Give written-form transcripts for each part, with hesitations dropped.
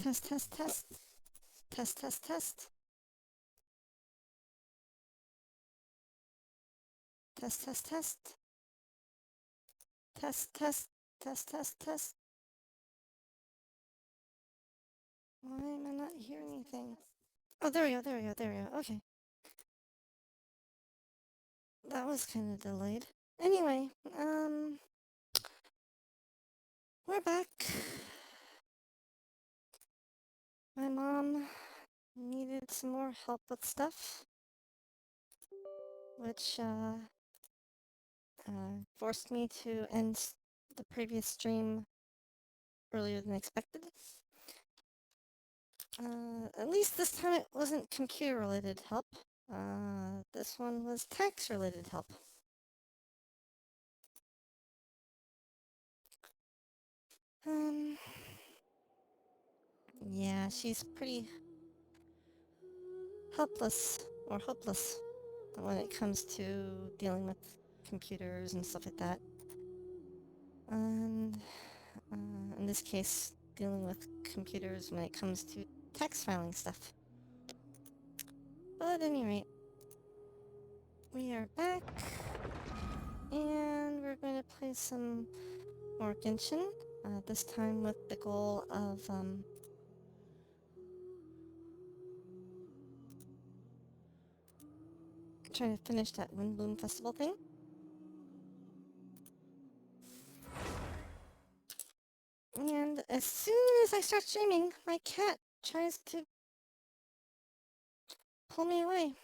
Test, test, test. Test, test, test. Test, test, test. Test, test, test, test, test. Why am I not hearing anything? Oh, there we go, there we go, there we go. Okay. That was kind of delayed. Anyway, we're back. My mom needed some more help with stuff, which, forced me to end the previous stream earlier than expected. At least this time it wasn't computer-related help. This one was tax-related help. Yeah, she's pretty helpless, or hopeless, when it comes to dealing with computers and stuff like that. And, in this case, dealing with computers when it comes to tax filing stuff. But at any rate, we are back, and we're going to play some more Genshin, this time with the goal of, trying to finish that Windbloom Festival thing. And as soon as I start streaming, my cat tries to pull me away.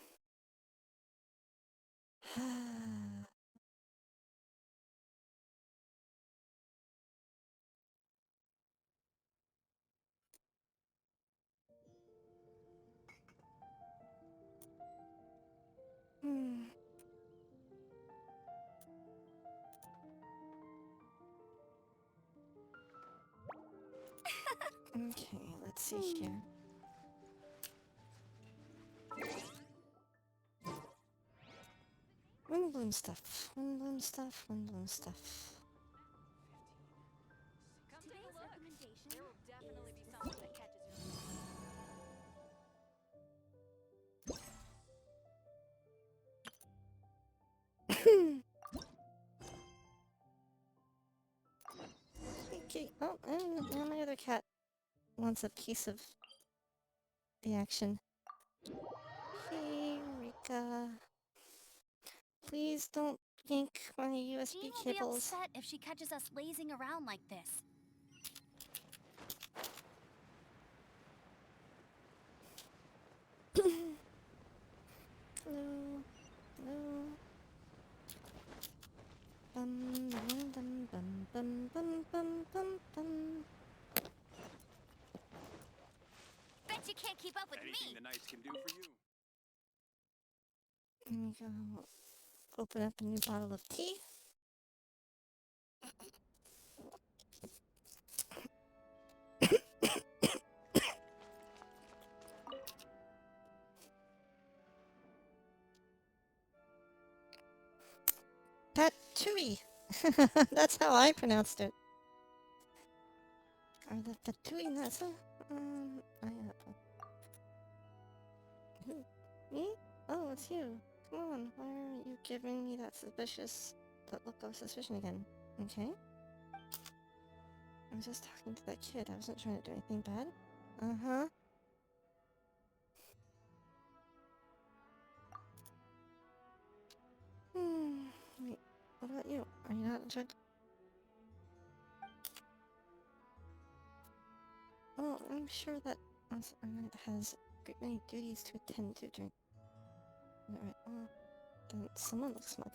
Okay, let's see here. Windbloom stuff, Windbloom stuff, Windbloom stuff. Today's recommendation, there will definitely be something that catches your Okay, oh, and now my other cat wants a piece of the action. Hey, Rika. Please don't yank my USB Jean will cables. be upset if she catches us lazing around like this. Hello. Hello. Bum bum bum bum bum bum bum bum bum. Bet you can't keep up with Anything me. the knights can do for you. Let me go open up a new bottle of tea. Patui. That's how I pronounced it. Are the Patui nuts? Who? Me? Oh, it's you. Come on, why are you giving me that look of suspicion again? Okay. I was just talking to that kid. I wasn't trying to do anything bad. Uh-huh. Wait, what about you? Are you not in charge? Oh, I'm sure that Knight has great many duties to attend to during... Alright, well, then someone looks smug.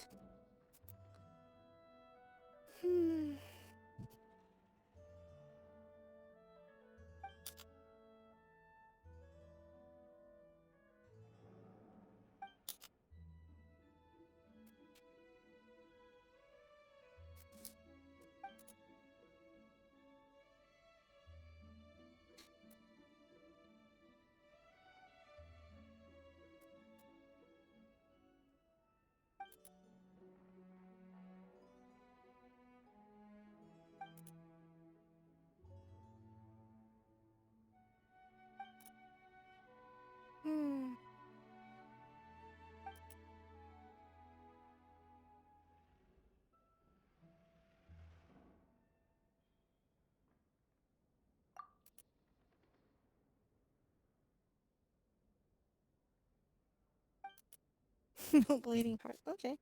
No bleeding heart. Okay.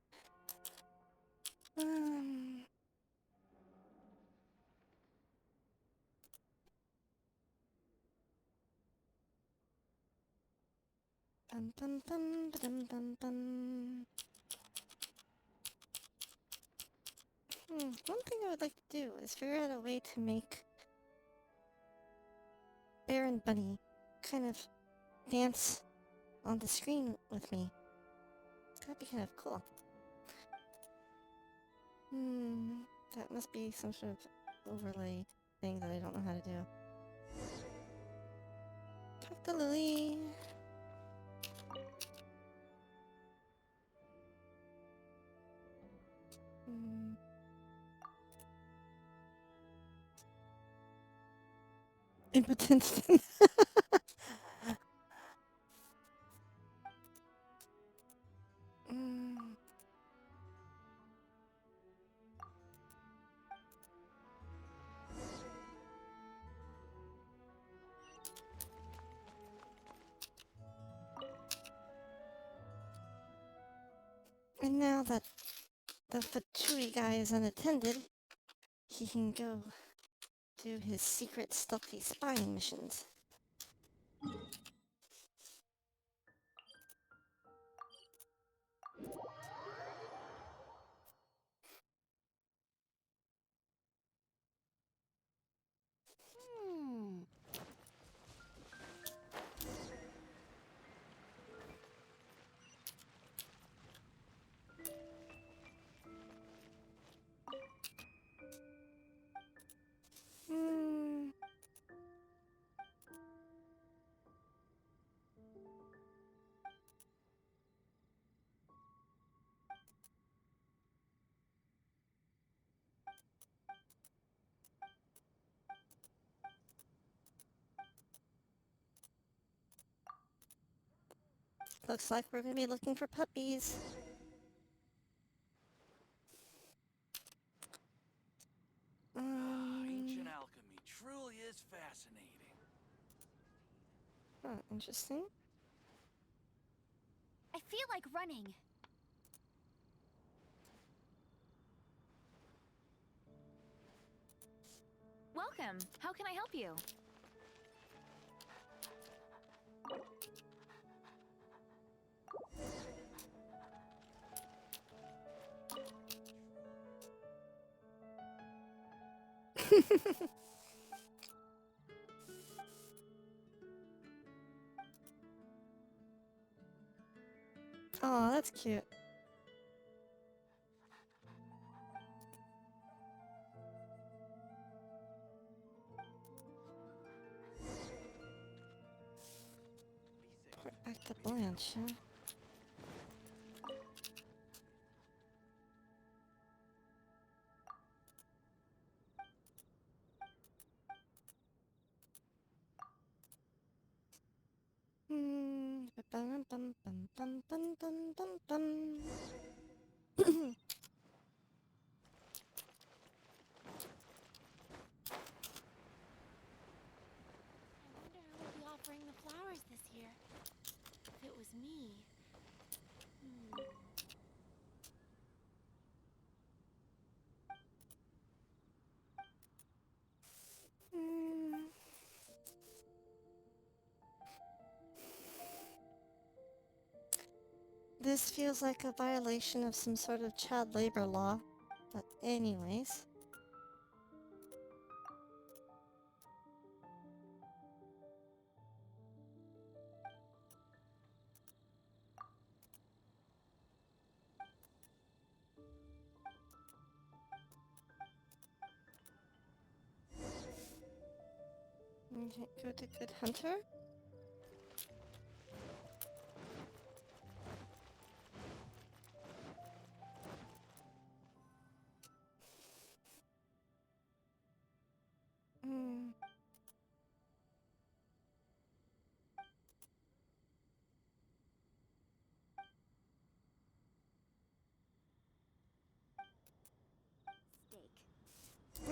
Um. Dun dun dun dun dun dun. One thing I would like to do is figure out a way to make Bear and Bunny kind of dance on the screen with me. That'd be kind of cool. That must be some sort of overlay thing that I don't know how to do. Talk to Lily. Impotence. And now that the Fatui guy is unattended, he can go do his secret stealthy spying missions. Looks like we're gonna be looking for puppies. Ancient alchemy truly is fascinating. Interesting. I feel like running. Welcome. How can I help you? Oh, that's cute. Back to Blanche, huh? Bum bum bum bum bum bum bum bum. I wonder who will be offering the flowers this year. If it was me. This feels like a violation of some sort of child labor law. But anyways. Okay, go to Good Hunter. Steak.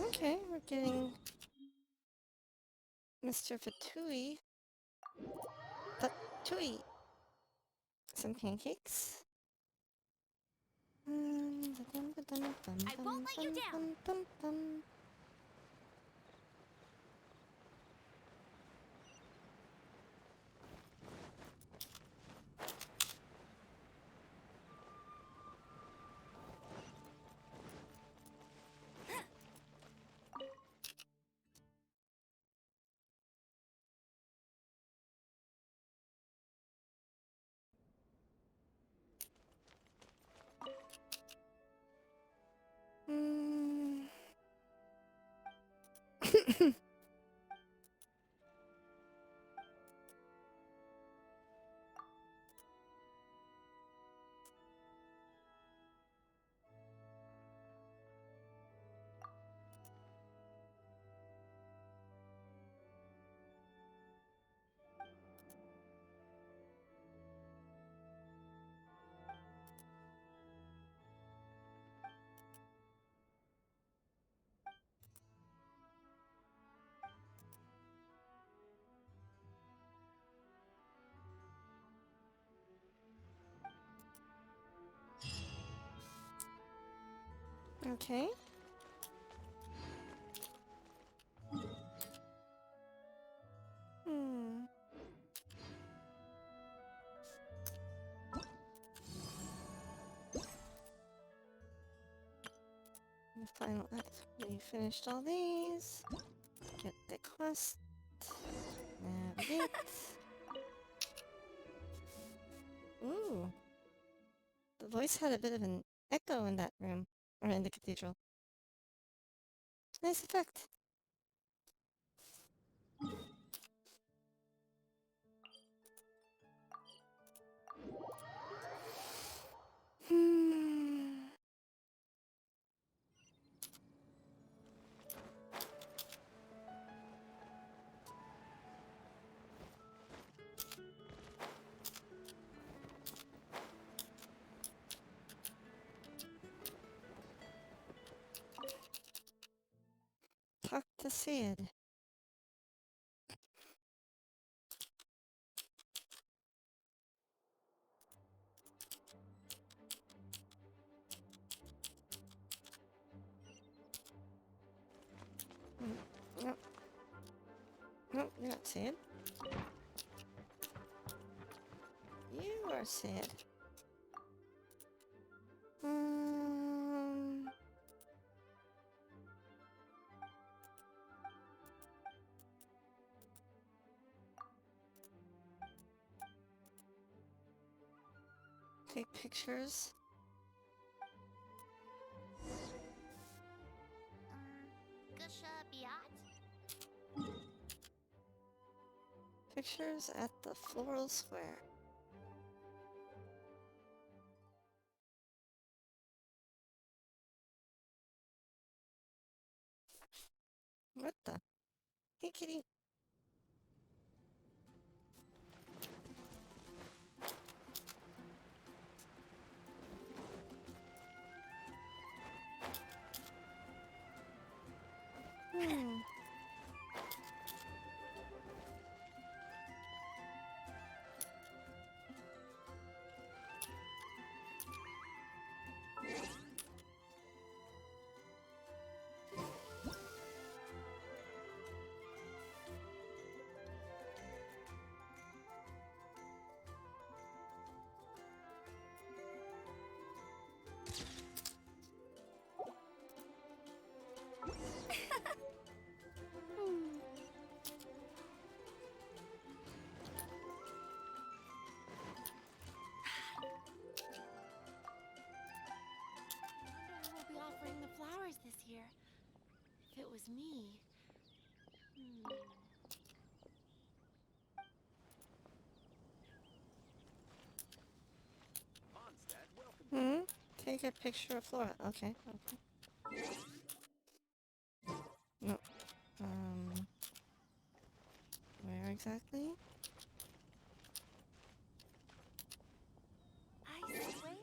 Okay, we're getting Mr. Fatui. Fatui! Some pancakes. I won't let you down. Okay. Hmm. The final act. We finished all these. Get the quest. Navigate. Ooh. The voice had a bit of an echo in that room. Or in the cathedral. Nice effect. Hmm. Talk to Sid. Nope. Nope, you're not Sid. You are Sid. Um... Take pictures. Gusha Biat? Pictures at the floral square. What the? Hey, kitty. Hmm. I won't be offering the flowers this year. If it was me. Mondstadt, welcome. Hmm? Take a picture of Flora. Okay, okay. No. Where exactly? I swear.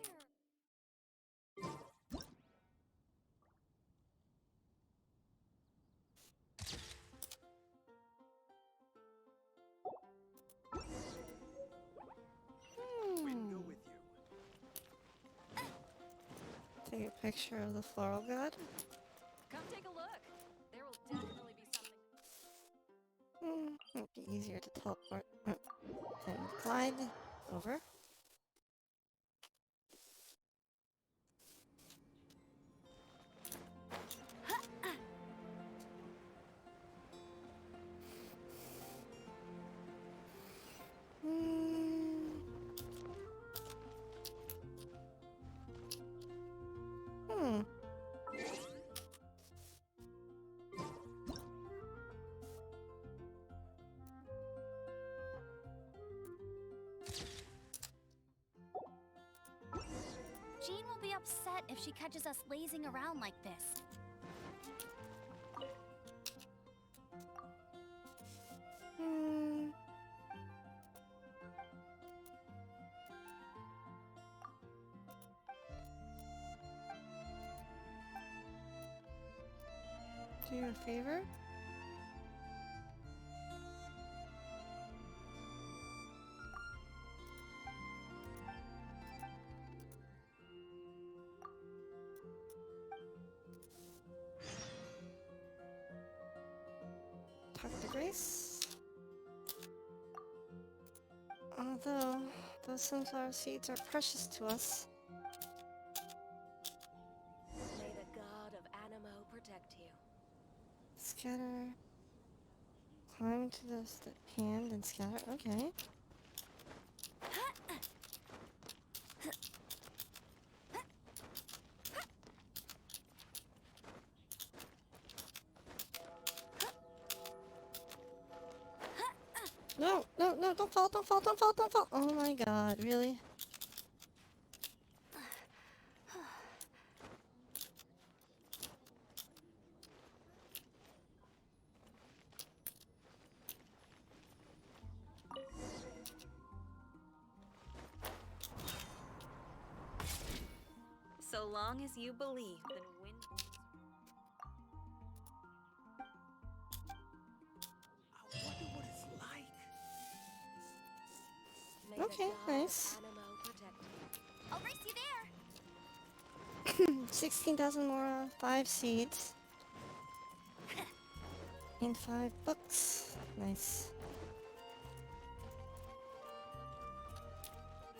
We Hmm. go with you. Take a picture of the floral god. Come take a look. There will definitely be something. Might be easier to teleport and glide over. Hmm. Hmm. Jean will be upset if she catches us lazing around like this. Hmm. Do you a favor? Talk to Grace. Although, those sunflower seeds are precious to us. May the god of Animo protect you. Scatter. Climb to the hand and scatter. Okay. No, no, no, don't fall, don't fall, don't fall, don't fall. Oh my god, really? So long as you believe, then win. I wonder what it's like. May Okay, the god nice. of Animo protect you. I'll race you there. 16,000 more, 5 seeds. And 5 books. Nice.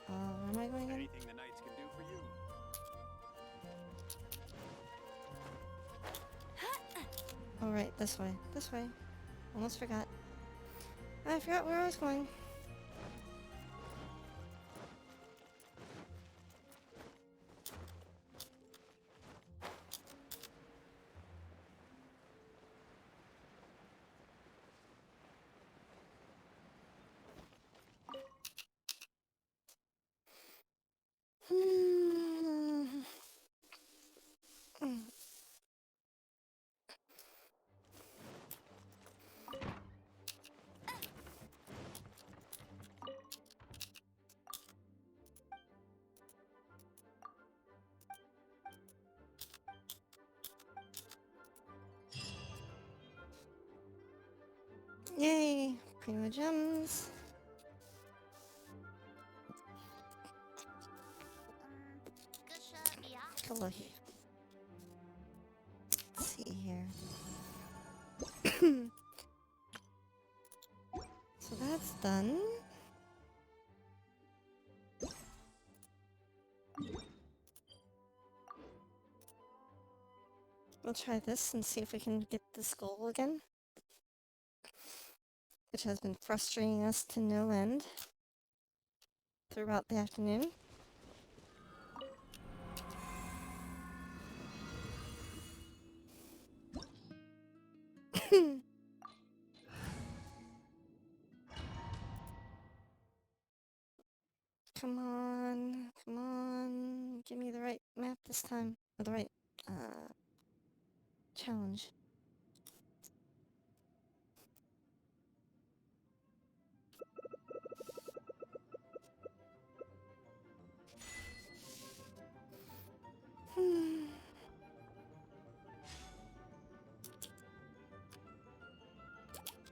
Where am I going in? Anything the knights can do for you. Oh, right, this way. This way. Almost forgot. I forgot where I was going. Hmm. Yay! Prima gems. Kalahi. Let's see here. So that's done. We'll try this and see if we can get this goal again, which has been frustrating us to no end throughout the afternoon. Come on, come on, give me the right map this time, or the right, challenge.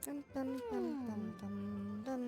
Dum dum dum dum dum dum.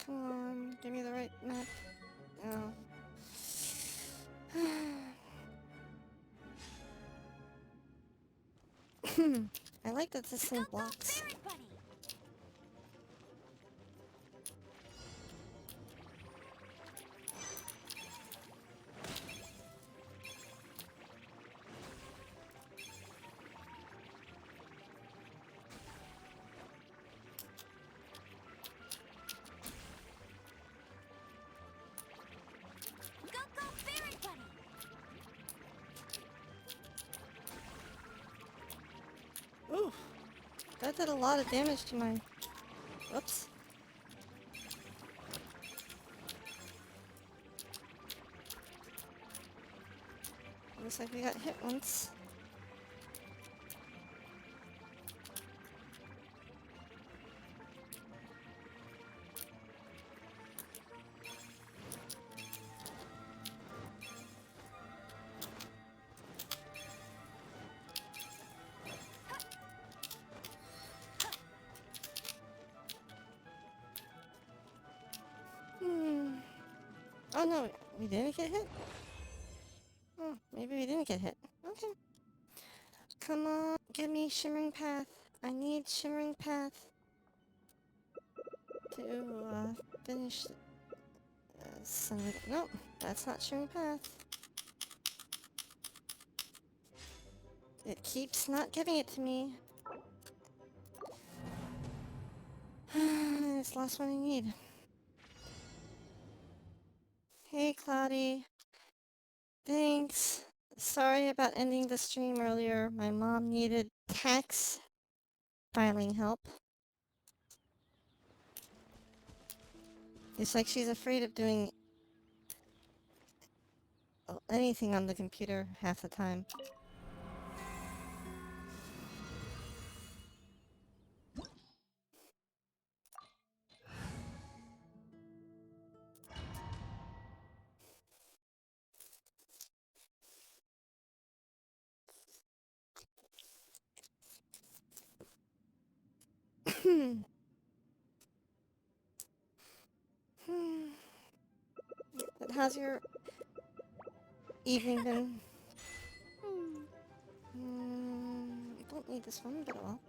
Come on, give me the right map. Oh. I like that this thing blocks. Fairy bunny. Go fairy bunny. Ooh, that did a lot of damage to my... Whoops. Looks like we got hit once. Oh no, we didn't get hit? Oh, maybe we didn't get hit. Okay. Come on, give me Shimmering Path. I need Shimmering Path to finish some of it. Nope, that's not Shimmering Path. It keeps not giving it to me. It's the last one I need. Hey, Cloudy. Thanks. Sorry about ending the stream earlier. My mom needed tax filing help. It's like she's afraid of doing anything on the computer half the time. But how's your evening been? Don't need this one, but well.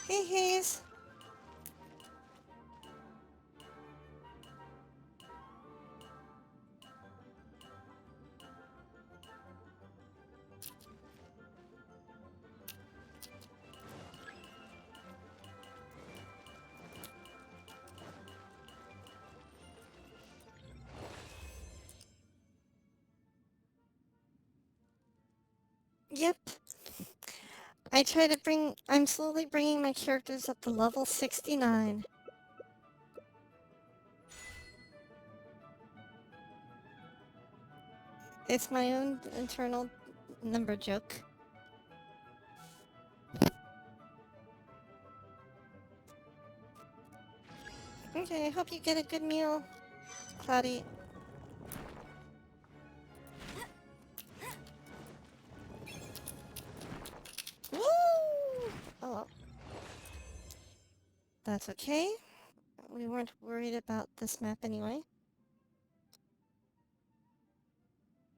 Hey, Hayes. Yep. I'm slowly bringing my characters up to level 69. It's my own internal number joke. Okay, I hope you get a good meal, Cloudy. Woo! Oh well. That's okay. We weren't worried about this map anyway.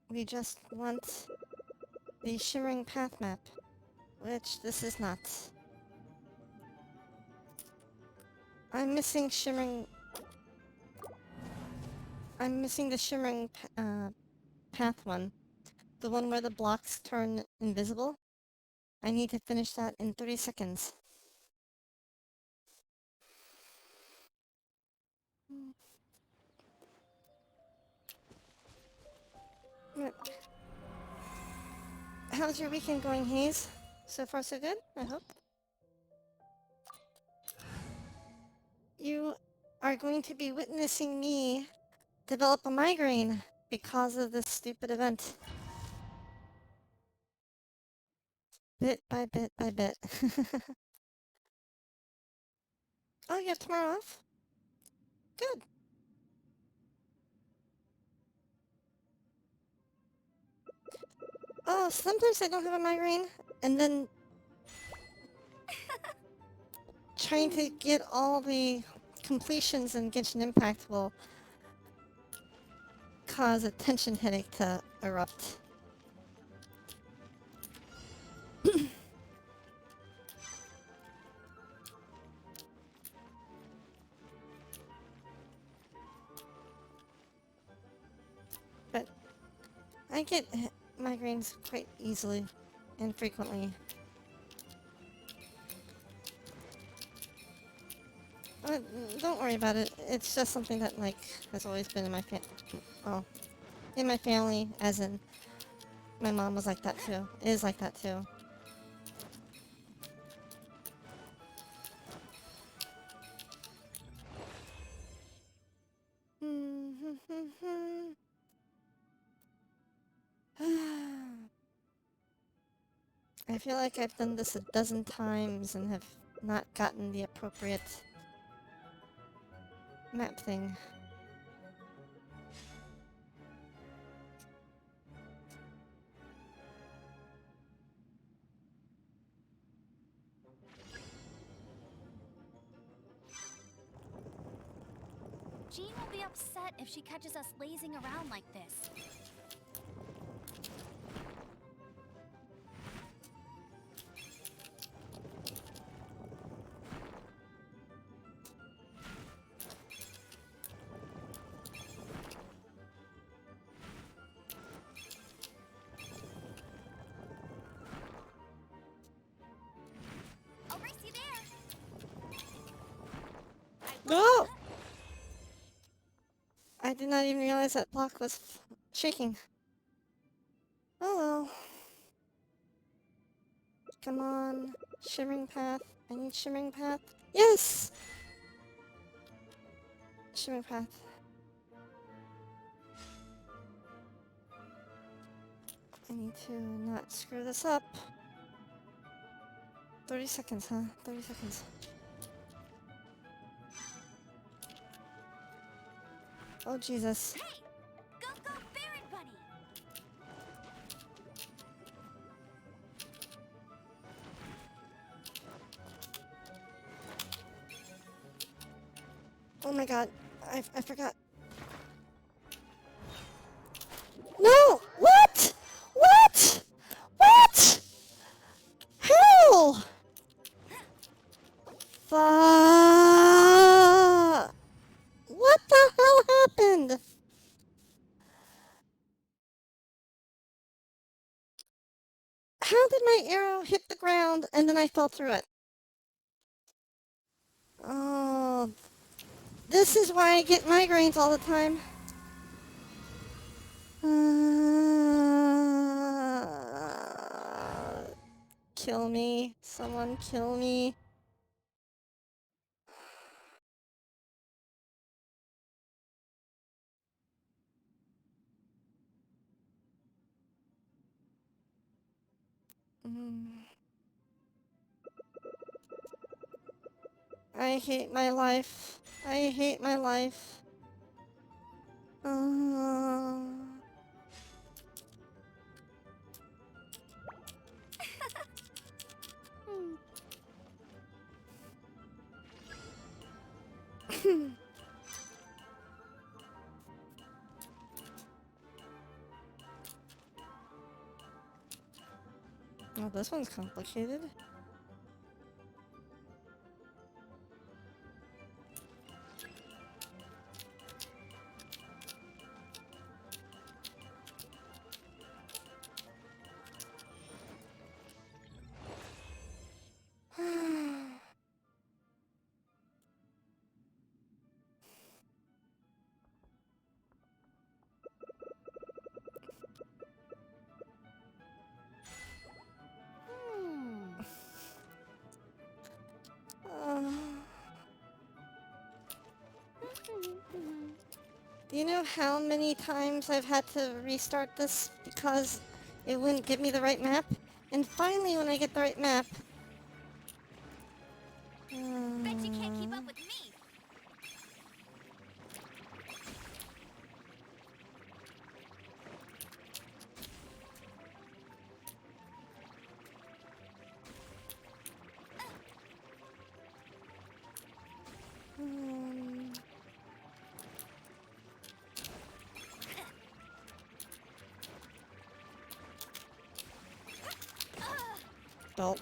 We just want the Shimmering Path map, which this is not. I'm missing the Shimmering Path one. The one where the blocks turn invisible. I need to finish that in 30 seconds. How's your weekend going, Hayes? So far so good, I hope. You are going to be witnessing me develop a migraine because of this stupid event. Bit by bit by bit. Oh, you have tomorrow off? Good. Oh, sometimes I don't have a migraine, and then trying to get all the completions in Genshin Impact will cause a tension headache to erupt. But I get migraines quite easily and frequently. Don't worry about it. It's just something that, like, has always been in my in my family, as in my mom was like that too. Is like that too. I feel like I've done this a dozen times and have not gotten the appropriate map thing. Jean will be upset if she catches us lazing around like this. I'll race you there. No! I did not even realize that block was shaking. Oh well. Come on. Shimmering path. I need shimmering path. Yes! Shimmering path. I need to not screw this up. 30 seconds, huh? 30 seconds. Oh, Jesus. Hey! Go, go, Baron Bunny! Oh my god. I forgot. No! What? What? What? Hell! Fuck! What the hell happened? How did my arrow hit the ground and then I fell through it? Oh, this is why I get migraines all the time. Kill me. Someone kill me. I hate my life. I hate my life. Oh, this one's complicated. Do you know how many times I've had to restart this because it wouldn't give me the right map? And finally, when I get the right map... Bet you can't keep up with me! Belt.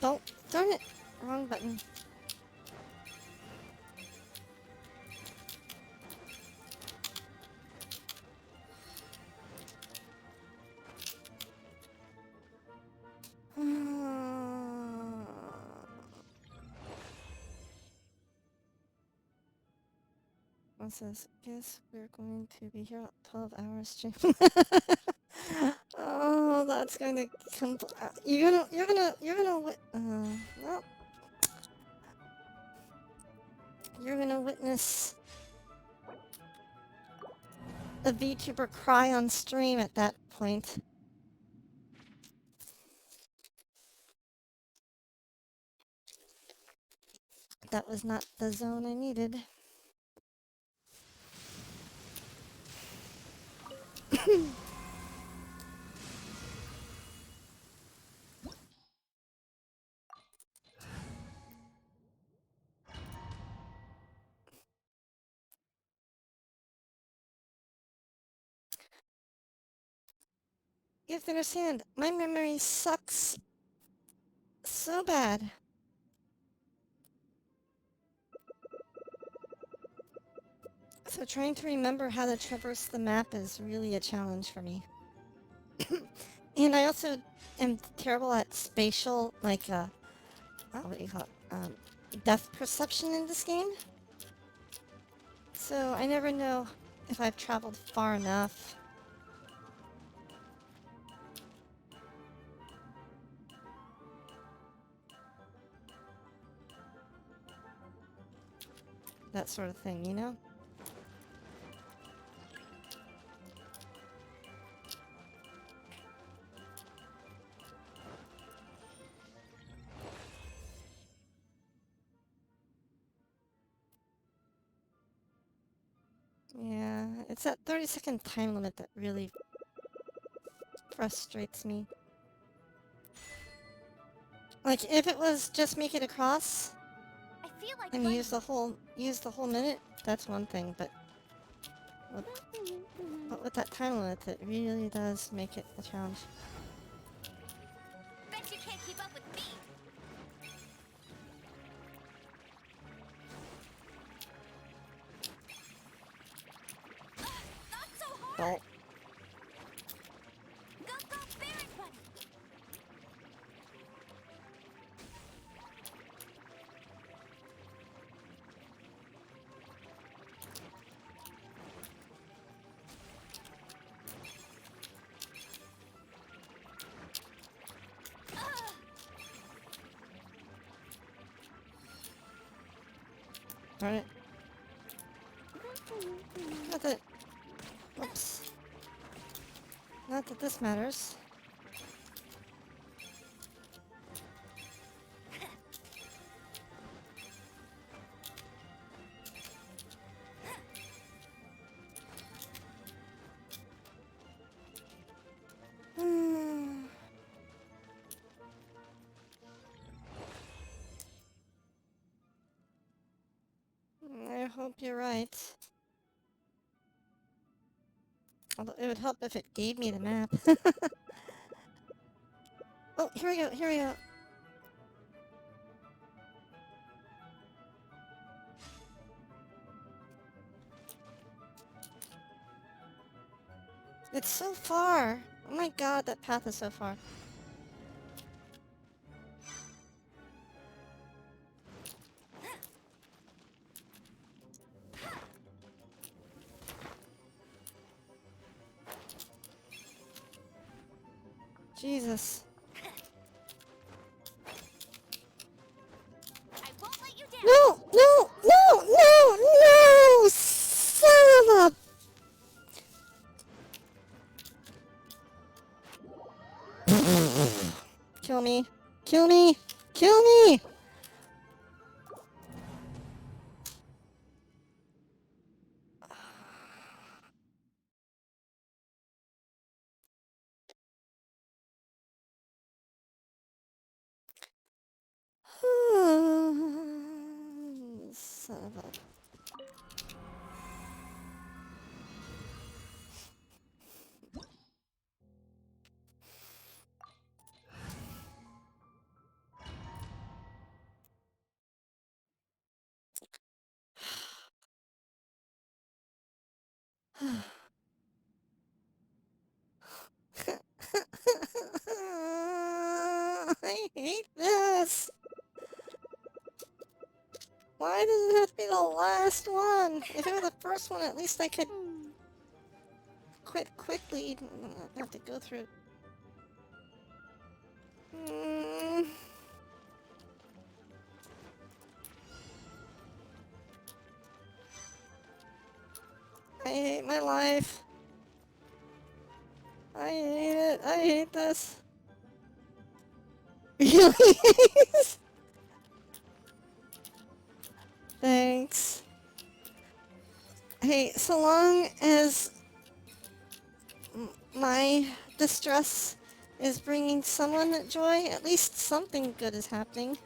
Oh, darn it! Wrong button. What's this? Guess we're going to be here 12 hours stream. Oh, that's going to come. Well, you're gonna witness a VTuber cry on stream at that point. That was not the zone I needed. You have to understand, my memory sucks so bad. So trying to remember how to traverse the map is really a challenge for me. And I also am terrible at spatial, like, what do you call it? Depth perception in this game. So I never know if I've traveled far enough. That sort of thing, you know? Yeah, it's that 30-second time limit that really frustrates me. Like, if it was just make it across I feel like and fighting. use the whole minute, that's one thing, but with that time limit, it really does make it a challenge. Bet you can't keep up with me. Not so hard. Well, Go, go, Baron Bunny. darn it. Not that... Oops. Not that this matters. I hope you're right. Although it would help if it gave me the map. Oh, here we go, here we go. It's so far. Oh my god, that path is so far. Jesus. I won't let you down. No! No! No! No! No! Son of a... Kill me. Kill me! Kill me! son of a... I hate this! Why does it have to be the last one? If it were the first one, at least I could quit quickly. I have to go through... I hate my life. I hate it. I hate this. Really? Thanks. Hey, so long as my distress is bringing someone joy, at least something good is happening.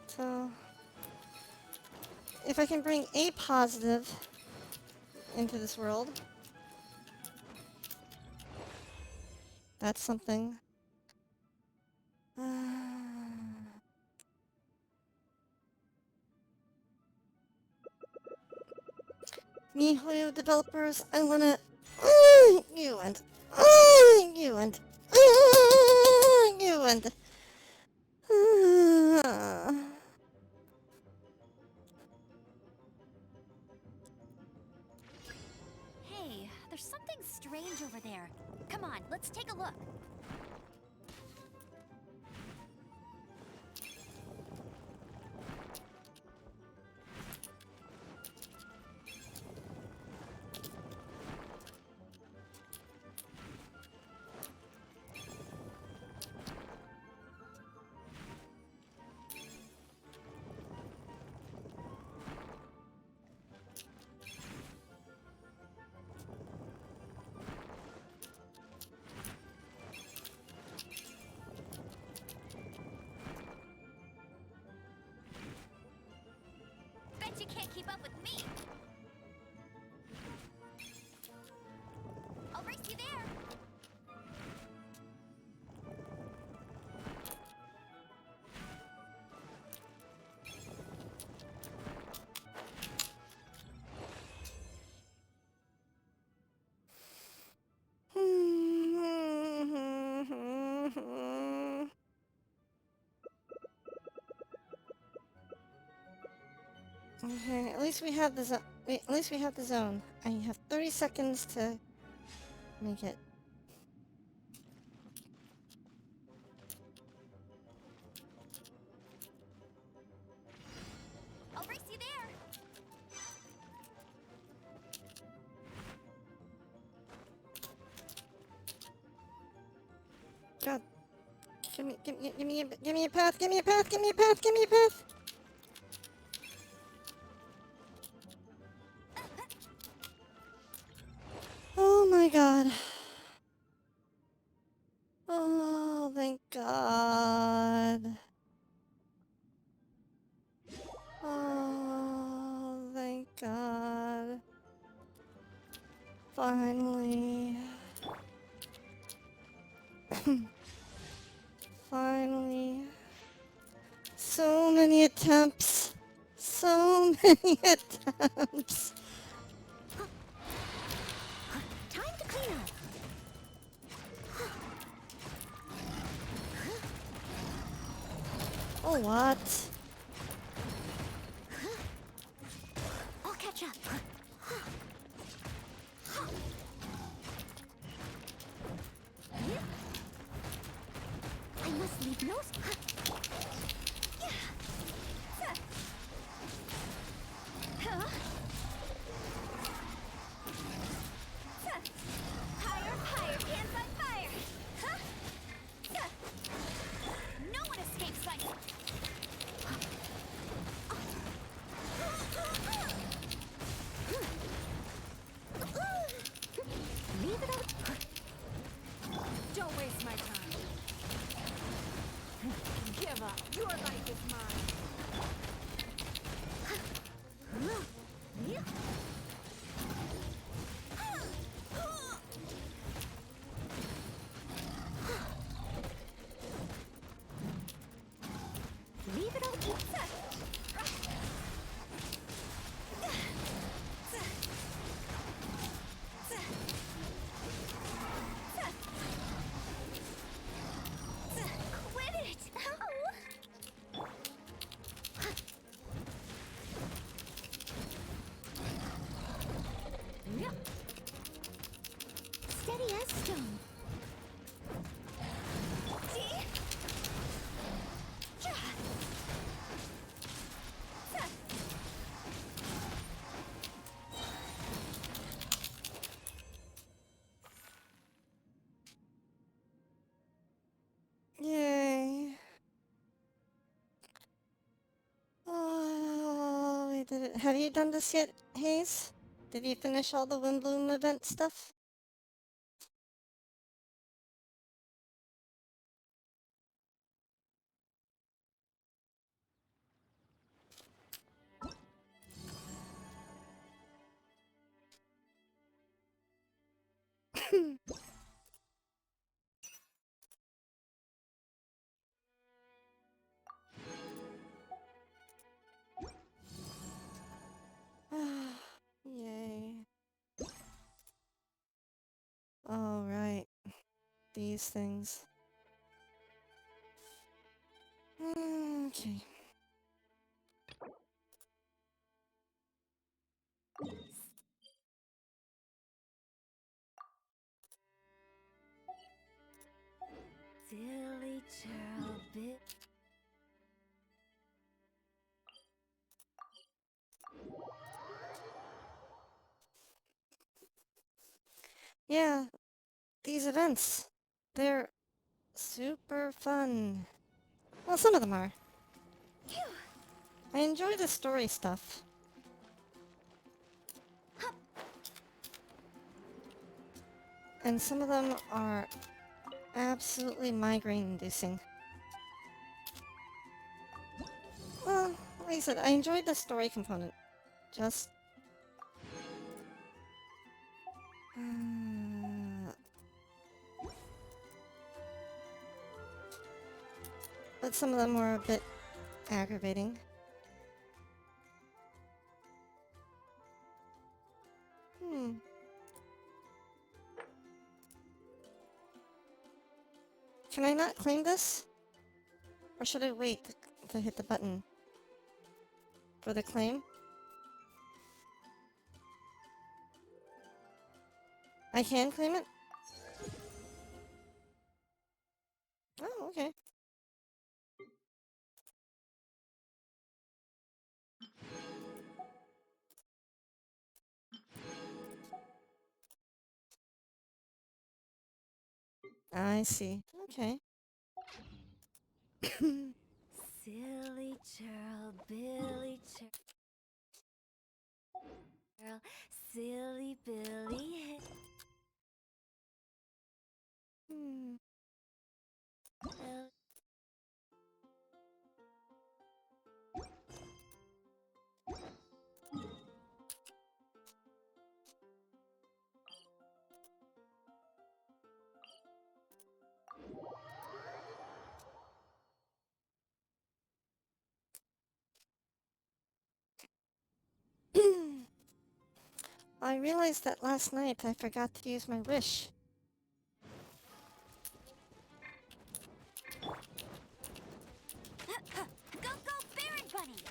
So, if I can bring a positive into this world, that's something. MiHoYo developers, I wanna you and you and you and Hey, there's something strange over there. Come on, let's take a look. Bet you can't keep up with me. I'll race you there. Okay, at least we have the zone. At least we have the zone. I have 30 seconds to make it. I'll race you there. God, give me a path, give me a path, give me a path, give me a path. Oh my God. Oh, thank God. Oh, thank God. Finally. Finally. So many attempts. So many attempts. Time to clean up. Oh, what? I'll catch up. I must leave no... Higher, higher, hands on fire! No one escapes like... Leave it up. Don't waste my time. Give up. You're stone. Yay. Oh, we did it. Have you done this yet, Hayes? Did you finish all the Windbloom event stuff? Yay. All right. These things. Okay. Silly child bit. Yeah, these events. They're super fun. Well, some of them are. I enjoy the story stuff. And some of them are absolutely migraine-inducing. Well, like I said, I enjoyed the story component. Just... but some of them were a bit aggravating. Can I not claim this? Or should I wait to hit the button for the claim? I can claim it? Oh, okay. I see. Okay. Silly churl, Billy churl, silly Billy. I realized that last night I forgot to use my wish. Go, go, Baron Bunny!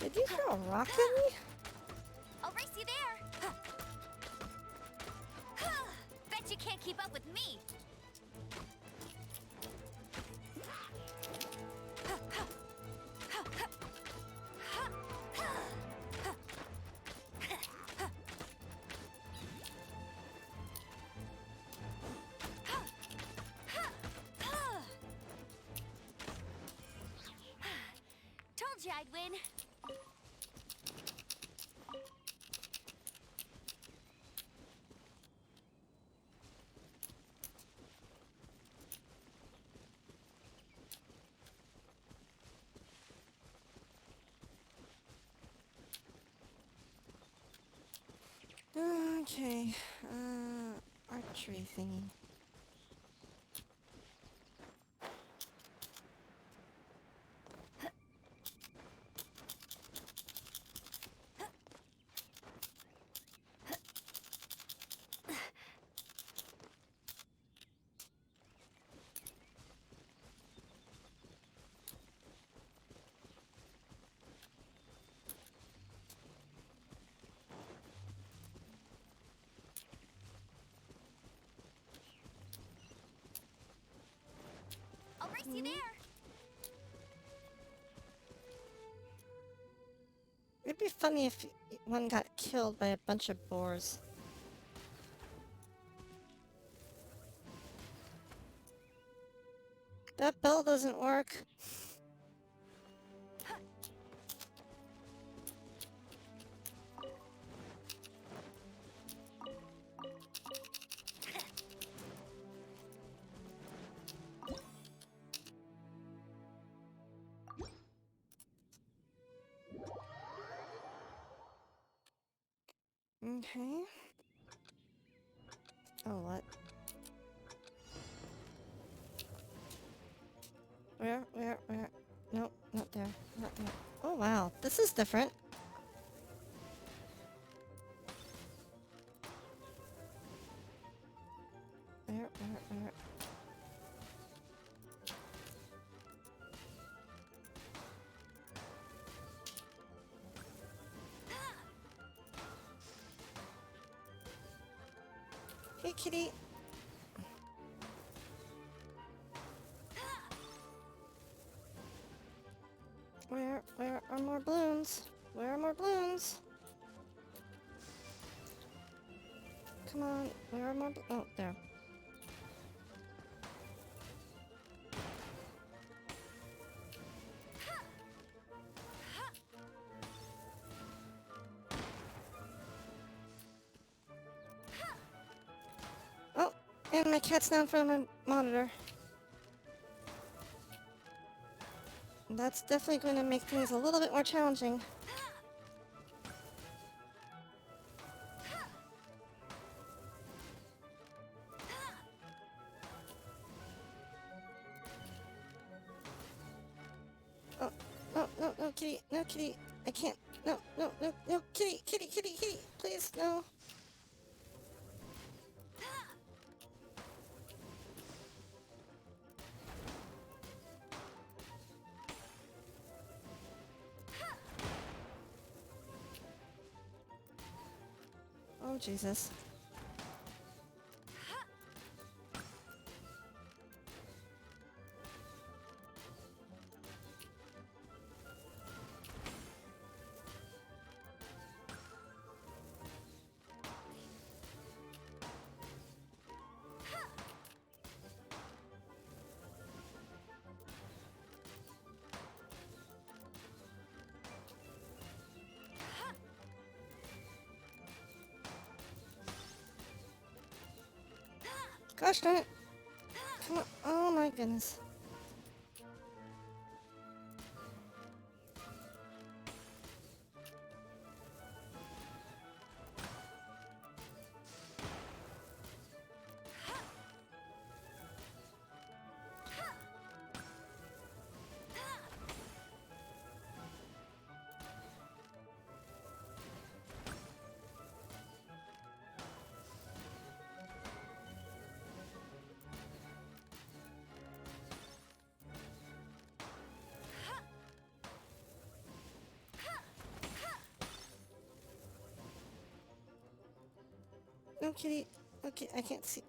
Did you throw a rock at me? I'll race you there! Bet you can't keep up with me! Told you I'd win! tree thingy. I'll race you there. It'd be funny if one got killed by a bunch of boars. That bell doesn't work. Okay. Oh, what? Where? Nope, not there. Not there. Oh, wow. This is different. Where? Hey, kitty. Where are more balloons? Where are more balloons? Come on, where are more oh, there. Oh, and my cat's down from my monitor. That's definitely going to make things a little bit more challenging. Oh, no, kitty, no, kitty. I can't. No, kitty, please, no. Oh, Jesus. Gosh darn it. Come on. Oh, my goodness. No, kitty. Okay, I can't see.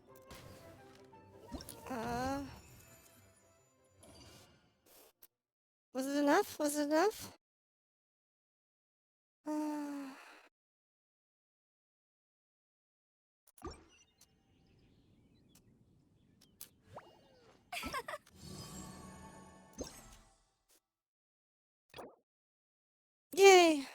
Was it enough? Was it enough? Yay!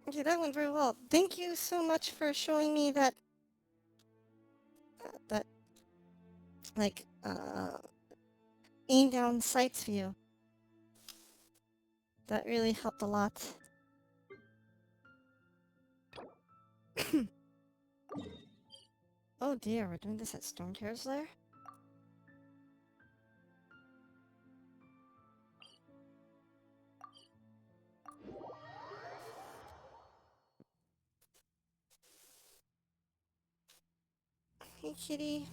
Okay, that went very well. Thank you so much for showing me that, that, like, aim down sights view. That really helped a lot. Oh dear, we're doing this at Stormterror's lair? Hey kitty.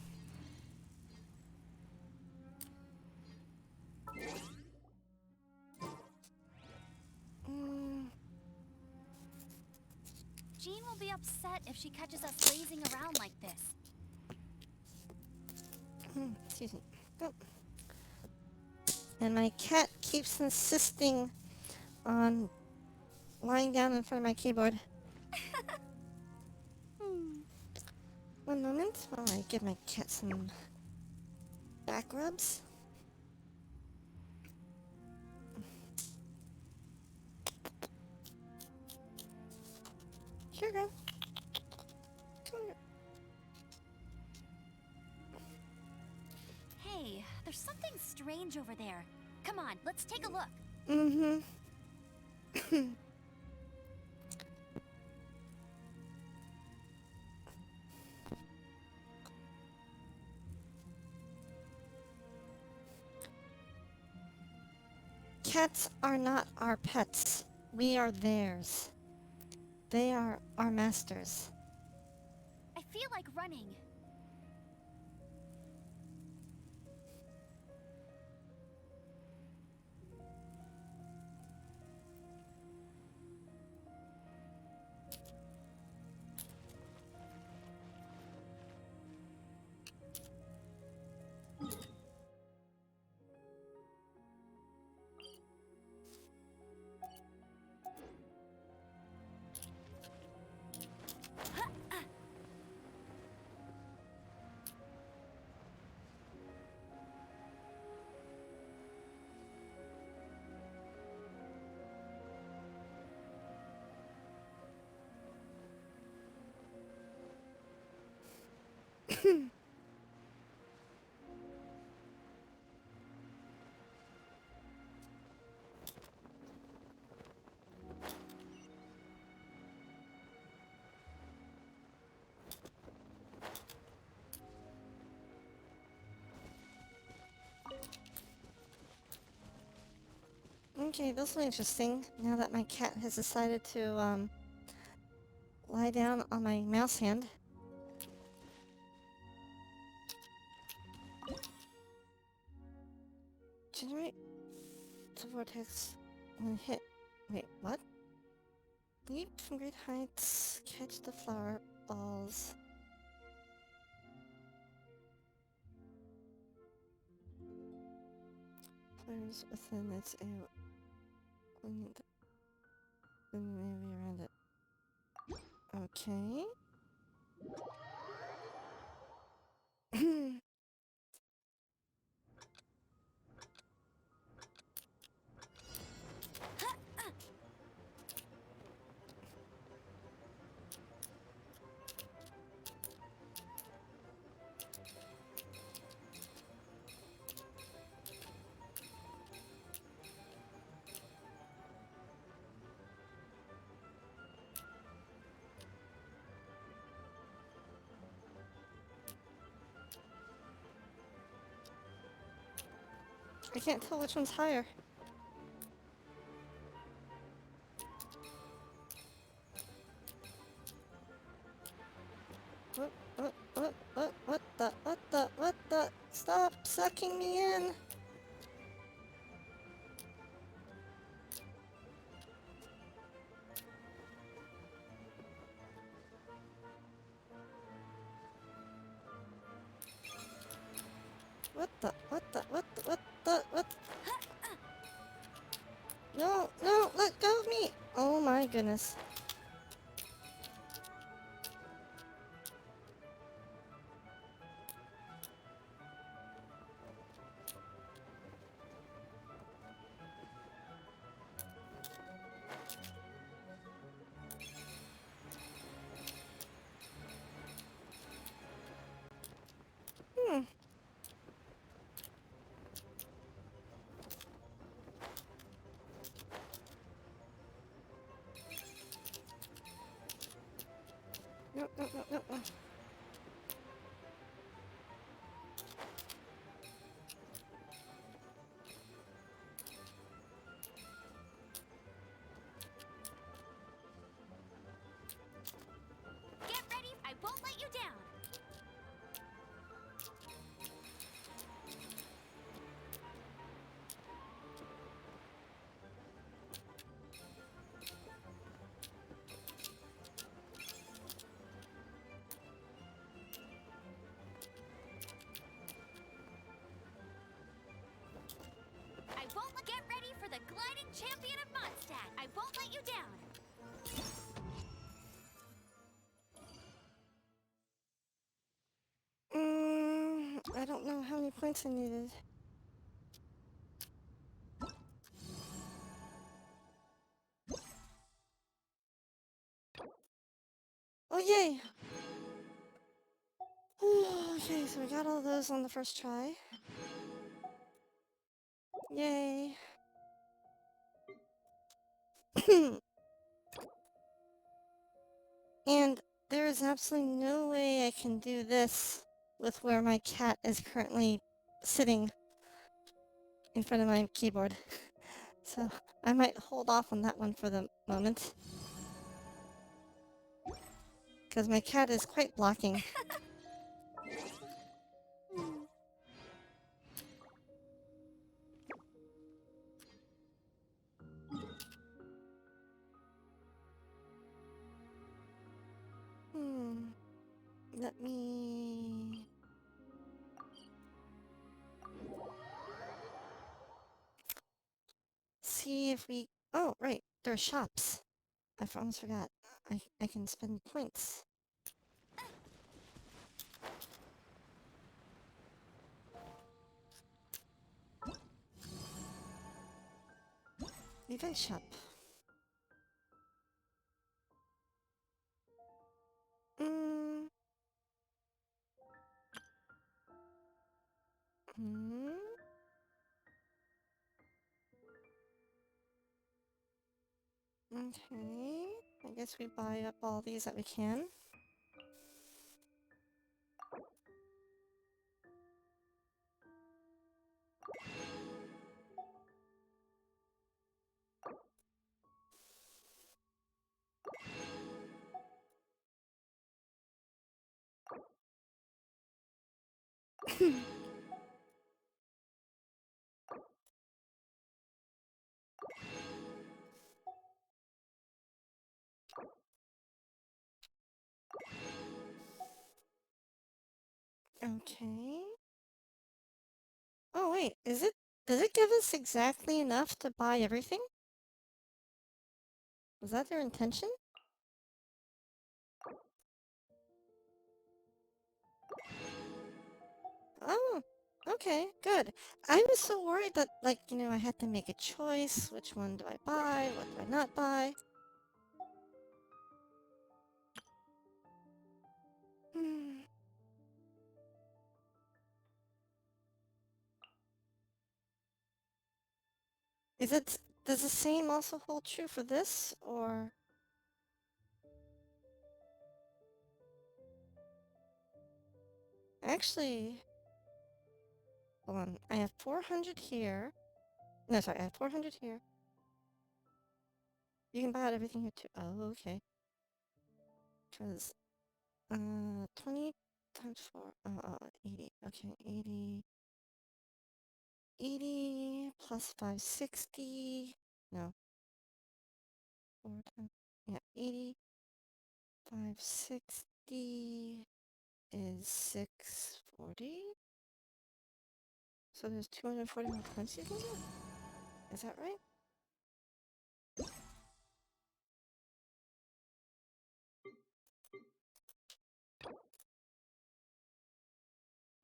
Jean will be upset if she catches us lazing around like this. Excuse me. Oh. And my cat keeps insisting on lying down in front of my keyboard. One moment while I give my cat some back rubs. Here, girl. Come here. Hey, there's something strange over there. Come on, let's take a look. Mm-hmm. Cats are not our pets. We are theirs. They are our masters. I feel like running. Okay, this will be interesting now that my cat has decided to lie down on my mouse hand. Generate the vortex when hit. Wait, what? Leap from great heights, catch the flower balls. Players within its area. Clean the area around it. Okay. I can't tell which one's higher. What the? Stop sucking me in! What? No, let go of me! Oh my goodness. Uh-uh. Get ready, I won't let you down. Get ready for the gliding champion of Mondstadt. I won't let you down. I don't know how many points I needed. Oh, yay! Okay, so we got all those on the first try. Yay! And there is absolutely no way I can do this with where my cat is currently sitting in front of my keyboard. So I might hold off on that one for the moment. Because my cat is quite blocking. Let me... see if we... Oh, right. There are shops. I almost forgot. I can spend points. Event shop. Hmm. Okay. I guess we buy up all these that we can. Okay. Oh wait, does it give us exactly enough to buy everything? Was that their intention? Oh, okay, good. I was so worried that, like, I had to make a choice. Which one do I buy? What do I not buy? Hmm. Does the same also hold true for this, or... Actually, hold on. I have 400 here. No, sorry, I have 400 here. You can buy out everything here too. Oh, okay. Because, 20 times 4. 80. Okay, 80. 80 plus 560. No. 4 times. Yeah, 80. 560 is 640. So there's 240 more points you can get? Is that right?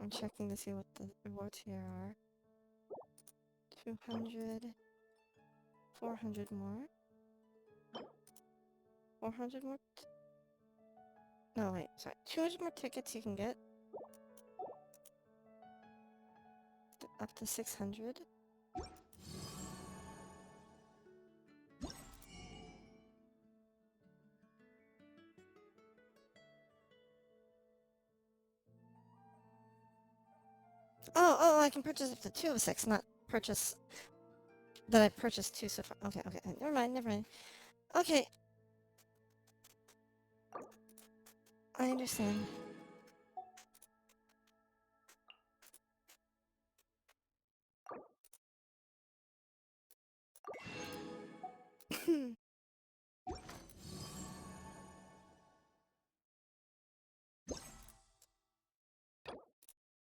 I'm checking to see what the rewards here are. 200. 400 more. 400 more? No, wait, sorry. 200 more tickets you can get. Up to 600. Oh, I can purchase up to 2 of 6, not purchase that I purchased 2 so far. Okay, never mind. Okay. I understand.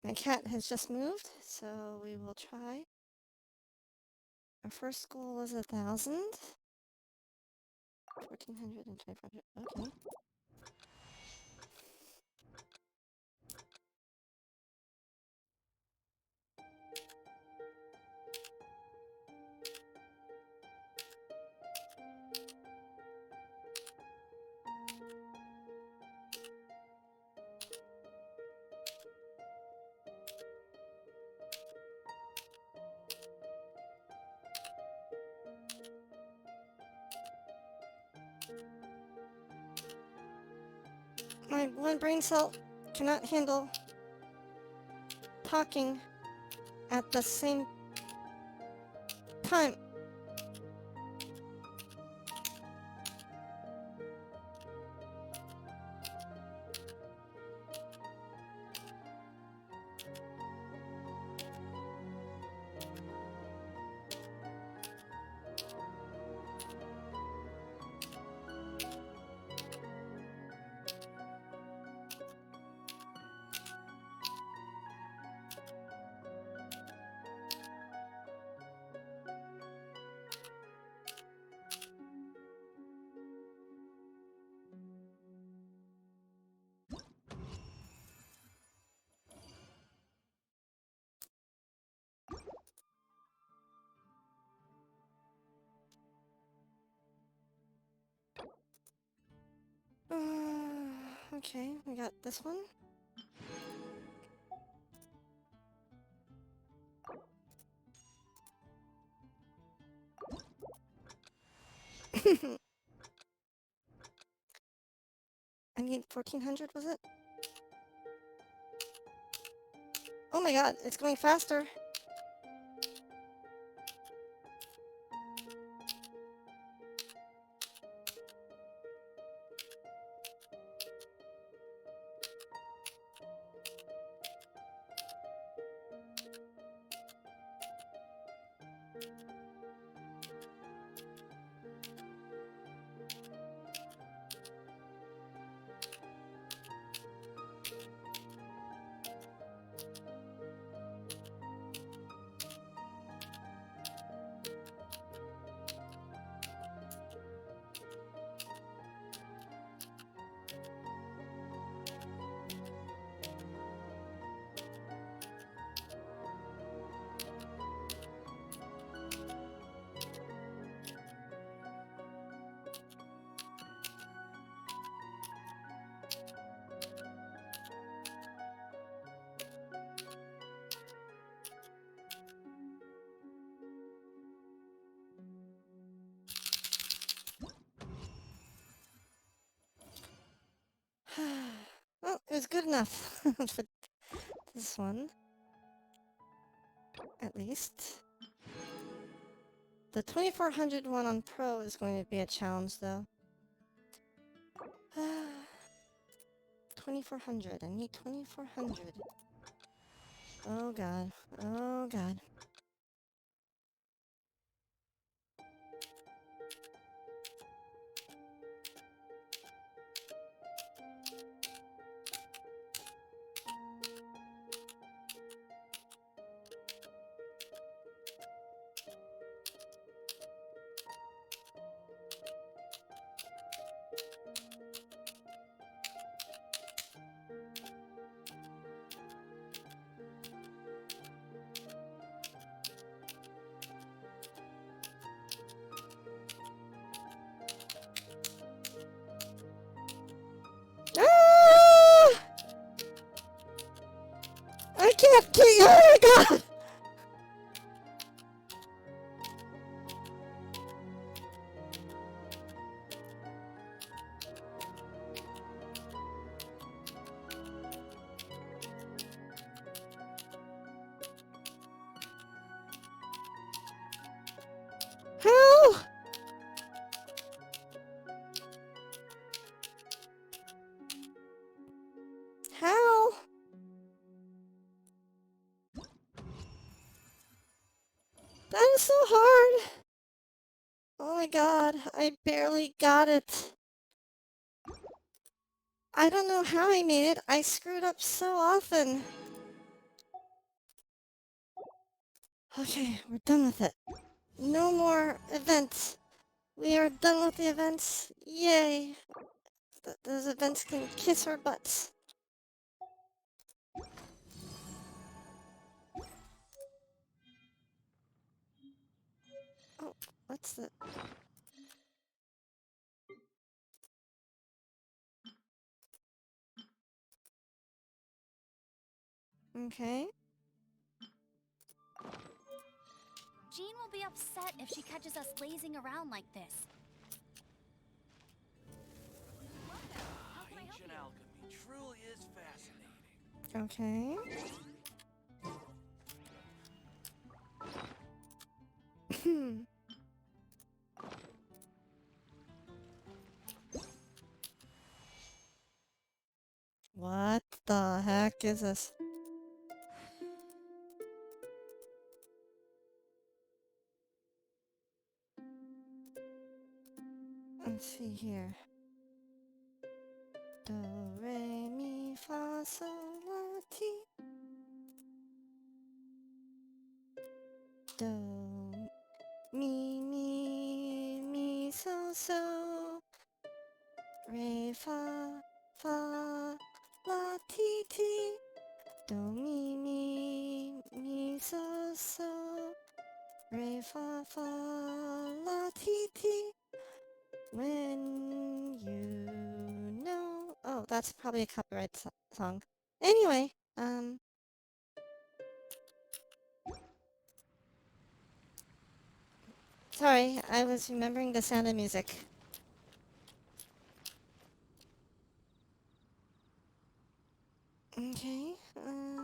My cat has just moved, so we will try. Our first goal was 1,000. 1,400 and 2,500. Okay. My one brain cell cannot handle talking at the same time. Okay, we got this one. I need 1,400, was it? Oh my god, it's going faster. Well, it was good enough for this one. At least. The 2,400 one on Pro is going to be a challenge, though. 2,400. I need 2,400. Oh god. Oh god. Ah! I can't keep. Oh my god! That is so hard! Oh my god, I barely got it. I don't know how I made it. I screwed up so often. Okay, we're done with it. No more events. We are done with the events. Yay. Those events can kiss our butts. Oh, what's the... Okay. Jean will be upset if she catches us lazing around like this. How can I help Ancient you? alchemy truly is fascinating. Okay. What the heck is this? Let's see here. Do, re, mi, fa, sol, la, ti. Do, mi, so. Re, fa, la, ti. Do, mi, so. Re, fa, la, ti. When you know... Oh, that's probably a copyright song. Anyway, sorry, I was remembering the sound of music. Okay, hmm.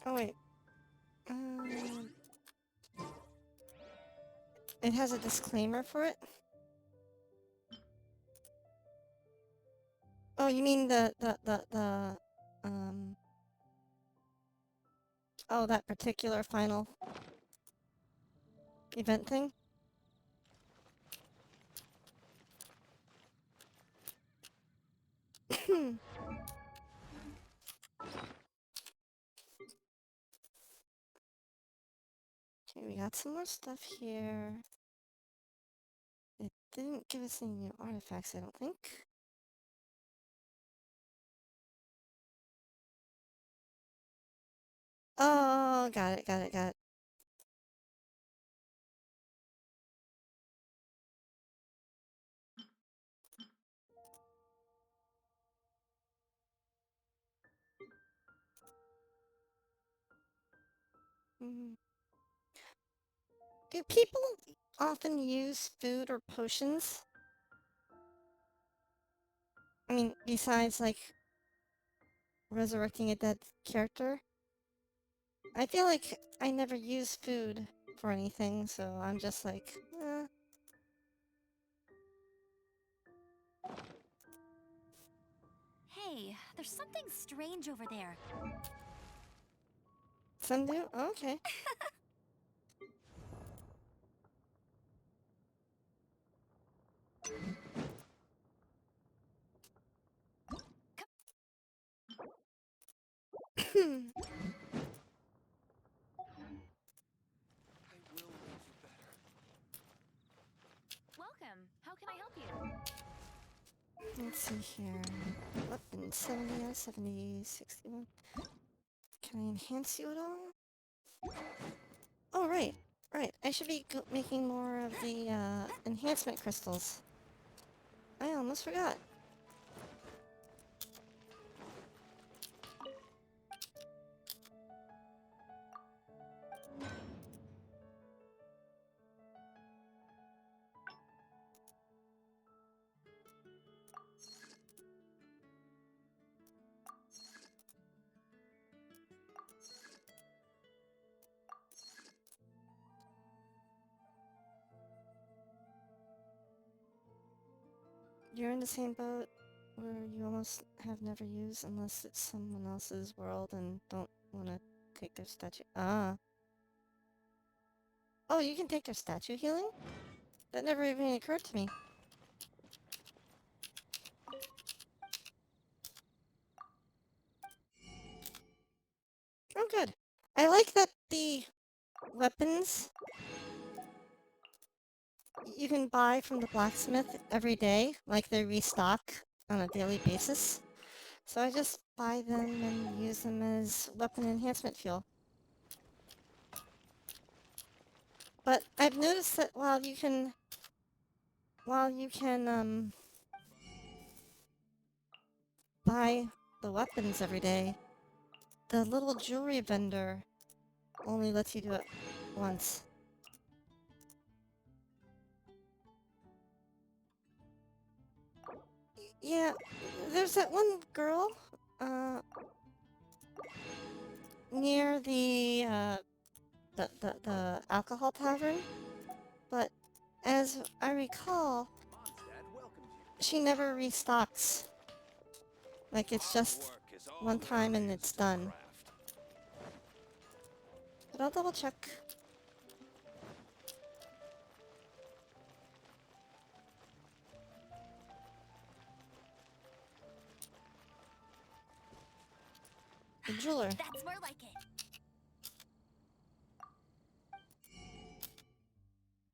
Oh wait, it has a disclaimer for it? Oh, you mean oh, that particular final event thing? Okay, we got some more stuff here. It didn't give us any new artifacts, I don't think. Oh, got it. Mhm. Do people often use food or potions? I mean, besides, like, resurrecting a dead character? I feel like I never use food for anything, so I'm just like, Hey, there's something strange over there. some do? Oh, okay. I will make you better. Welcome. How can I help you? Let's see here. Weapon 70 out of 70, 61. Can I enhance you at all? Oh, right. Right. I should be making more of the enhancement crystals. I almost forgot. You're in the same boat where you almost have never used unless it's someone else's world and don't want to take their statue. Ah. Oh, you can take their statue healing? That never even occurred to me. Oh, good. I like that the weapons you can buy from the blacksmith every day, like they restock on a daily basis. So I just buy them and use them as weapon enhancement fuel. But I've noticed that while you can buy the weapons every day, the little jewelry vendor only lets you do it once. Yeah, there's that one girl, near the alcohol tavern, but as I recall, Mondstadt welcomes you. she never restocks. Like, it's just Work is all one time there and is it's to done. craft. But I'll double check. The jeweler. That's more like it.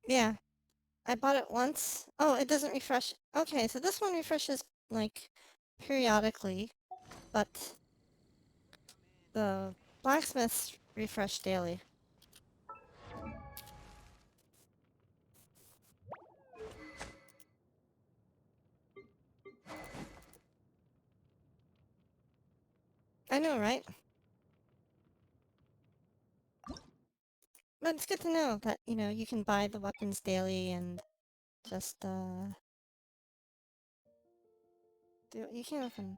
Yeah, I bought it once. Oh, it doesn't refresh. Okay, so this one refreshes, like, periodically, but the blacksmiths refresh daily. I know, right? But it's good to know that, you know, you can buy the weapons daily and just, do what you can with them.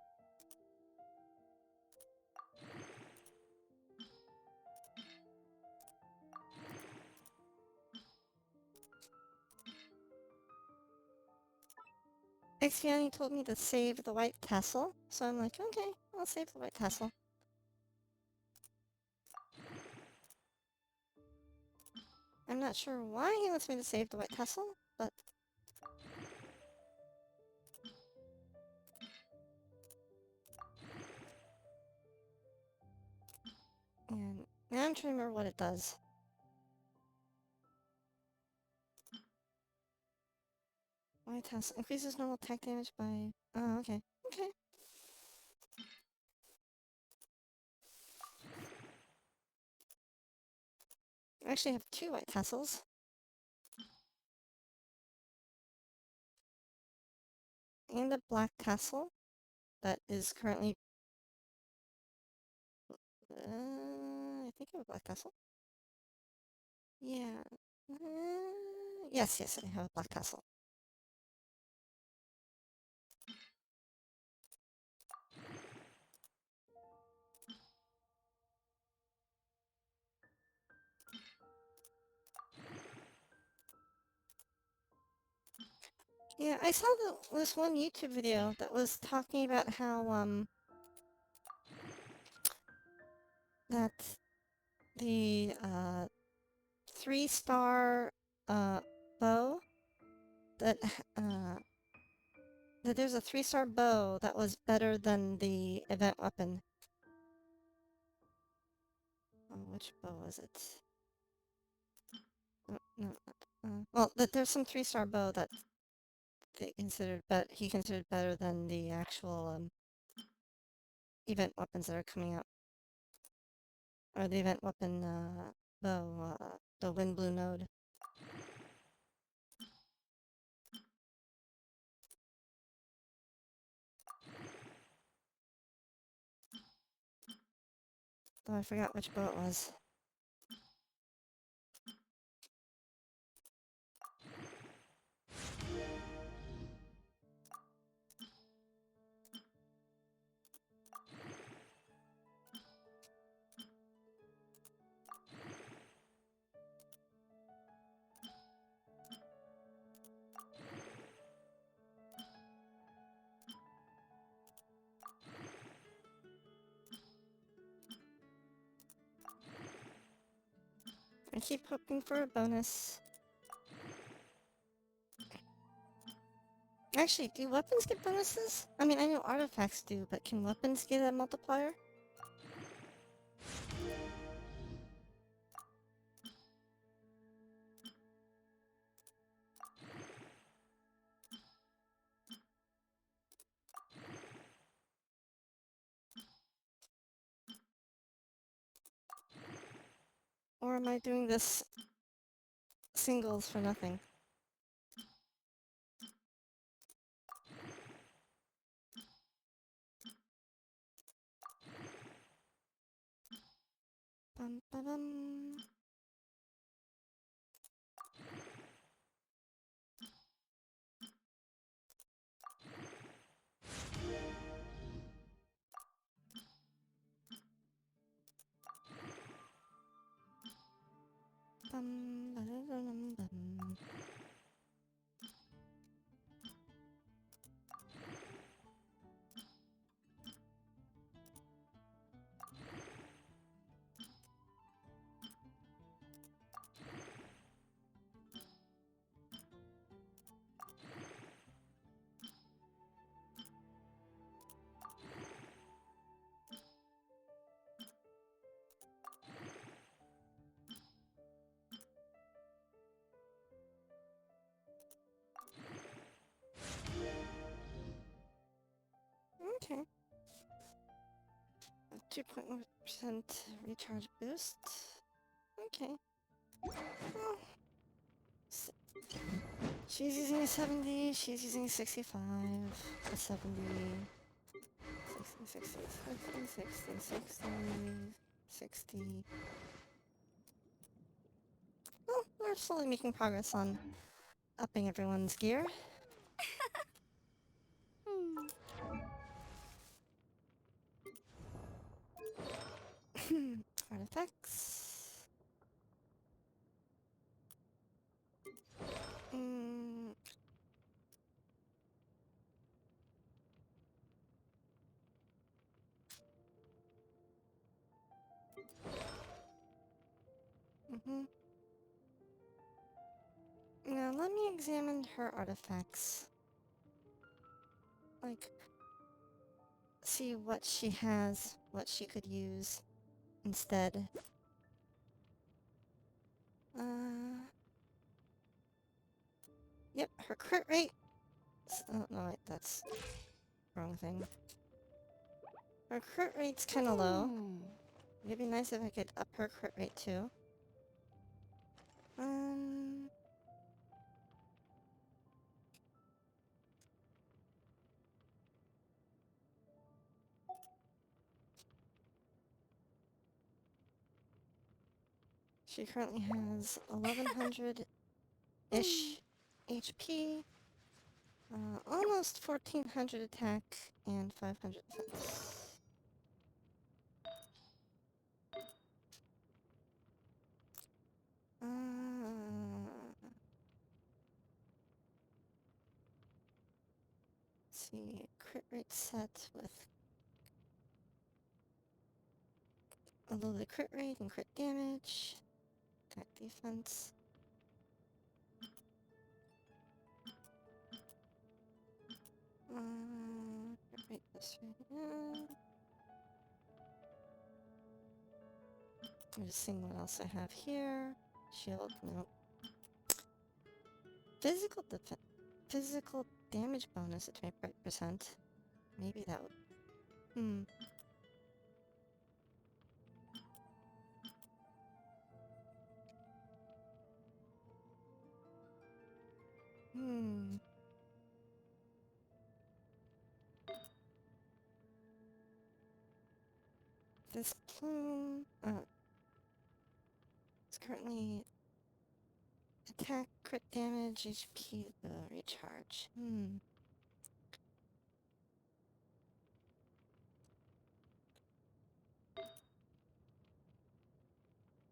Expiani told me to save the white tassel, so I'm like, okay, I'll save the white tassel. I'm not sure why he wants me to save the white tassel, but... And now I'm trying to remember what it does. White tassel increases normal attack damage by... Oh, okay. Okay. I actually have 2 white tassels. And a black tassel that is currently... I think I have a black tassel. Yeah. Yes, I have a black tassel. Yeah, I saw this one YouTube video that was talking about how, that the, 3-star, bow that, that there's a 3-star bow that was better than the event weapon. Oh, which bow was it? No, well, that there's some 3-star bow that he considered better than the actual, event weapons that are coming out. Or the event weapon, bow, the Windbloom node. Oh, I forgot which bow it was. keep hoping for a bonus. Actually, do weapons get bonuses? I mean, I know artifacts do, but can weapons get a multiplier? Or am I doing this singles for nothing? Bum, ba, bum. Bum, ba, da, da, dum, bum. Okay. 2.1% recharge boost. Okay. Well, she's using a 70, she's using a 65, a 70, 60, 60, 60, 60, 60, 60. Well, we're slowly making progress on upping everyone's gear. Artifacts. Mm. Mm-hmm. Now let me examine her artifacts. Like, see what she has, what she could use instead. Yep, her crit rate. Oh, no, wait, that's wrong thing. Her crit rate's kind of low. It'd be nice if I could up her crit rate too. She currently has 1100-ish HP, almost 1400 attack, and 500 defense. Let's see, crit rate set with a low crit rate and crit damage. Attack defense. Crit rate this right now. I'm just seeing what else I have here. Shield, no. Physical damage bonus at 20%. Maybe that would... This plume... it's currently... Attack, crit damage, HP, recharge.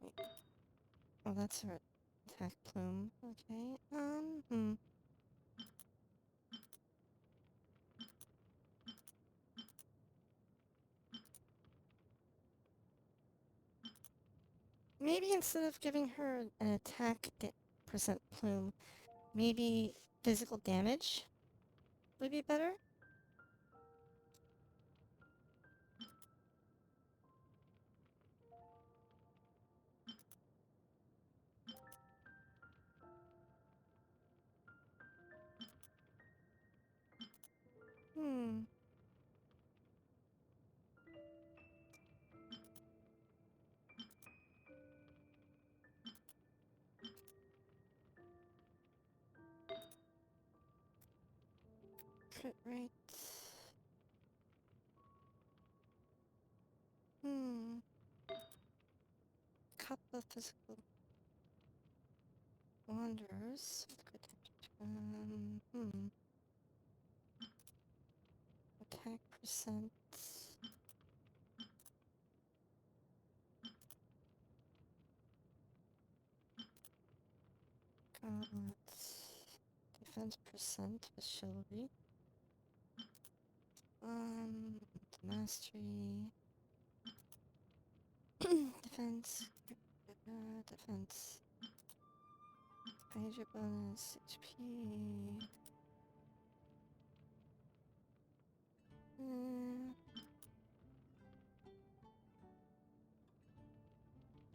Wait. Oh, that's her attack plume. Okay, Maybe instead of giving her an attack percent plume, maybe physical damage would be better? Hmm. Crit rate. Hmm. Cup of physical wanderers. Hmm. Attack percent. Defense percent with chivalry. Mastery. Defense. Defense. Major bonus. HP.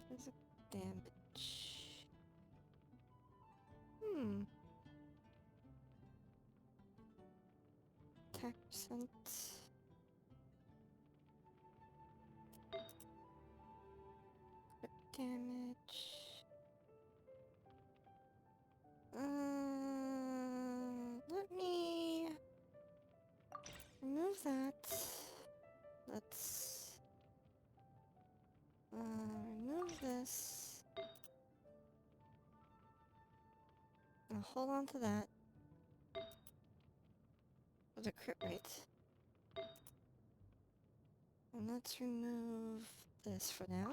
Physical damage. Hmm. Attack percent. Crit damage. Let me remove that. Let's remove this. I'll hold on to that for the crit rate. And let's remove this for now.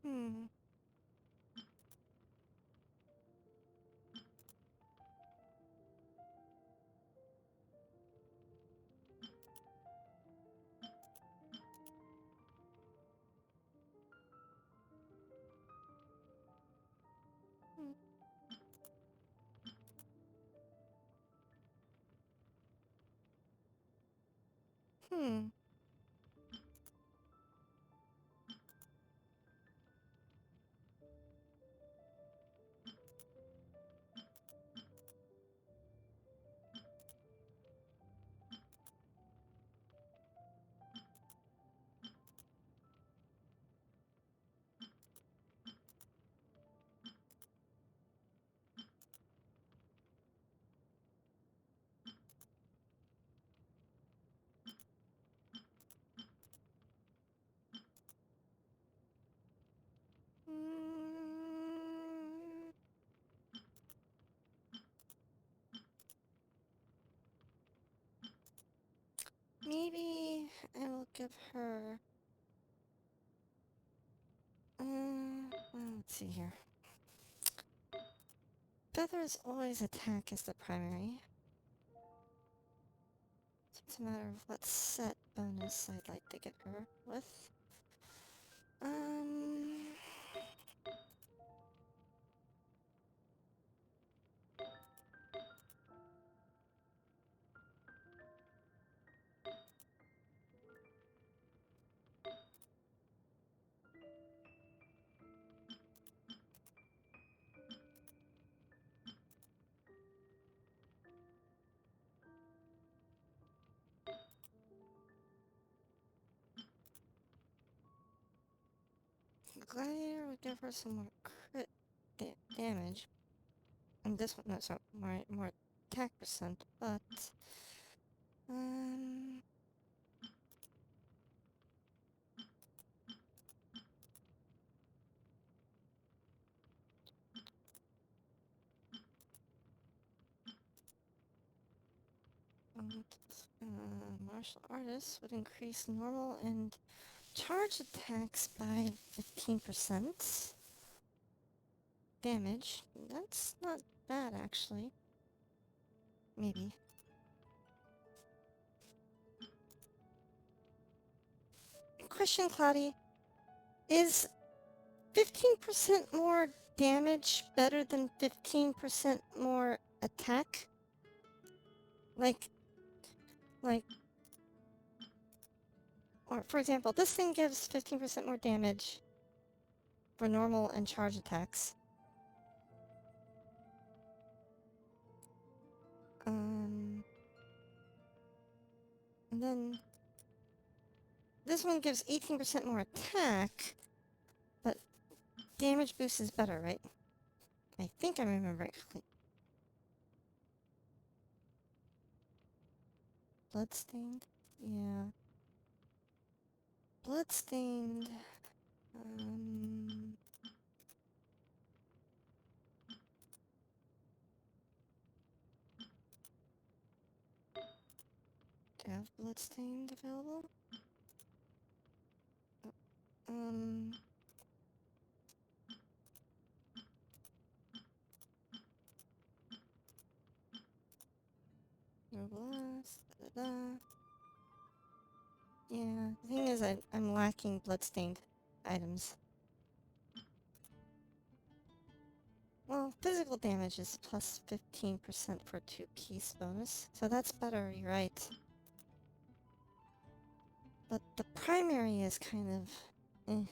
Hmm. Hmm. Mm, maybe I will give her. Let's see here. Feathers always attack as the primary. So it's a matter of what set bonus I'd like to get her with. Um. Gladiator would give her some more crit damage. And this one, no, sorry, more attack percent, but um, Martial artists would increase normal and charge attacks by 15%. Damage. That's not bad, actually. Maybe. Question, Cloudy. Is 15% more damage better than 15% more attack? Like, or for example, this thing gives 15% more damage for normal and charge attacks. And then this one gives 18% more attack, but damage boost is better, right? I think I remember it correctly. Bloodstained? Yeah. Bloodstained. Do I have Bloodstained available? No blast. Da, da, da. Yeah, the thing is I'm lacking Bloodstained items. Well, physical damage is plus 15% for 2-piece bonus, so that's better, you're right. But the primary is kind of... eh.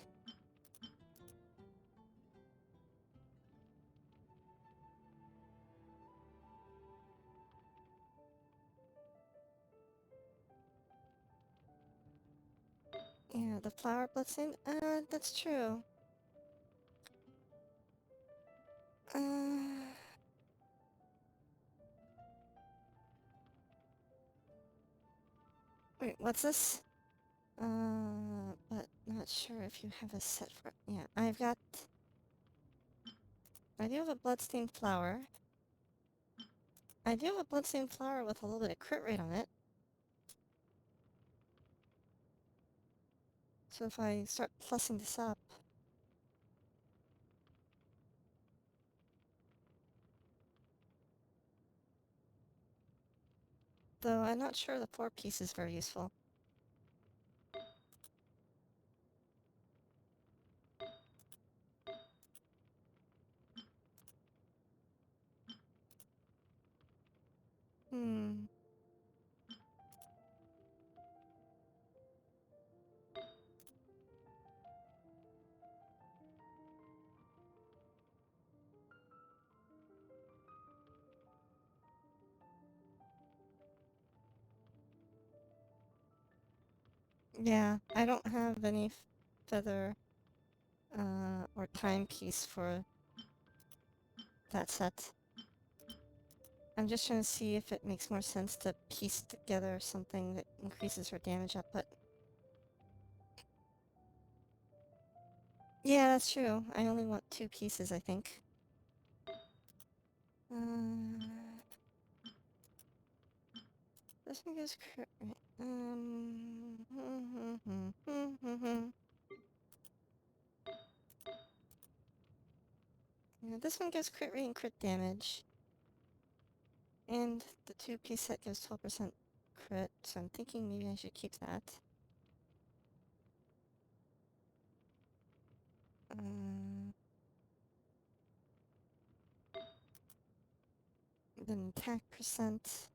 Yeah, the flower bloodstained? That's true. Wait, what's this? But not sure if you have a set for it. Yeah, I do have a bloodstained flower. I do have a bloodstained flower with a little bit of crit rate on it. So if I start plussing this up... Though I'm not sure the 4-piece is very useful. Yeah, I don't have any feather or timepiece for that set. I'm just trying to see if it makes more sense to piece together something that increases her damage output. Yeah, that's true. I only want 2 pieces, I think. This one goes crit rate. Yeah, this one gives crit rate and crit damage. And the 2-piece set gives 12% crit, so I'm thinking maybe I should keep that. Then attack percent.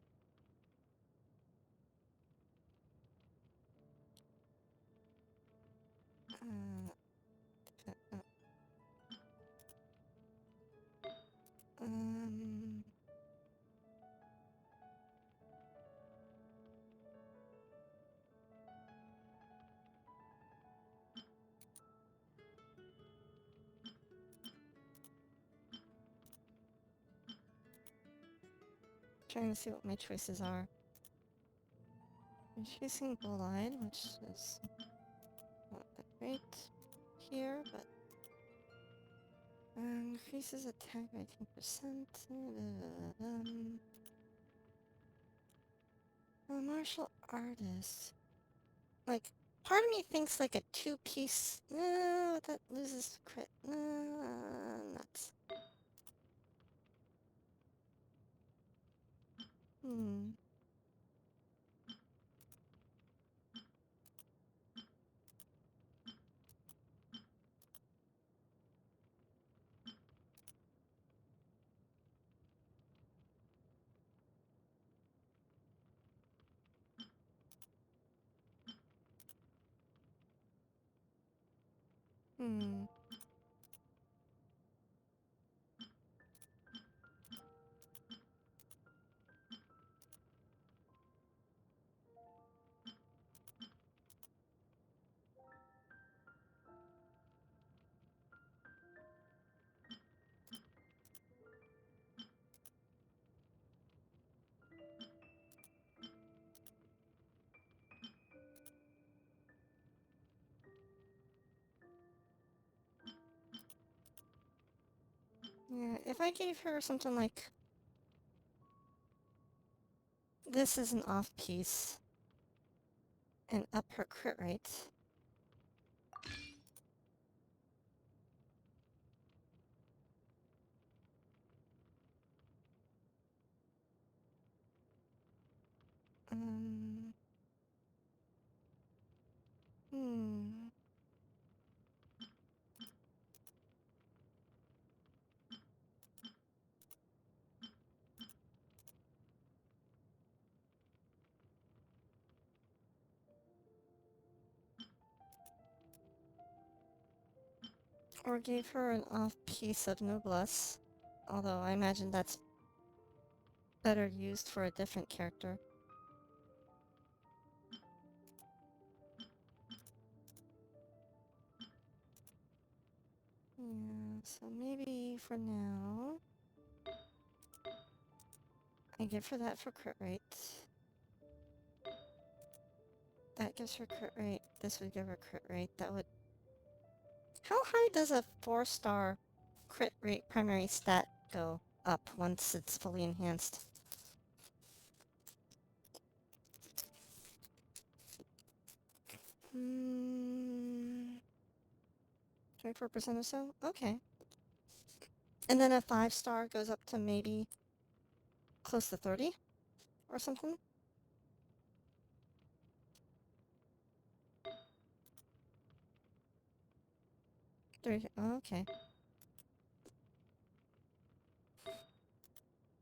Trying to see what my choices are. I'm choosing Bull-Eyed, which is not that great here, but increases attack by 10%. A martial artist. Like, part of me thinks like a two-piece... that loses crit. Nuts. Hmm. Hmm. Yeah, if I gave her something like... This is an off-piece. And up her crit rate. Um... Hmm... Or gave her an off-piece of Noblesse. Although I imagine that's better used for a different character. Yeah, so maybe for now... I give her that for crit rate. That gives her crit rate. This would give her crit rate. That would... How high does a 4-star crit rate primary stat go up once it's fully enhanced? Hmm... 24% or so? Okay. And then a 5-star goes up to maybe close to 30 or something? 30. Oh, okay.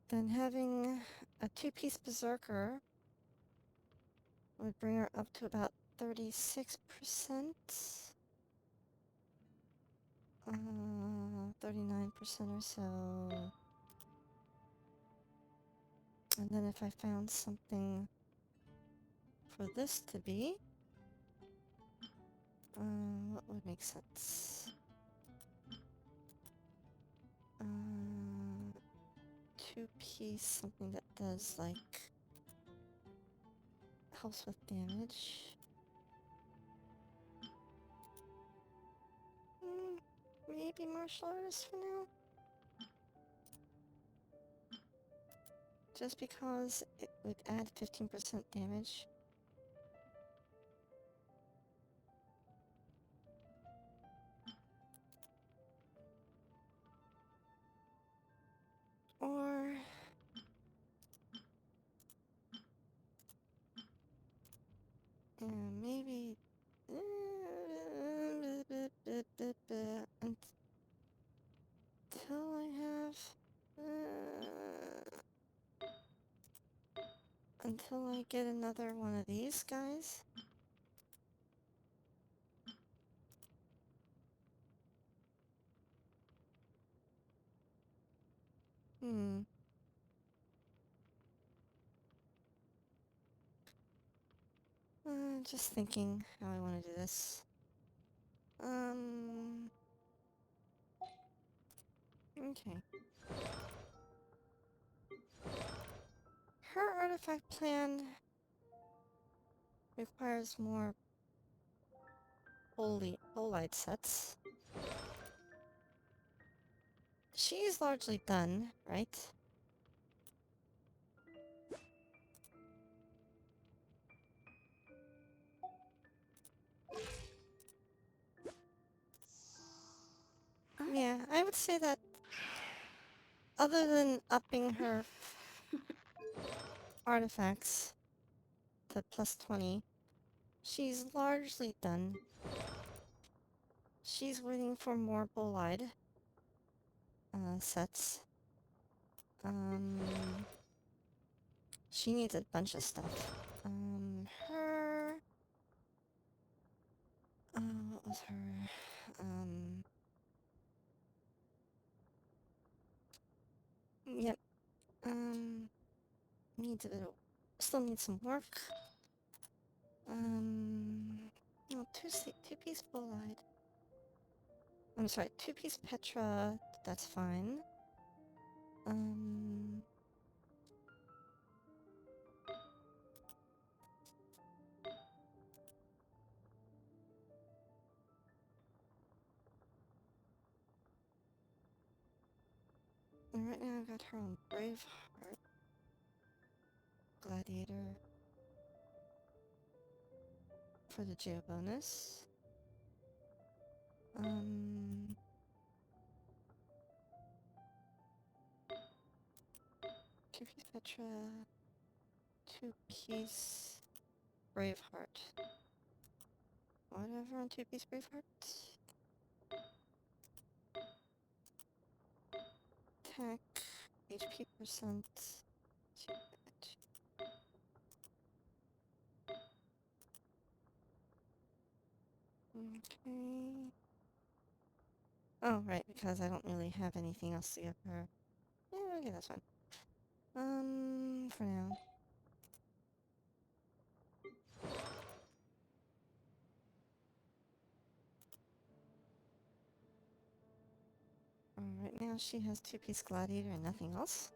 Then having a 2-piece Berserker would bring her up to about 36%. 39% or so. And then if I found something for this to be, what would make sense? 2-piece, something that does, like, helps with damage. Maybe martial artist for now? Just because it would add 15% damage. Or... maybe... until I have... until I get another one of these guys. Hmm. Just thinking how I want to do this. Okay. Her artifact plan requires more bolide sets. She's largely done, right? say that other than upping her artifacts to plus 20, she's largely done. She's waiting for more bolide sets. She needs a bunch of stuff. Her... what was her? Yep. Needs a bit of... Still needs some work. No, two-piece bolide. I'm sorry, two-piece Petra, that's fine. And right now I've got her on Braveheart. Gladiator. For the geo bonus. Two-piece Petra. Two-piece Braveheart. Whatever on two-piece Braveheart. Attack. HP percent. Okay. Oh, right, because I don't really have anything else to give her. Yeah, okay, that's fine. For now. Right now she has two-piece Gladiator and nothing else.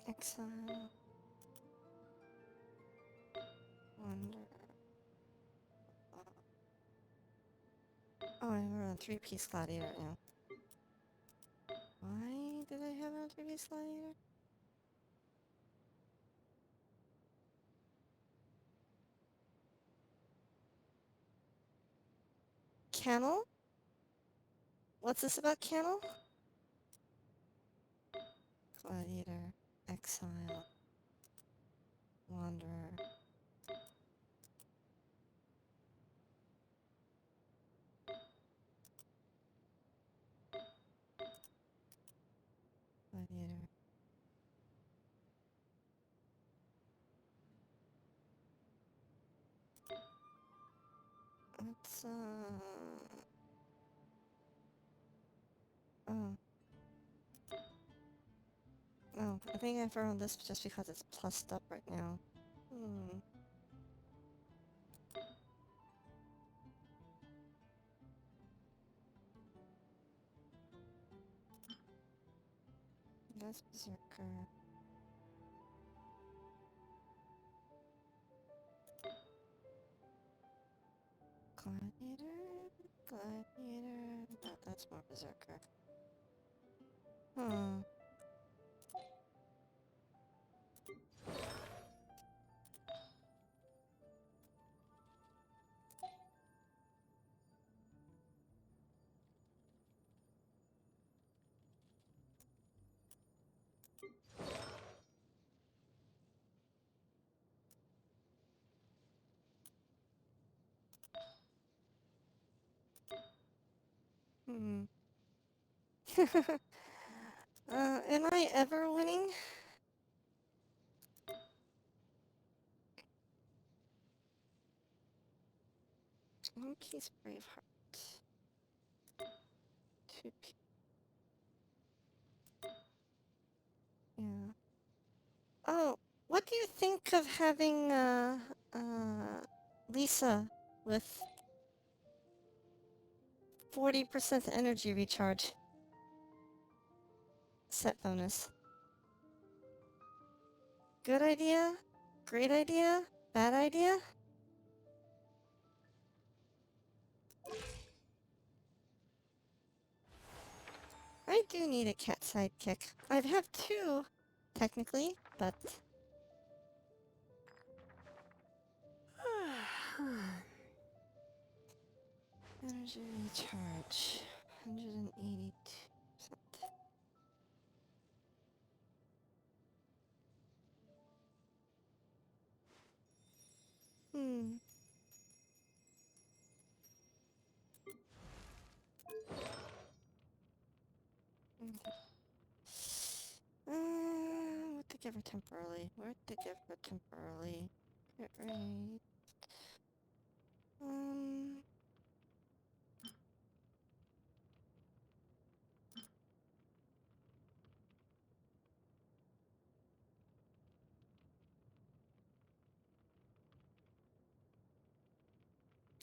Exile. Wonder. Oh, I have her on three-piece Gladiator now. Why did I have her on three-piece Gladiator? Cannel? What's this about Cannel? Gladiator. Exile. Wanderer. Gladiator. Let's, oh. Oh, I think I have her on this just because it's plussed up right now. That's Berserker. Gladiator? Gladiator? No, that's more Berserker. Hmm. Hmm. Am I ever winning? One piece Braveheart. Two piece. Yeah. Oh, what do you think of having, Lisa with 40% energy recharge? Set bonus. Good idea? Great idea? Bad idea? I do need a cat sidekick. I have two, technically, but... Energy recharge. 182%. Hmm. Okay. What to give her temporarily? What to give her temporarily? Hit rate. Um...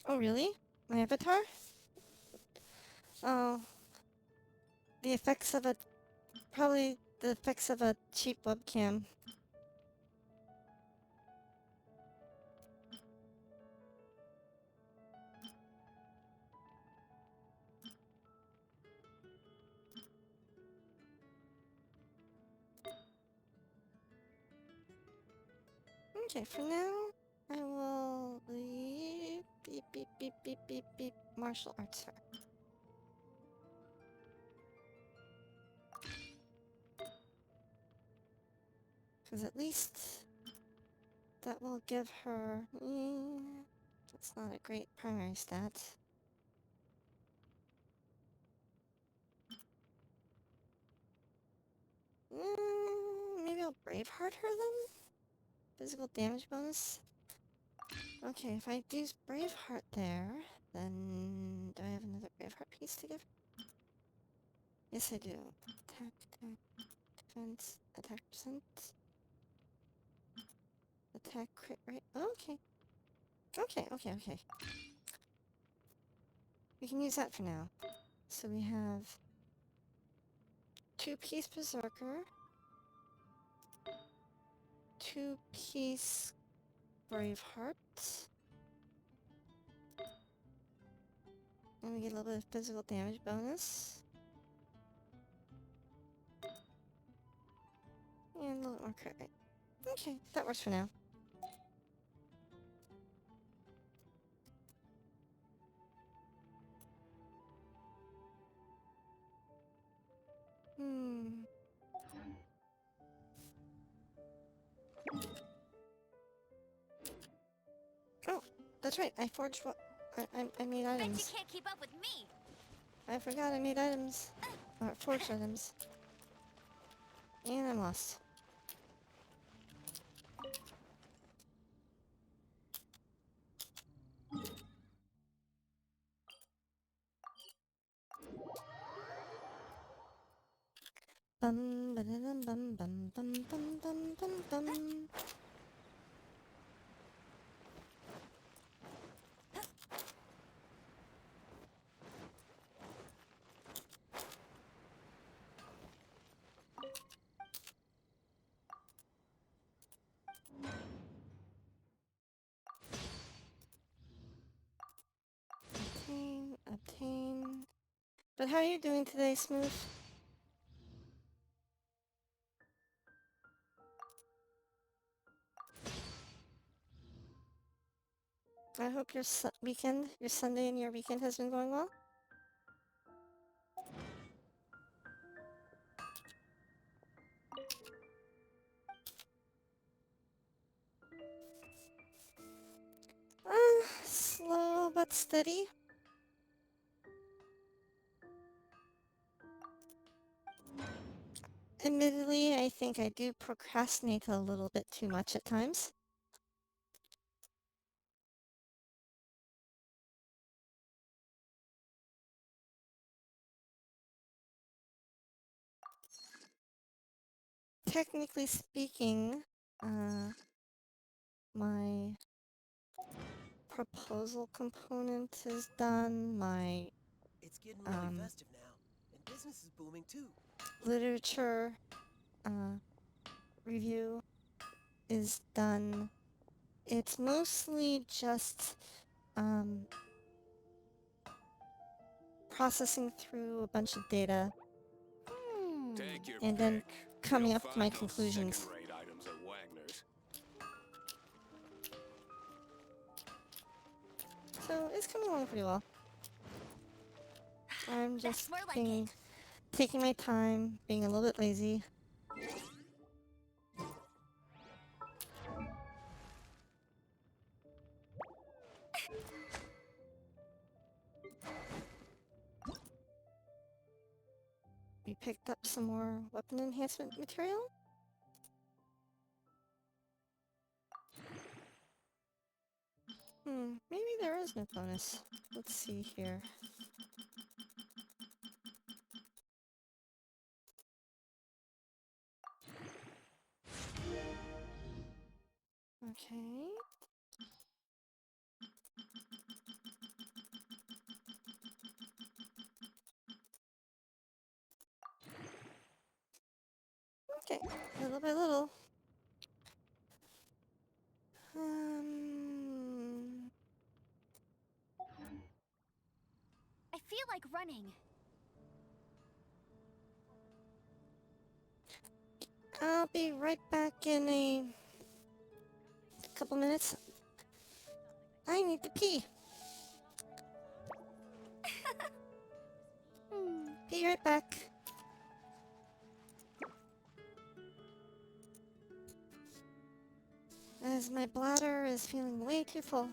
Oh, really? My avatar? Oh. The effects of a... Probably the effects of a cheap webcam. Okay, for now, I will leave... Beep, beep, beep, beep, beep, beep. Martial arts her. Because at least... that will give her... that's not a great primary stat. Maybe I'll Braveheart her then? Physical damage bonus? Okay, if I use Braveheart there, then... do I have another Braveheart piece to give? Yes, I do. Attack, defense, attack percent, attack crit rate. Okay. Okay. We can use that for now. So we have... 2-piece Berserker, 2-piece Braveheart, and we get a little bit of physical damage bonus. And a little more crit rate. Okay, that works for now. Oh, that's right. I forged what... I made Bet you items. can't keep up with me. I forgot I made items. Or forged items. And I'm lost. Bum ba da dum bum bum bum bum bum bum bum. Obtain. But how are you doing today, Smooth? I hope your your Sunday and your weekend has been going well. Slow but steady. Admittedly, I think I do procrastinate a little bit too much at times. Technically speaking, my proposal component is done, my It's getting really festive now, and business is booming too. literature review is done. It's mostly just processing through a bunch of data Take your and then pick. coming You'll up with my find those conclusions. second-rate items at Wagner's. So it's coming along pretty well. I'm That's just more like it. taking my time, being a little bit lazy. We picked up some more weapon enhancement material. Maybe there is no bonus. Let's see here. Okay. Okay, little by little. I feel like running. I'll be right back in a couple minutes. I need to pee. Be right back. As my bladder is feeling way too full.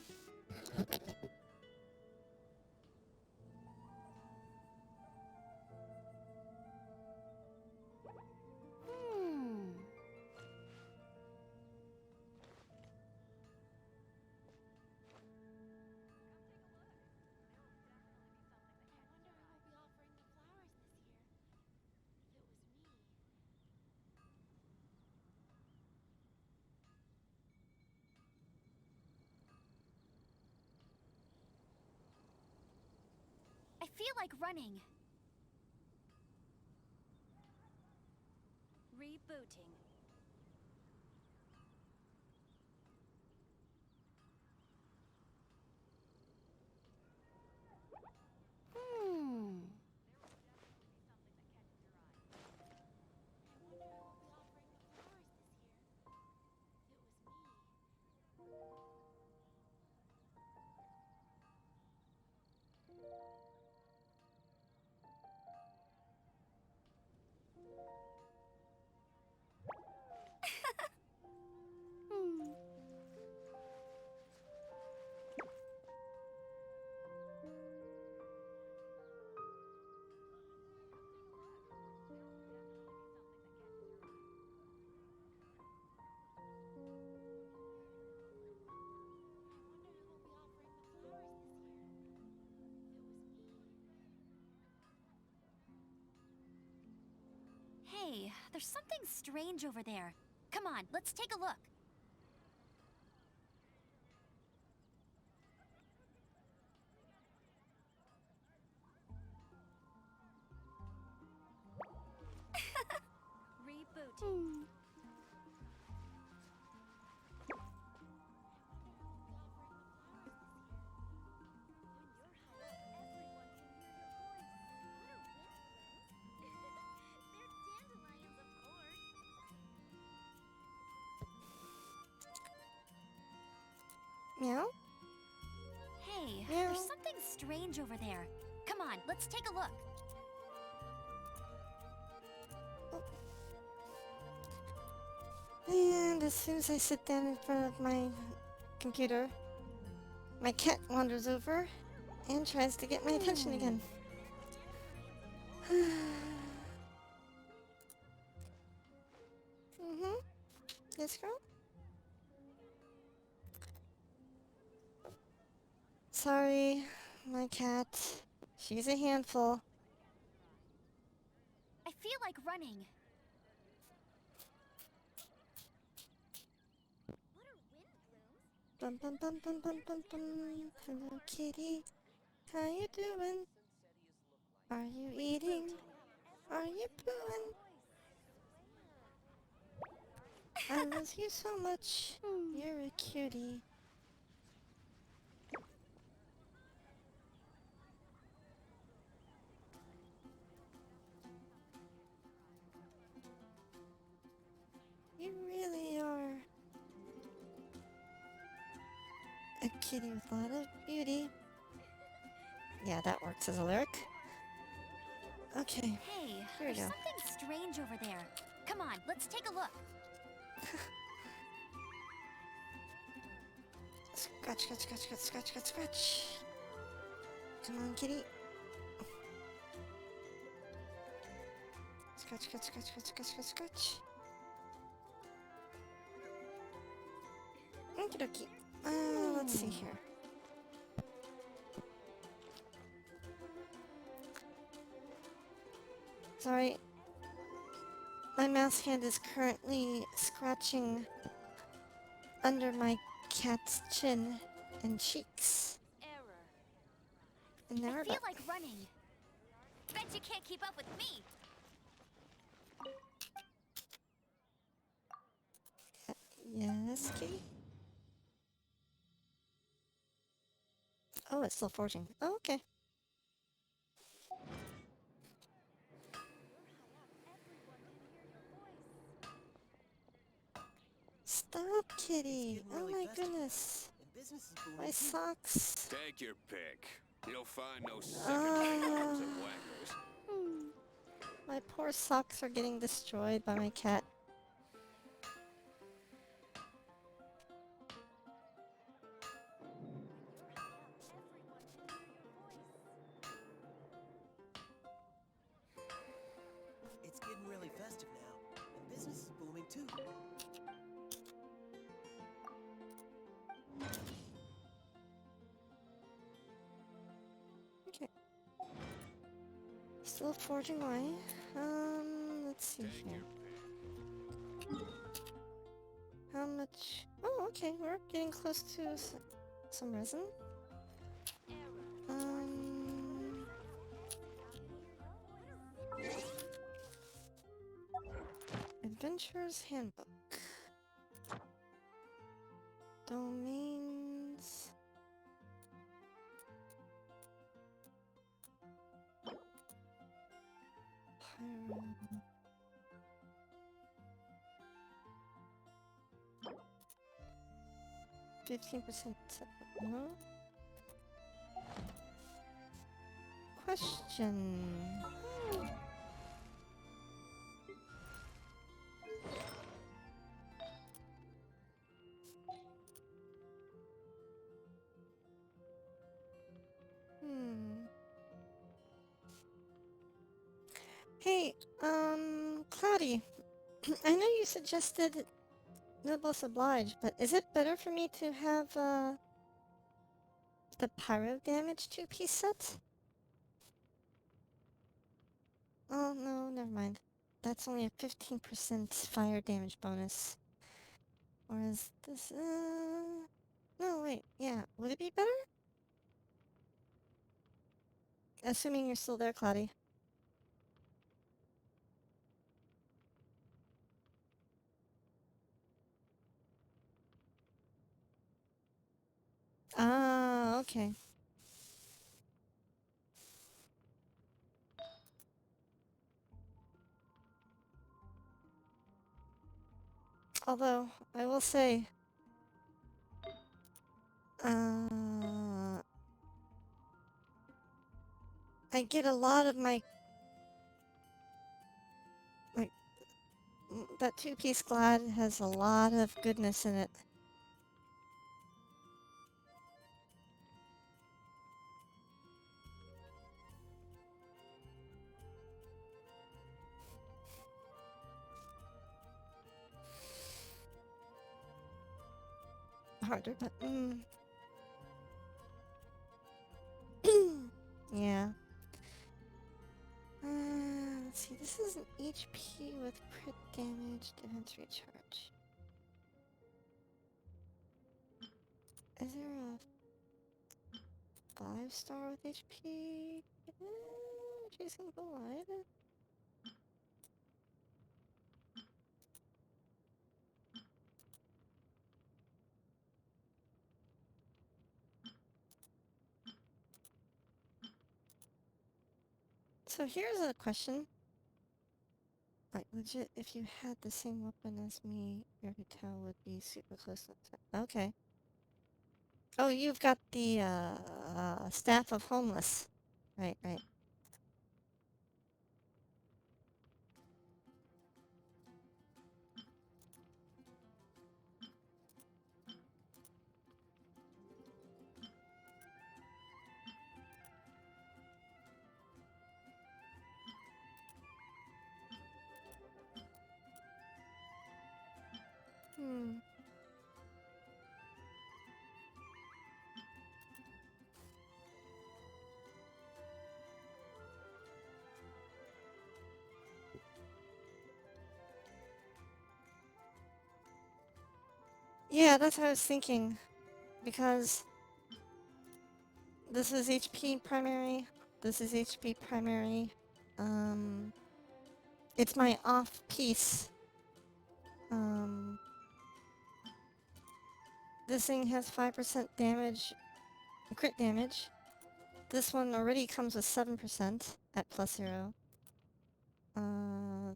I feel like running. Rebooting. Hey, there's something strange over there. Come on, let's take a look. Rebooting. Meow? Hey, Meow. there's something strange over there. Come on, let's take a look. And as soon as I sit down in front of my computer, my cat wanders over and tries to get my attention again. Yes, girl? Sorry, my cat. She's a handful. I feel like running. Bum bum bum bum bum bum bum. Hello, kitty. How you doing? Are you eating? Are you pooing? I love you so much. You're a cutie. You really are a kitty with a lot of beauty. Yeah, that works as a lyric. Okay, Hey, here we there's go. something strange over there. Come on, let's take a look. Scratch, scratch, scratch, scratch, scratch, scratch, scratch. Come on, kitty. Scratch, scratch, scratch, scratch, scratch, scratch, scratch. Okie dokie. Let's see here. Sorry. My mouse hand is currently scratching under my cat's chin and cheeks. Error. And now I we're feel back. like running. Bet you can't keep up with me. Yes, kitty? Oh, it's still forging. Oh, okay. Stop, kitty! getting Oh really my festive now, goodness! and business is booming My too. socks! Take your pick. You'll find no second-rate items at Wagner's. My poor socks are getting destroyed by my cat. It's getting really festive now, and business is booming too. Okay. Still forging away. Let's see Take here. your How much? Oh, okay, we're getting close to some resin. Adventurer's Handbook. Domains. Pyro. 15%. No? Question. Hey, Cloudy, I know you suggested Noblesse Oblige, but is it better for me to have, the Pyro Damage 2-piece set? Oh, no, never mind. That's only a 15% fire damage bonus. Whereas this, no, wait, yeah, would it be better? Assuming you're still there, Cloudy. Ah, okay. Although, I will say, I get a lot of my, like, that 2-piece Glad has a lot of goodness in it. Harder, but, yeah. Let's see, this is an HP with crit damage, defense recharge. Is there a 5-star with HP? Chasing Glide? So here's a question. Like, legit, if you had the same weapon as me, your hotel would be super close to the... Okay. Oh, you've got the, Staff of Homeless. Right, right. Hmm. Yeah, that's what I was thinking. Because this is HP primary. This is HP primary. It's my off piece. This thing has 5% damage, crit damage. This one already comes with 7% at +0.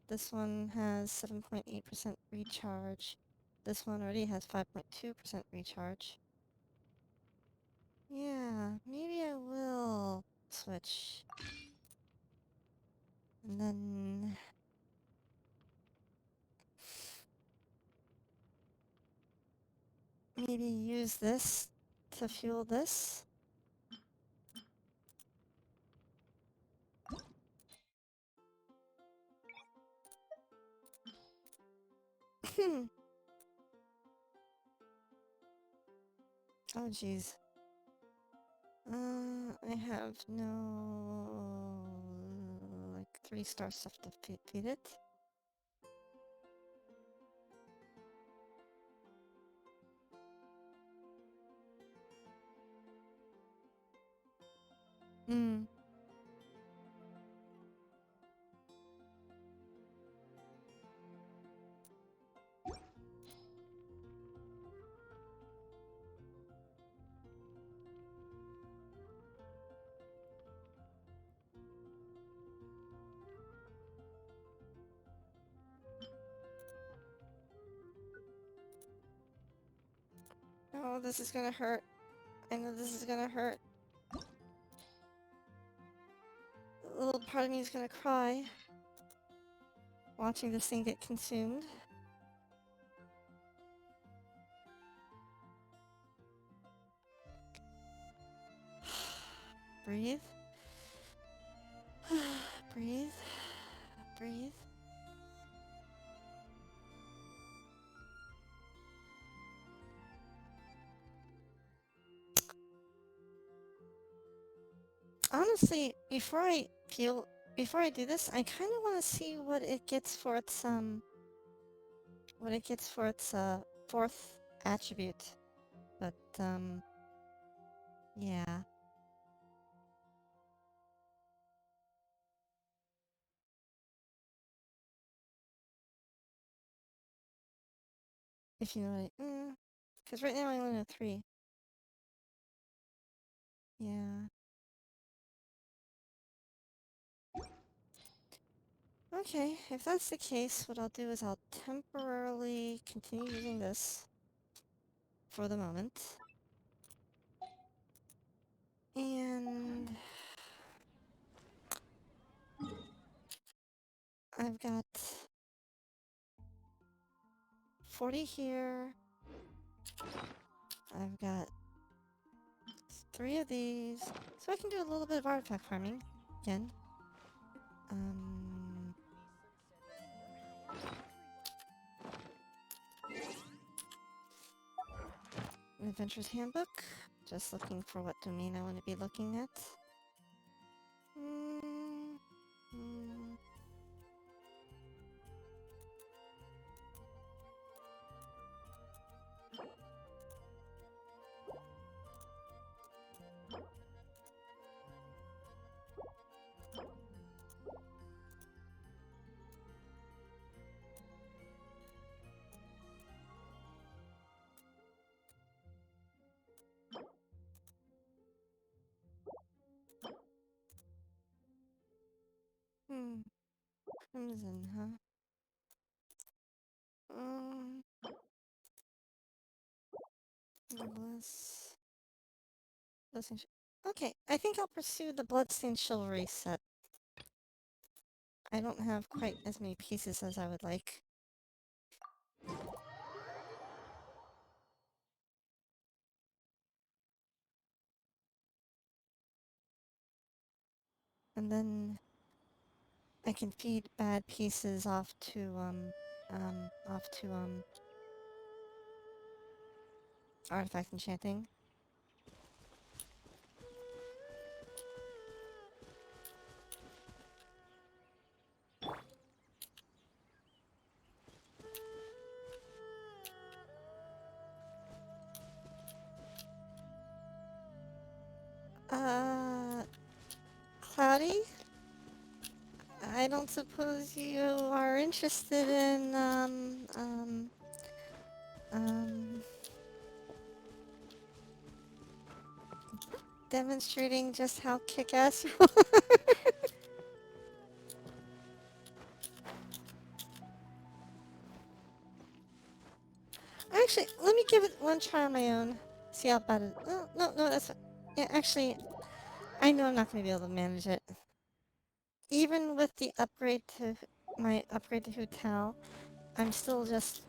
This one has 7.8% recharge. This one already has 5.2% recharge. Yeah, maybe I will switch. And then... maybe use this to fuel this. Oh jeez. I have no... like 3-star stuff to feed it. Hmm. Oh, this is gonna hurt. I know this is gonna hurt. A little part of me is gonna cry. Watching this thing get consumed. Breathe. Breathe. Breathe. Honestly, before I do this, I kind of want to see what it gets for its fourth attribute. But yeah. If you know what I... because right now I only know 3. Yeah. Okay, if that's the case, what I'll do is I'll temporarily continue using this for the moment. And I've got 40 here. I've got 3 of these. So I can do a little bit of artifact farming again. An Adventurer's Handbook. Just looking for what domain I want to be looking at. Crimson, huh? Noblesse. Okay, I think I'll pursue the Bloodstained Chivalry set. I don't have quite as many pieces as I would like. And then I can feed bad pieces off to, artifact enchanting. Cloudy? I don't suppose you are interested in, demonstrating just how kick-ass you are? Actually, let me give it one try on my own. See how bad it... Oh, no, that's... Yeah, actually, I know I'm not going to be able to manage it. Even with the upgrade to... my upgrade to Hu Tao, I'm still just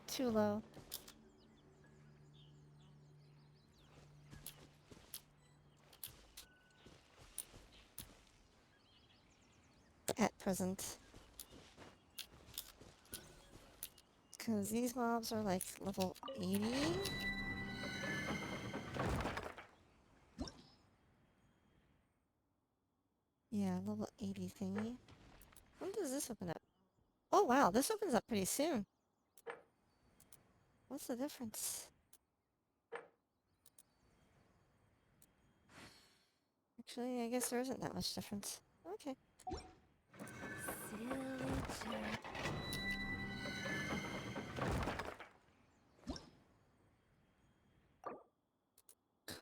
too low. At present. Because these mobs are like level 80? Yeah, level 80 thingy. When does this open up? Oh wow, this opens up pretty soon. What's the difference? Actually, I guess there isn't that much difference. Okay.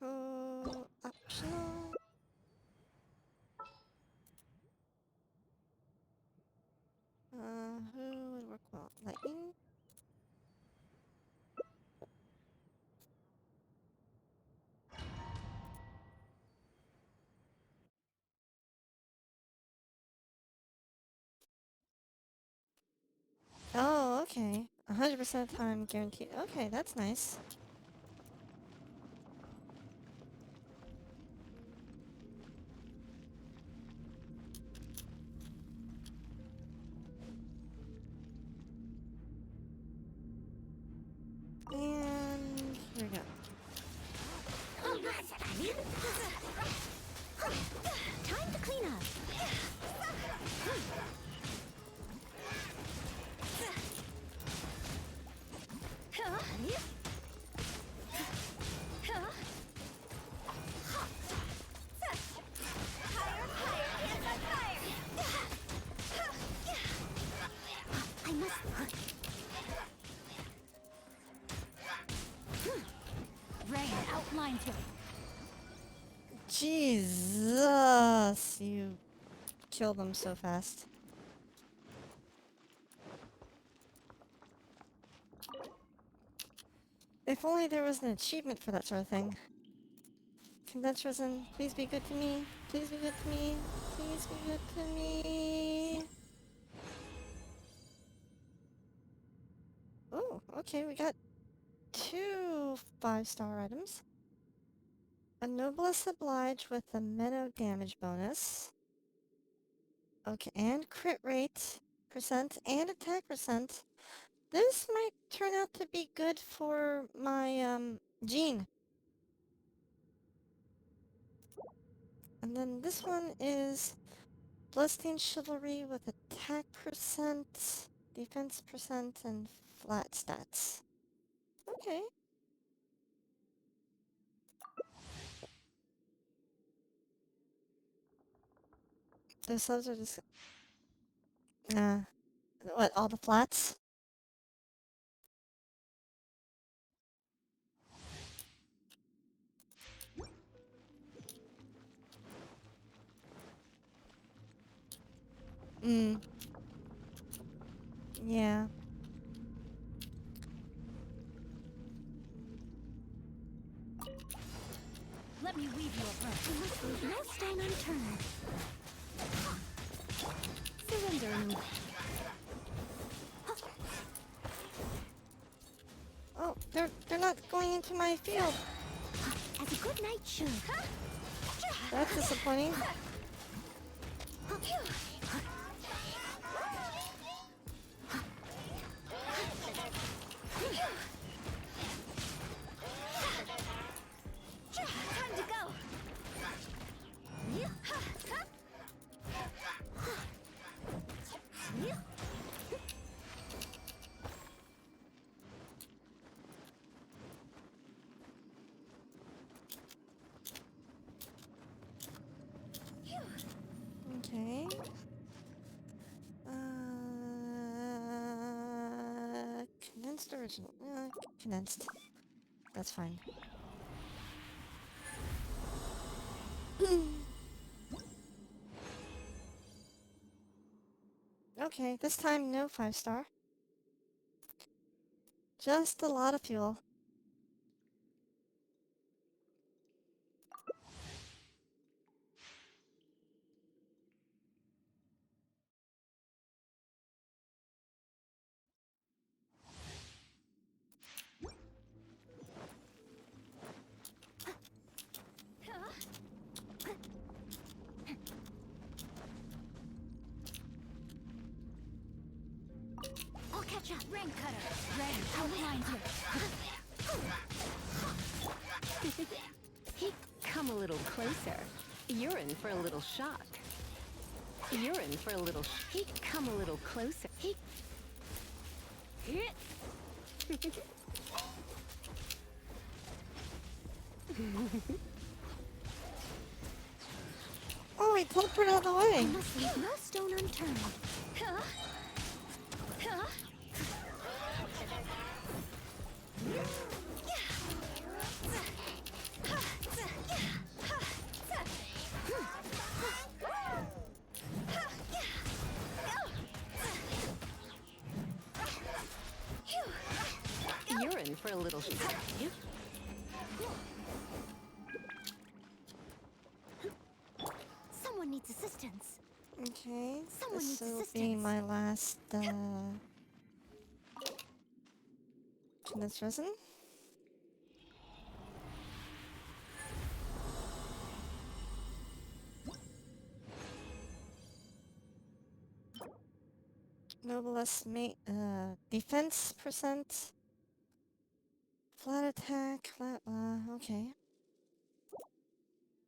Co-optional. Who would work well? Lightning? Oh, okay. 100% of the time guaranteed. Okay, that's nice. And here we go. Time to clean up. I must. Rain outlines you. Jesus! You killed them so fast. If only there was an achievement for that sort of thing. Condensed resin, please be good to me. Please be good to me. Please be good to me. Oh, okay, we got 2 5-star items. A Noblesse Oblige with a Minnow damage bonus. Okay, and crit rate percent and attack percent. This might turn out to be good for my, Jean. And then this one is Bloodstained Chivalry with attack percent, defense percent, and flat stats. Okay. Those subs are just... what, all the flats? Yeah. Let me weave you a verse. You must leave no stone unturned. Surrender me. Oh, they're not going into my field. As a good knight should. That's disappointing. Time to go. Okay. Condensed original. Condensed. That's fine. Okay, this time no 5-star. Just a lot of fuel. I'll catch up. Rain cutter. Ready. I'll blind you. He come a little closer. You're in for a little shock. You're in for a little. He come a little closer. He. Oh, he teleported out of the I way. must leave no stone unturned. You're in for a little shock. Someone needs assistance. Okay, Someone this needs will be assistance. my last condensed resin. Noblesse mate defense percent. Flat attack, flat okay.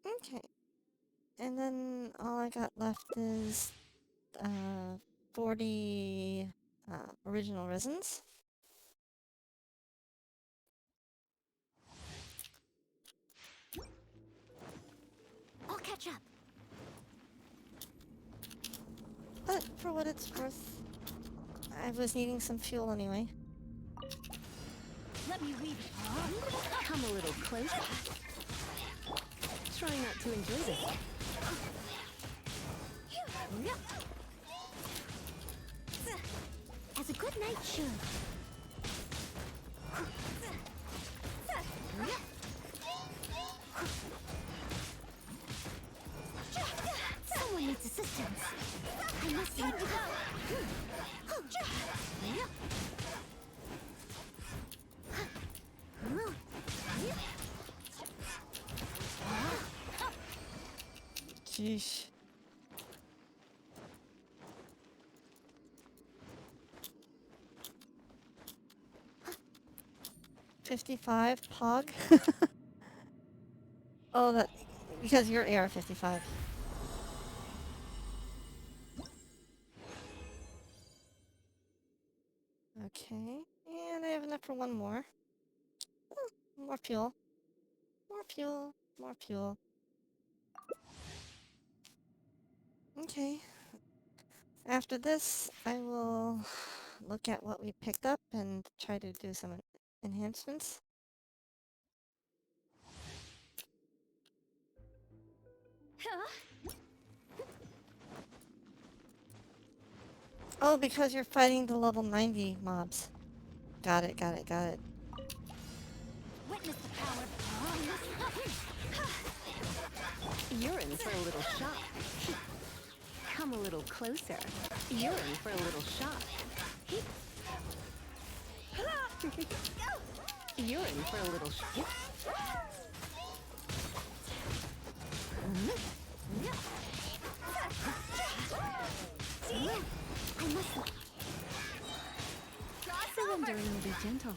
Okay. And then all I got left is 40 original resins. I'll catch up. But for what it's worth, I was needing some fuel anyway. Let me weave it. Come a little closer. Try not to enjoy this. As a good knight should. Someone needs assistance. I must leave. Sheesh. $55 Pog. Oh, that because you're AR-55. Okay, and I have enough for one more. Oh, more fuel. More fuel. More fuel. Okay. After this, I will look at what we picked up and try to do some enhancements. Oh, because you're fighting the level 90 mobs. Got it, got it, got it. Witness the power of You're in for a little shock. Come a little closer. You're in for a little shock. You're in for a little shock. Surrendering will be gentle.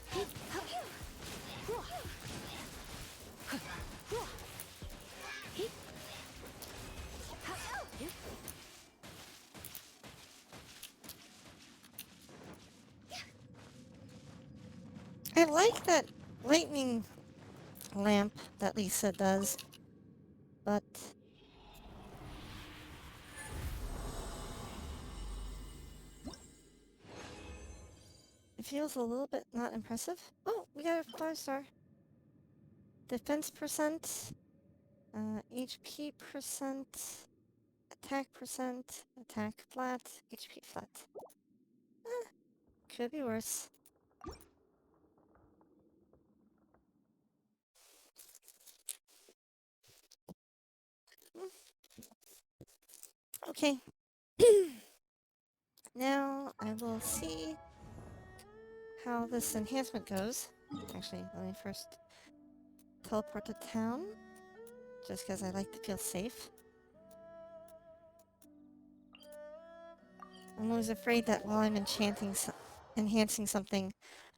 I like that lightning lamp that Lisa does, but it feels a little bit not impressive. Oh, we got a 5-star. Defense percent, HP percent, attack percent, attack flat, HP flat. Could be worse. Okay. Now I will see how this enhancement goes. Actually, let me first teleport to town, just because I like to feel safe. I'm always afraid that while I'm enhancing something,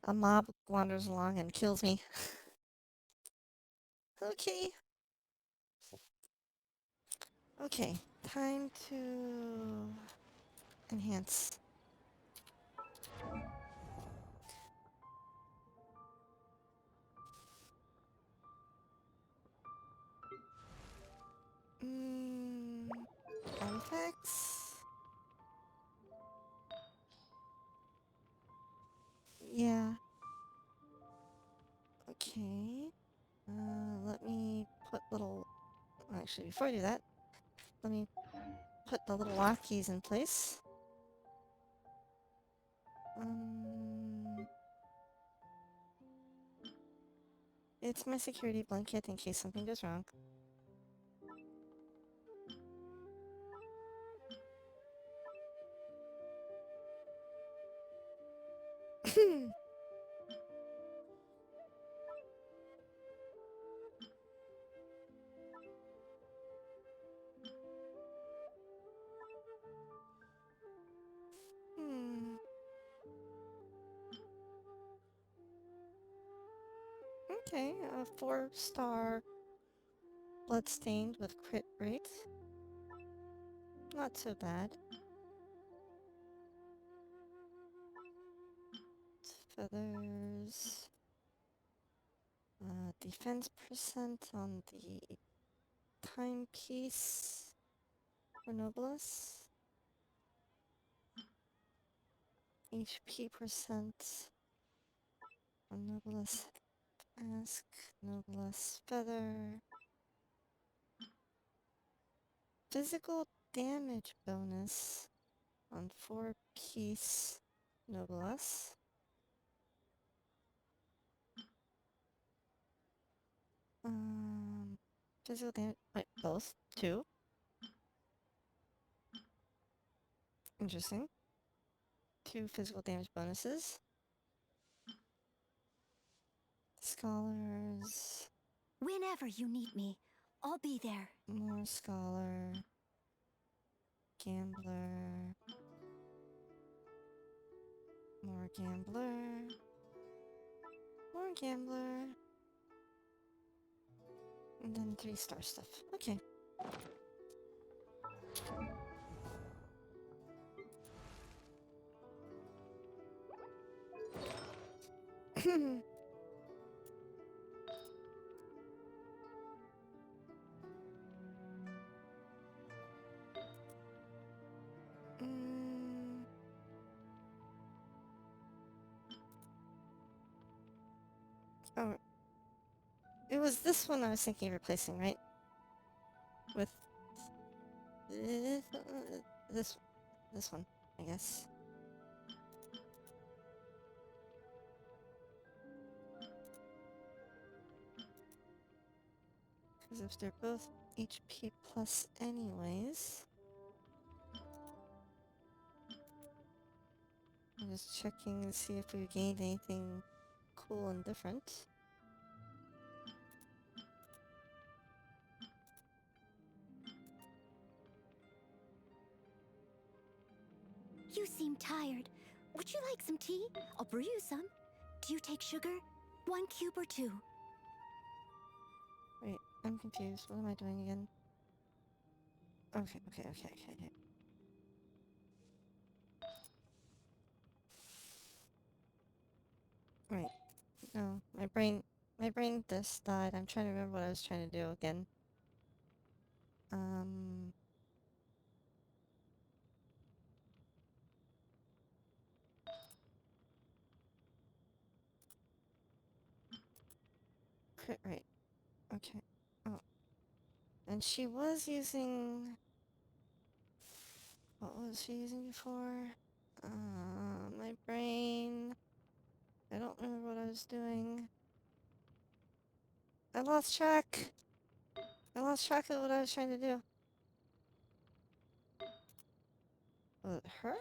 a mob wanders along and kills me. Okay. Okay, time to enhance. Artifacts. Yeah. Okay. Let me put little... Actually, before I do that, let me put the little lock keys in place. It's my security blanket in case something goes wrong. Hmm. Okay, a 4-star bloodstained with crit rate. Not so bad. Feathers. Defense percent on the timepiece for Nobilis. HP percent on Nobilis Ask, Nobilis Feather. Physical damage bonus on 4-piece Nobilis. Physical damage, wait, both? 2? Interesting. 2 physical damage bonuses. Scholars. Whenever you need me, I'll be there. More scholar. Gambler. More gambler. More gambler. And then 3-star stuff. Okay. Oh, it was this one I was thinking of replacing, right? With this one, I guess. Because if they're both HP plus anyways... I'm just checking to see if we gained anything cool and different. You seem tired. Would you like some tea? I'll brew you some. Do you take sugar? 1 cube or 2? Wait, I'm confused. What am I doing again? Okay. Right. No, my brain just died. I'm trying to remember what I was trying to do again. Crit rate. Okay. Oh. And she was using... What was she using before? My brain... I don't remember what I was doing. I lost track! I lost track of what I was trying to do. Was it her?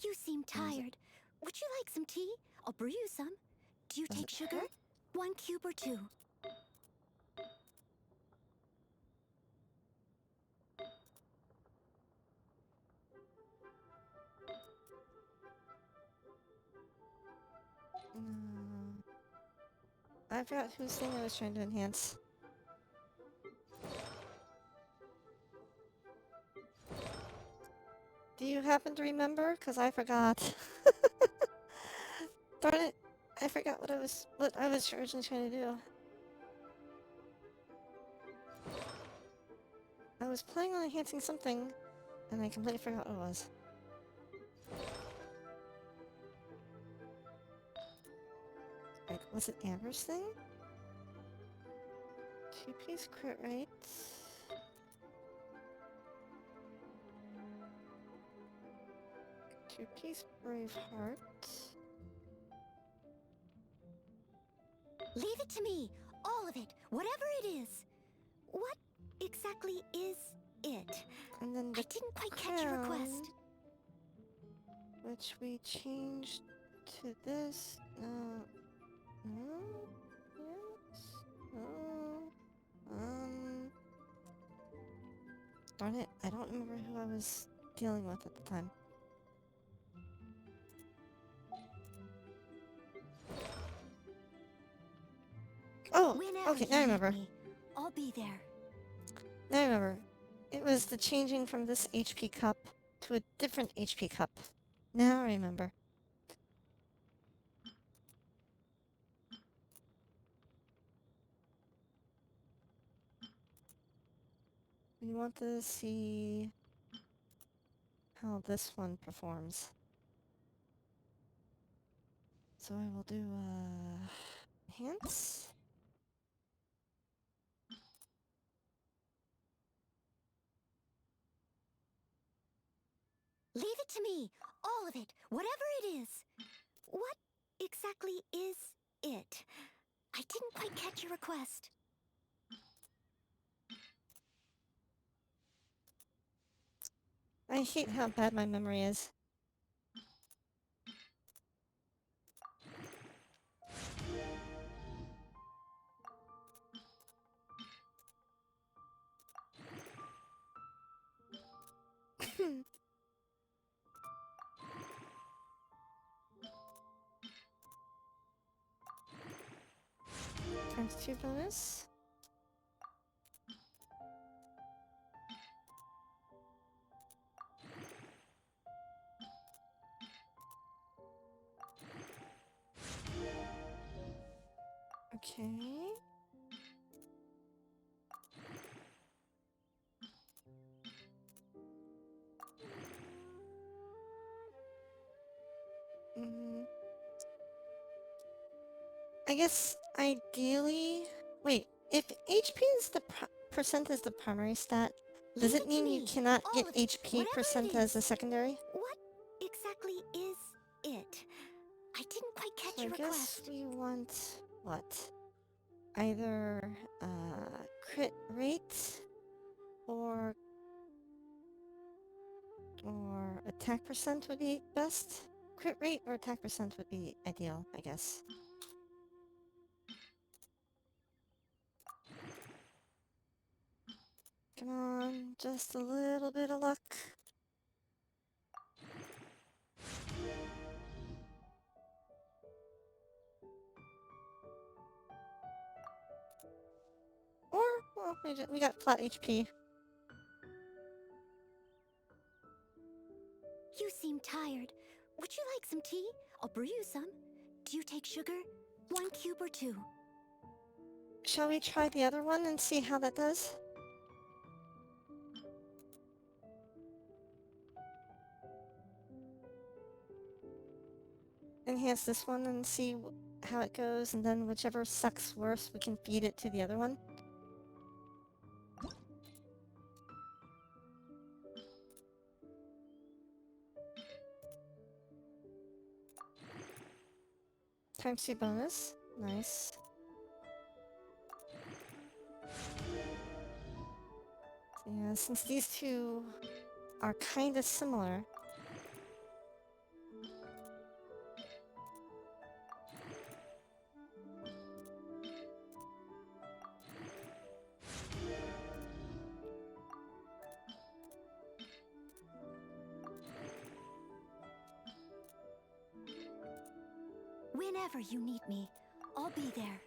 You seem tired. Would you like some tea? I'll brew you some. Do you Was take it sugar? her? 1 cube or 2? No. I forgot whose thing I was trying to enhance. Do you happen to remember? 'Cause I forgot. Darn it! I forgot what I was originally trying to do. I was planning on enhancing something, and I completely forgot what it was. Like, was it Amber's thing? 2-piece crit rate. Two-piece brave heart. Leave it to me. All of it. Whatever it is. What exactly is it? And then I the didn't quite catch your request. crown, which we changed to this. No. Yes. No. Darn it, I don't remember who I was dealing with at the time. Oh, Whenever okay, you now I need remember. me, I'll be there. Now I remember. It was the changing from this HP cup to a different HP cup. Now I remember. We want to see how this one performs. So I will do, enhance. Leave it to me. All of it. Whatever it is. What exactly is it? I didn't quite catch your request. I hate how bad my memory is. Times 2 bonus. Okay. I guess ideally... Wait, if HP is the percent is the primary stat, does Leave it it to mean you me. cannot All get of it. HP Whatever percent it as a is. secondary? What exactly is it? I didn't quite catch So I your guess request. we want... what? either crit rate or attack percent would be best. Crit rate or attack percent would be ideal, I guess. Come on, just a little bit of luck. Or, well, we got flat HP. You seem tired. Would you like some tea? I'll brew you some. Do you take sugar? 1 cube or 2? Shall we try the other one and see how that does? Enhance this one and see how it goes, and then whichever sucks worse, we can feed it to the other one. Times 2 bonus. Nice. Yeah, since these two are kind of similar. Whenever you need me, I'll be there.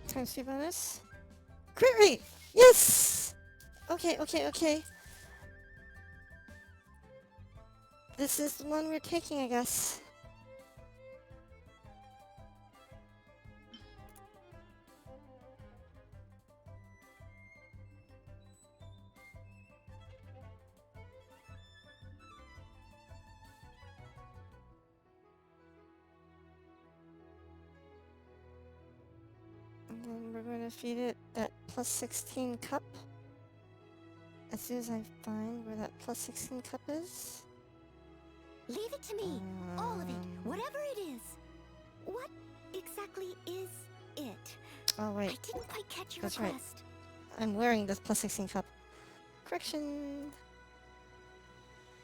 Times 2 bonus. Crit rate! Yes! Okay, okay, okay. This is the one we're taking, I guess. And then we're going to feed it that plus 16 cup. As soon as I find where that plus 16 cup is. Leave it to me. All of it. Whatever it is. What exactly is it? Oh, I right. didn't quite catch your That's right. request. I'm wearing this plus 16 cup. Correction!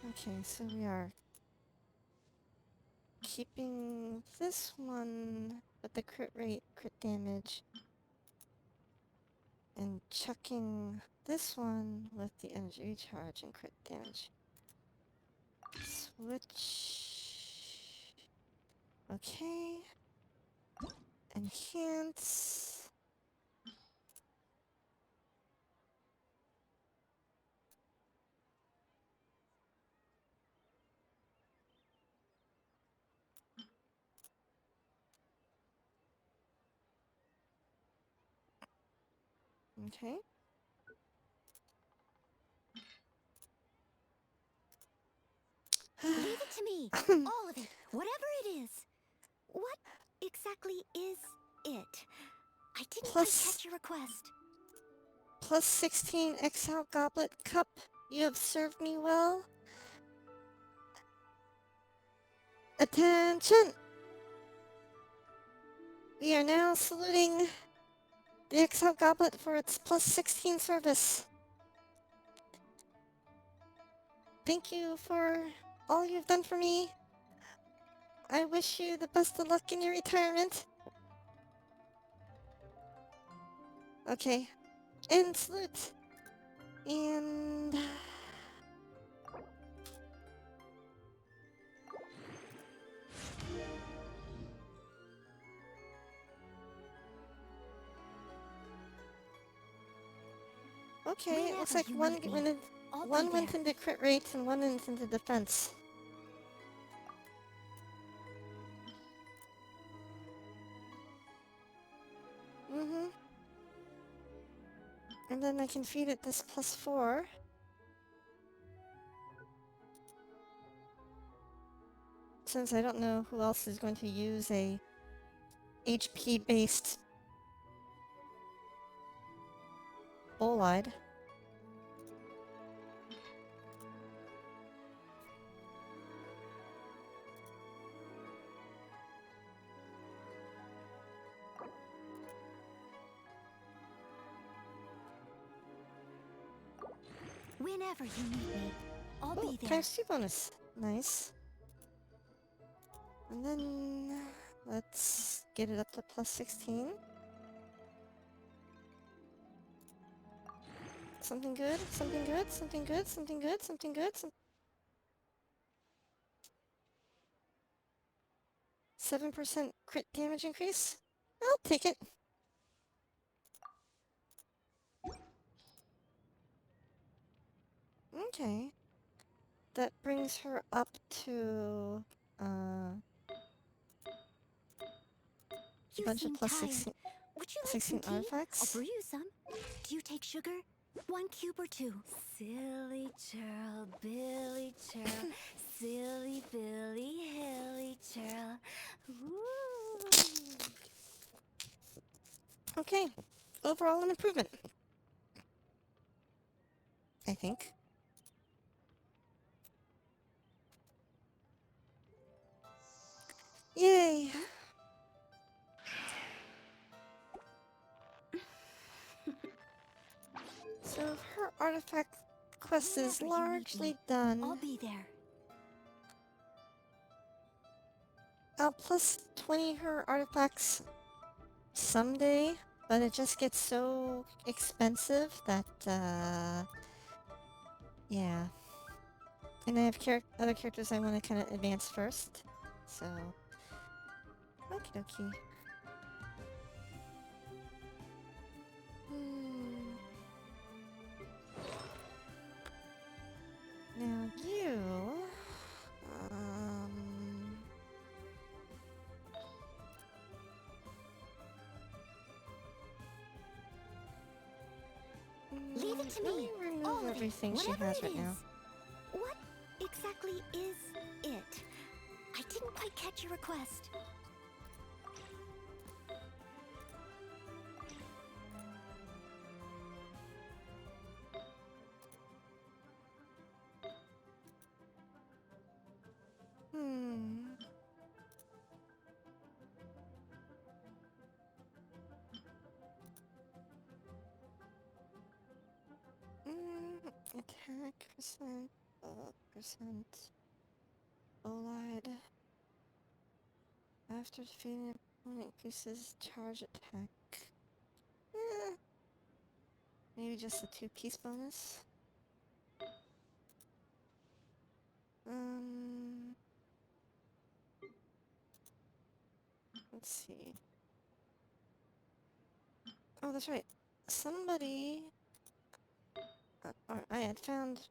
Okay, so we are keeping this one with the crit rate, crit damage, and chucking this one with the energy recharge and crit damage. Switch. Okay. Enhance. Okay. Leave it to me. All of it. Whatever it is. What exactly is it? I didn't quite Plus- catch your request. Plus 16 Exile Goblet Cup. You have served me well. Attention! We are now saluting the Exile Goblet for its plus 16 service. Thank you for all you've done for me. I wish you the best of luck in your retirement. Okay. And salute. And... Okay, it looks Whenever like you one need me, went in, I'll one be went there. into crit rate and one went into defense. Mm-hmm. And then I can feed it this +4. Since I don't know who else is going to use a HP-based bolide. Whenever you need me, I'll Oh, be there. times 2 bonus. Nice. And then let's get it up to +16. Something good, something good, something good, something good, something good, 7% crit damage increase? I'll take it. Okay. That brings her up to, a You bunch of seem plus tired. 16, Would you like 16 some tea? I'll artifacts. brew you some. Do you take sugar? 1 cube or 2? Silly churl, Billy churl, silly Billy, hilly churl. Ooh. Okay. Overall an improvement. I think. Yay! So her artifact quest is Whenever you need largely me, done. I'll be there. I'll plus 20 her artifacts someday, but it just gets so expensive that, yeah. And I have other characters I want to kind of advance first, so... Okie dokie. Now you... Leave it to let me. remove All of it. everything she Whatever has it right now. is. What exactly is it? I didn't quite catch your request. Attack percent, percent, bolide. After defeating an opponent, increases charge attack. Maybe just a 2-piece bonus. Let's see. Oh, that's right. Somebody, or I had found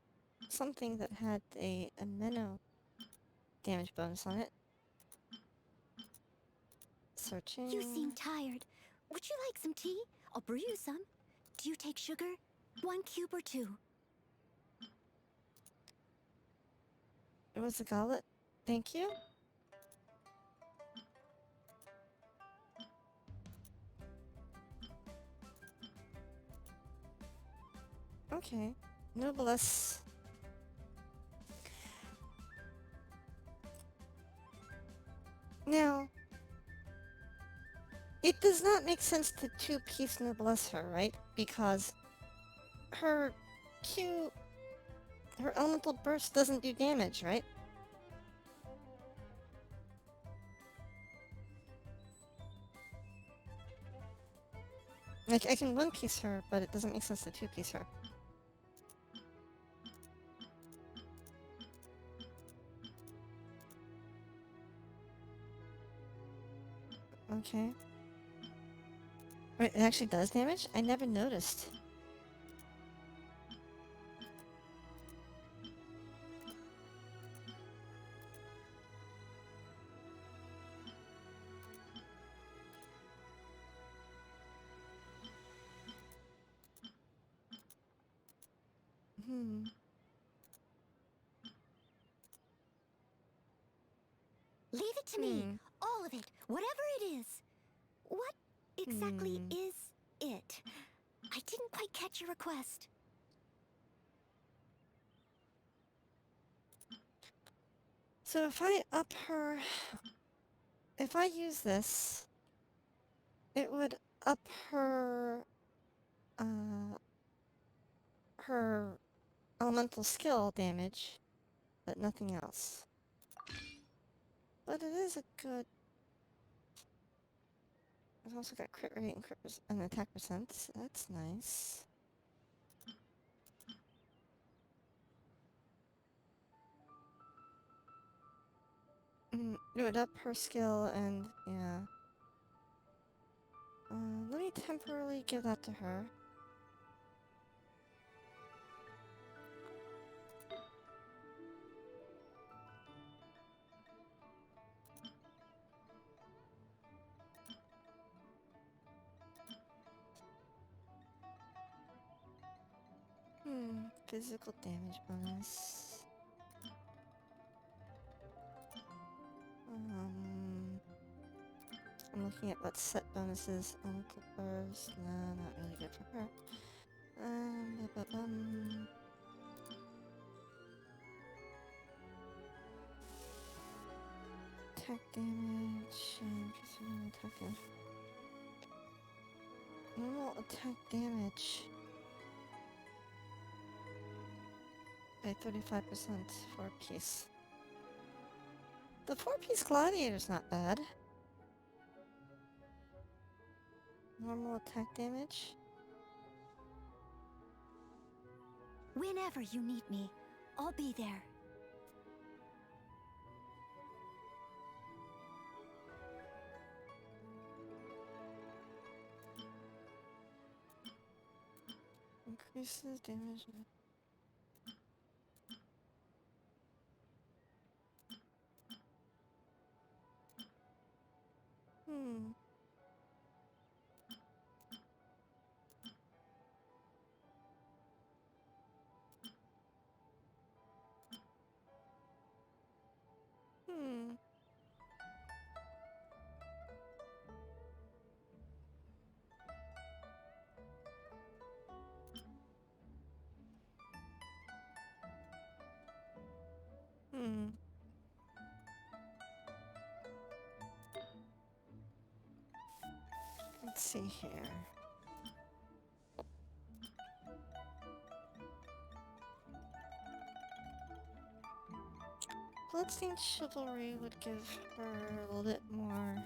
something that had a minnow damage bonus on it. Searching. You seem tired. Would you like some tea? I'll brew you some. Do you take sugar? 1 cube or 2? It was a goblet. Thank you. Okay. Noblesse. Now, it does not make sense to 2-piece noblesse her, right? Because her her elemental burst doesn't do damage, right? Like, I can 1-piece her, but it doesn't make sense to 2-piece her. Okay. Wait, it actually does damage? I never noticed. Leave it to me. All of it. Whatever it is. What exactly is it? I didn't quite catch your request. So if I up her... If I use this, it would up her... her elemental skill damage, but nothing else. But it is a good... It's also got crit rate and and attack percent. So that's nice. It would up her skill and yeah. Let me temporarily give that to her. Physical damage bonus. I'm looking at what set bonuses. Elemental burst. No, not really good for her. Attack damage. Attack damage. Normal attack damage. By 35% for a piece. The 4-piece gladiator's not bad. Normal attack damage. Whenever you need me, I'll be there. Increases damage. Let's see here. Bloodstained Chivalry would give her a little bit more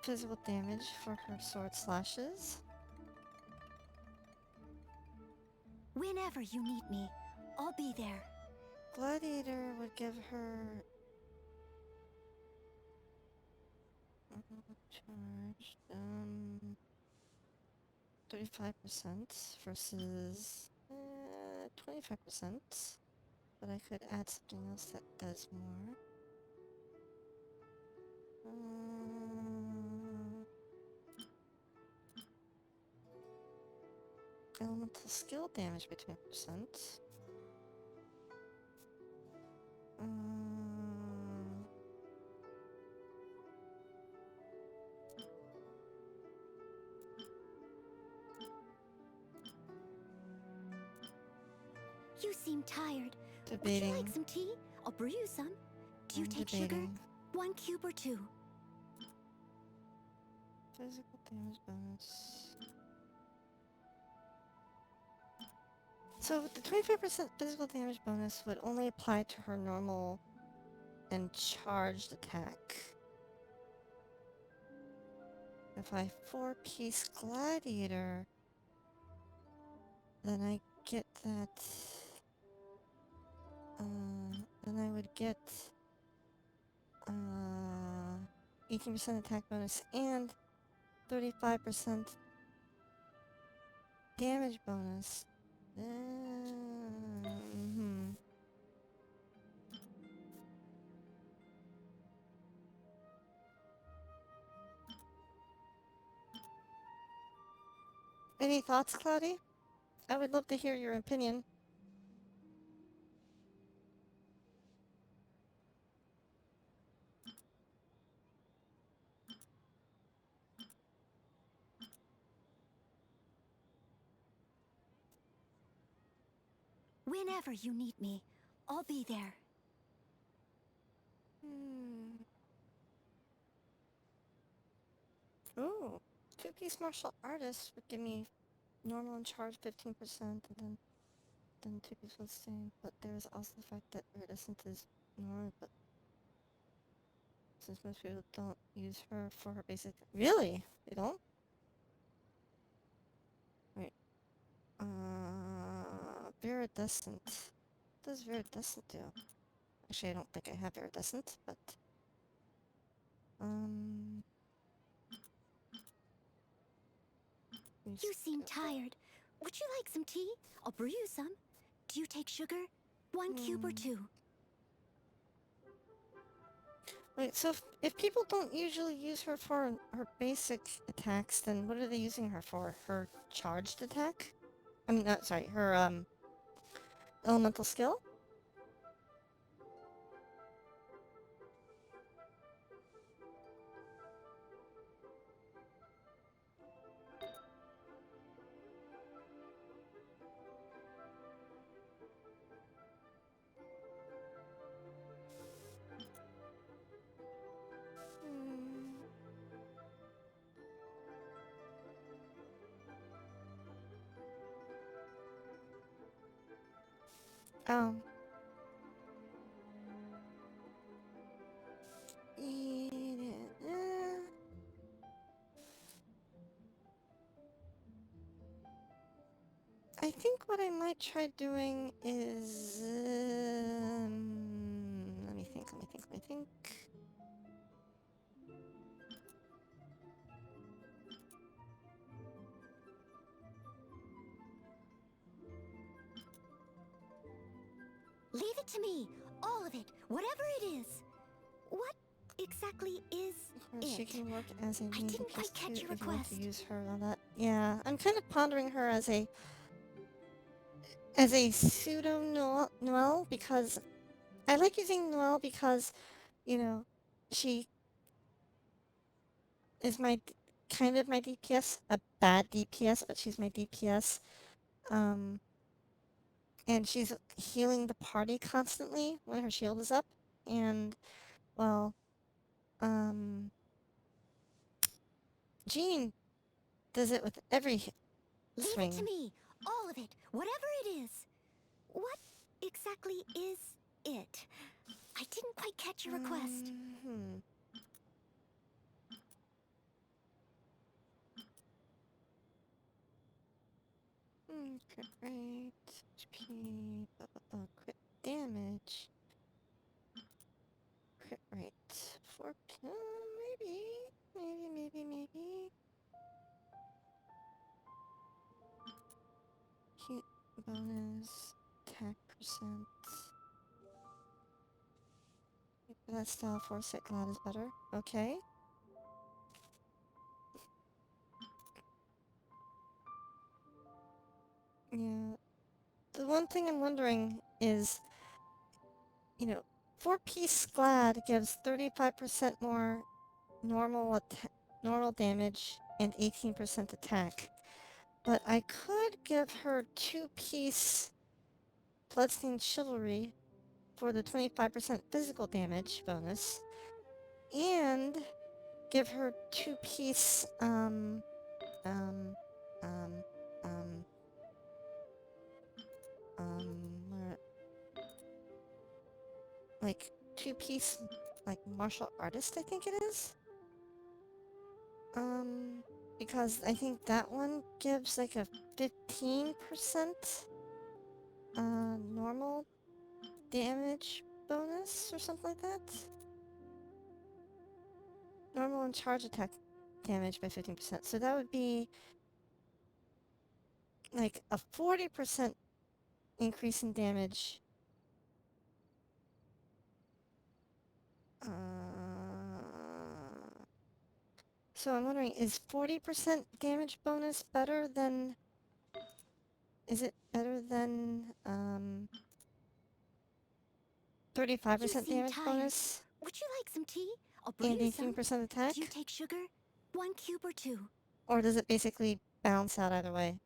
physical damage for her sword slashes. Whenever you need me, I'll be there. Gladiator would give her... charged, 35% versus 25%. But I could add something else that does more. Elemental skill damage by 20%. You seem tired. Debating. Would you like some tea? I'll brew you some. Do you take sugar? 1 cube or 2? Physical damage bonus. So the 25% physical damage bonus would only apply to her normal and charged attack. If I 4-piece gladiator, then I get that. Then I would get 18% attack bonus and 35% damage bonus. Any thoughts, Cloudy? I would love to hear your opinion. Whenever you need me, I'll be there. Ooh, two-piece martial artist would give me normal and charge 15%, and then two-piece will stay. But there's also the fact that iridescent is normal, but since most people don't use her for her basic... Really? They don't? Wait. Viridescent. What does Viridescent do? Actually, I don't think I have Viridescent, but... You seem tired. Would you like some tea? I'll brew you some. Do you take sugar? 1 cube or 2? Wait, so if people don't usually use her for her basic attacks, then what are they using her for? Her charged attack? I mean, sorry, her, elemental skill? Oh. I think what I might try doing is, let me think. Leave it to me. All of it. Whatever it is. What exactly is She it? can work as a main didn't quite DPS catch too your if you want to request. use her and all that. Yeah, I'm kind of pondering her as a pseudo Noelle because I like using Noelle because, you know, she is kind of my DPS, a bad DPS, but she's my DPS. And she's healing the party constantly when her shield is up. And, well, Jean does it with every Leave swing. it to me. All of it. Whatever it is. What exactly is it? I didn't quite catch your request. Crit rate, HP, crit damage, crit rate, 4, maybe. Heat bonus, attack percent. That style foresight glad is better. Okay. Yeah. The one thing I'm wondering is, 4-piece Glad gives 35% more normal damage and 18% attack. But I could give her 2-piece Bloodstained Chivalry for the 25% physical damage bonus, and give her 2-piece, like 2-piece, like martial artist, I think it is. Because I think that one gives like a 15% normal damage bonus or something like that. Normal and charge attack damage by 15%. So that would be like a 40% increase in damage. So I'm wondering, is 40% damage bonus better than Is it better than 35% seem damage tired. bonus Would you like some tea? I'll brew and you some. 18% attack? Do you take sugar? 1 cube or 2? Or does it basically balance out either way?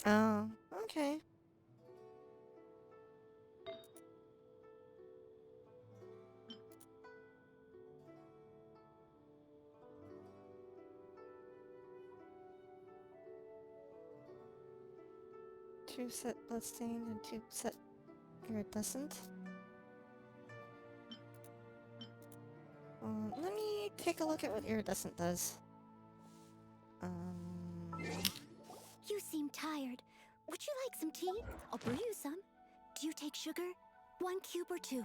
Oh, okay. Two set bloodstained and two set iridescent. Let me take a look at what iridescent does. You seem tired. Would you like some tea? I'll brew you some. Do you take sugar? 1 cube or 2?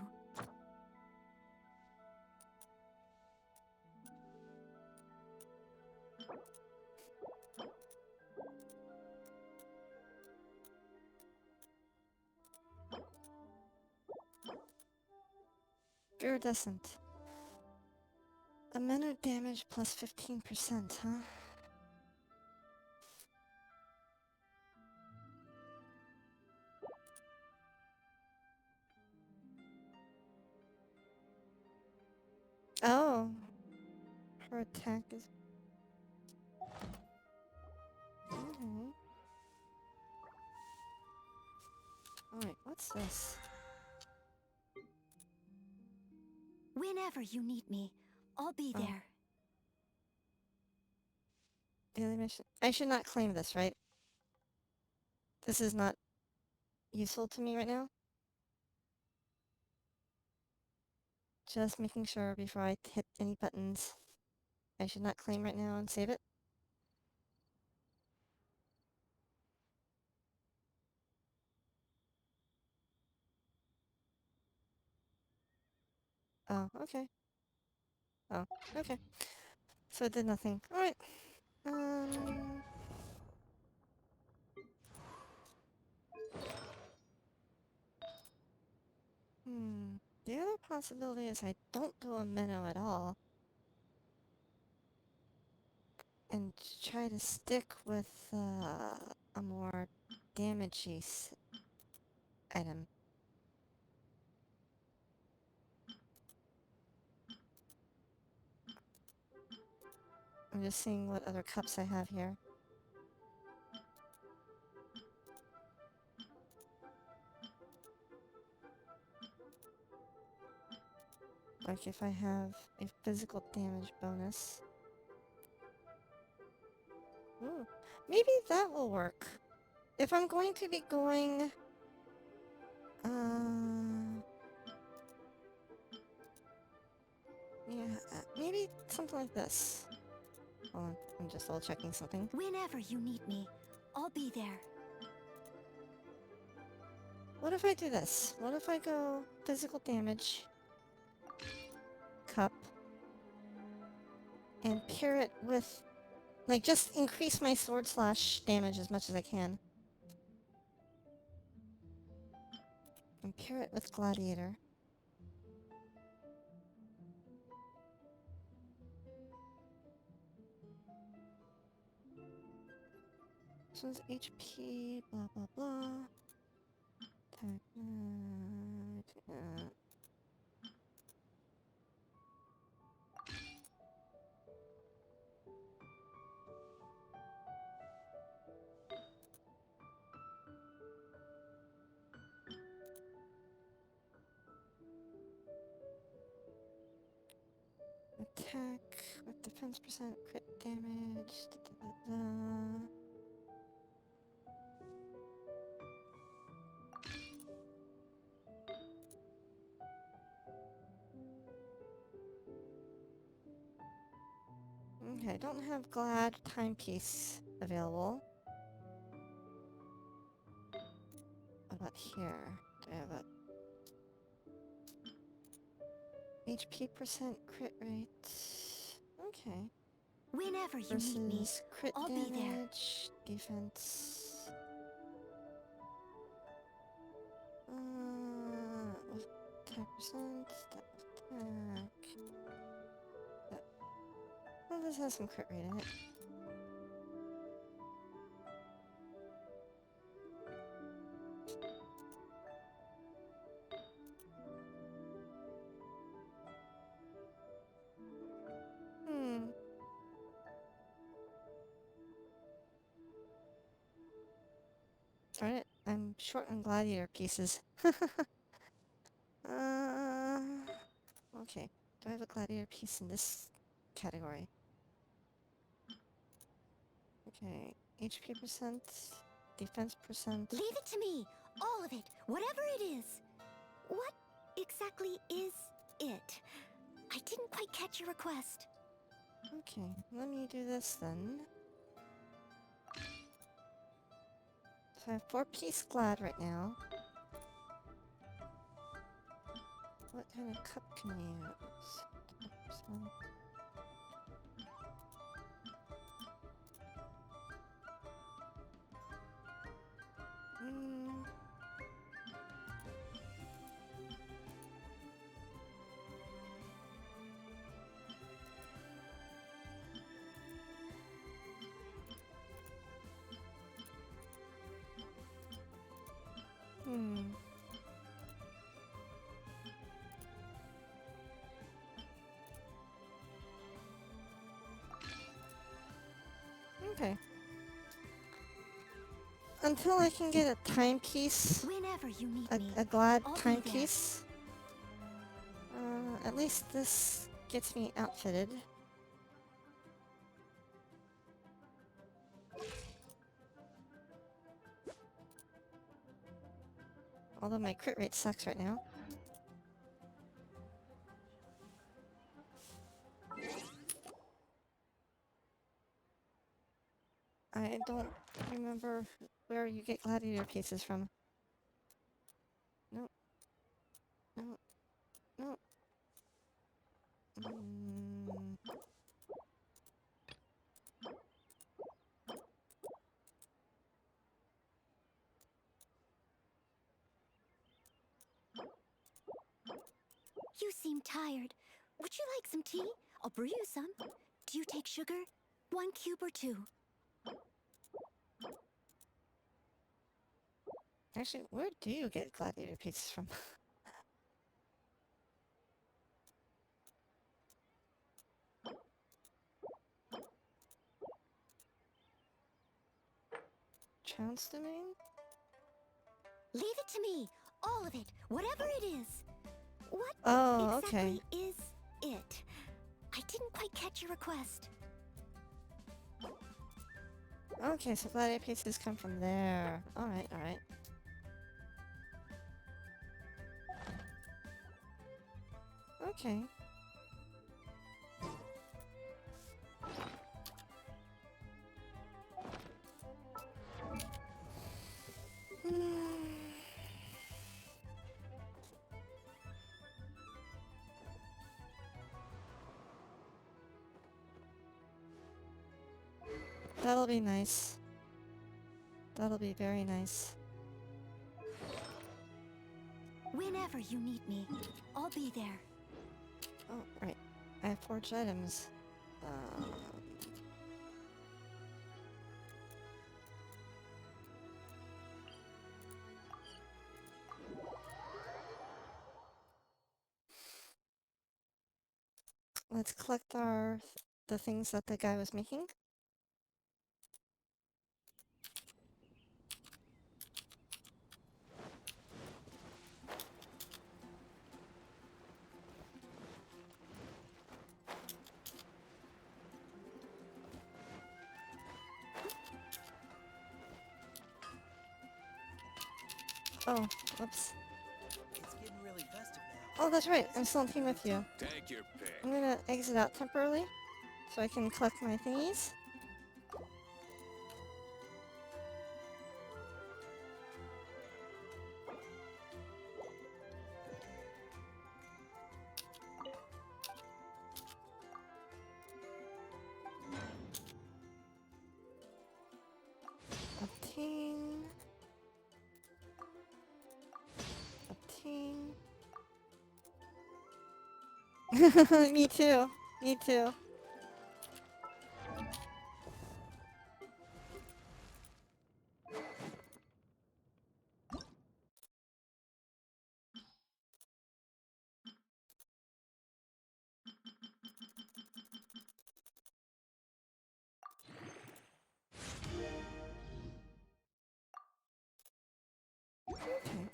Iridescent. Amount of damage plus 15%, huh? Oh. Her attack is... Okay. Alright, what's this? Whenever you need me, I'll be Oh. there. Daily mission. I should not claim this, right? This is not useful to me right now? Just making sure before I hit any buttons. I should not claim right now and save it? Oh, okay. Oh, okay. So it did nothing. Alright. The other possibility is I don't go a minnow at all. And try to stick with a more damagey item. I'm just seeing what other cups I have here. Like if I have a physical damage bonus. Ooh, maybe that will work. If I'm going to be going... yeah, maybe something like this. Hold on, I'm just double checking something. Whenever you need me, I'll be there. What if I do this? What if I go physical damage, cup, and pair it with... like, just increase my sword slash damage as much as I can. And pair it with gladiator. This one's HP, blah blah blah. Attack, attack with defense percent, crit damage. Da, da, da, da. Okay, I don't have Glad timepiece available. about here? Do I have a HP percent crit rate? Okay. Whenever you need me, Versus crit I'll be there. damage, defense. With 10%, that attack. That, well, this has some crit rate in it. Darn it, I'm short on gladiator pieces. Okay. Do I have a gladiator piece in this category? Okay. HP percent, defense percent. Leave it to me, all of it, whatever it is. What exactly is it? I didn't quite catch your request. Okay, let me do this then. So I have 4-piece glad right now. What kind of cup can I use? 10%. Okay. Until I can get a timepiece, Whenever you need me, a glad I'll be timepiece, at least this gets me outfitted. Although my crit rate sucks right now. I don't remember where you get gladiator pieces from. Nope. Nope. Nope. You seem tired. Would you like some tea? I'll brew you some. Do you take sugar? 1 cube or 2? Actually, where do you get gladiator pieces from? Chance domain? Leave it to me, all of it, whatever it is. What Oh, exactly okay. is it? I didn't quite catch your request. Okay, so gladiator pieces come from there. Alright, alright. Okay. That'll be nice. That'll be very nice. Whenever you need me, I'll be there. Oh, right. I have forged items. Let's collect the things that the guy was making. Oh, whoops. It's getting really festive now. Oh, that's right. I'm still in team with you. Take your pick. I'm gonna exit out temporarily so I can collect my thingies. Me too. Me too. Okay.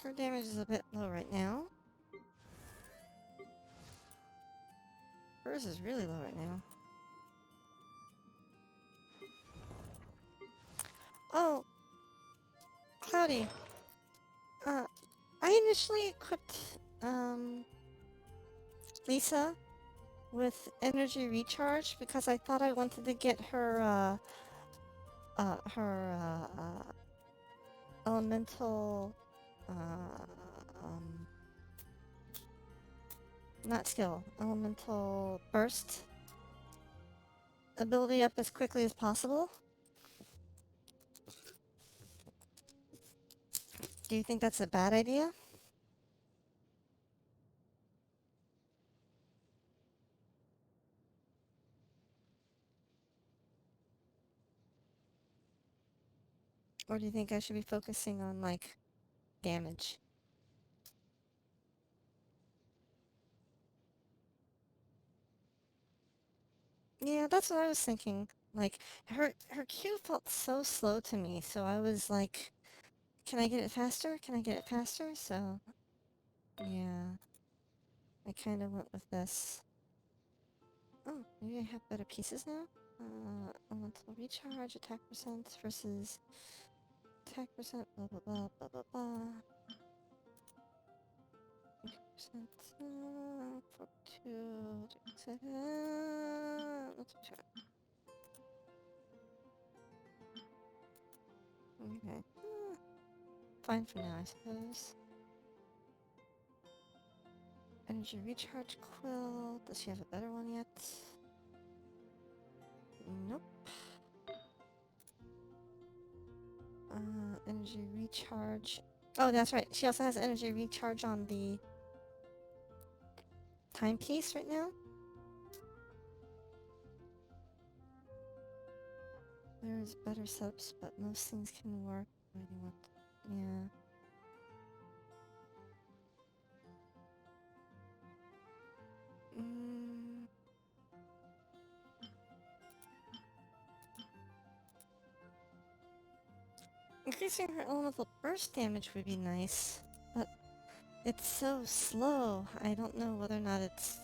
Her damage is a bit low right now. Hers is really low right now. Oh, Cloudy. I initially equipped, Lisa with energy recharge because I thought I wanted to get her, elemental, not skill, elemental burst ability up as quickly as possible. Do you think that's a bad idea? Or do you think I should be focusing on, like, damage? Yeah, that's what I was thinking. Like, her Q felt so slow to me, so I was like, can I get it faster? Can I get it faster? So, yeah. I kind of went with this. Oh, maybe I have better pieces now? Elemental recharge, attack percent versus attack percent, blah blah blah, blah blah blah. 50%, 42, 37, let's try. Okay. Fine for now, I suppose. Energy recharge quill. Does she have a better one yet? Nope. Energy recharge. Oh, that's right. She also has energy recharge on the timepiece right now. There's better subs, but most things can work. What do you want? Yeah. Increasing her elemental burst damage would be nice, but it's so slow. I don't know whether or not it's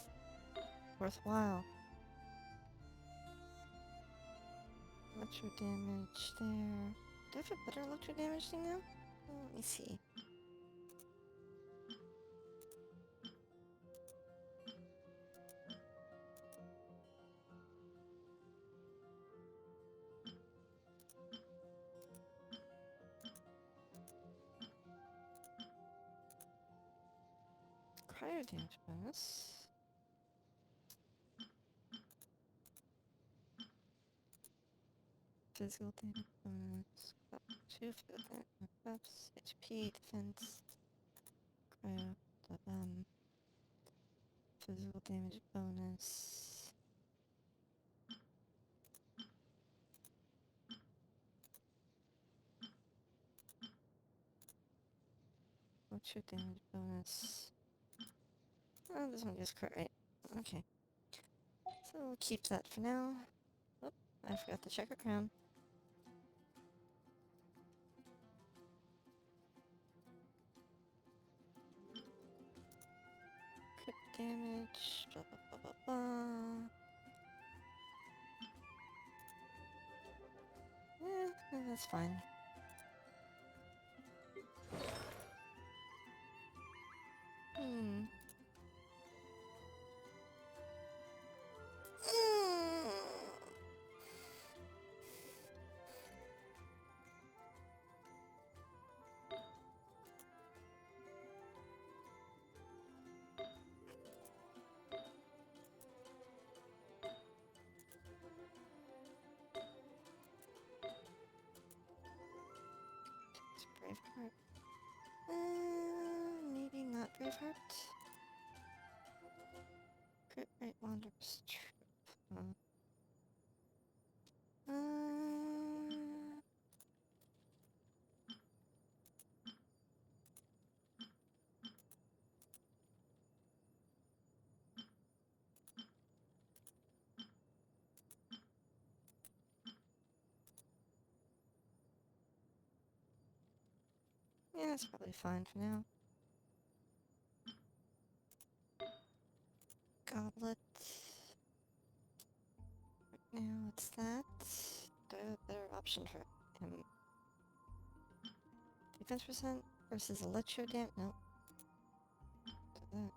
worthwhile. Electro damage there. Do I have a better electro damage thing now? Let me see. Cryo damage bonus. Physical damage bonus. Up 2 physical damage buffs. HP, defense. Cryo. Physical damage bonus. What's your damage bonus? Oh, this one just crit, right? Okay. So we'll keep that for now. Oh, I forgot to check her crown. Crit damage, blah blah blah blah blah. That's fine. Braveheart. Maybe not Braveheart. Crit Rate Wanderer's Troop. Yeah, that's probably fine for now. Goblet. Right now it's that. Do I have a better option for him? Defense percent versus electro dam. No. Do that.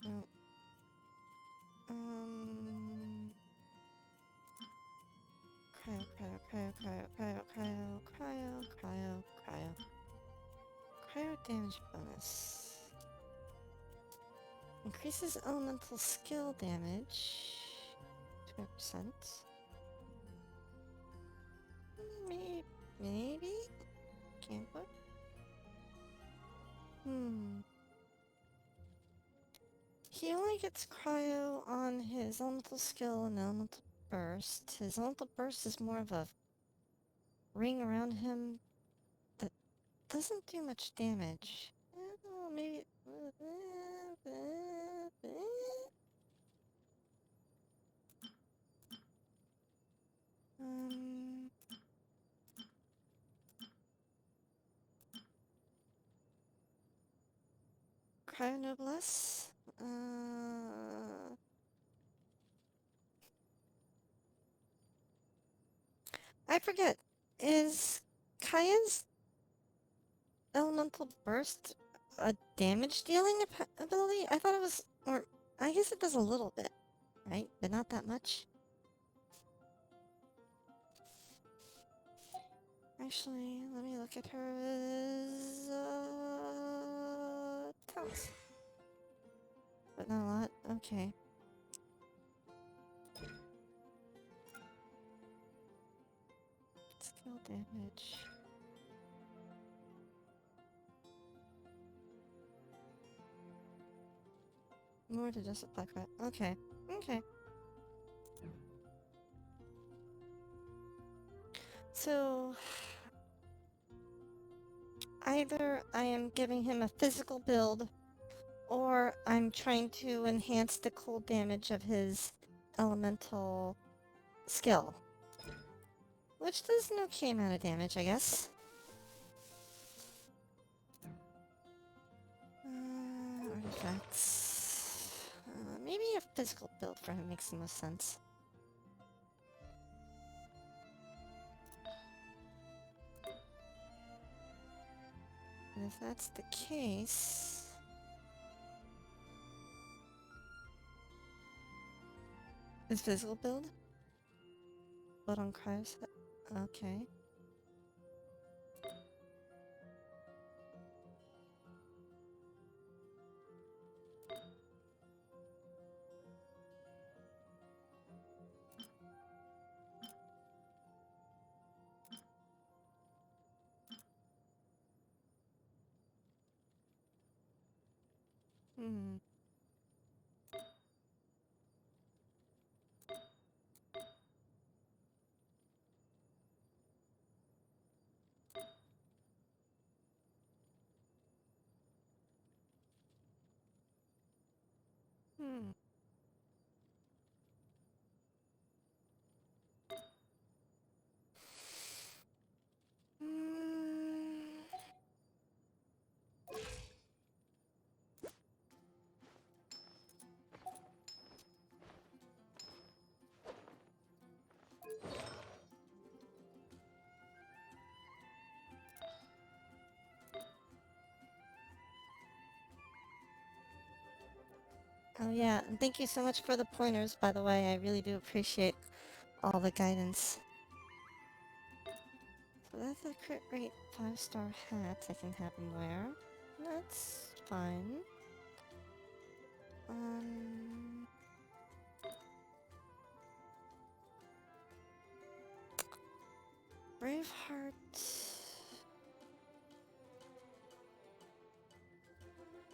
No. Cryo damage bonus. Increases elemental skill damage. 2%. Maybe? Can't put? He only gets cryo on his elemental skill and elemental burst. His elemental burst is more of a ring around him that doesn't do much damage. Maybe... Cryo Noblesse? I forget. Is Kaya's elemental burst a damage dealing ability? I thought it was, or I guess it does a little bit, right? But not that much. Actually, let me look at her talents. But not a lot. Okay. Skill damage. More to just apply crap. Okay. Okay. So either I am giving him a physical build, or I'm trying to enhance the cold damage of his elemental skill. Which does an okay amount of damage, I guess. Artifacts. Maybe a physical build for him makes the most sense. And if that's the case... His physical build? But on cryo set? Okay. Hmm. Hmm. Oh yeah, and thank you so much for the pointers, by the way. I really do appreciate all the guidance. So that's a crit rate 5-star hat I can have him wear. That's fine. Braveheart.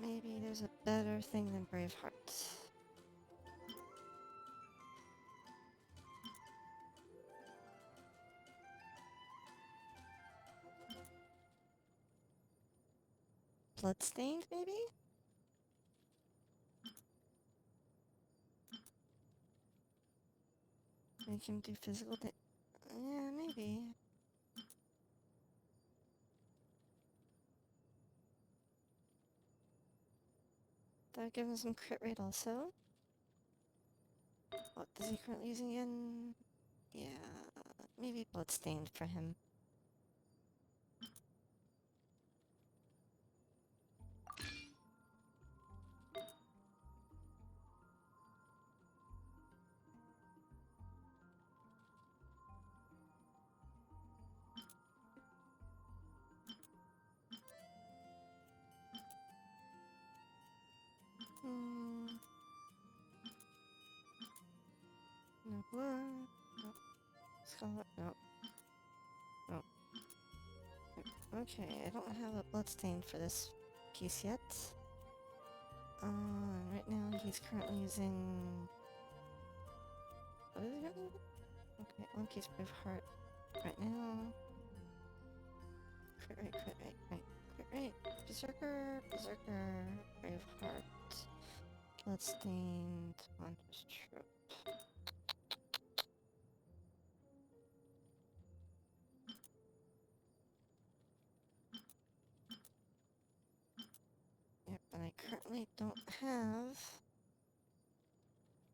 Maybe there's a better thing than Braveheart. Bloodstained, maybe? Make him do physical damage. Yeah, maybe. That would give him some crit rate also. What is he currently using again? Yeah, maybe Bloodstained for him. No blood. No. Scarlet. No. No. Okay, I don't have a bloodstain for this piece yet. Right now he's currently using... What is he currently using? Okay, one piece Braveheart right now. Crit rate, crit rate, right. Crit rate. Berserker, Berserker, Braveheart. Bloodstained, Wander's Troop. Yep, and I currently don't have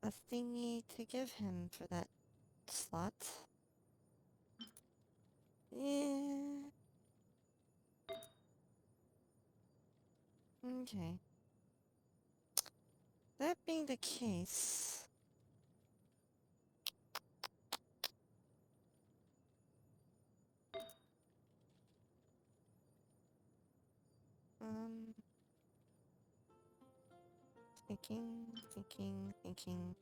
a thingy to give him for that slot. Yeah. Okay. That being the case... Thinking.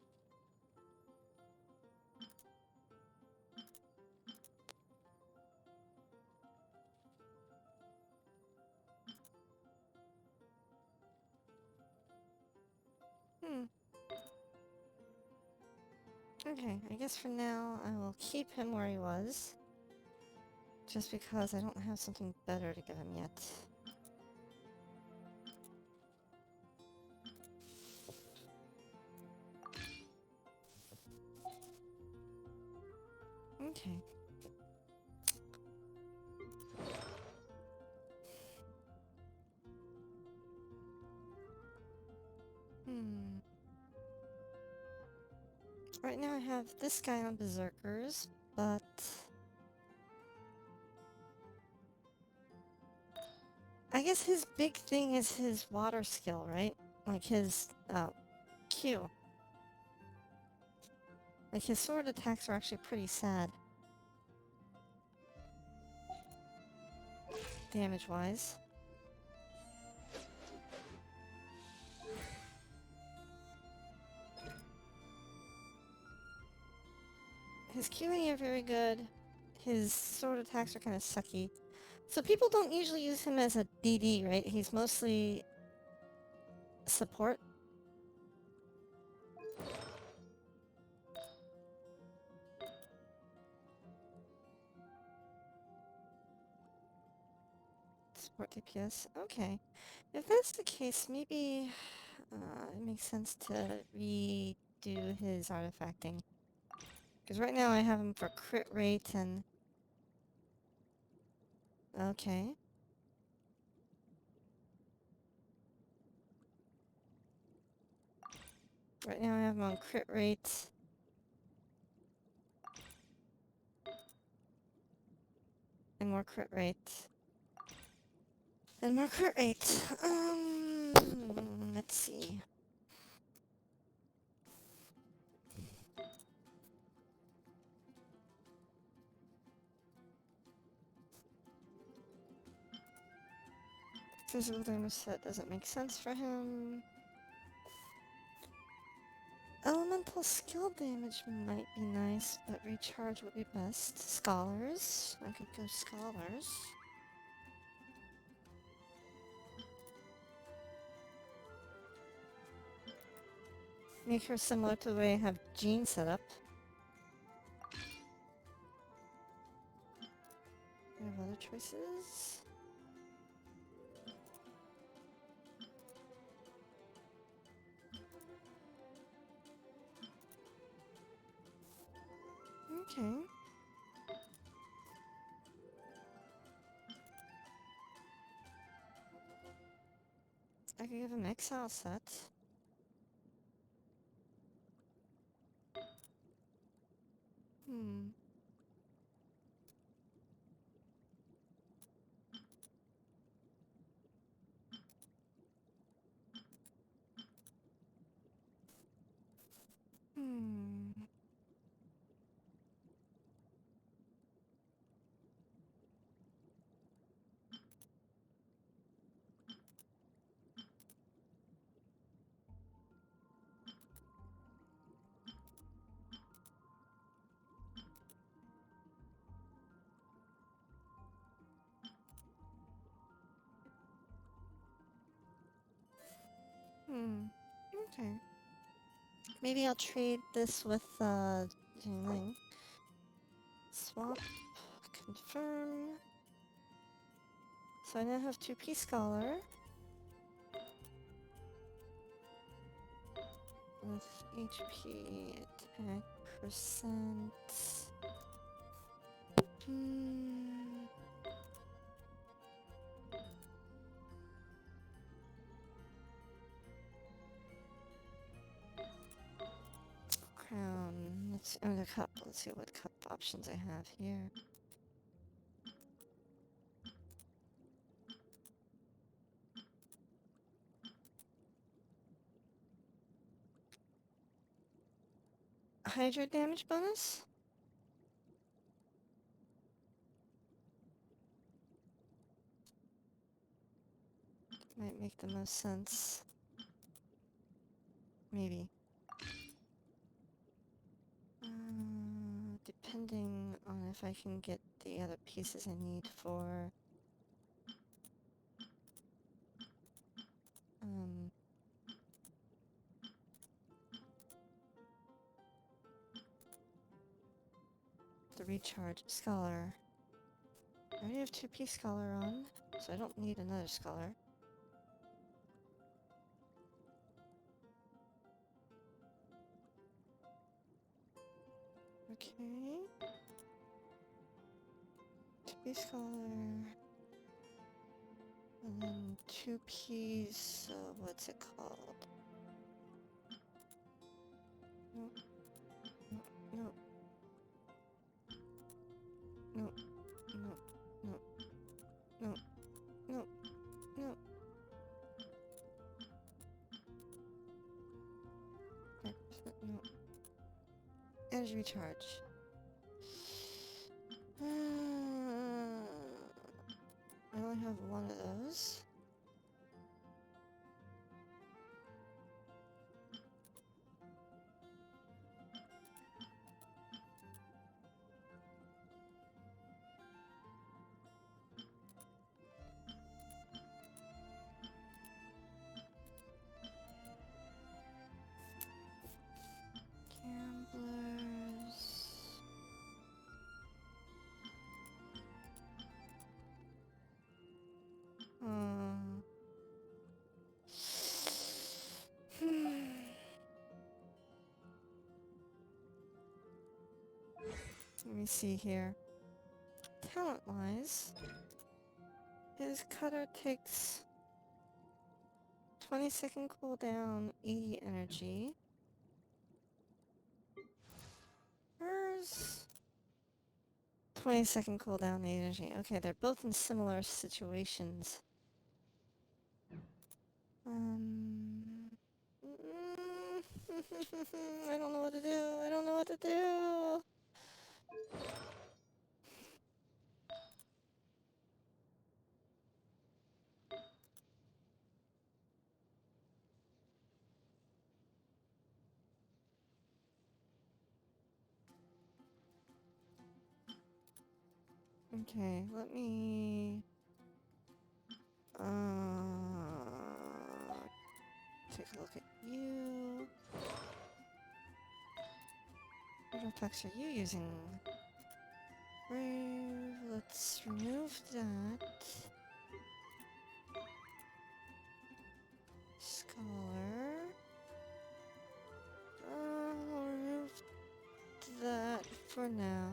Okay, I guess for now I will keep him where he was. Just because I don't have something better to give him yet. Okay. Right now I have this guy on Berserkers, but... I guess his big thing is his water skill, right? Like his, Q. Like his sword attacks are actually pretty sad. Damage-wise. His Qing are very good. His sword attacks are kind of sucky. So people don't usually use him as a DD, right? He's mostly support. Support DPS. Okay. If that's the case, maybe it makes sense to redo his artifacting. Because right now I have him for crit rate and... Okay. Right now I have him on crit rate. And more crit rate. And more crit rate. Let's see. Physical damage set doesn't make sense for him. Elemental skill damage might be nice, but recharge would be best. Scholars. I could go scholars. Make her similar to the way I have Jean set up. I have other choices. Okay. I could give him exile set. Hmm. Hmm. Hmm. Okay. Maybe I'll trade this with, Jingling. Swap. Confirm. So I now have 2P Scholar. With HP, attack percent. Hmm. Crown. Let's the cup. Let's see what cup options I have here. Hydro damage bonus? Might make the most sense. Maybe. Depending on if I can get the other pieces I need for the recharge scholar. I already have 2P scholar on, so I don't need another scholar. Okay. 2P scholar. And then 2Ps, what's it called? Nope. Nope. Nope. Nope. Nope. Nope. Nope. Nope. Nope. Energy recharge. I only have one of those. Gamblers. Let me see here. Talent-wise, his cutter takes 20-second cooldown, 80 energy. Hers 20-second cooldown, 80 energy. Okay, they're both in similar situations. I don't know what to do. I don't know what to do. Okay, let me... take a look at you. What effects are you using? Let's remove that. Scholar. We'll remove that for now.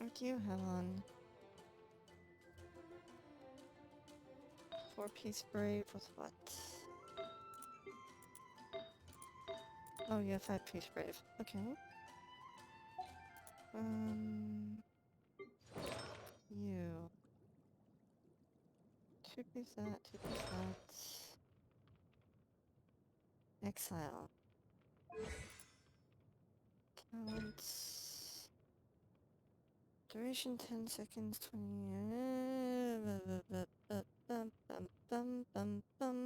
What do you have on? 4-piece brave with what? Oh, you have 5-piece brave. Okay. You. 2-piece that, 2-piece that. Exile. Talents. Duration 10 seconds, 20. Bum, bum, bum, bum, bum.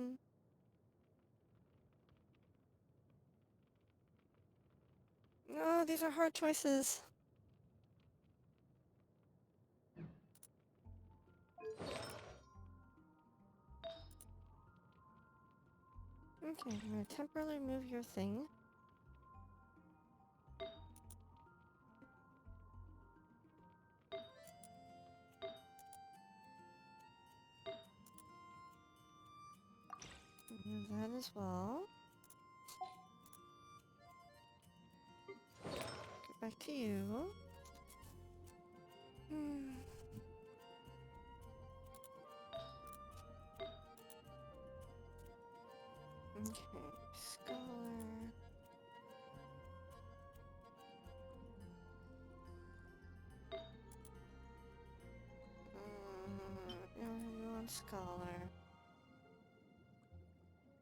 No, these are hard choices. Okay, I'm gonna temporarily move your thing. Move that as well. Get back to you. Okay, scholar. You want scholar.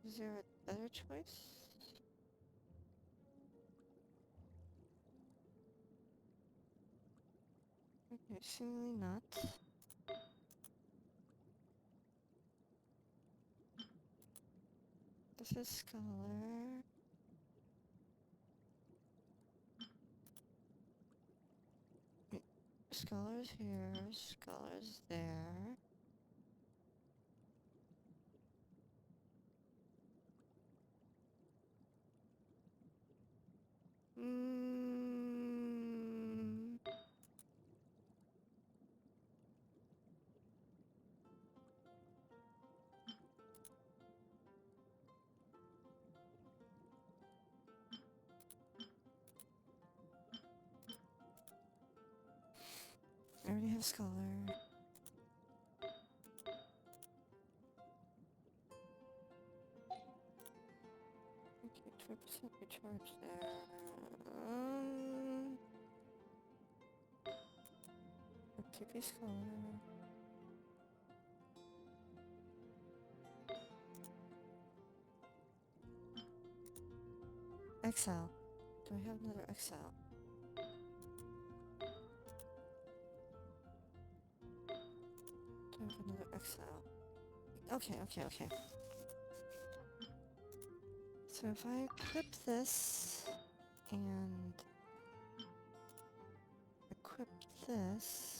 Is there a better choice? Okay, seemingly not. This is scholar. Wait, scholar's here, scholar's there. I already have scholar. Okay, 20% recharge there. TP scholar. Exile. Do I have another exile? Do I have another exile? Okay. So if I equip this and equip this,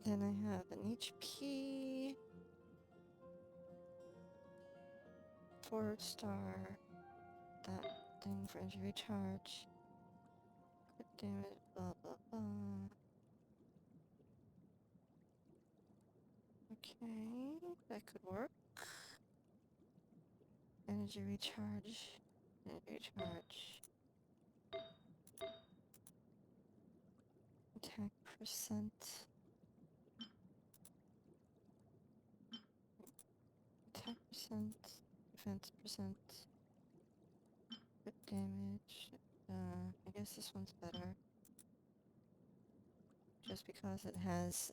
then I have an HP, forward star, that thing for energy recharge, crit damage, blah blah blah. Okay, that could work. Energy recharge, attack percent. defense percent, crit damage. I guess this one's better. Just because it has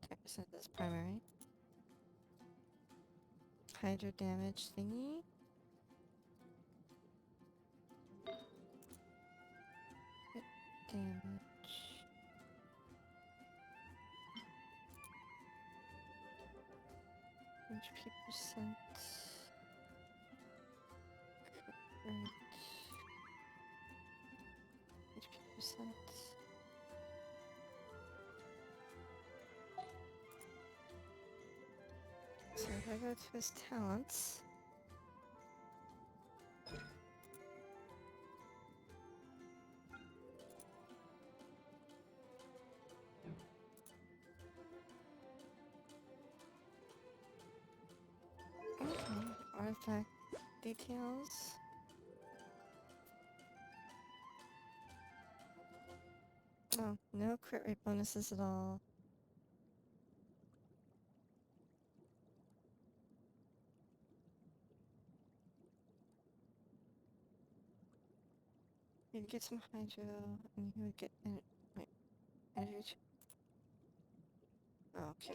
10% as primary. Hydro damage thingy. Crit damage. HP percent. Crit rate. HP percent. So if I go to his talents, okay, artifact details. Oh, no crit rate bonuses at all. He'd get some hydro, and he would get wait, energy. Oh, okay.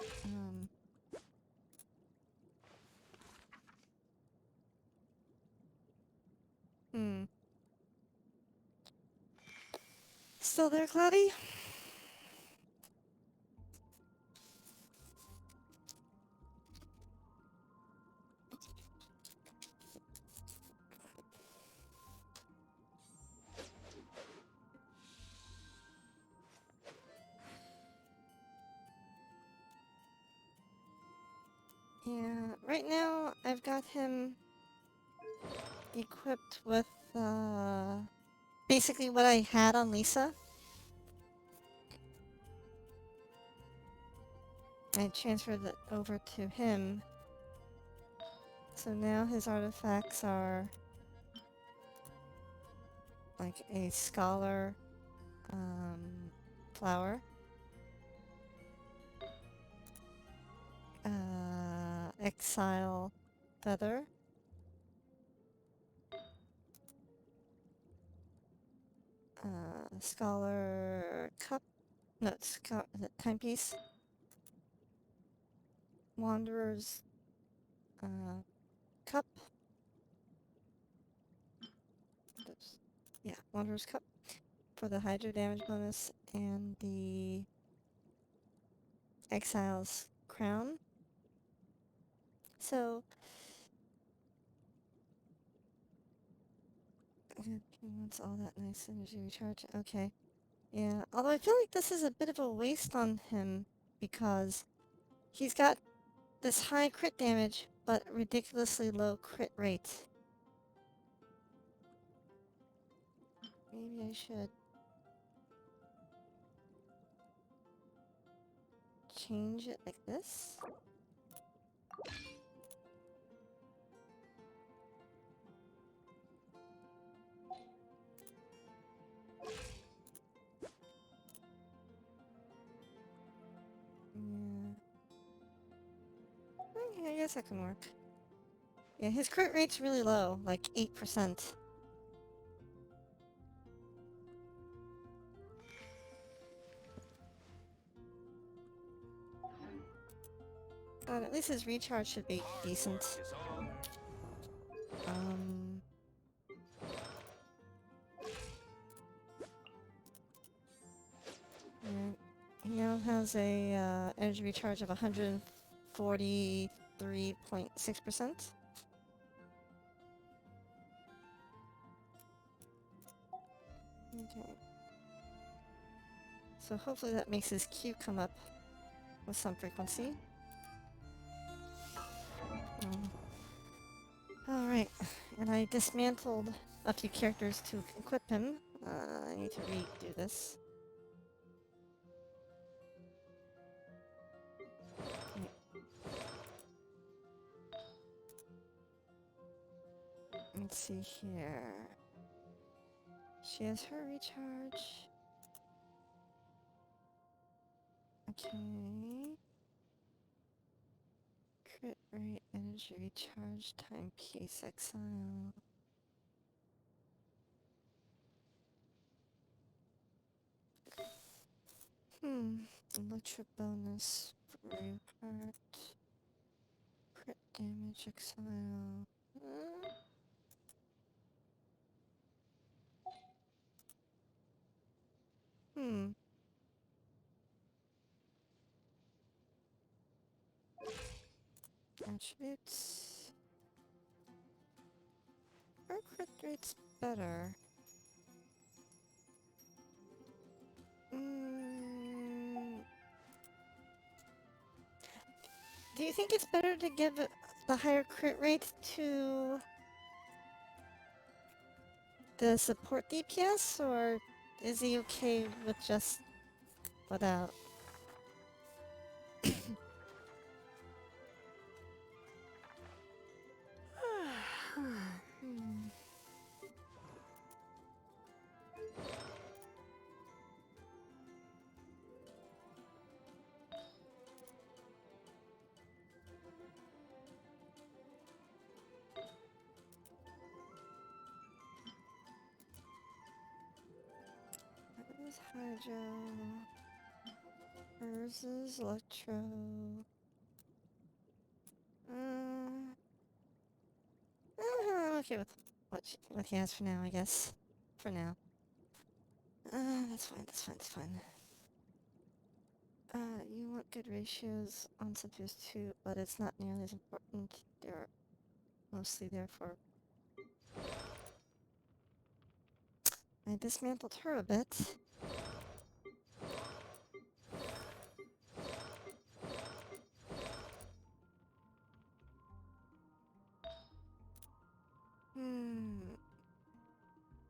Still there, Cloudy? Yeah, right now I've got him equipped with basically what I had on Lisa. I transferred it over to him. So now his artifacts are like a scholar flower, exile feather, scholar cup, no, it's timepiece, wanderer's cup, yeah, wanderer's cup for the hydro damage bonus, and the exile's crown. So he wants all that nice energy recharge. Okay. Yeah, although I feel like this is a bit of a waste on him because he's got this high crit damage, but ridiculously low crit rate. Maybe I should change it like this. Yeah. Okay, I guess that can work. Yeah, his crit rate's really low, like 8%. But at least his recharge should be decent. Is all. Yeah, he now has a energy recharge of 143.6%. Okay. So hopefully that makes his Q come up with some frequency. Alright, and I dismantled a few characters to equip him. I need to redo this. Okay. Let's see here. She has her recharge. Okay. Crit rate, energy Energy recharge, timepiece, exile. Electro bonus, brave heart, crit damage, exile. Attributes. Our crit rate's better. Do you think it's better to give the higher crit rate to the support DPS, or is he okay with just without? That was Hydro. Hers is Electro. I'm okay with what he has for now, I guess. For now. That's fine, that's fine, that's fine. You want good ratios on subdues too, but it's not nearly as important. They're mostly there for... I dismantled her a bit.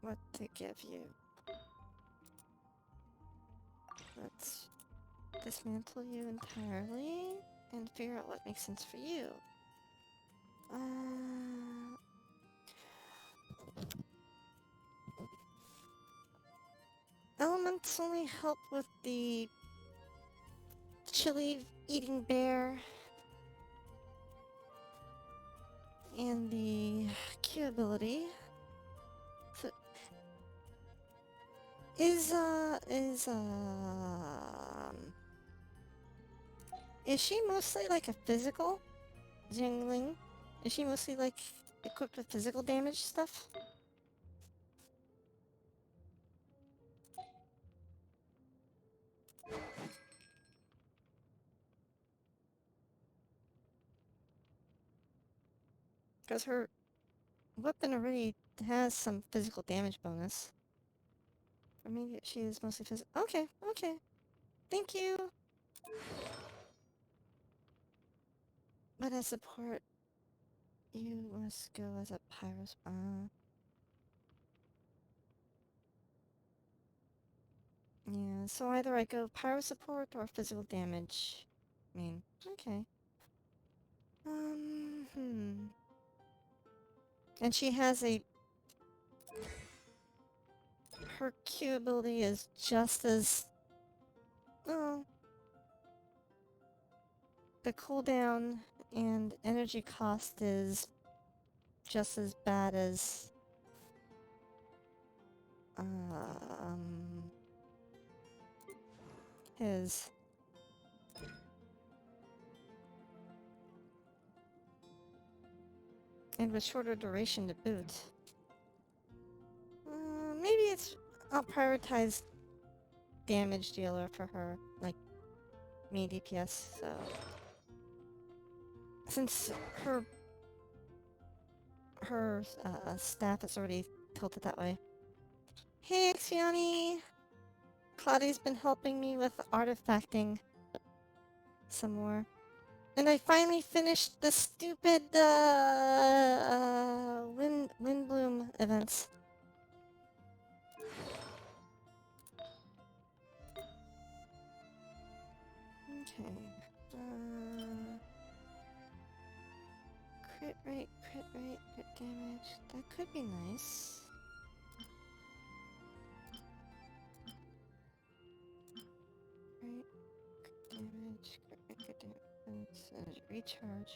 What to give you? Let's dismantle you entirely and figure out what makes sense for you. Elements only help with the chili eating bear and the Q ability. So is she mostly like a physical Jingling? Is she mostly like equipped with physical damage stuff? Because her weapon already has some physical damage bonus. Or maybe she is mostly physical. Okay, okay. Thank you! But as support, you must go as a Pyros. Yeah, so either I go Pyro support or physical damage. I mean, okay. And she has a... Her Q ability is just as... Oh. The cooldown and energy cost is just as bad as... his. And with shorter duration to boot. Maybe it's... I'll prioritize damage dealer for her, like me DPS, so... Since her staff is already tilted that way. Hey, Xiani! Claudia's been helping me with artifacting some more. And I finally finished the stupid, Windbloom events. Okay. Crit rate, crit damage. That could be nice. Right, crit damage, crit damage, recharge.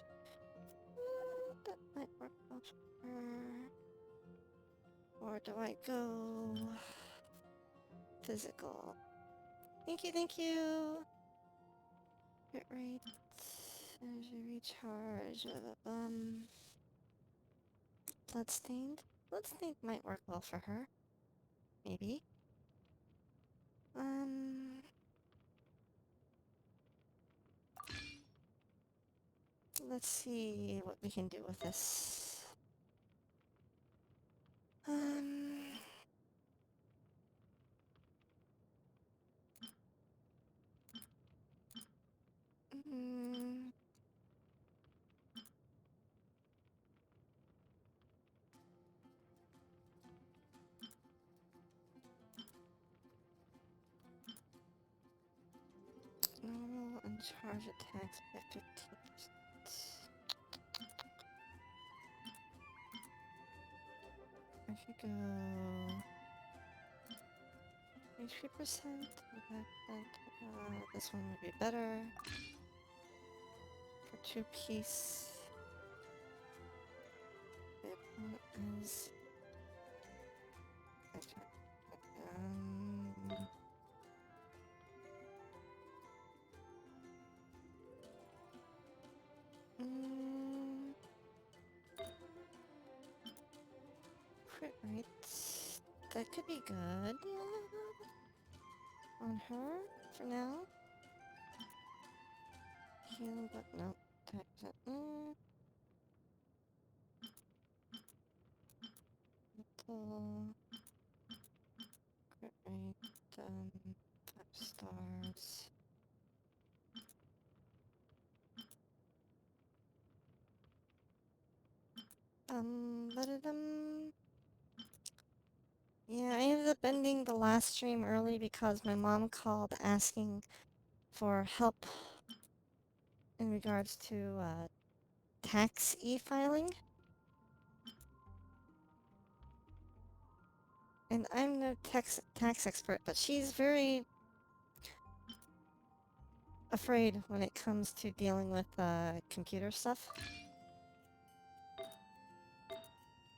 Or do I go physical? Thank you, thank you! Hit rate, energy recharge, bloodstained? Bloodstained might work well for her. Maybe. Let's see what we can do with this. Mm, normal and charge attacks by 15%. I could go 3%. This one would be better. For 2-piece. It is. Crit rate. That could be good. On her for now. Healing, but no. Attack percent. Mental. Crit rate. 5 stars. Yeah, I ended up ending the last stream early because my mom called asking for help in regards to tax e-filing. And I'm no tax expert, but she's very afraid when it comes to dealing with computer stuff.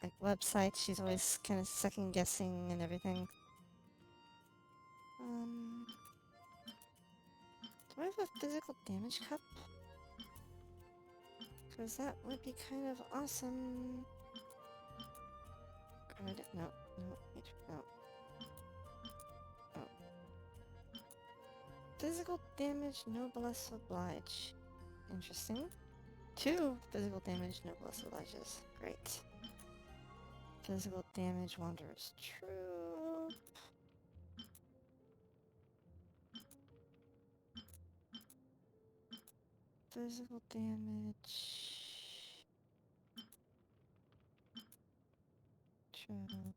Like websites, she's always kind of second guessing and everything. Do I have a physical damage cup? Because that would be kind of awesome. Good. No. No. Oh. Physical damage, noblesse oblige. Interesting. 2 physical damage, noblesse obliges. Great. Physical damage, wanderer's troop. Physical damage. Troop.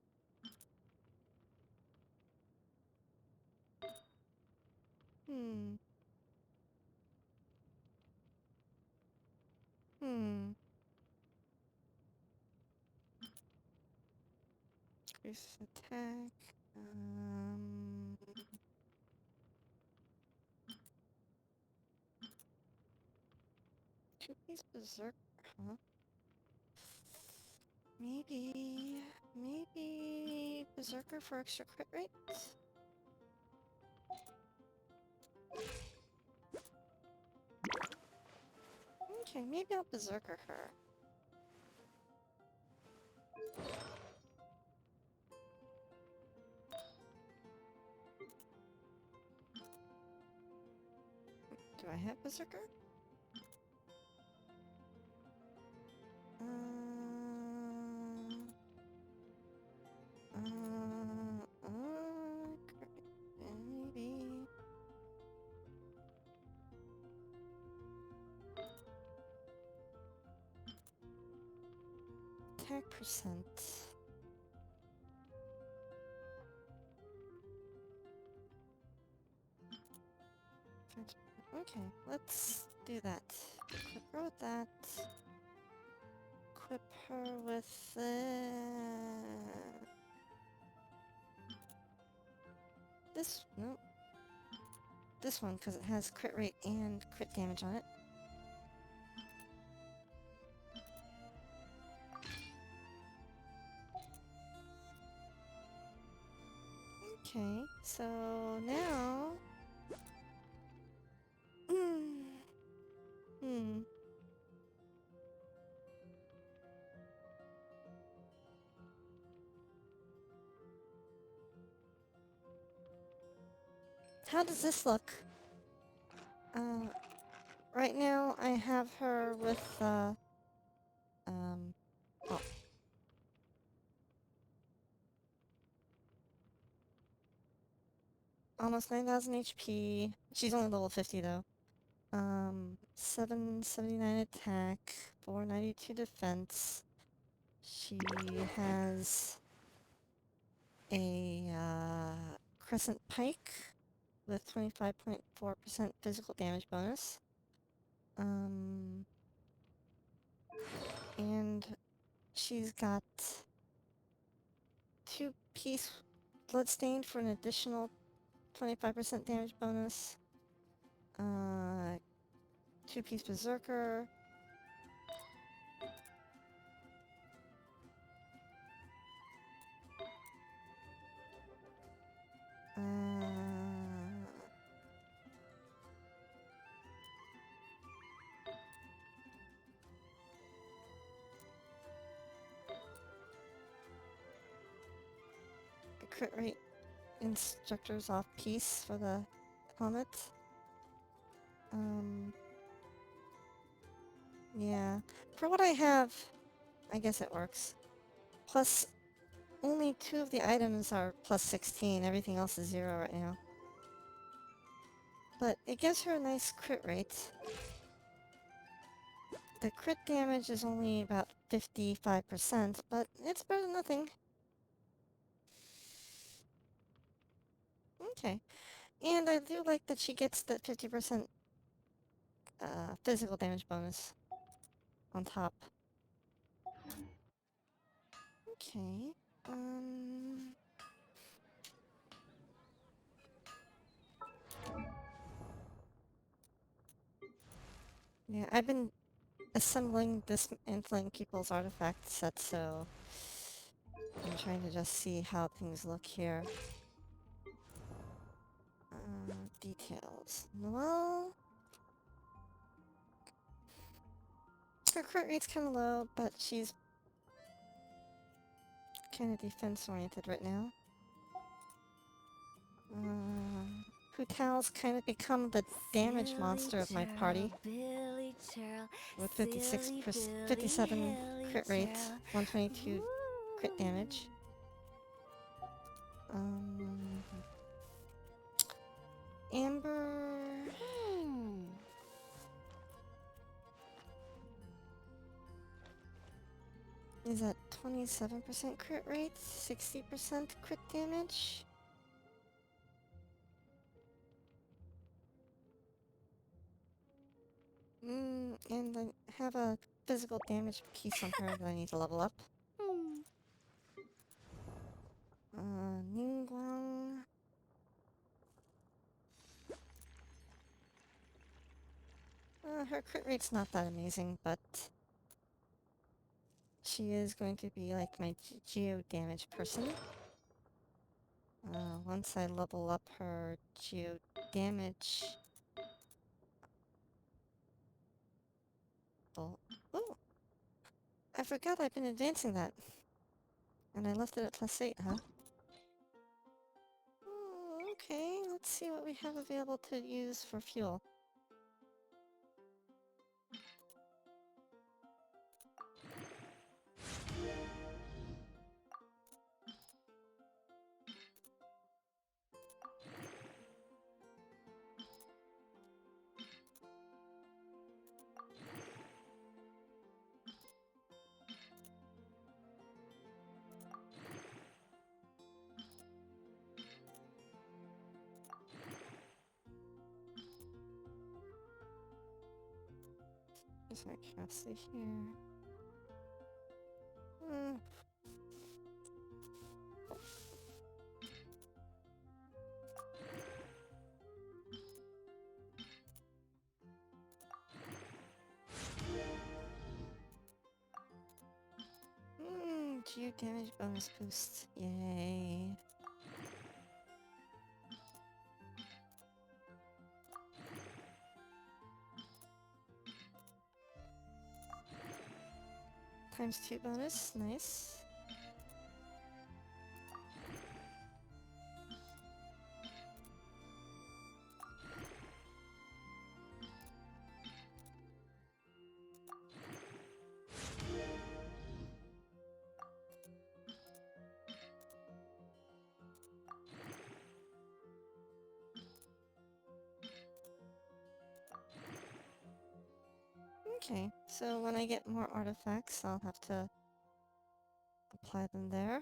Increase attack. 2-piece berserker, huh? Maybe berserker for extra crit rate? Okay, maybe I'll berserker her. Do I have berserker? Maybe. Attack percent. Okay, let's do that. Equip her with that. Equip her with this. No. This one, because it has crit rate and crit damage on it. Okay, so now... Hmm. How does this look? Right now I have her with, oh, almost 9,000 HP. She's only level 50 though. 779 attack, 492 defense. She has a crescent pike with 25.4% physical damage bonus. And she's got 2-piece Bloodstained for an additional 25% damage bonus. 2-piece Berserker. A crit rate instructor's off piece for the helmet. Yeah. For what I have, I guess it works. Plus, only 2 of the items are plus 16. Everything else is 0 right now. But it gives her a nice crit rate. The crit damage is only about 55%, but it's better than nothing. Okay. And I do like that she gets the 50% physical damage bonus on top. Okay. Yeah, I've been assembling, dismantling people's artifact sets, so I'm trying to just see how things look here. Details. Well, her crit rate's kind of low, but she's kind of defense-oriented right now. Hutal's kind of become the damage monster of my party. With 57 crit rate, 122 crit damage. Amber... is at 27% crit rate, 60% crit damage. And I have a physical damage piece on her that I need to level up. Ningguang. Her crit rate's not that amazing, but she is going to be like my geo damage person. Once I level up her geo damage... Oh, ooh! I forgot I've been advancing that. And I left it at +8, huh? Okay, let's see what we have available to use for fuel. There's our curiosity here. Geo damage bonus boost. Yay. ×2 bonus, nice. Okay, so when I get more artifacts, I'll have to apply them there.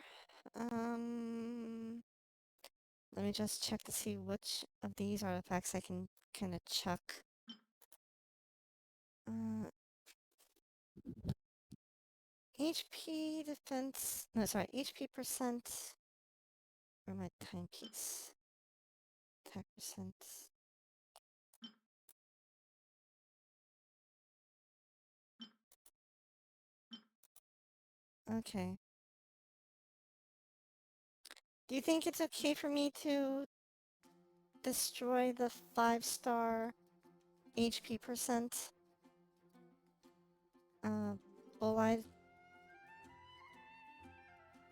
Let me just check to see which of these artifacts I can kind of chuck. HP defense, no, sorry, HP percent, or my timepiece. Attack percent. Okay. Do you think it's okay for me to destroy the 5-star HP percent? Bull-eyed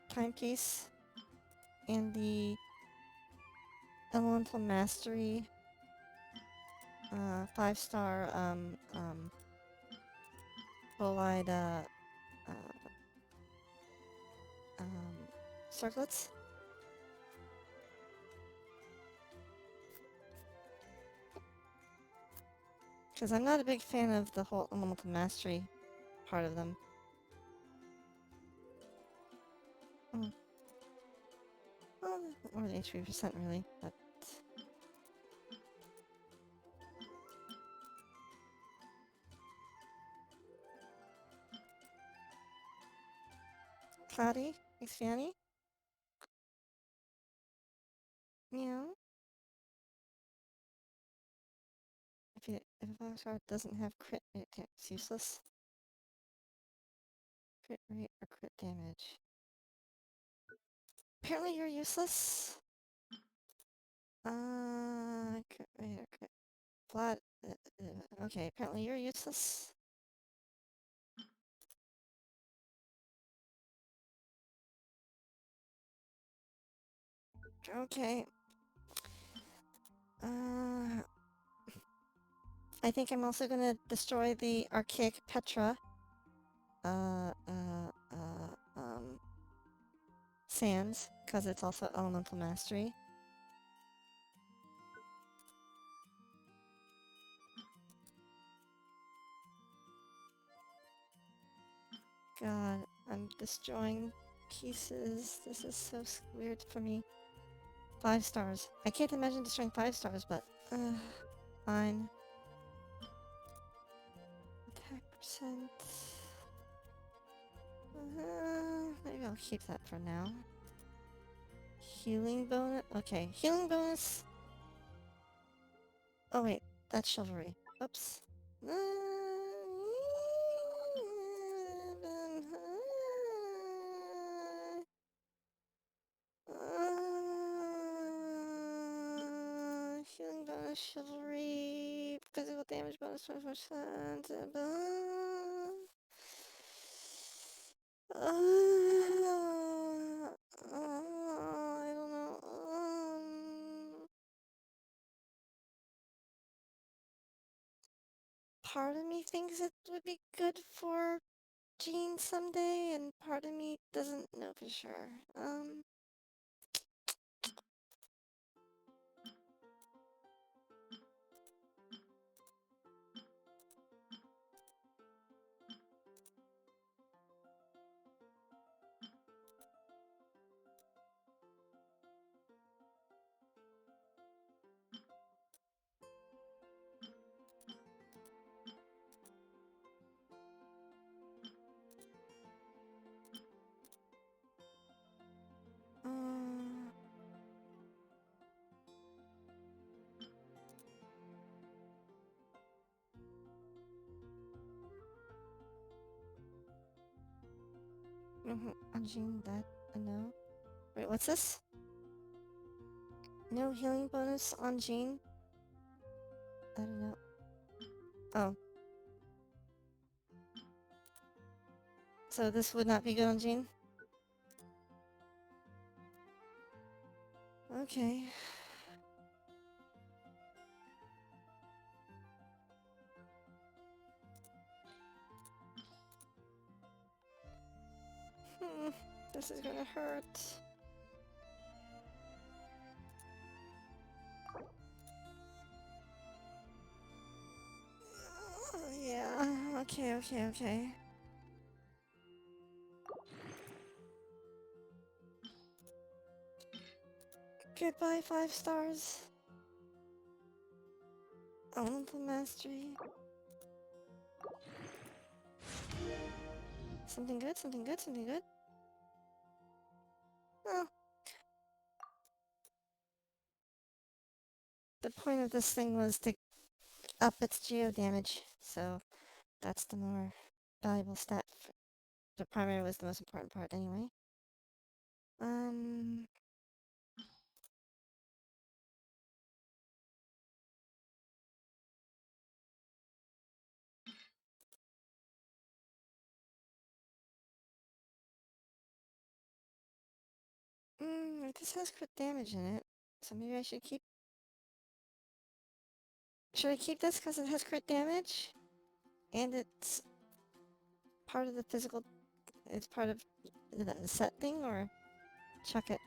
timepiece and the Elemental Mastery 5-star bull-eyed circlets? Because I'm not a big fan of the whole Elemental Mastery part of them. Well, more than HP percent really, but... Cloudy? Fanny? Meow? If a 5-star doesn't have crit rate, it's useless. Crit rate or crit damage. Apparently you're useless. Crit rate or crit... Flat... okay, apparently you're useless. Okay. I think I'm also gonna destroy the Archaic Petra. Sands, because it's also Elemental Mastery. God, I'm destroying pieces. This is so weird for me. 5 stars. I can't imagine destroying 5 stars, but fine. Attack percent. Maybe I'll keep that for now. Healing bonus. Okay, healing bonus. Oh wait, that's chivalry. Oops. Healing bonus, chivalry, physical damage bonus 24%. I don't know. Part of me thinks it would be good for Jean someday, and part of me doesn't know for sure. On Jean, that a no. Wait, what's this? No healing bonus on Jean? I don't know. Oh. So this would not be good on Jean? Okay. This is gonna hurt. Yeah, okay. Goodbye, 5 stars. Elemental Mastery. Something good. Well, the point of this thing was to up its geo damage, so that's the more valuable stat. The primary was the most important part anyway. This has crit damage in it, so maybe I should keep... Should I keep this because it has crit damage? And it's part of the physical... It's part of the set thing, or chuck it?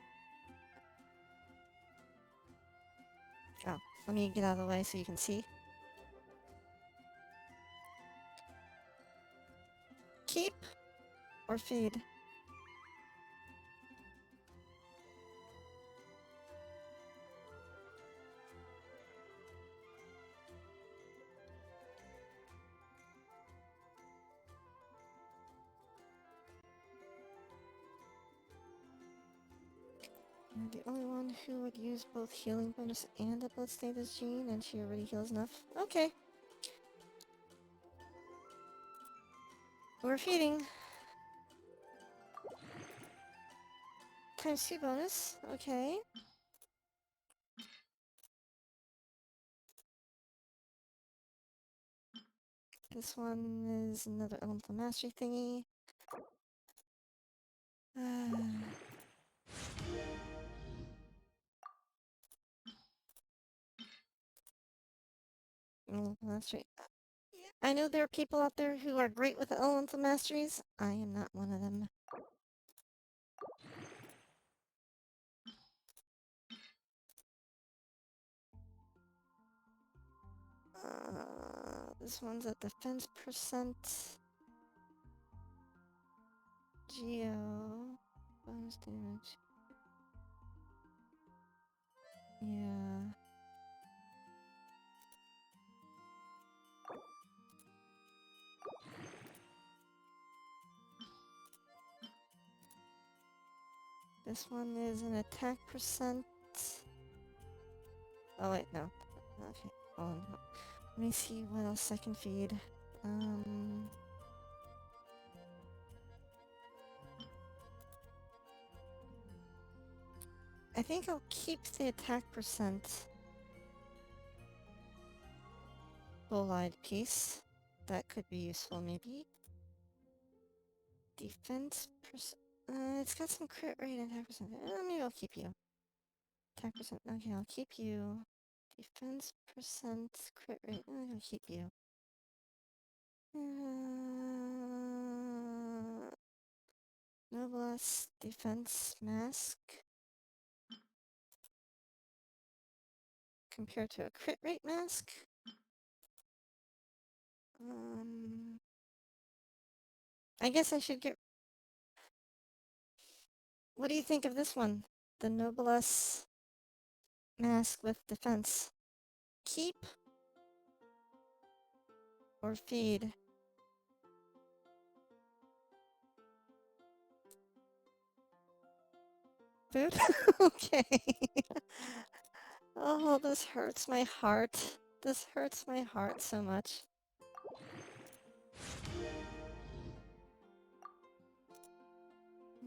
Oh, let me get out of the way so you can see. Keep or feed? You're the only one who would use both healing bonus and a blood status gene, and she already heals enough. Okay. We're feeding. Times 2 bonus. Okay. This one is another elemental mastery thingy. Elemental mastery. I know there are people out there who are great with the elemental masteries. I am not one of them. This one's at defense percent. Geo. Bonus damage. Yeah. This one is an attack percent. Oh wait, no. Okay. Oh no. Let me see what else I can feed. I think I'll keep the attack percent bull-eyed piece. That could be useful, maybe. Defense percent. It's got some crit rate and attack percent. Maybe I'll keep you. Attack percent. Okay, I'll keep you. Defense percent, crit rate. I'll keep you. Noblesse defense mask. Compared to a crit rate mask. I guess I should get... What do you think of this one? The Noblesse mask with defense. Keep or feed? Food? Okay. Oh, this hurts my heart. This hurts my heart so much.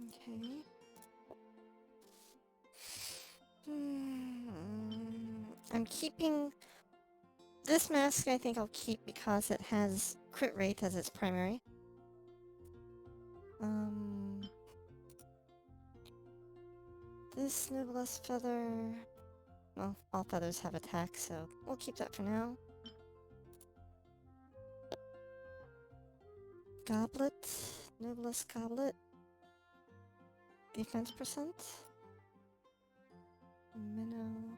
Okay. I'm keeping... This mask I think I'll keep because it has crit rate as its primary. This noblesse feather... Well, all feathers have attack, so we'll keep that for now. Goblet. Noblesse goblet. Defense percent. Minnow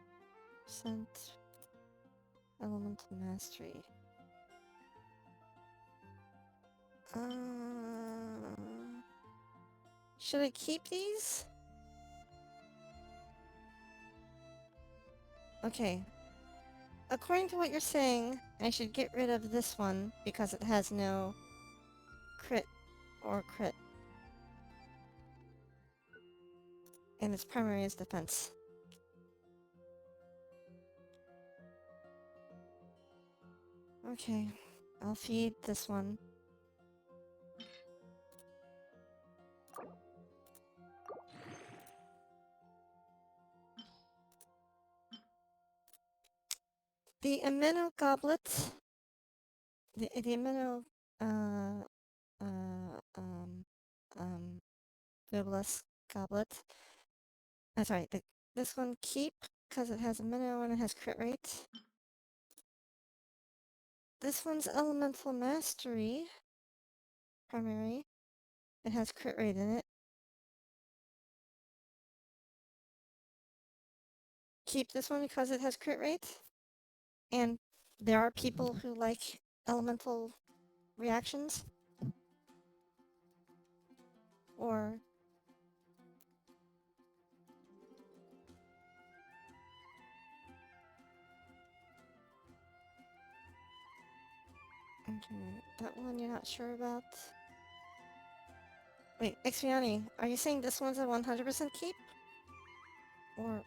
percent. Elemental mastery. Should I keep these? Okay. According to what you're saying, I should get rid of this one because it has no crit or crit. And its primary is defense. Okay. I'll feed this one. The amino goblet, the amino, noblesse goblet. Sorry, this one keep, because it has amino and it has crit rate. This one's elemental mastery, primary. It has crit rate in it. Keep this one because it has crit rate. And there are people who like elemental reactions. Or... Okay, that one you're not sure about? Wait, Expiani, are you saying this one's a 100% keep? Or...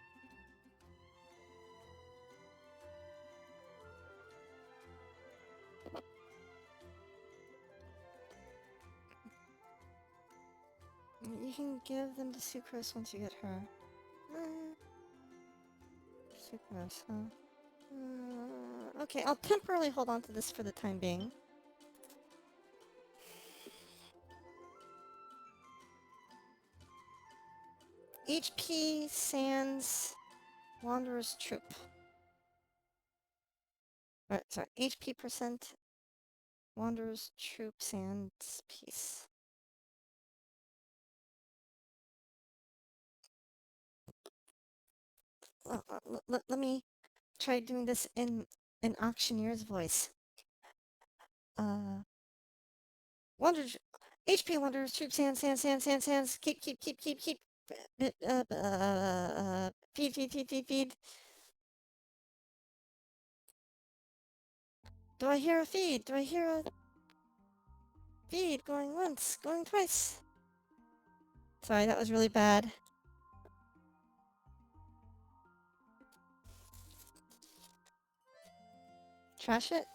You can give them to Sucrose once you get her. Sucrose, huh? Okay, I'll temporarily hold on to this for the time being. HP Sans Wanderer's Troop. Sorry, HP percent Wanderer's Troop Sans piece. Let me try doing this in an auctioneer's voice. Wander... HP Wanderer's Troop Sans, keep. Feed. Do I hear a feed? Do I hear a feed going once, going twice? Sorry, that was really bad. Trash it?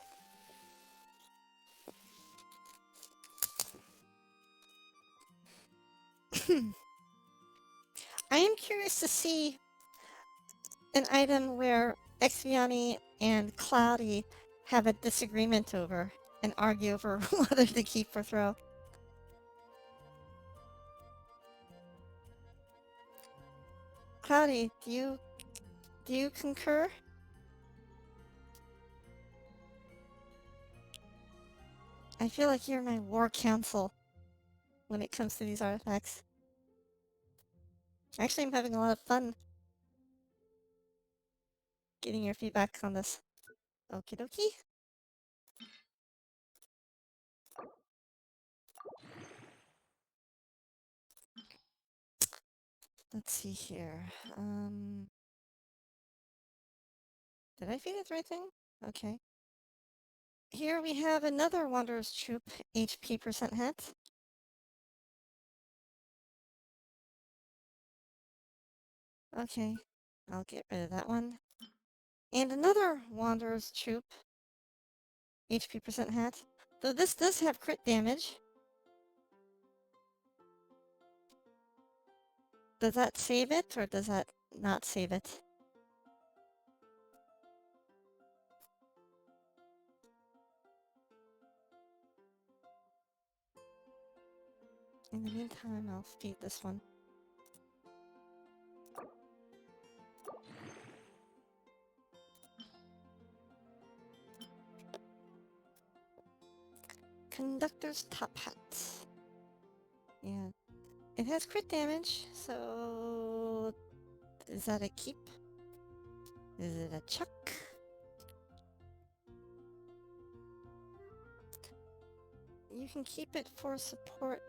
I am curious to see an item where Exviani and Cloudy have a disagreement over and argue over whether to keep or throw. Cloudy, do you concur? I feel like you're my war council when it comes to these artifacts. Actually, I'm having a lot of fun getting your feedback on this. Okie dokie. Let's see here. Did I feed it the right thing? Okay. Here we have another Wanderer's Troop HP percent hat. Okay, I'll get rid of that one. And another Wanderer's Troop HP percent hat. Though this does have crit damage. Does that save it, or does that not save it? In the meantime, I'll feed this one. conductor's top hat. Yeah. It has crit damage, so... Is that a keep? Is it a chuck? You can keep it for support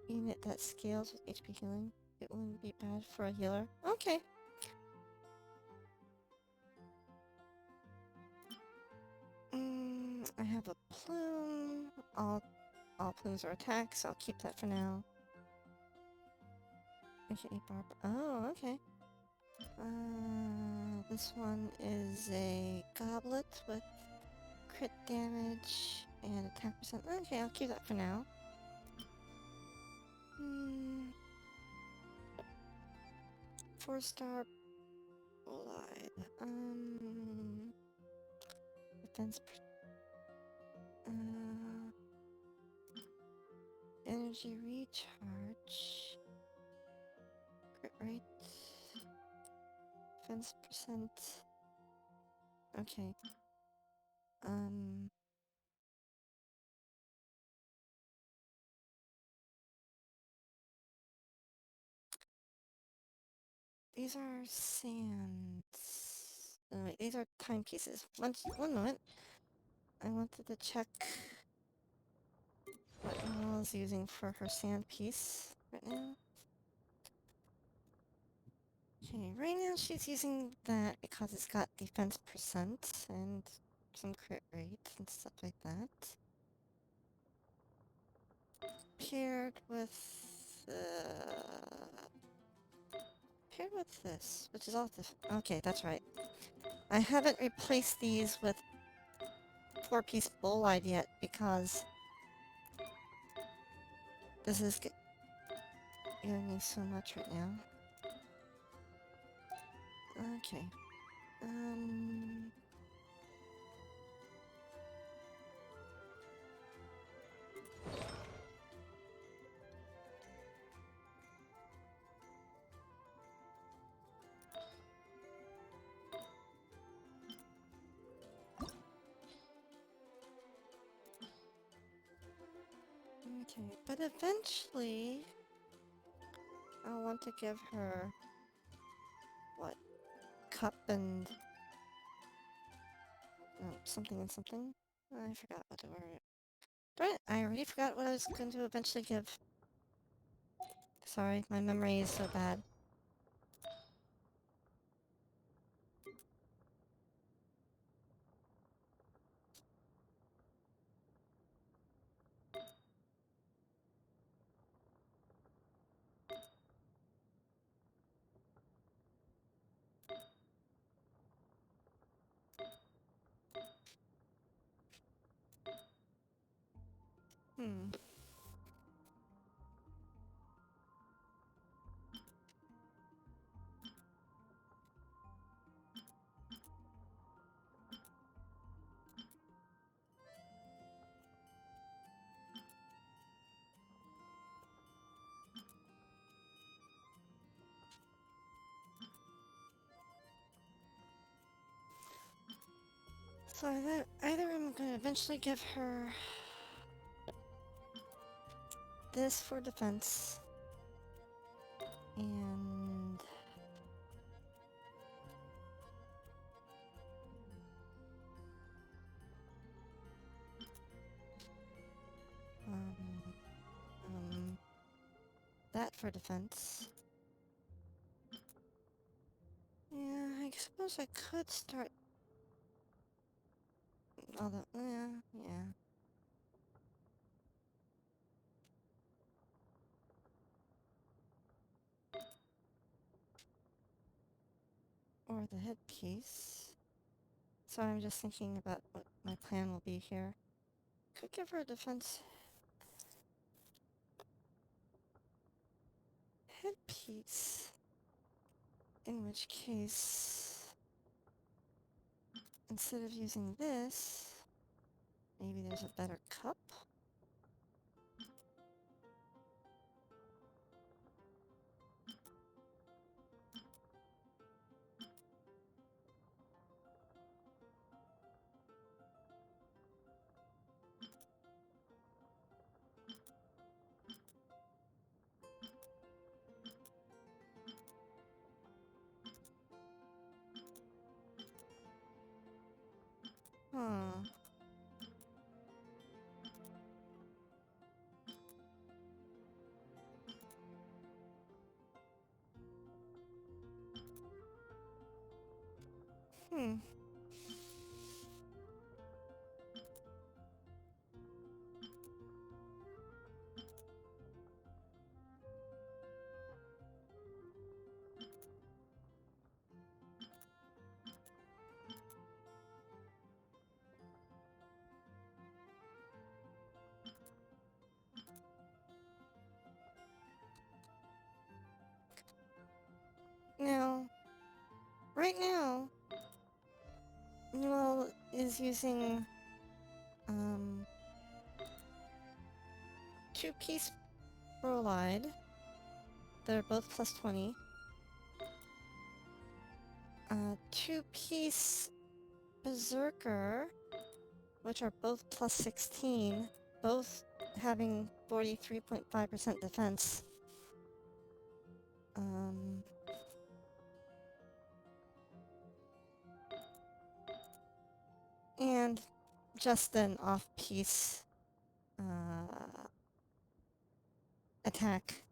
unit that scales with HP healing. It wouldn't be bad for a healer. Okay. I have a plume. All plumes are attacks, so I'll keep that for now. Okay, Barb. Oh, okay. This one is a goblet with crit damage and attack percent. Okay, I'll keep that for now. 4-star Blide. Defense. Energy recharge. Crit rate. Defense percent. Okay. These are sands. Oh, wait, these are timepieces. One moment. I wanted to check what Noelle is using for her sand piece right now. Okay, right now she's using that because it's got defense percent and some crit rate and stuff like that. Paired with this, which is all different. Okay, that's right. I haven't replaced these with 4-piece bolide yet because this is giving me so much right now. Okay. Okay, but eventually I'll want to give her what? Cup and something and something? I forgot what they were. I already forgot what I was going to eventually give. Sorry, my memory is so bad. So either I'm gonna eventually give her this for defense, and that for defense. Yeah, I suppose I could start. Although, yeah. Or the headpiece. So I'm just thinking about what my plan will be here. Could give her a defense headpiece. In which case, instead of using this, maybe there's a better cup? Hmm. Now, right now, Newell is using, 2-piece brolide. They're both plus 20. 2-piece berserker, which are both plus 16, both having 43.5% defense. And just an off-piece attack.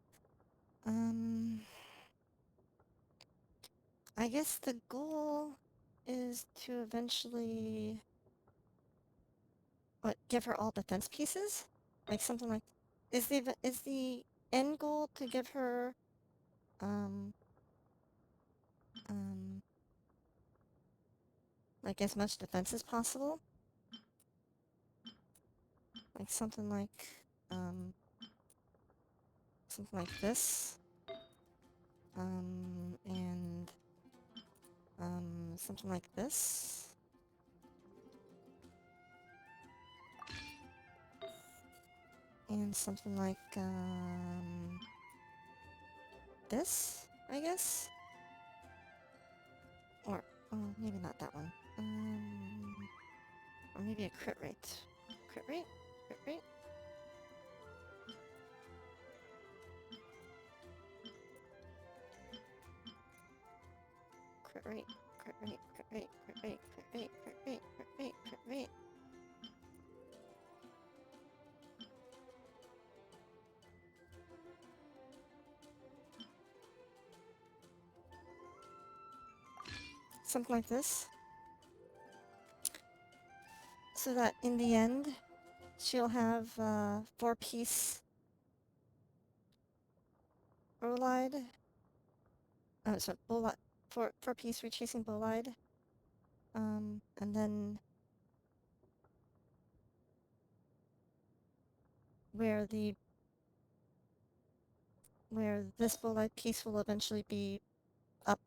I guess the goal is to eventually give her all defense pieces? Like something like is the end goal to give her like as much defense as possible? Like something like this. And something like this. And something like this, I guess? Or maybe not that one. Or maybe a crit rate. Crit rate? Crit rate? Crit rate, crit rate, crit rate, crit rate, crit rate, crit rate, crit rate, crit rate. Something like this. So that in the end, she'll have 4-piece bolide. Oh, sorry, bolide. Four-piece rechasing bolide. And then where this bolide piece will eventually be up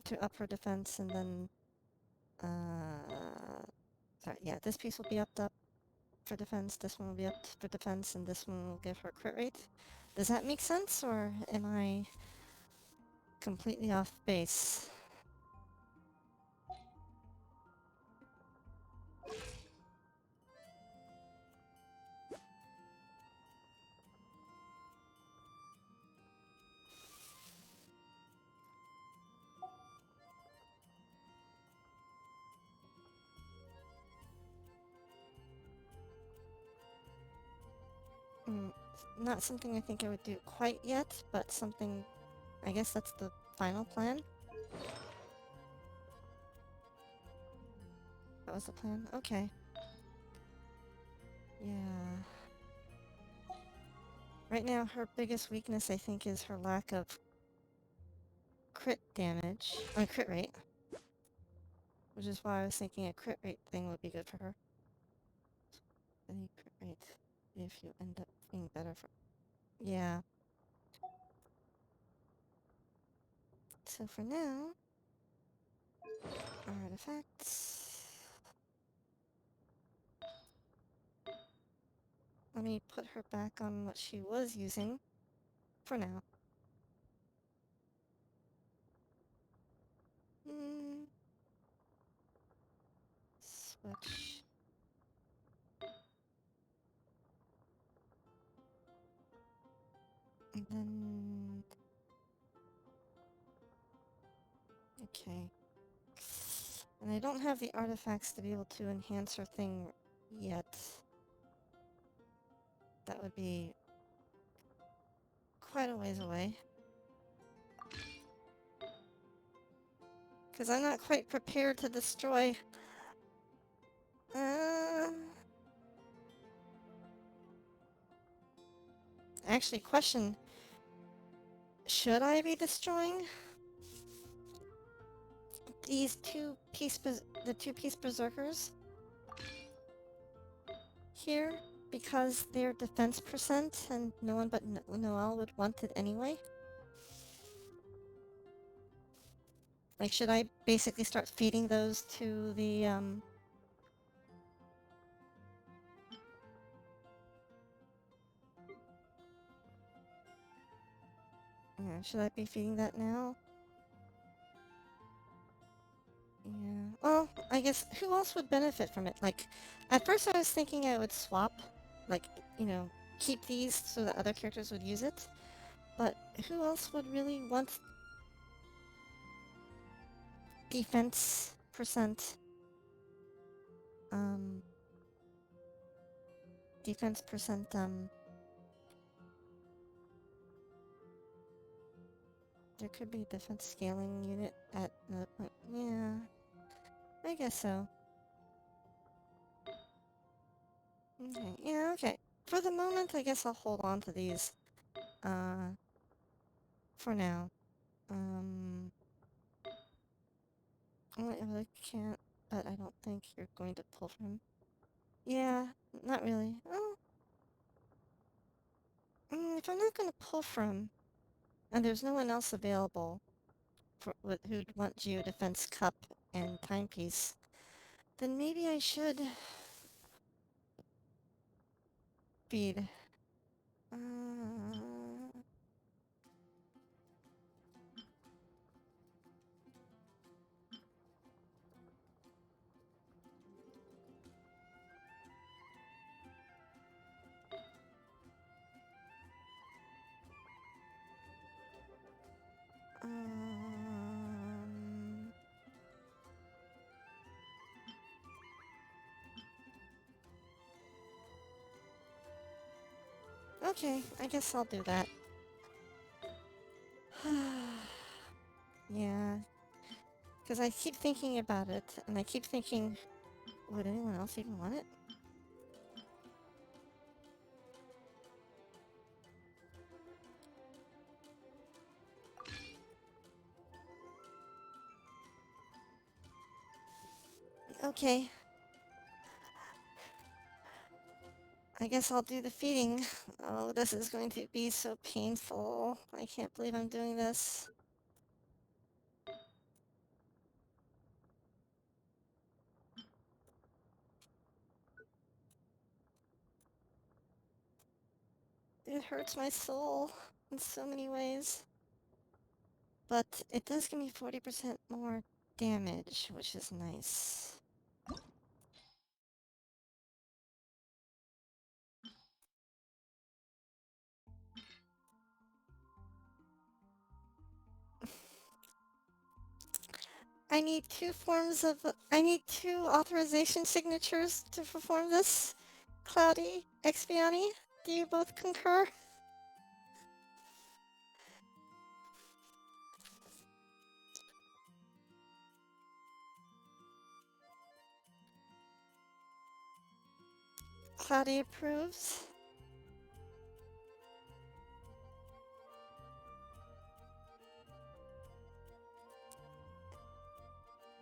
to up her defense, and then sorry, yeah, this piece will be up for defense, this one will be up for defense, and this one will give her crit rate. Does that make sense, or am I completely off base? Not something I think I would do quite yet, but something, I guess that's the final plan. That was the plan? Okay. Yeah. Right now, her biggest weakness, I think, is her lack of crit damage, crit rate. Which is why I was thinking a crit rate thing would be good for her. Any crit rate, if you end up being better for... Yeah. So for now, artifacts. Let me put her back on what she was using for now. Switch. And then... Okay. And I don't have the artifacts to be able to enhance her thing yet. That would be quite a ways away. Because I'm not quite prepared to destroy. Actually, question. Should I be destroying these the two-piece berserkers here? Because they're defense percent and no one but Noelle would want it anyway? Like, should I basically start feeding those to the, yeah, should I be feeding that now? Yeah. Well, I guess who else would benefit from it? Like, at first I was thinking I would swap, like, you know, keep these so that other characters would use it. But who else would really want defense percent? Defense percent, there could be a defense scaling unit at the point. Yeah, I guess so. Okay, yeah, okay. For the moment, I guess I'll hold on to these, for now. Oh, I really can't, but I don't think you're going to pull from. Yeah, not really. Oh, if I'm not going to pull from, and there's no one else available who'd want Geo Defense Cup and Timepiece, then maybe I should feed. Okay, I guess I'll do that. Yeah, because I keep thinking about it, and I keep thinking, would anyone else even want it? Okay. I guess I'll do the feeding. Oh, this is going to be so painful. I can't believe I'm doing this. It hurts my soul in so many ways. But it does give me 40% more damage, which is nice. I need two authorization signatures to perform this. Cloudy, Expiani, do you both concur? Cloudy approves.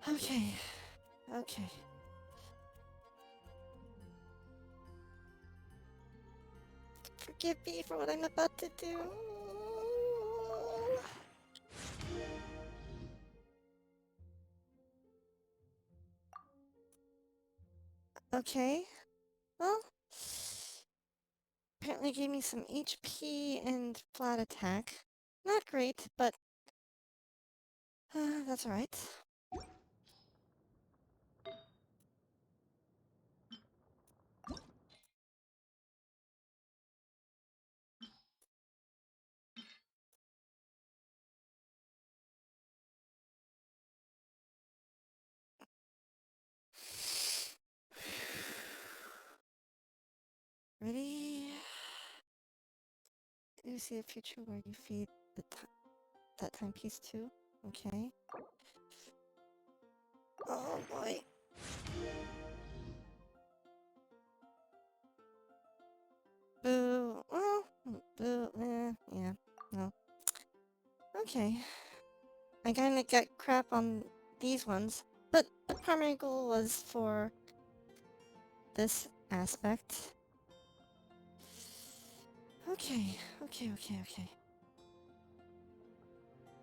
Okay. Okay. Forgive me for what I'm about to do. Okay. Well, apparently gave me some HP and flat attack. Not great, but that's alright. Ready? You see a future where you feed that timepiece too? Okay. Oh boy. Boo. Well, boo. Yeah. No. Okay. I kinda got crap on these ones, but the primary goal was for this aspect. Okay. Okay.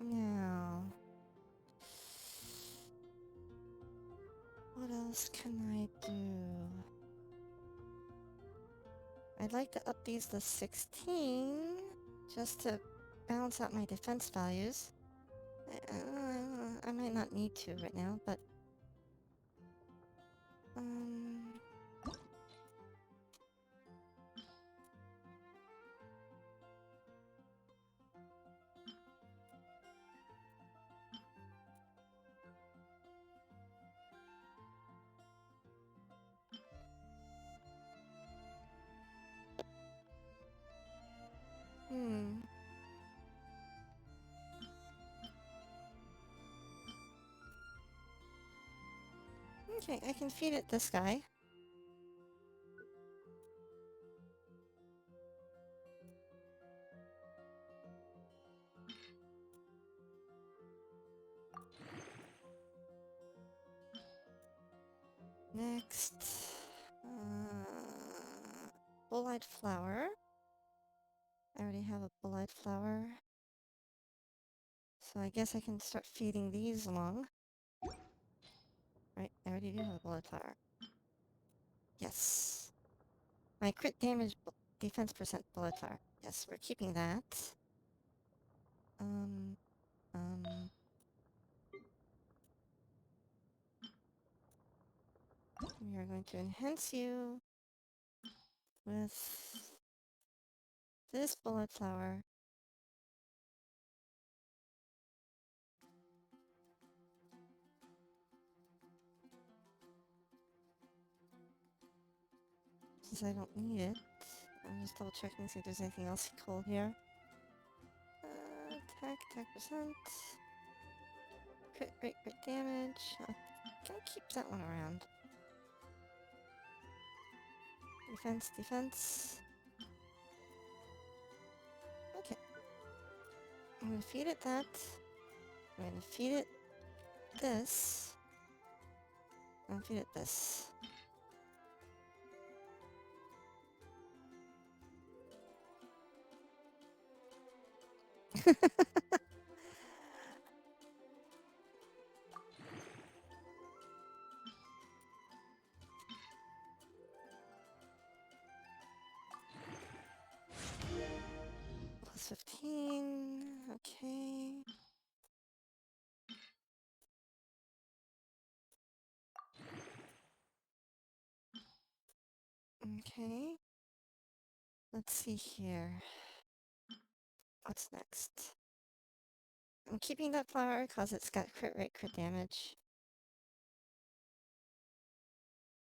Now, what else can I do? I'd like to up these to 16, just to balance out my defense values. I might not need to right now, but... Okay, I can feed it this guy. Next... bull-eyed flower. I already have a bull-eyed flower. So I guess I can start feeding these along. Right, I already do have a bull-eyed flower. Yes. My crit damage defense percent bullet flower. Yes, we're keeping that. We are going to enhance you with this bullet flower. Since I don't need it. I'm just double checking to see if there's anything else cool here. Attack percent. Crit rate, crit damage. Gonna keep that one around. Defense. Okay. I'm gonna feed it that. I'm gonna feed it this. I'm gonna feed it this. Plus 15. Okay. Okay. Let's see here. What's next? I'm keeping that flower because it's got crit rate, crit damage.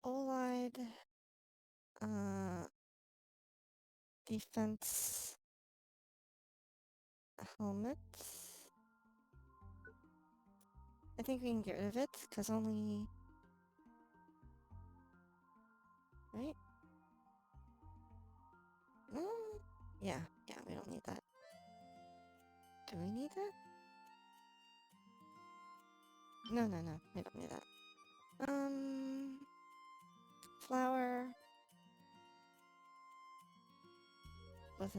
Olide. Defense. Helmet. I think we can get rid of it because only... Right? Yeah, we don't need that. Do we need that? No, we don't need that. Flower with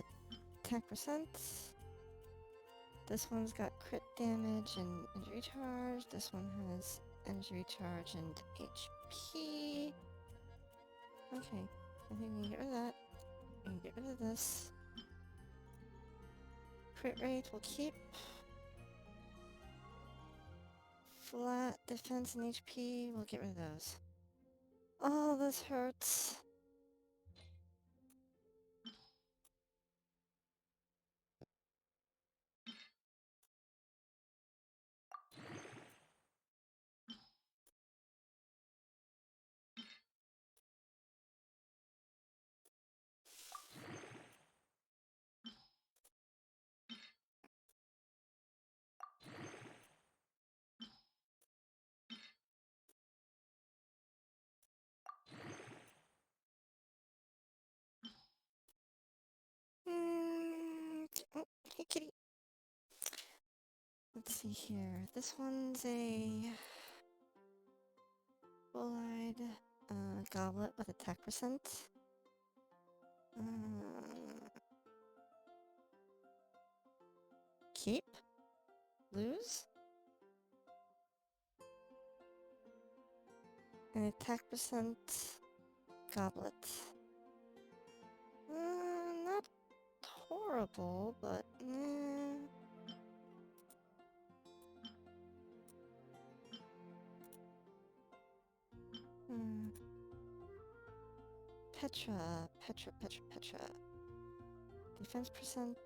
attack percent. This one's got crit damage and injury charge. This one has injury charge and HP. Okay, I think we can get rid of that. We can get rid of this. Crit rate we'll keep. Flat defense and HP, we'll get rid of those. Oh, this hurts. kitty. Let's see here. This one's a full-eyed goblet with attack percent. Keep? Lose? An attack percent goblet. Not horrible, but Petra. Defense percent,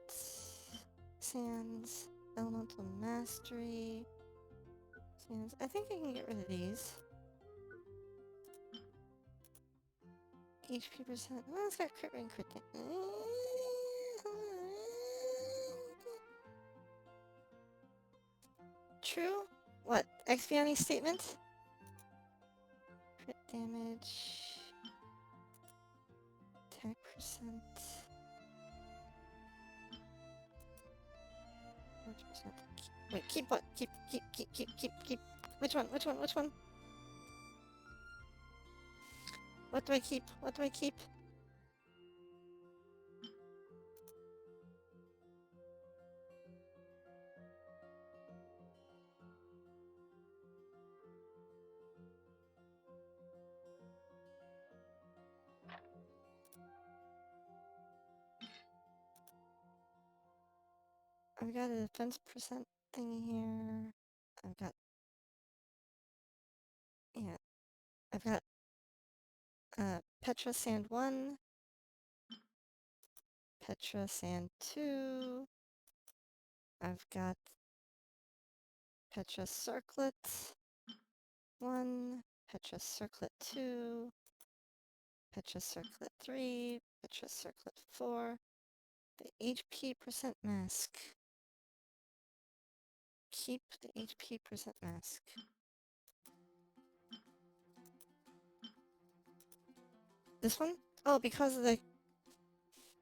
sands, elemental mastery, sands. I think I can get rid of these. HP percent. Well, it's got crit rate and crit damage. True? What? Expiani statement? Crit damage. Attack percent. Wait, keep what? Keep. Which one? What do I keep? I've got a defense percent thing here. I've got Petra Sand 1, Petra Sand 2. I've got Petra Circlet 1, Petra Circlet 2, Petra Circlet 3, Petra Circlet 4. The HP percent mask. Keep the HP percent mask. This one? Oh, because of the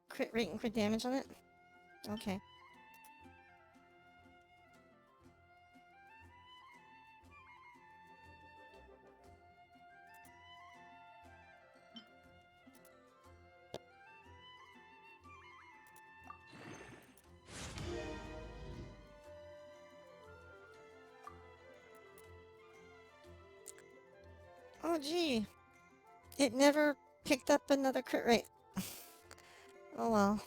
crit rate and crit damage on it? Okay. Oh gee. It never picked up another crit rate. Oh well.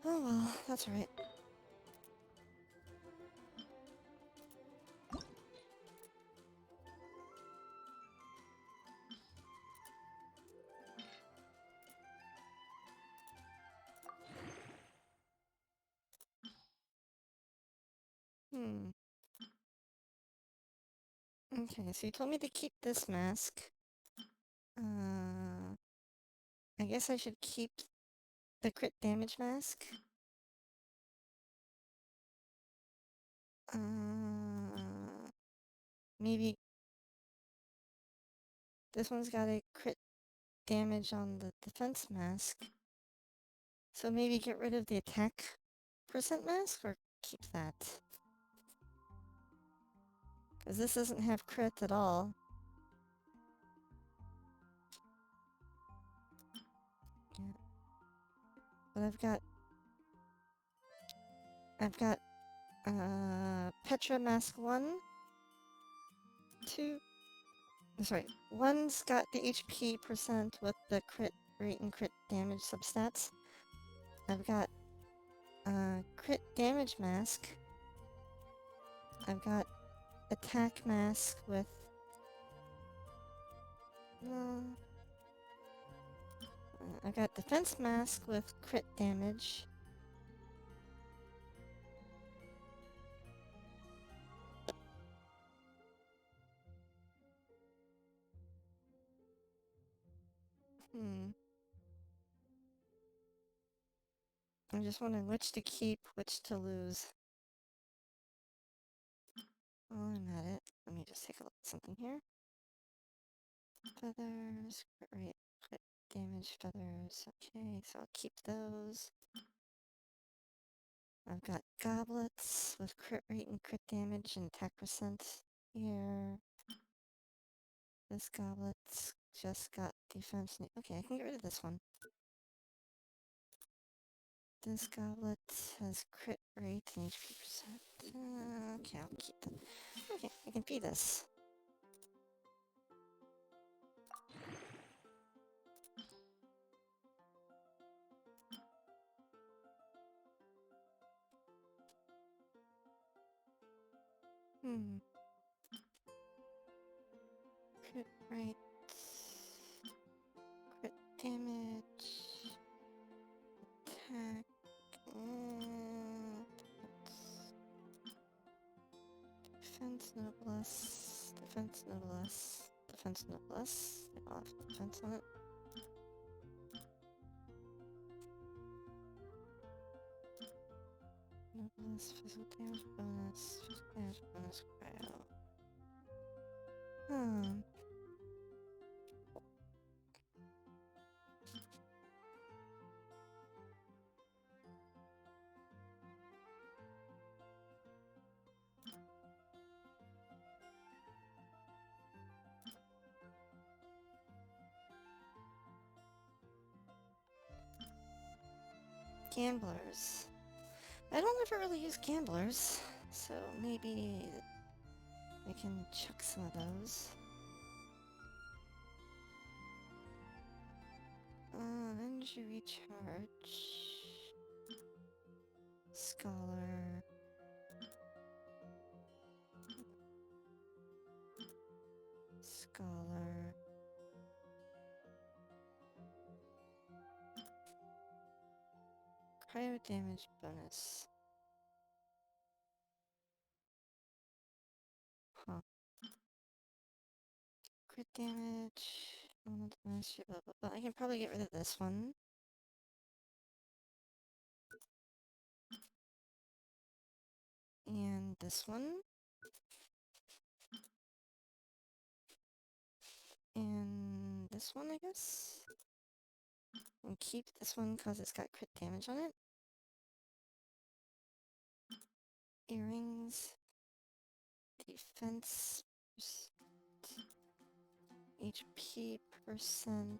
Oh well, that's alright. Okay, so you told me to keep this mask. I guess I should keep the crit damage mask. Maybe this one's got a crit damage on the defense mask. So maybe get rid of the attack percent mask or keep that? Because this doesn't have crit at all. Yeah. But I've got Petra Mask 1, 2, sorry, one's got the HP percent with the crit rate and crit damage substats. I've got crit damage mask. I've got attack mask with I've got defense mask with crit damage. I'm just wondering which to keep, which to lose. While I'm at it, let me just take a look at something here. Feathers, crit rate, crit damage feathers. Okay, so I'll keep those. I've got goblets with crit rate and crit damage and attack percent here. This goblet's just got defense. Okay, I can get rid of this one. This goblet has crit rate and HP percent. Okay, I'll keep that. Okay, I can feed this. Crit rate. Crit damage. Attack. Defense noblesse. Defense noblesse. Defense noblesse. I'll have defense on it. Noblesse, physical damage bonus. Physical damage bonus. Cryo. Gamblers. I don't ever really use gamblers, so maybe I can chuck some of those. Energy recharge. Scholar. Scholar. Cryo damage bonus. Huh. Crit damage. Blah, blah, blah. I can probably get rid of this one. And this one. And this one, I guess. And keep this one because it's got crit damage on it. Earrings. Defense. HP percent.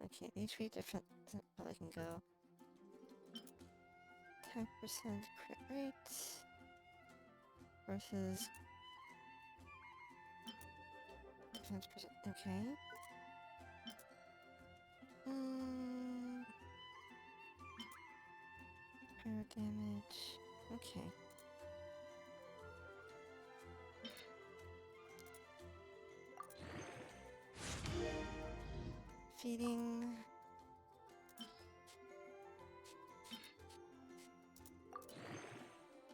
Okay, the HP different. Probably can go. Attack percent crit rate. Versus defense percent. Okay. Fire damage. Okay. Feeding.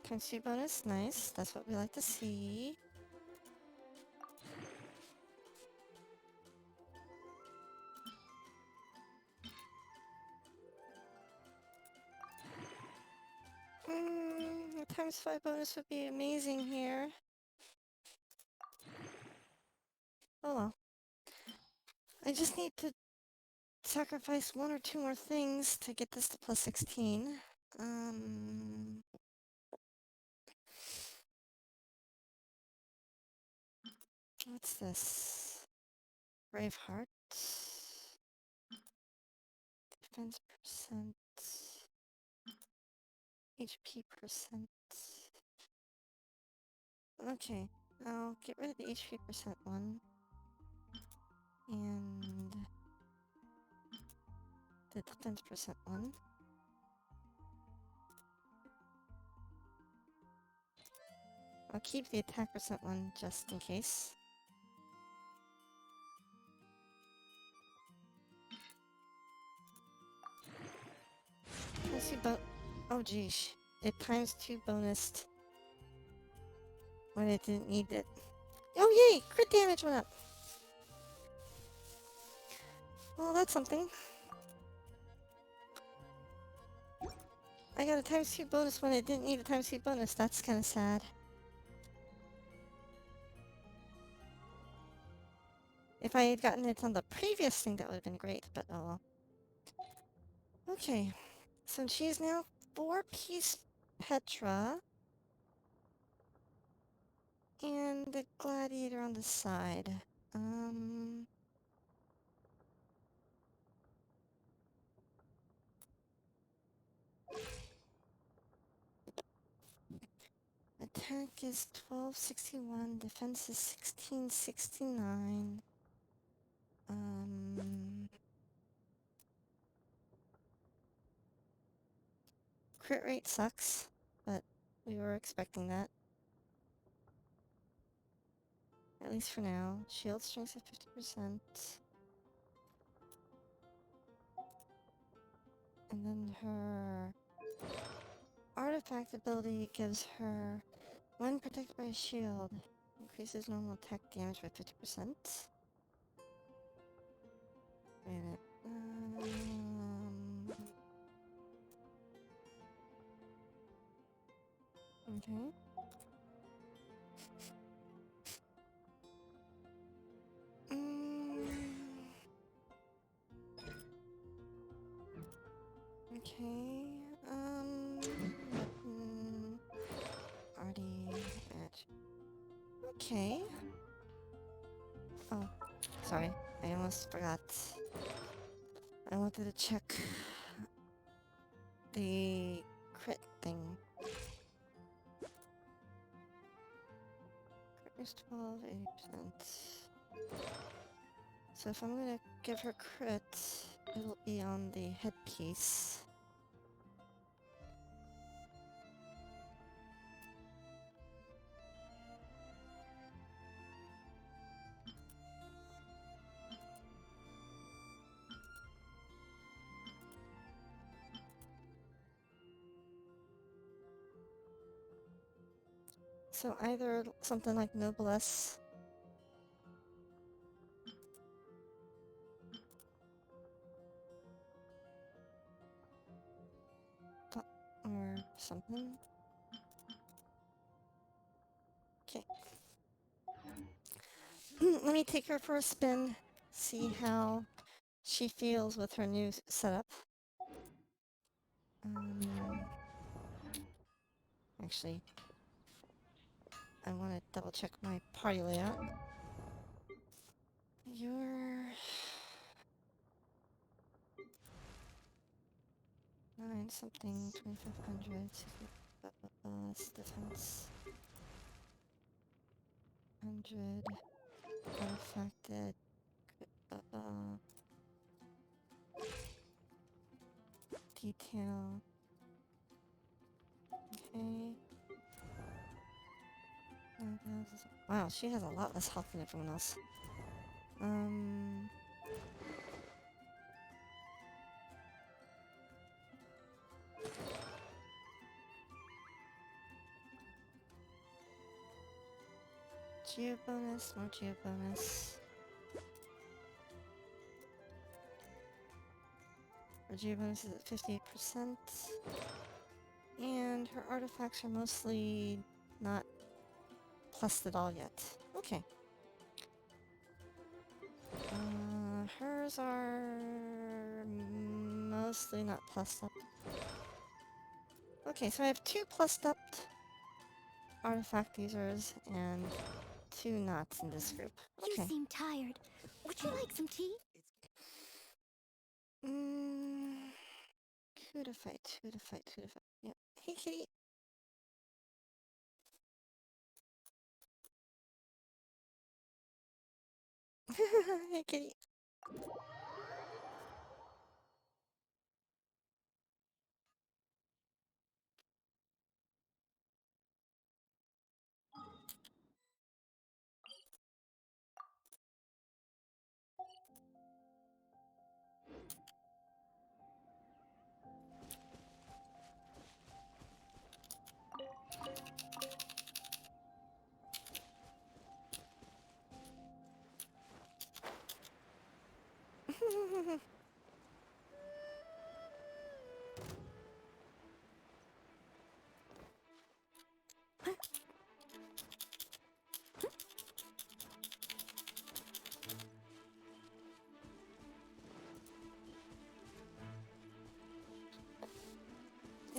Currency bonus, nice. That's what we like to see. A ×5 bonus would be amazing here. Oh well. I just need to sacrifice one or two more things to get this to plus 16. What's this? Braveheart. Defense percent. HP percent. Okay, I'll get rid of the HP percent one. And the defense percent one. I'll keep the attack percent one just in case. Let's see about. Oh geez, it ×2 bonused when it didn't need it. Oh yay! Crit damage went up. Well, that's something. I got a ×2 bonus when it didn't need a ×2 bonus. That's kind of sad. If I had gotten it on the previous thing, that would have been great, but oh well. Okay, so she's now 4-piece Petra. And the gladiator on the side. Attack is 1261, defense is 1669. Crit rate sucks, but we were expecting that. At least for now. Shield strength at 50%. And then her artifact ability gives her, when protected by a shield, increases normal attack damage by 50%. Wait a minute. Okay. Okay. Already match. Okay. Oh, sorry. I almost forgot. I wanted to check the crit thing. Crit is 12, 80%. So if I'm gonna give her crit, it'll be on the headpiece. So either something like Noblesse or something. Okay. Let me take her for a spin, see how she feels with her new setup. Actually, I want to double check my party layout. You're 9 something, 2500, defense 100, artifacted, detail. Okay. Wow, she has a lot less health than everyone else. Geo bonus, more geo bonus. Her geo bonus is at 58%. And her artifacts are mostly not plussed at all yet. Okay. Hers are mostly not plussed up. Okay, so I have 2 plussed up artifact users and 2 knots in this group. Okay. You seem tired. Would you like some tea? Who to fight? Who to fight? Who to fight? Yeah. Hey, kitty. Hey, kitty.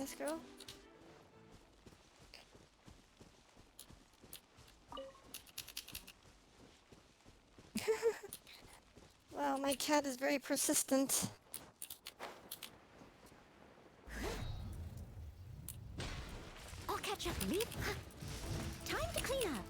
Yes, girl? Wow, my cat is very persistent. I'll catch up. Leave. Time to clean up.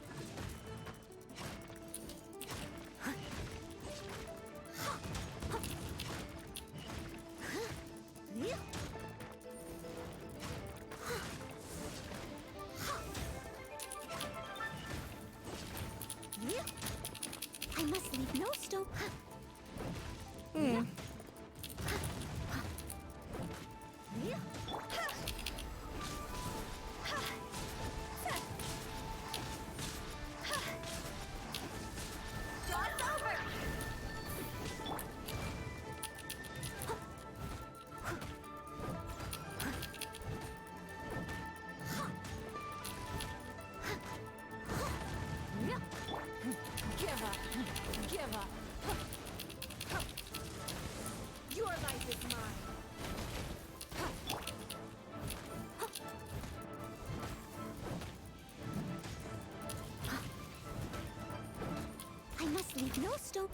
I must leave no stone. Hmm. Job's over. Give up. Give up. Your life is mine. I must leave no stone.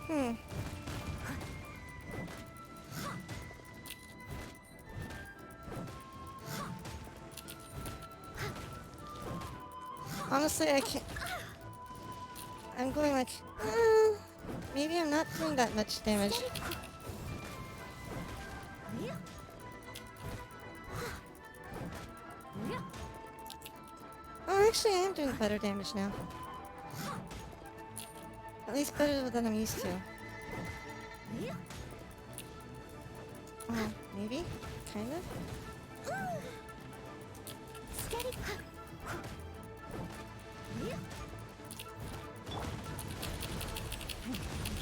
Hmm. Honestly, I can't. I'm going like, maybe I'm not doing that much damage. Oh, actually, I am doing better damage now. At least better than I'm used to. Oh, maybe? Kind of? Steady.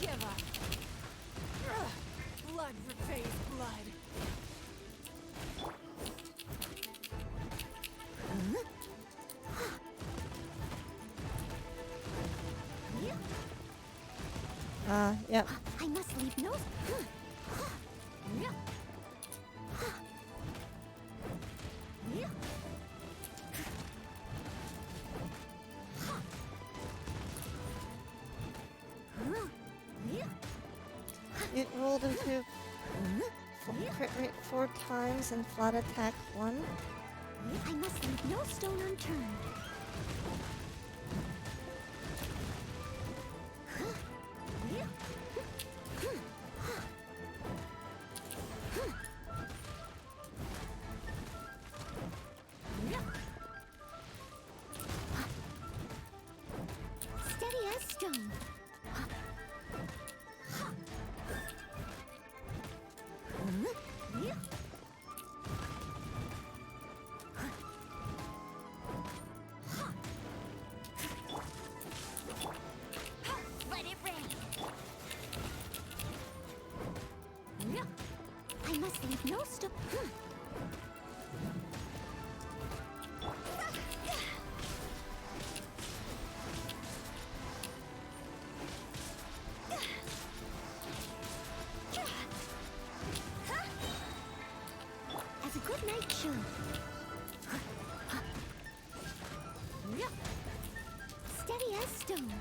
Give up. Blood repays blood. Yep. I must leave no. It rolled into crit rate 4 times and flat attack 1. I must leave no stone unturned. Steady as stone. Let it rain. I must leave no stone. As a good knight should. Steady as stone.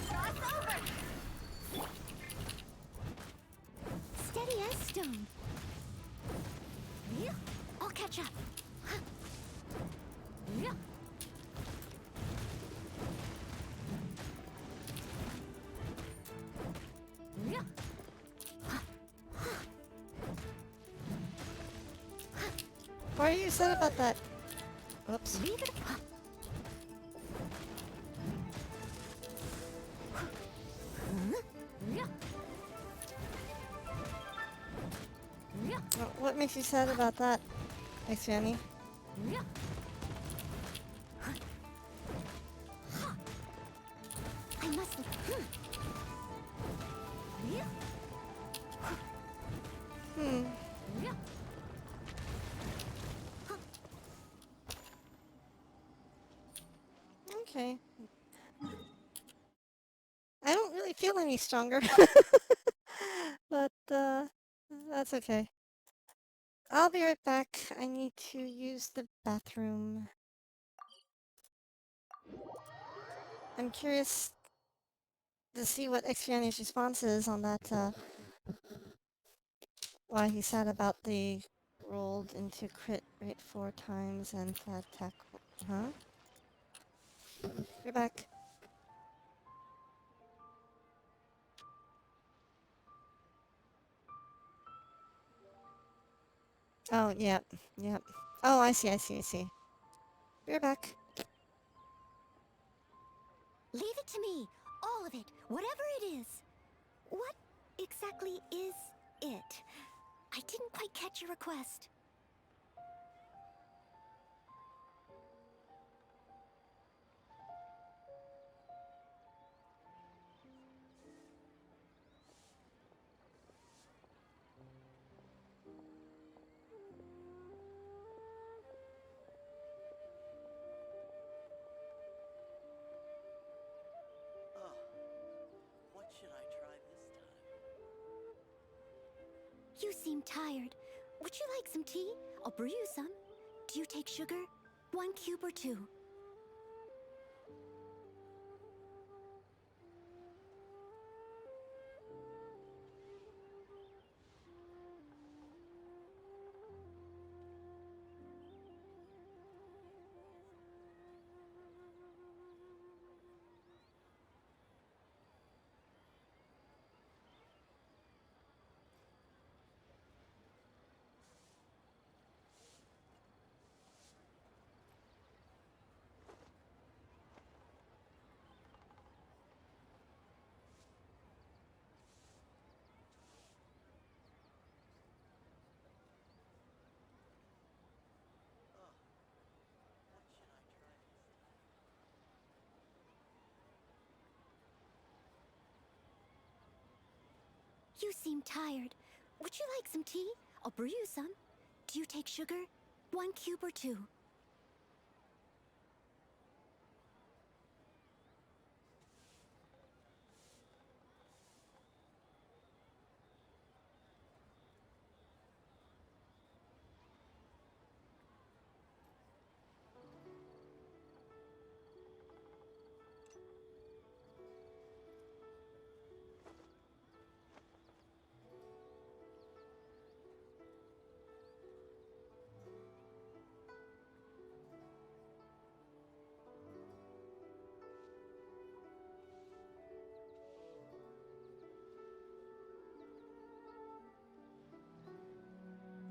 Cross over. Steady as stone. I'll catch up. What are you said about that? Oops. Leave it. What makes you sad about that, Fanny? I must. Hmm. heal any stronger. But, that's okay. I'll be right back. I need to use the bathroom. I'm curious to see what Xfiani's response is on that, why he said about the rolled into crit rate 4 times and flat attack. Huh? You're back. Oh, yep, yep. Oh, I see. You're back. Leave it to me. All of it. Whatever it is. What exactly is it? I didn't quite catch your request. Oh, what should I try this time? You seem tired. Would you like some tea? I'll brew you some. Do you take sugar? 1 cube or 2? Oh, what should I try this time? You seem tired. Would you like some tea? I'll brew you some. Do you take sugar? 1 cube or 2?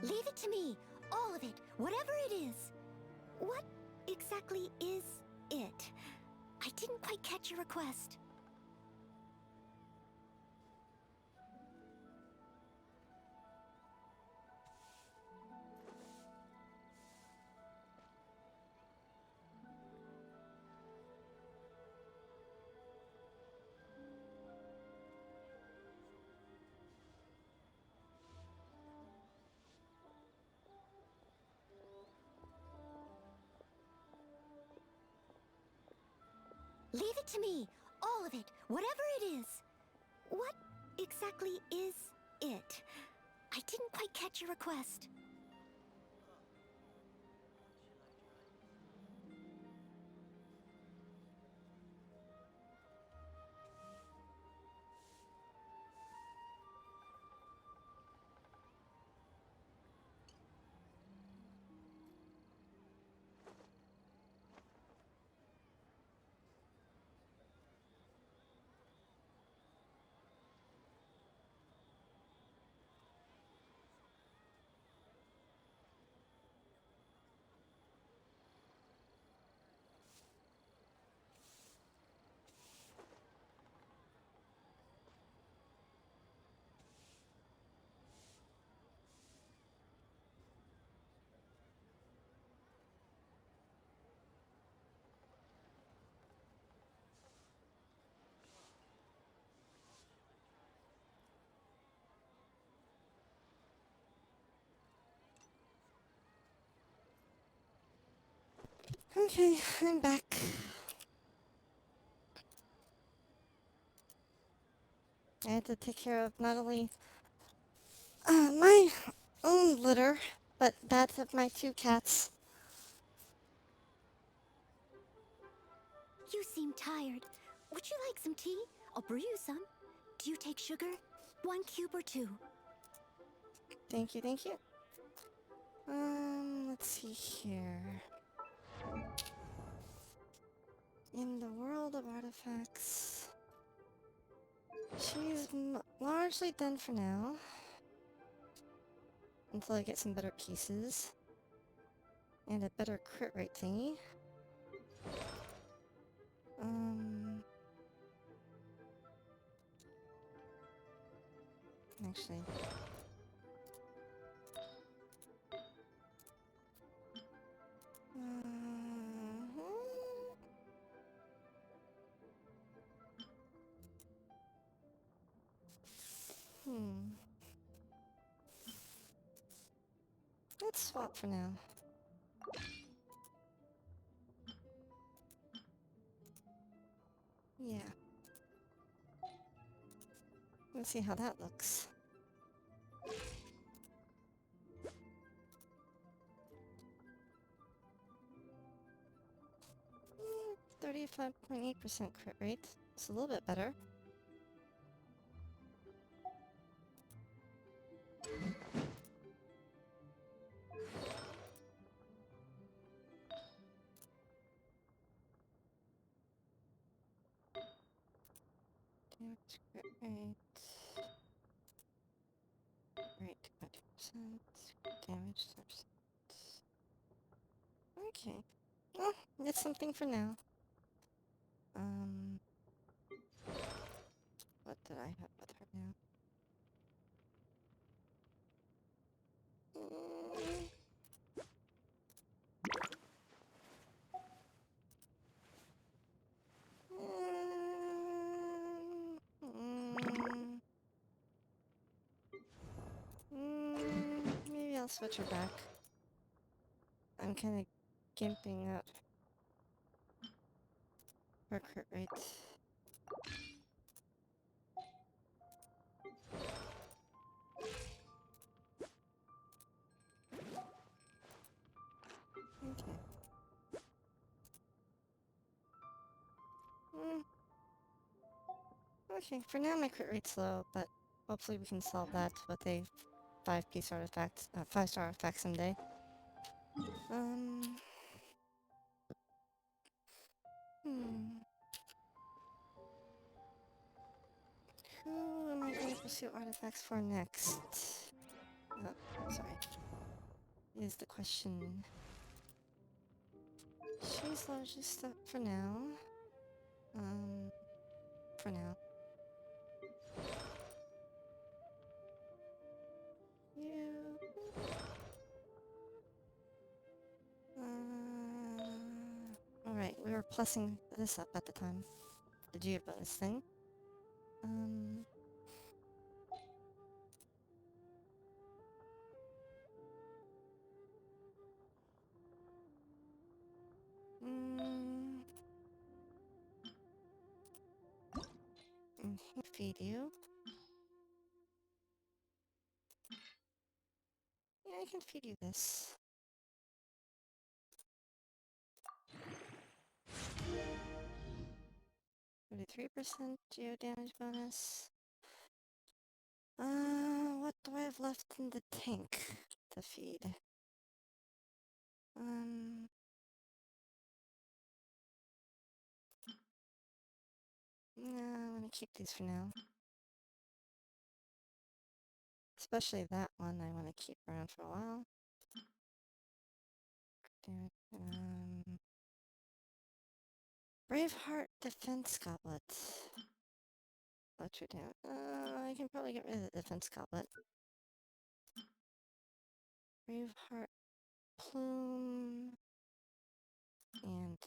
Leave it to me. All of it. Whatever it is. What exactly is it? I didn't quite catch your request. Leave it to me. All of it. Whatever it is. What exactly is it? I didn't quite catch your request. Okay, I'm back. I had to take care of not only my own litter, but that of my 2 cats. You seem tired. Would you like some tea? I'll brew you some. Do you take sugar? 1 cube or 2? Thank you, thank you. Let's see here. In the world of artifacts, she's largely done for now. Until I get some better pieces. And a better crit rate thingy. Actually... Let's swap for now. Yeah. Let's see how that looks. 35.8% crit rate. It's a little bit better. Damage crit rate. Rate 20%. Damage 10%. Okay. Well, it's something for now. What did I have with her now? Maybe I'll switch her back. I'm kind of gimping out her crit rate. Okay. Okay, for now my crit rate's low, but hopefully we can solve that with a 5-piece artifact, 5-star artifact someday. Who am I going to pursue artifacts for next? Oh, sorry. Is the question. She's largely stuck for now. For now. You... Alright, we were plussing this up at the time. The gear bonus thing. Feed you. Yeah, I can feed you this. 33% geo damage bonus. What do I have left in the tank to feed? No, I'm gonna keep these for now. Especially that one I want to keep around for a while. Braveheart Defense Goblet. Electro damage. I can probably get rid of the Defense Goblet. Braveheart Plume. And...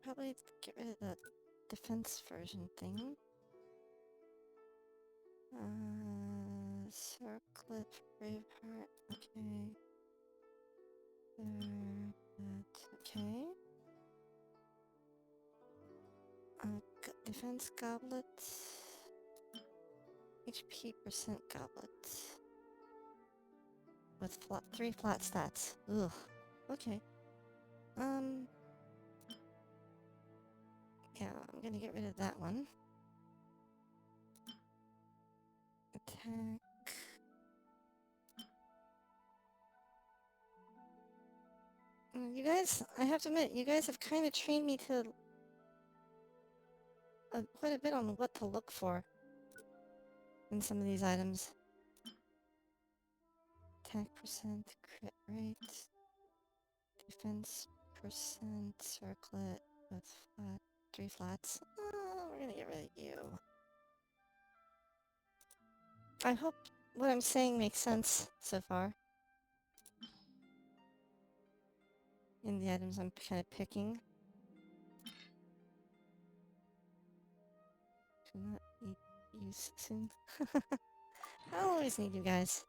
probably get rid of the defense version thing. Circlet, Braveheart, okay. That's okay. defense goblet. HP percent goblet. With 3 flat stats. Ugh. Okay. Yeah, I'm gonna get rid of that one. Attack. You guys, I have to admit, you guys have kind of trained me to quite a bit on what to look for in some of these items. Attack percent, crit rate, defense percent, circlet with 3 flats. Oh, we're gonna get rid of you. I hope what I'm saying makes sense so far. In the items I'm kind of picking. Should not eat you soon. I'll always need you guys.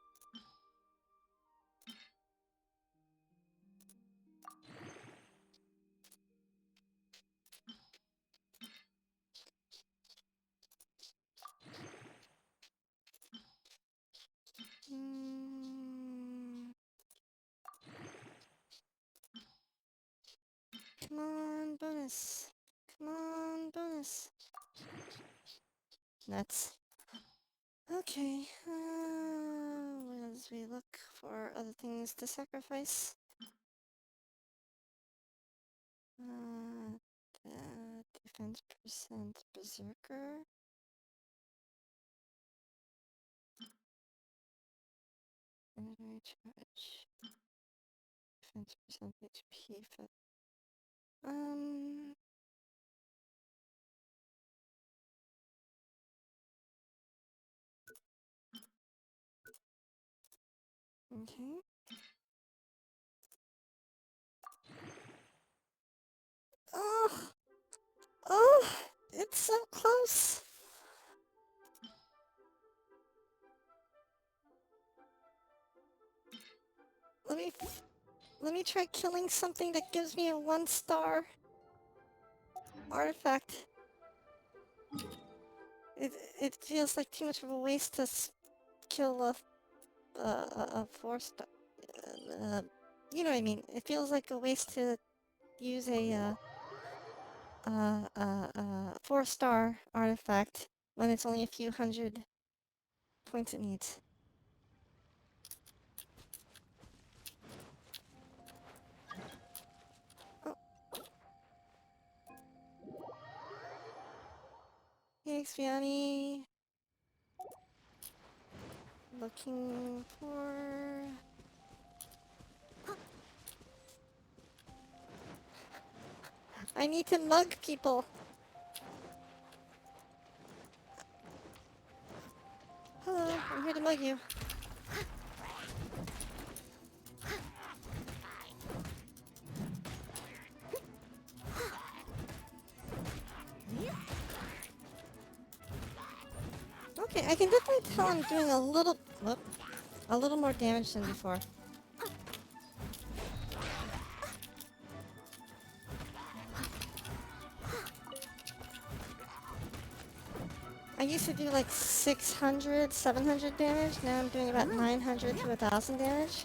Come on, bonus. Come on, bonus. Nuts. Okay, as we look for other things to sacrifice. Defense percent berserker. Energy charge. Defense percent HP. Okay. Oh! Oh! It's so close! Let me try killing something that gives me a 1-star artifact. It feels like too much of a waste to kill a 4-star. You know what I mean? It feels like a waste to use a 4-star artifact when it's only a few hundred points it needs. Oh. Thanks, Vianney. Looking for... I need to mug people. Hello, I'm here to mug you. Okay, I can definitely tell I'm doing a little more damage than before. I used to do like 600, 700 damage. Now I'm doing about 900 to 1,000 damage.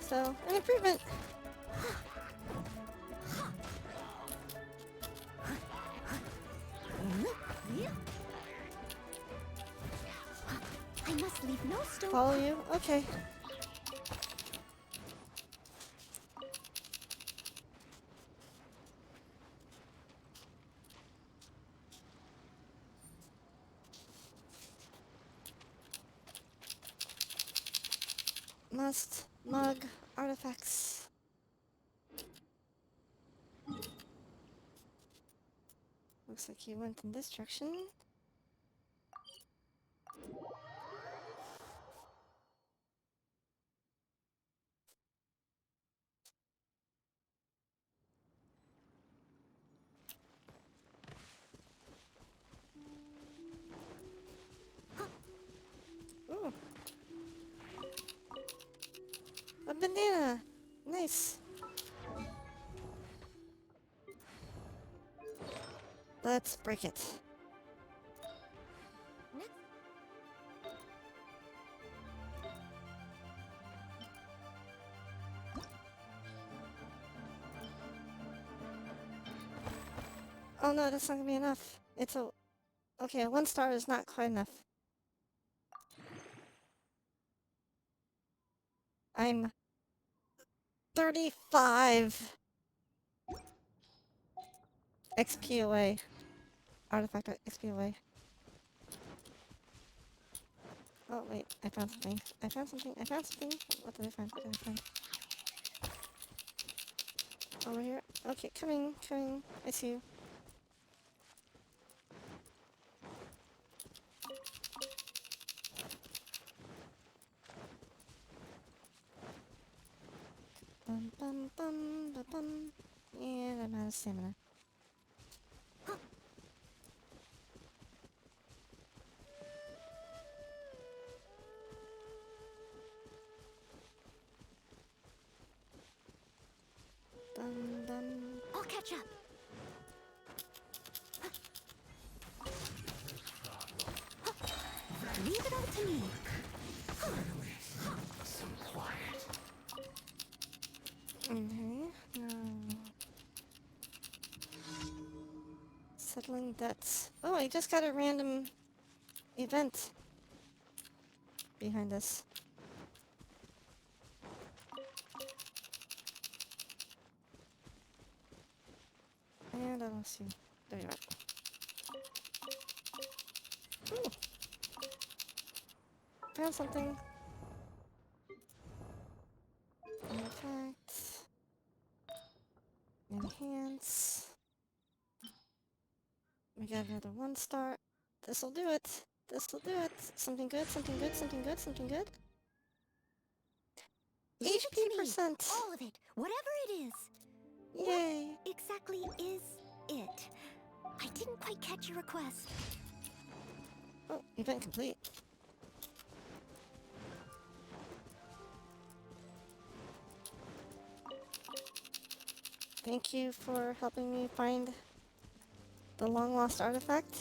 So, an improvement. I must leave no stone. Follow you? Okay. Must mug artifacts. Looks like you went in this direction. Ooh. A banana! Nice. Let's break it. Oh no, that's not gonna be enough. It's a... Okay, 1 star is not quite enough. I'm 35 XP away. Artifact XP away. Oh wait, I found something. I found something. I found something. What did I find? What did I find? Over here. Okay, coming, coming. I see you. Bum bum bum ba bum. And I'm out of stamina. Bum bum. I'll catch up. Leave it all to me. Okay. Settling debts. Oh, I just got a random event behind us. And I don't see. There you are. Ooh. Found something. Artifact. Enhance. We got another 1 star. This'll do it. This'll do it. Something good, something good, something good, something good. Leave it to HP me. percent. All of it. Whatever it is. Yay. What exactly is it? I didn't quite catch your request. Oh, event complete. Thank you for helping me find the long lost artifact.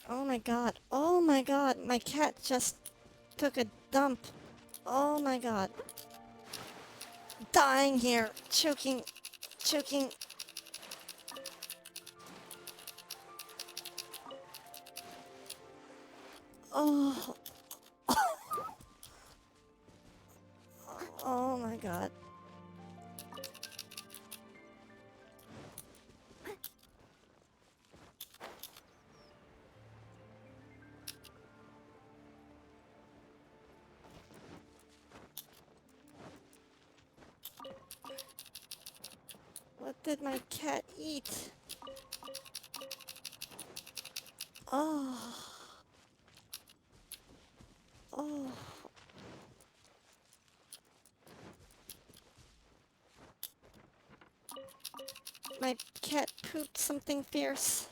Oh my god. Oh my god. My cat just took a dump. Oh my god. Dying here. Choking. Choking. Oh. Oh my god. What did my cat eat? Oh. Oh. My cat pooped something fierce.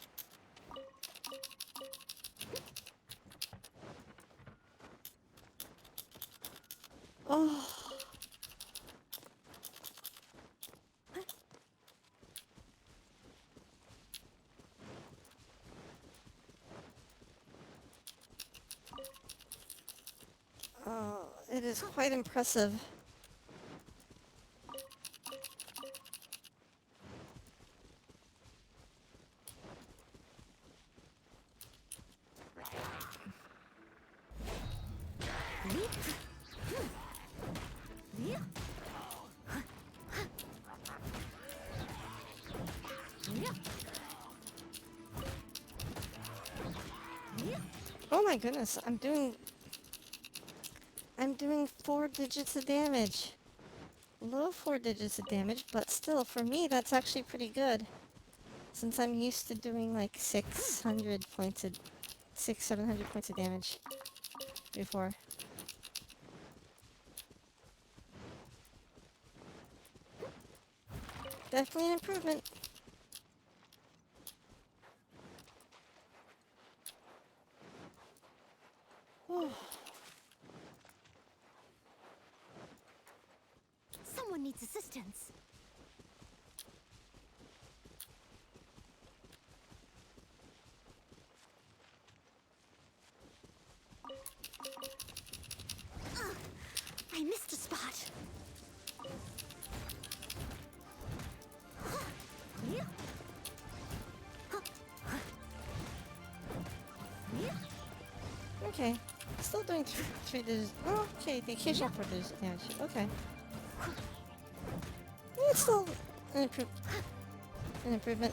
Oh. Oh, it is quite impressive. Oh my goodness, I'm doing 4 digits of damage. Low 4 digits of damage, but still, for me, that's actually pretty good. Since I'm used to doing like 700 points of damage before. Definitely an improvement. needs assistance. I missed a spot. Okay. Still doing three digits. Oh, okay, the occasional 4 digit damage. Okay. It's still an, an improvement.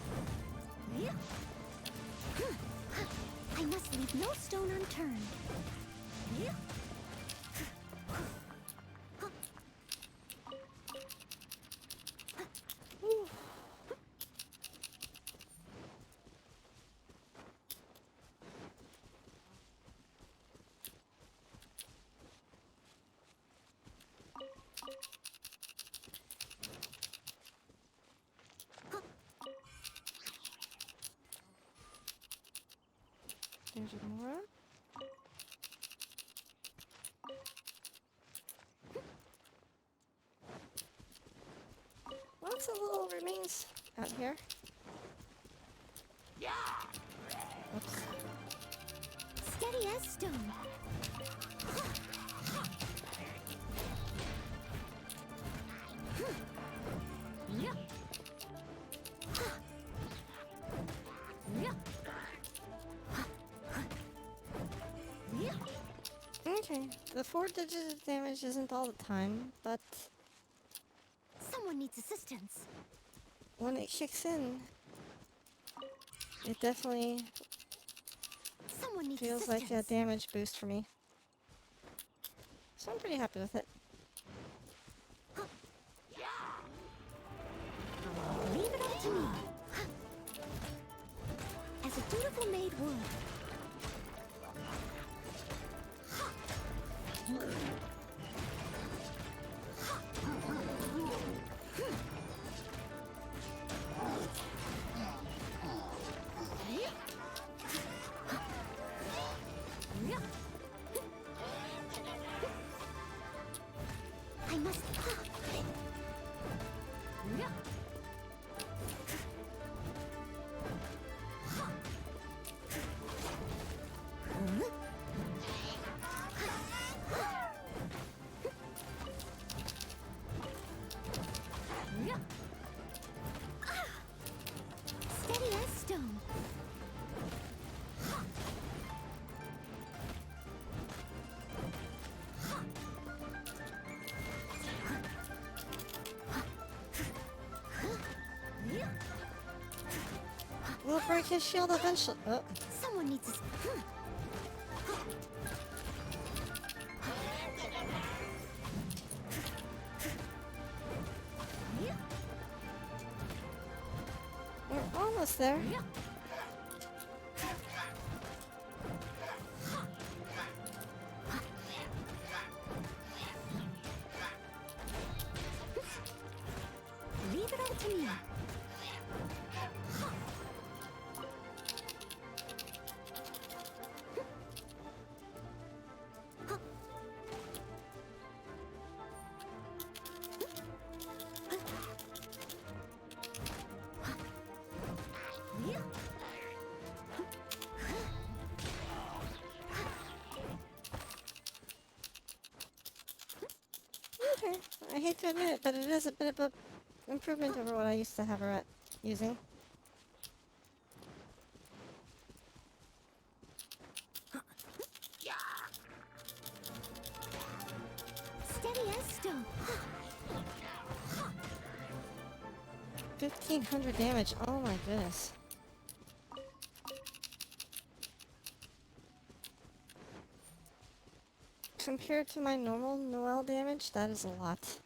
I must leave no stone unturned. There's more. Lots of little remains out here. Oops. Steady as stone. Okay, the 4 digit damage isn't all the time, but Someone needs assistance. when it kicks in, it definitely Someone needs feels like a assistance. damage boost for me. So I'm pretty happy with it. Leave it up to me. As a dutiful maid would. I must. Steady as stone. We'll break his shield eventually. Oh, Someone needs a. we're almost there. Leave it up to me. Okay, I hate to admit it, but it is a bit of an improvement over what I used to have her at using. Steady as stone. 1,500 damage. Oh my goodness. Compared to my normal Noelle damage, that is a lot.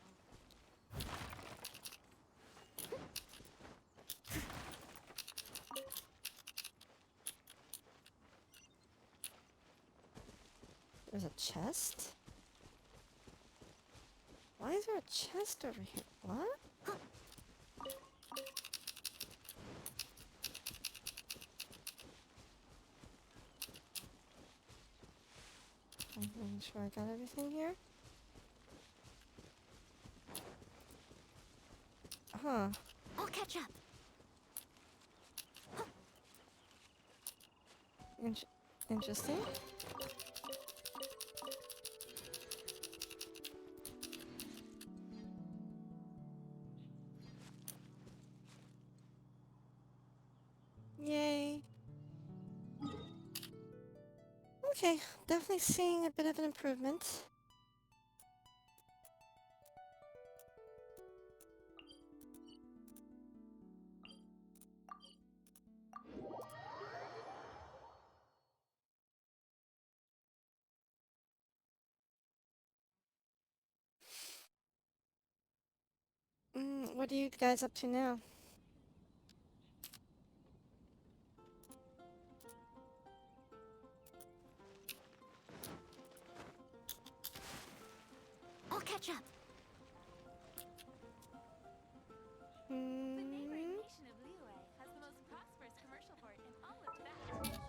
There's a chest? Why is there a chest over here? What? I'm making sure I got everything here. Huh. I'll catch up. Interesting. Yay. Okay, definitely seeing a bit of an improvement. What are you guys up to now? I'll catch up. The neighboring nation of Liyue has the most prosperous commercial port in all of Tibet.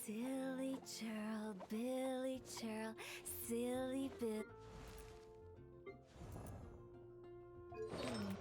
Silly churl, Billy churl, silly Bill. Hmm.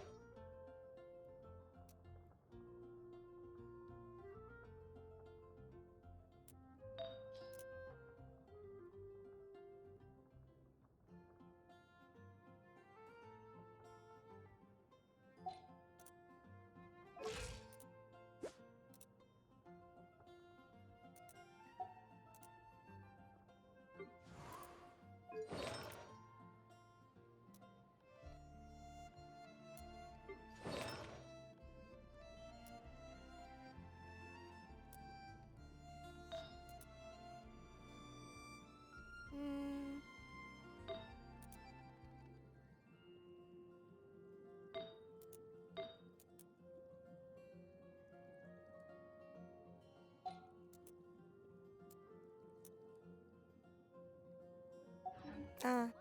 Ah, Welcome.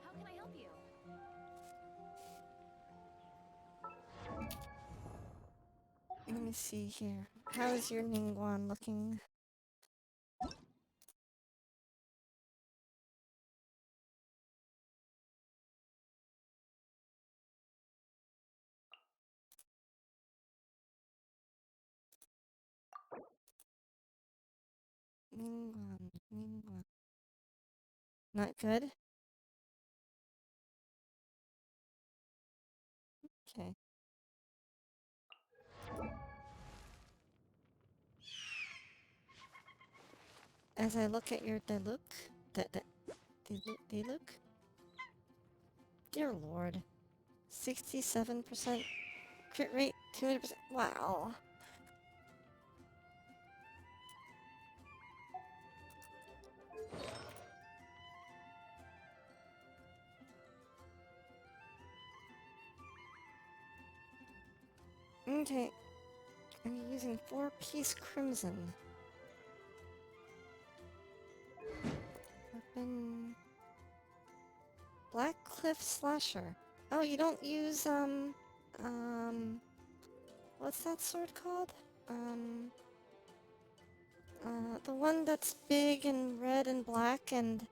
How can I help you? let me see here. How's your Ningguan looking? Ningguan. Not good? Okay. As I look at your Diluc, Diluc? Dear Lord. 67% crit rate, 200%. Wow. Okay. I'm using 4-piece crimson. Weapon. Black Cliff Slasher. Oh, you don't use, what's that sword called? The one that's big and red and black and,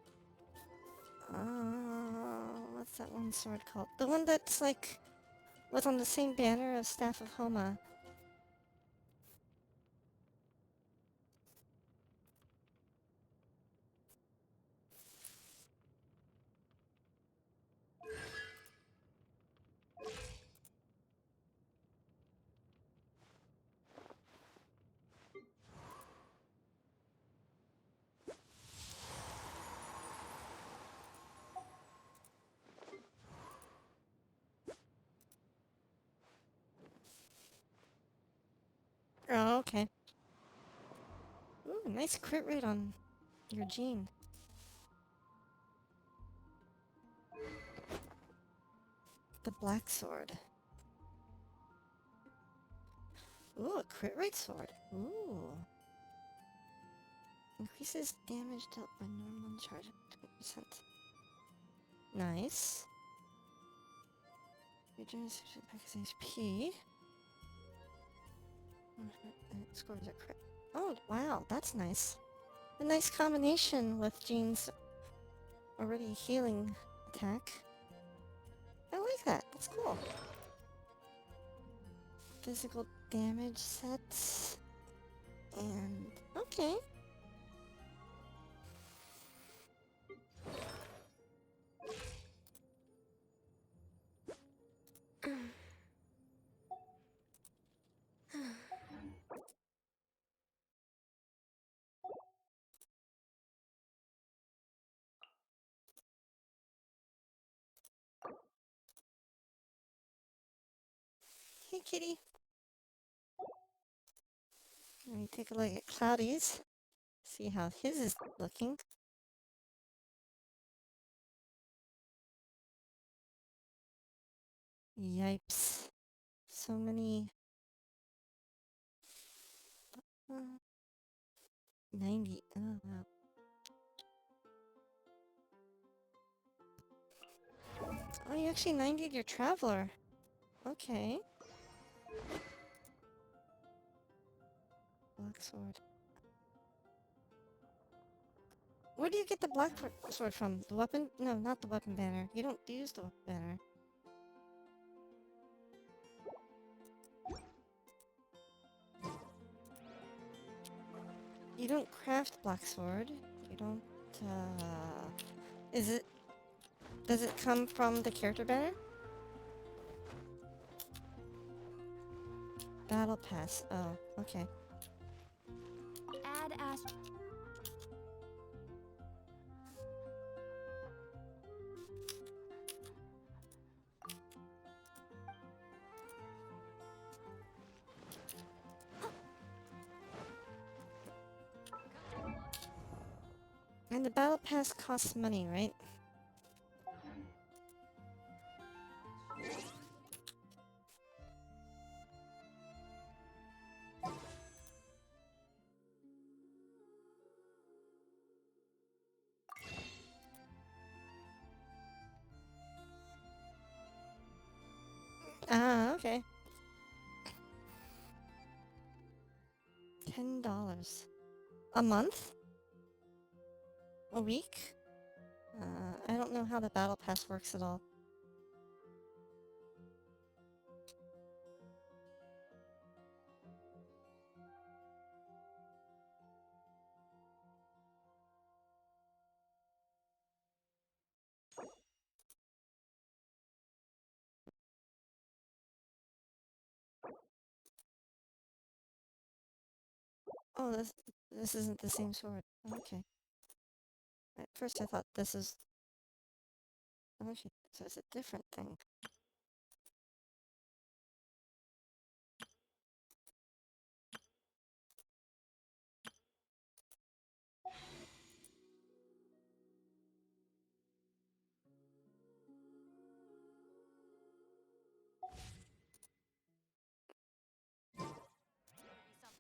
what's that one sword called? The one that's like, was on the same banner as Staff of Homa. Oh, okay. Ooh, nice crit rate on your Jean. The black sword. Ooh, a crit rate sword. Ooh. Increases damage dealt by normal charge of 20%. Nice. Regenerates HP. Scores a crit. Oh, wow, that's nice. A nice combination with Jean's already healing attack. I like that. That's cool. Physical damage sets. And... okay. Hey, kitty. Let me take a look at Cloudy's. See how his is looking. Yipes. So many... 90. Oh, wow. Oh, you actually 90'd your Traveler. Okay. Black sword. Where do you get the black sword from? The weapon? No, not the weapon banner. You don't use the weapon banner. You don't craft black sword. You don't, Is it... does it come from the character banner? Battle pass. Oh, okay. Add Ast. And the battle pass costs money, right? Ah, okay. $10. A month? A week? I don't know how the battle pass works at all. Oh, this isn't the same sword. Okay. At first I thought this is... okay, so it's a different thing.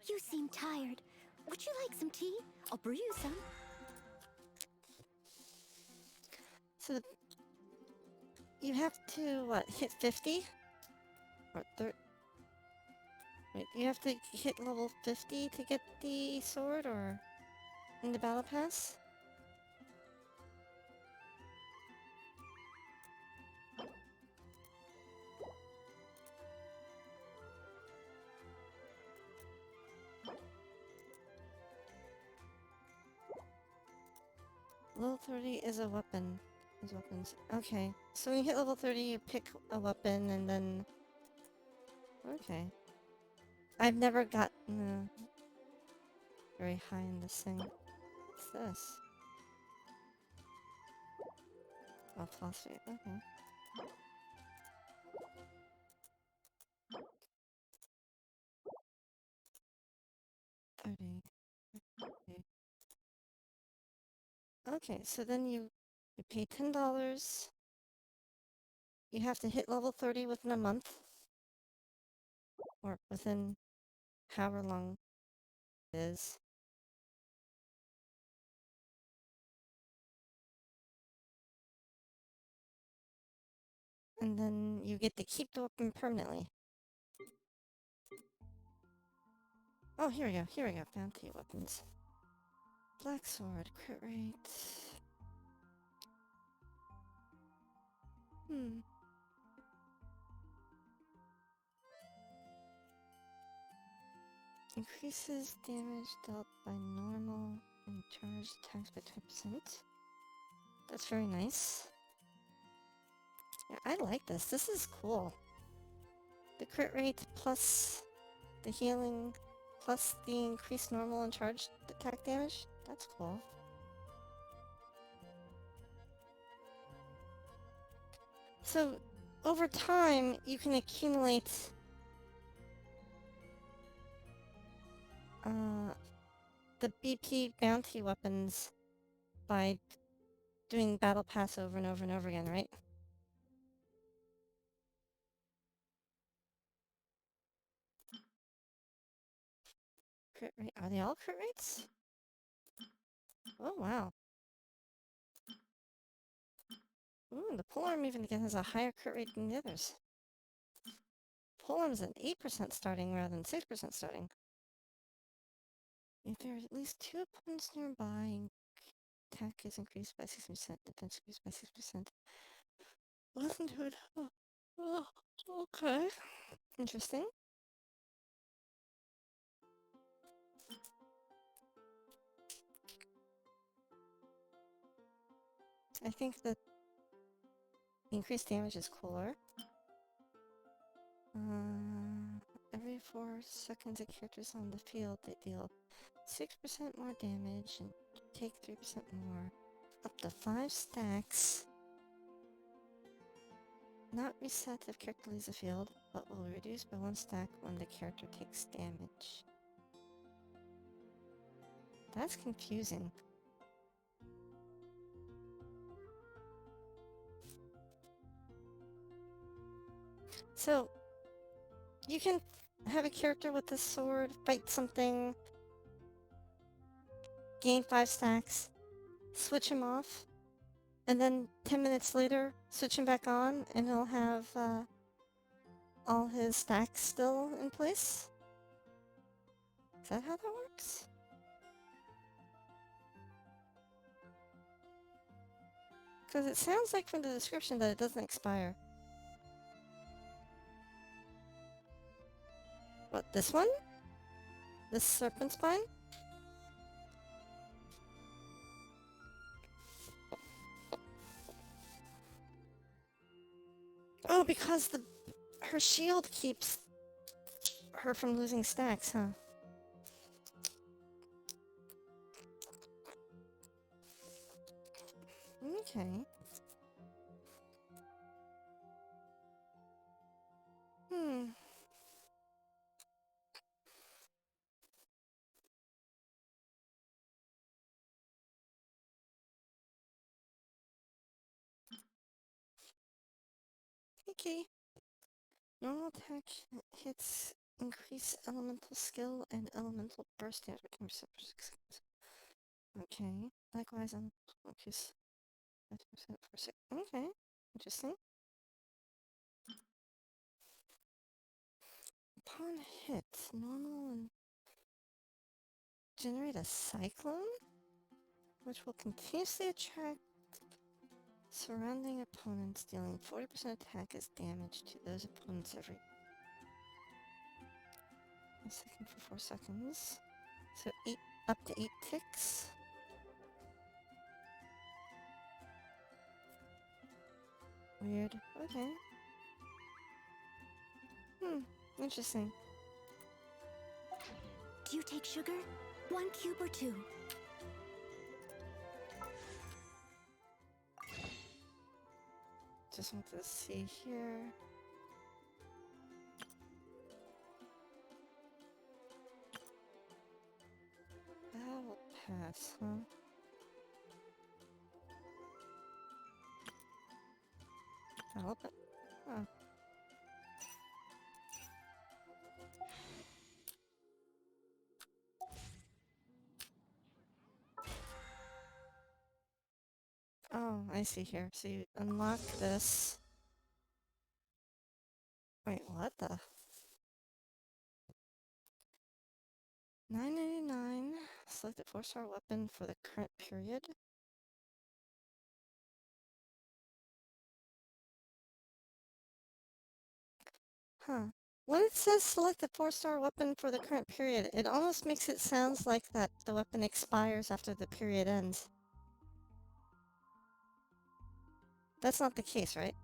You seem tired. Would you like some tea? I'll brew you some. So you have to, what, hit 50? Or wait, you have to hit level 50 to get the sword, or in the battle pass? Level 30 is a weapon. Is weapons. Okay. So when you hit level 30, you pick a weapon and then... okay. I've never gotten very high in this thing. What's this? Oh, phosphate. Okay. Okay. Okay, so then you pay $10. You have to hit level 30 within a month. Or within however long it is. And then you get to keep the weapon permanently. Oh, here we go. Here we go. Bounty weapons. Black sword, crit rate. Increases damage dealt by normal and charged attacks by 20%. That's very nice. Yeah, I like this. This is cool. The crit rate plus the healing plus the increased normal and charged attack damage. That's cool. So, over time, you can accumulate the BP bounty weapons by doing battle pass over and over and over again, right? Crit rate. Are they all crit rates? Oh, wow. Ooh, the polearm even again has a higher crit rate than the others. Polearm's at 8% starting rather than 6% starting. If there are at least 2 opponents nearby, attack is increased by 60%, defense increased by 6%. Listen to it. Oh, okay. Interesting. I think that the increased damage is cooler. Every 4 seconds a character's on the field, they deal 6% more damage and take 3% more. Up to 5 stacks. Not reset if character leaves the field, but will reduce by 1 stack when the character takes damage. That's confusing. So, you can have a character with this sword fight something, gain 5 stacks, switch him off, and then 10 minutes later, switch him back on, and he'll have all his stacks still in place? Is that how that works? Because it sounds like from the description that it doesn't expire. What, this one? This serpent spine? Oh, because her shield keeps her from losing stacks, huh? Okay. Okay. Normal attack hits increase elemental skill and elemental burst damage. Okay. Likewise, increase 50% for 6. Okay. Interesting. Upon hit, normal and generate a cyclone, which will continuously attract surrounding opponents, dealing 40% attack as damage to those opponents every second for 4 seconds. So up to 8 ticks. Weird. Okay. Interesting. Do you take sugar? 1 cube or 2? Just want to see here. Battle pass, huh? I'll open. Oh. Oh, I see here. So you unlock this. Wait, what the? 9.99. Select the 4-star weapon for the current period. Huh. When it says select the 4-star weapon for the current period, it almost makes it sound like that the weapon expires after the period ends. That's not the case, right?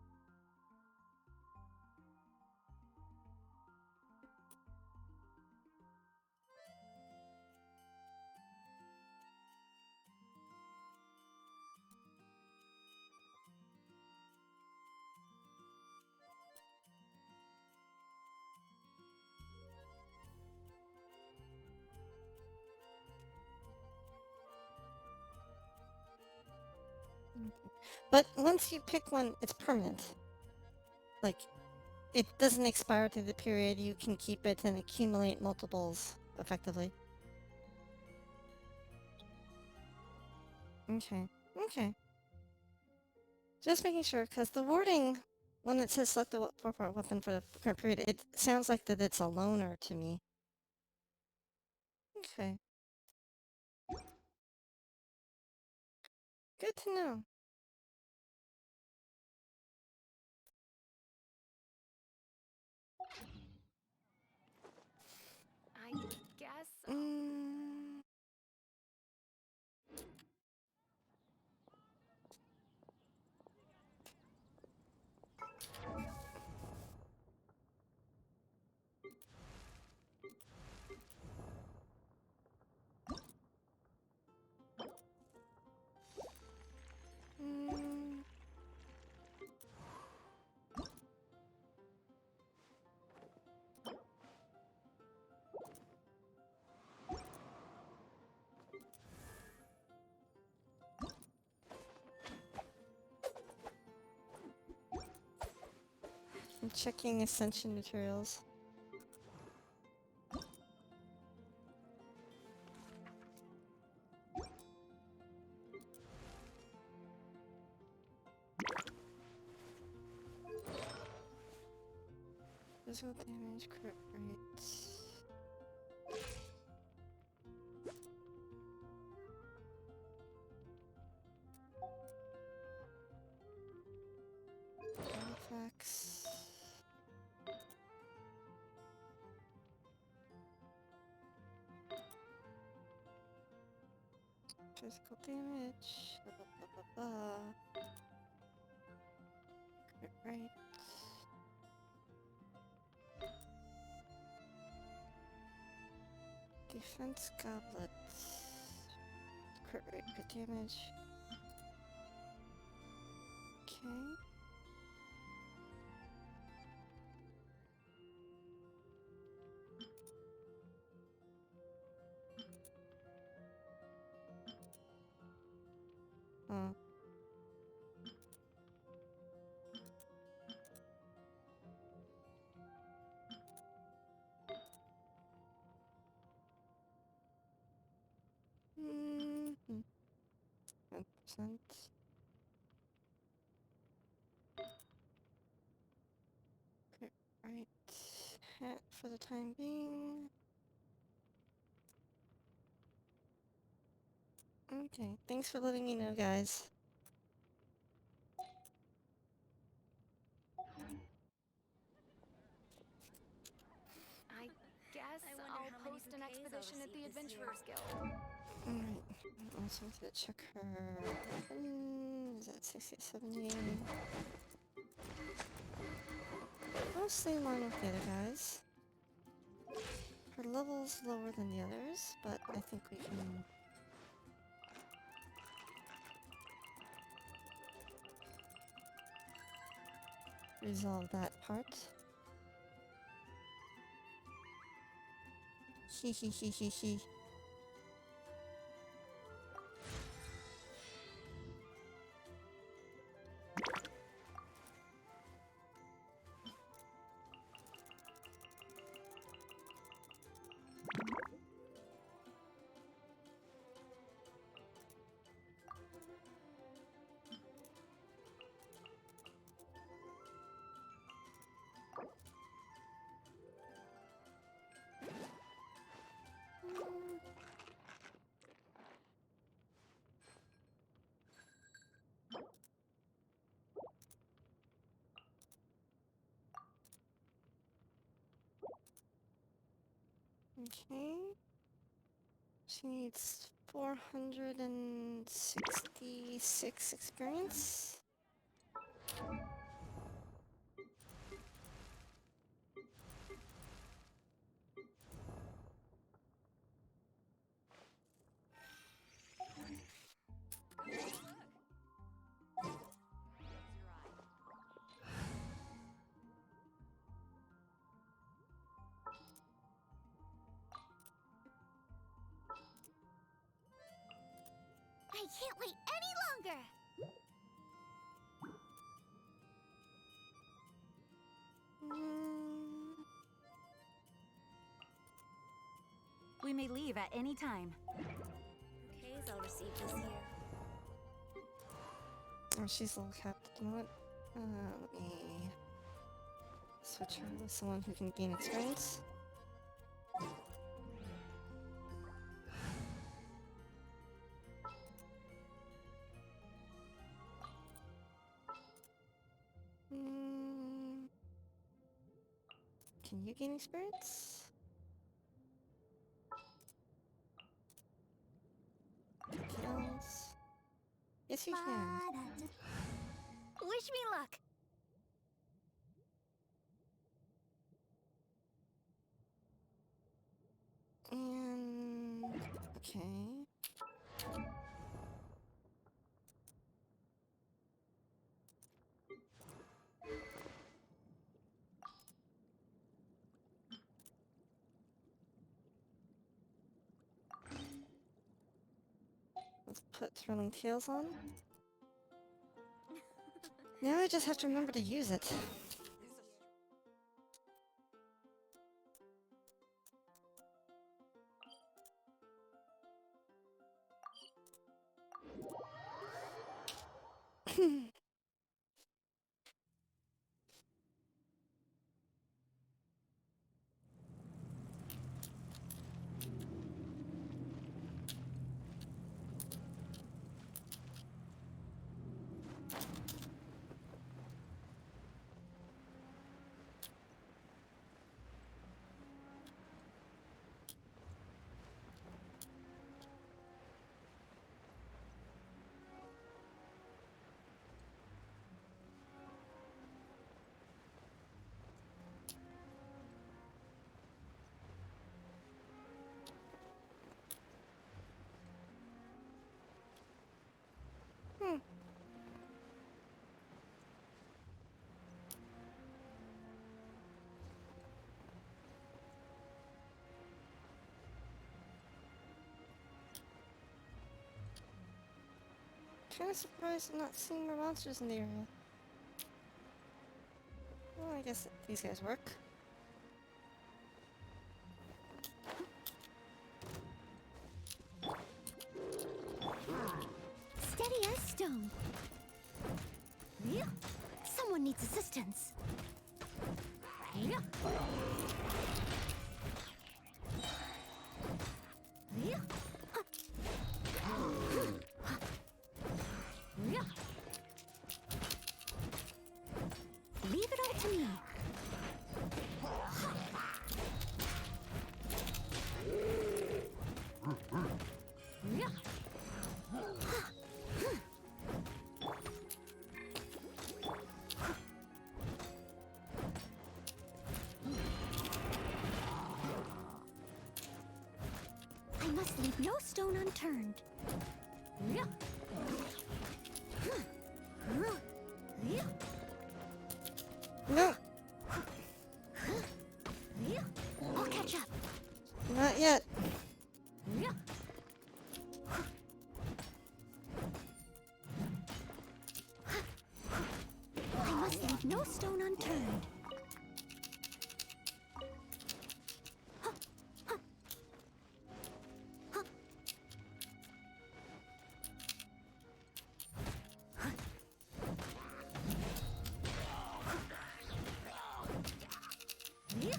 But once you pick one, it's permanent. Like, it doesn't expire through the period, you can keep it and accumulate multiples, effectively. Okay. Okay. Just making sure, because the wording, when it says select the 4-part weapon for the current period, it sounds like that it's a loner to me. Okay. Good to know. I guess I'm checking ascension materials. Physical damage, crit rate. Artifacts. Physical damage. Blah, blah, blah, blah, blah. Crit rate. Defense goblet. Crit rate, crit damage. Okay. Huh. Mm-hmm. 10%. Crit rate. Hat for the time being. Okay, thanks for letting me know, guys. I guess I wonder I'll how many post an bouquets I'll expedition at the receive this year. Adventurers Guild. Alright, I also have to check her weapon. Is that 60, 70? Mostly in line with the other guys. Her level's lower than the others, but I think we can resolve that part. Hee hee hee hee hee. Okay. She needs 466 experience. I can't wait any longer! We may leave at any time. Bouquets I'll receive this year. Oh, she's a little capped. You know what? Let me switch her with someone who can gain experience. Can you gain experience? Else? Yes, you can. Wish me luck! And okay. Let's put Thrilling Tales on. Now I just have to remember to use it. Kinda surprised I'm not seeing more monsters in the area. Well, I guess these guys work. Steady as stone. Yeah. Someone needs assistance. Yeah. Yeah. Yeah. Leave it all to me. Yeah. I must leave no stone unturned. Yeah. Yeah. No, Yeah. I'll catch up. not yet. Yeah. I must leave no stone unturned. Yeah.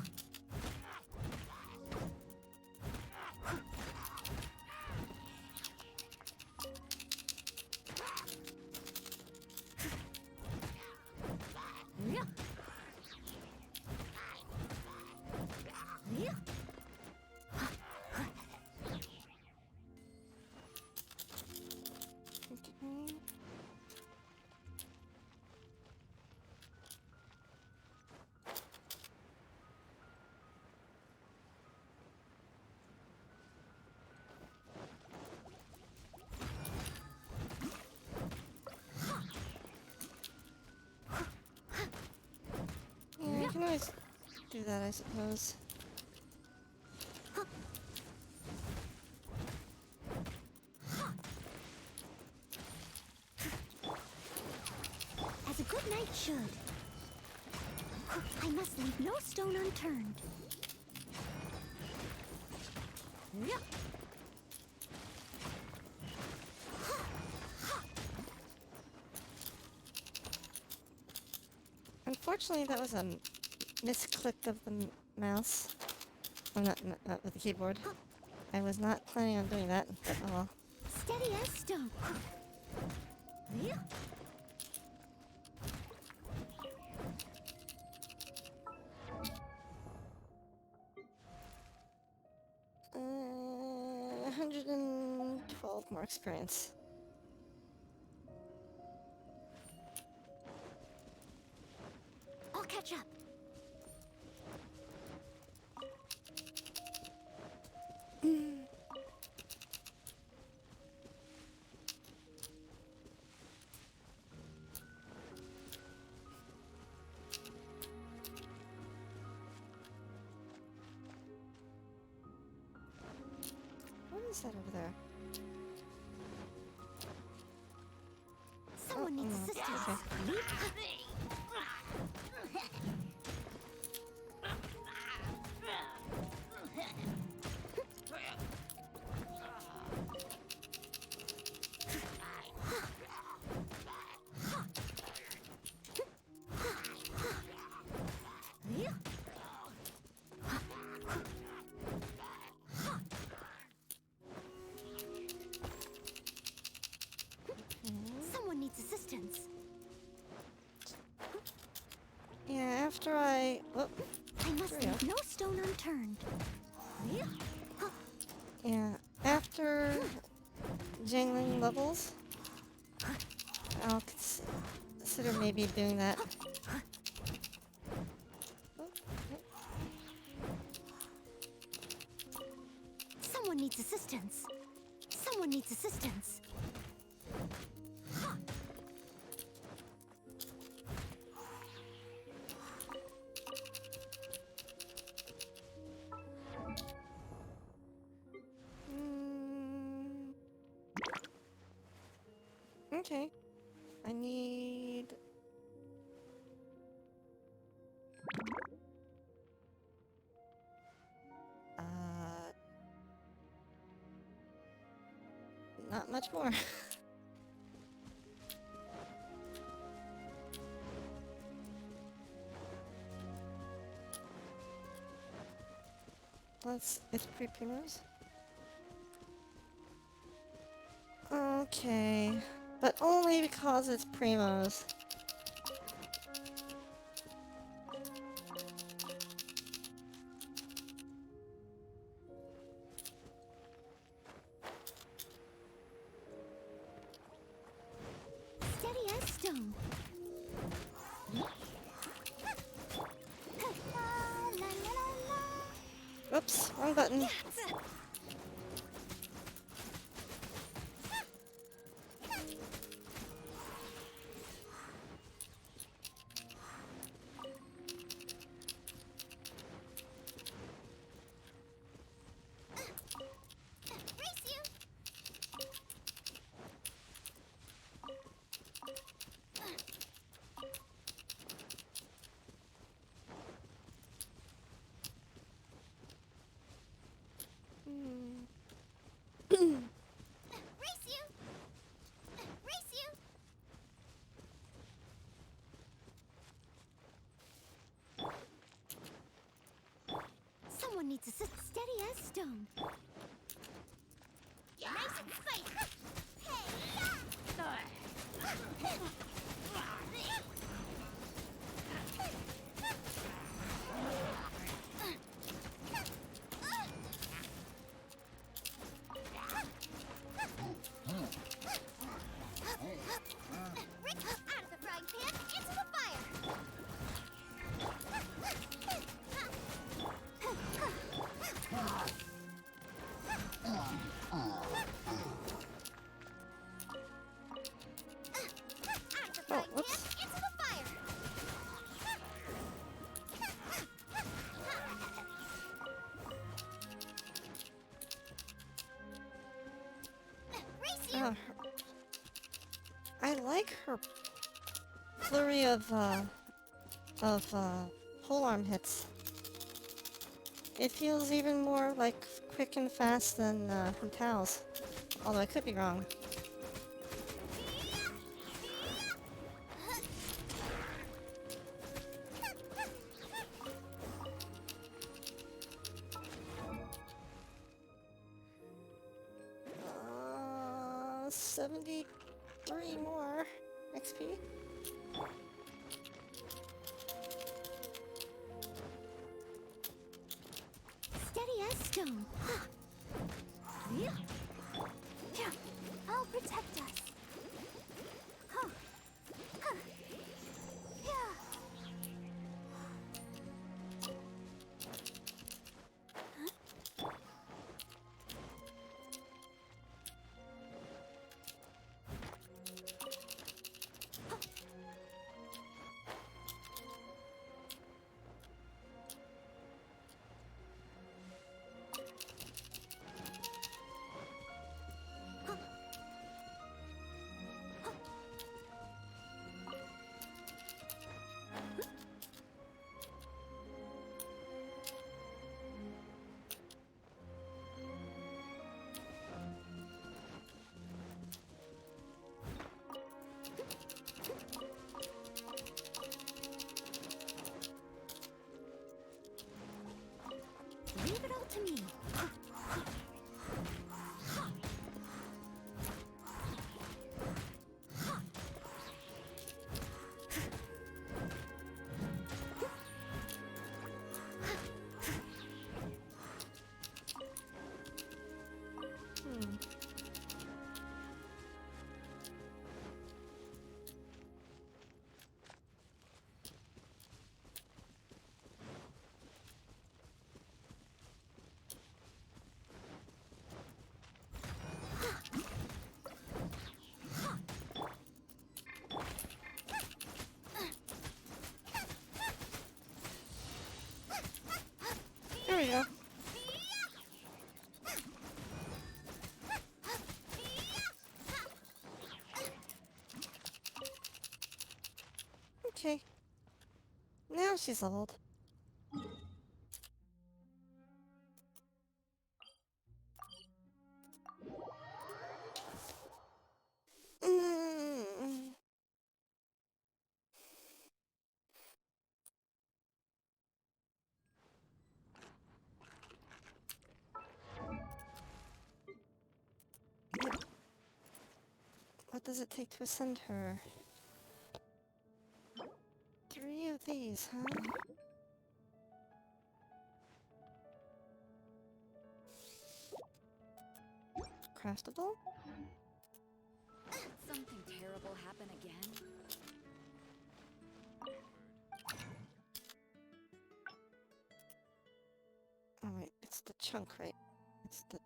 Yeah. always do that, I suppose. As a good knight should. I must leave no stone unturned. Unfortunately, that was a misclick of the mouse. Well, not with the keyboard. I was not planning on doing that, but oh well. Steady as stone. Uh, 112 more experience. I'll catch up. What is that over there? Someone needs no. assistance. Someone needs assistance. Yeah, after I... Oh, I must There we leave no stone unturned. yeah, after jangling levels, I'll consider maybe doing that. Someone needs assistance. Someone needs assistance. Mm, okay. I need... Not much more. It's pre-primos? Okay. But only because it's primos. Steady as stone. Oops, wrong button. Race you. Race you. Race you. Someone needs to sit steady as stone. Nice and spicy. Out of the frying pan, into the fire. Out of the frying pan, whoops. into the fire. her flurry of polearm hits. It feels even more, like, quick and fast than, Hu Tao's. Although I could be wrong. 73 more XP. Steady as stone. Yeah. I'll protect us. Huh. Huh. Yeah. Leave it all to me. There we go. Okay. Now she's leveled. Mm. What does it take to ascend her? 3 of these, huh? Craftable? Something terrible happen again? Oh wait, it's the chunk, right? It's the...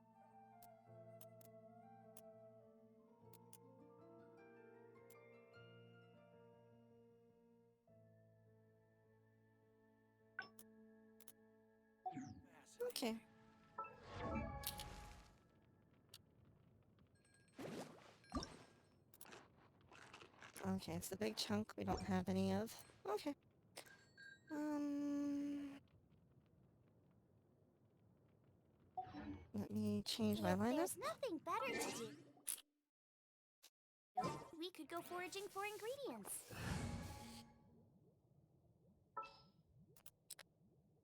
Okay. Okay, it's the big chunk we don't have any of. Okay. Let me change my If lineup. there's nothing better to do, we could go foraging for ingredients.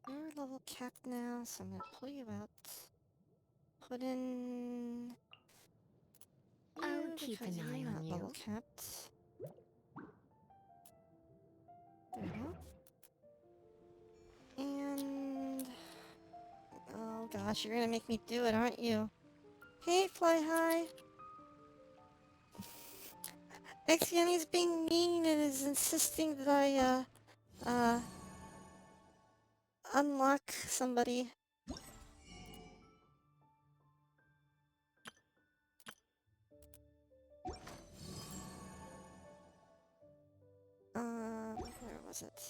You're level capped now, so I'm gonna pull you out. Put in... I'll you, keep because an you're eye not on you. level capped. There we go. And... oh gosh, you're gonna make me do it, aren't you? Hey, Fly High! Xyani's being mean and is insisting that I, unlock somebody. Where was it?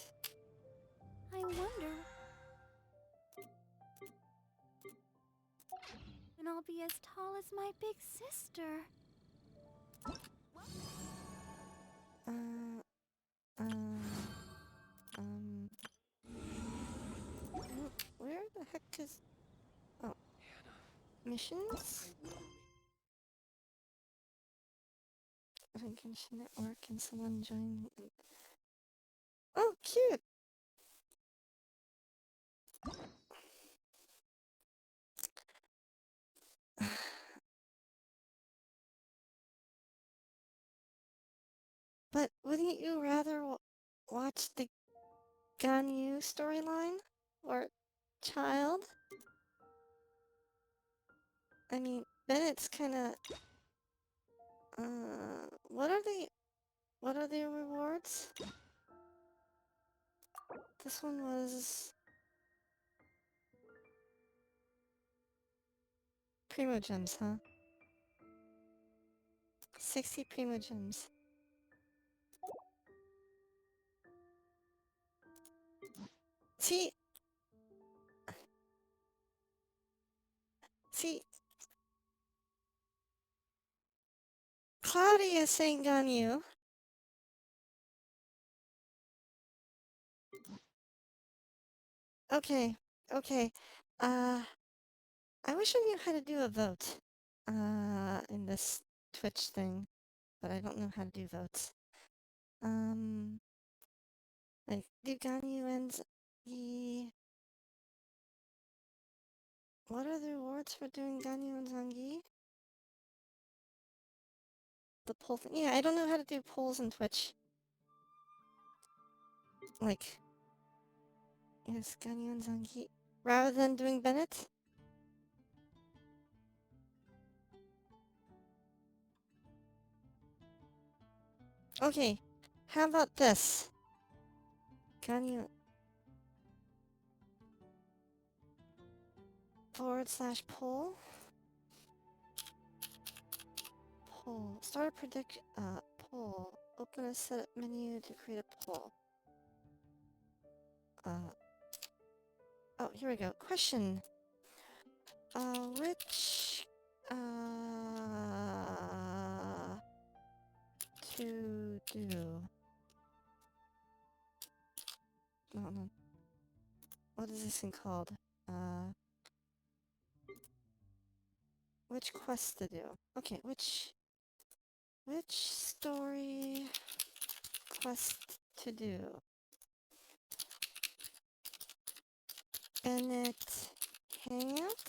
I wonder. And I'll be as tall as my big sister. Where the heck is... Oh. Missions? I think Genshin Network and someone join... Oh, cute! But wouldn't you rather watch the Ganyu storyline? Or child? I mean, Bennett's kinda... what are the rewards? This one was... Primo Gems, huh? 60 Primo Gems. See, Cloudy is saying Ganyu. Okay, okay. I wish I knew how to do a vote. In this Twitch thing, but I don't know how to do votes. Like, do Ganyu ends the... What are the rewards for doing Ganyu and Zangi? The poll thing. Yeah, I don't know how to do polls in Twitch. Like, yes, Ganyu and Zangi. Rather than doing Bennett? Okay, how about this? Ganyu... /poll? Poll. Start a predict... poll. Open a setup menu to create a poll. Oh, here we go. Question. Which... to do... No. What is this thing called? Which quest to do? Okay, which story quest to do? Bennett Hangout?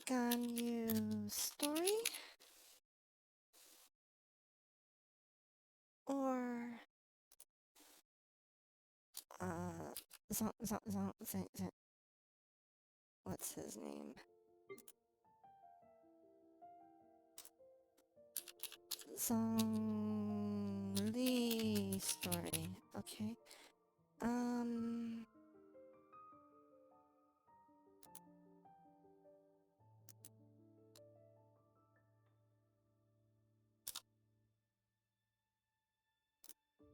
Ganyu story? Or what's his name? Zhongli story. Okay.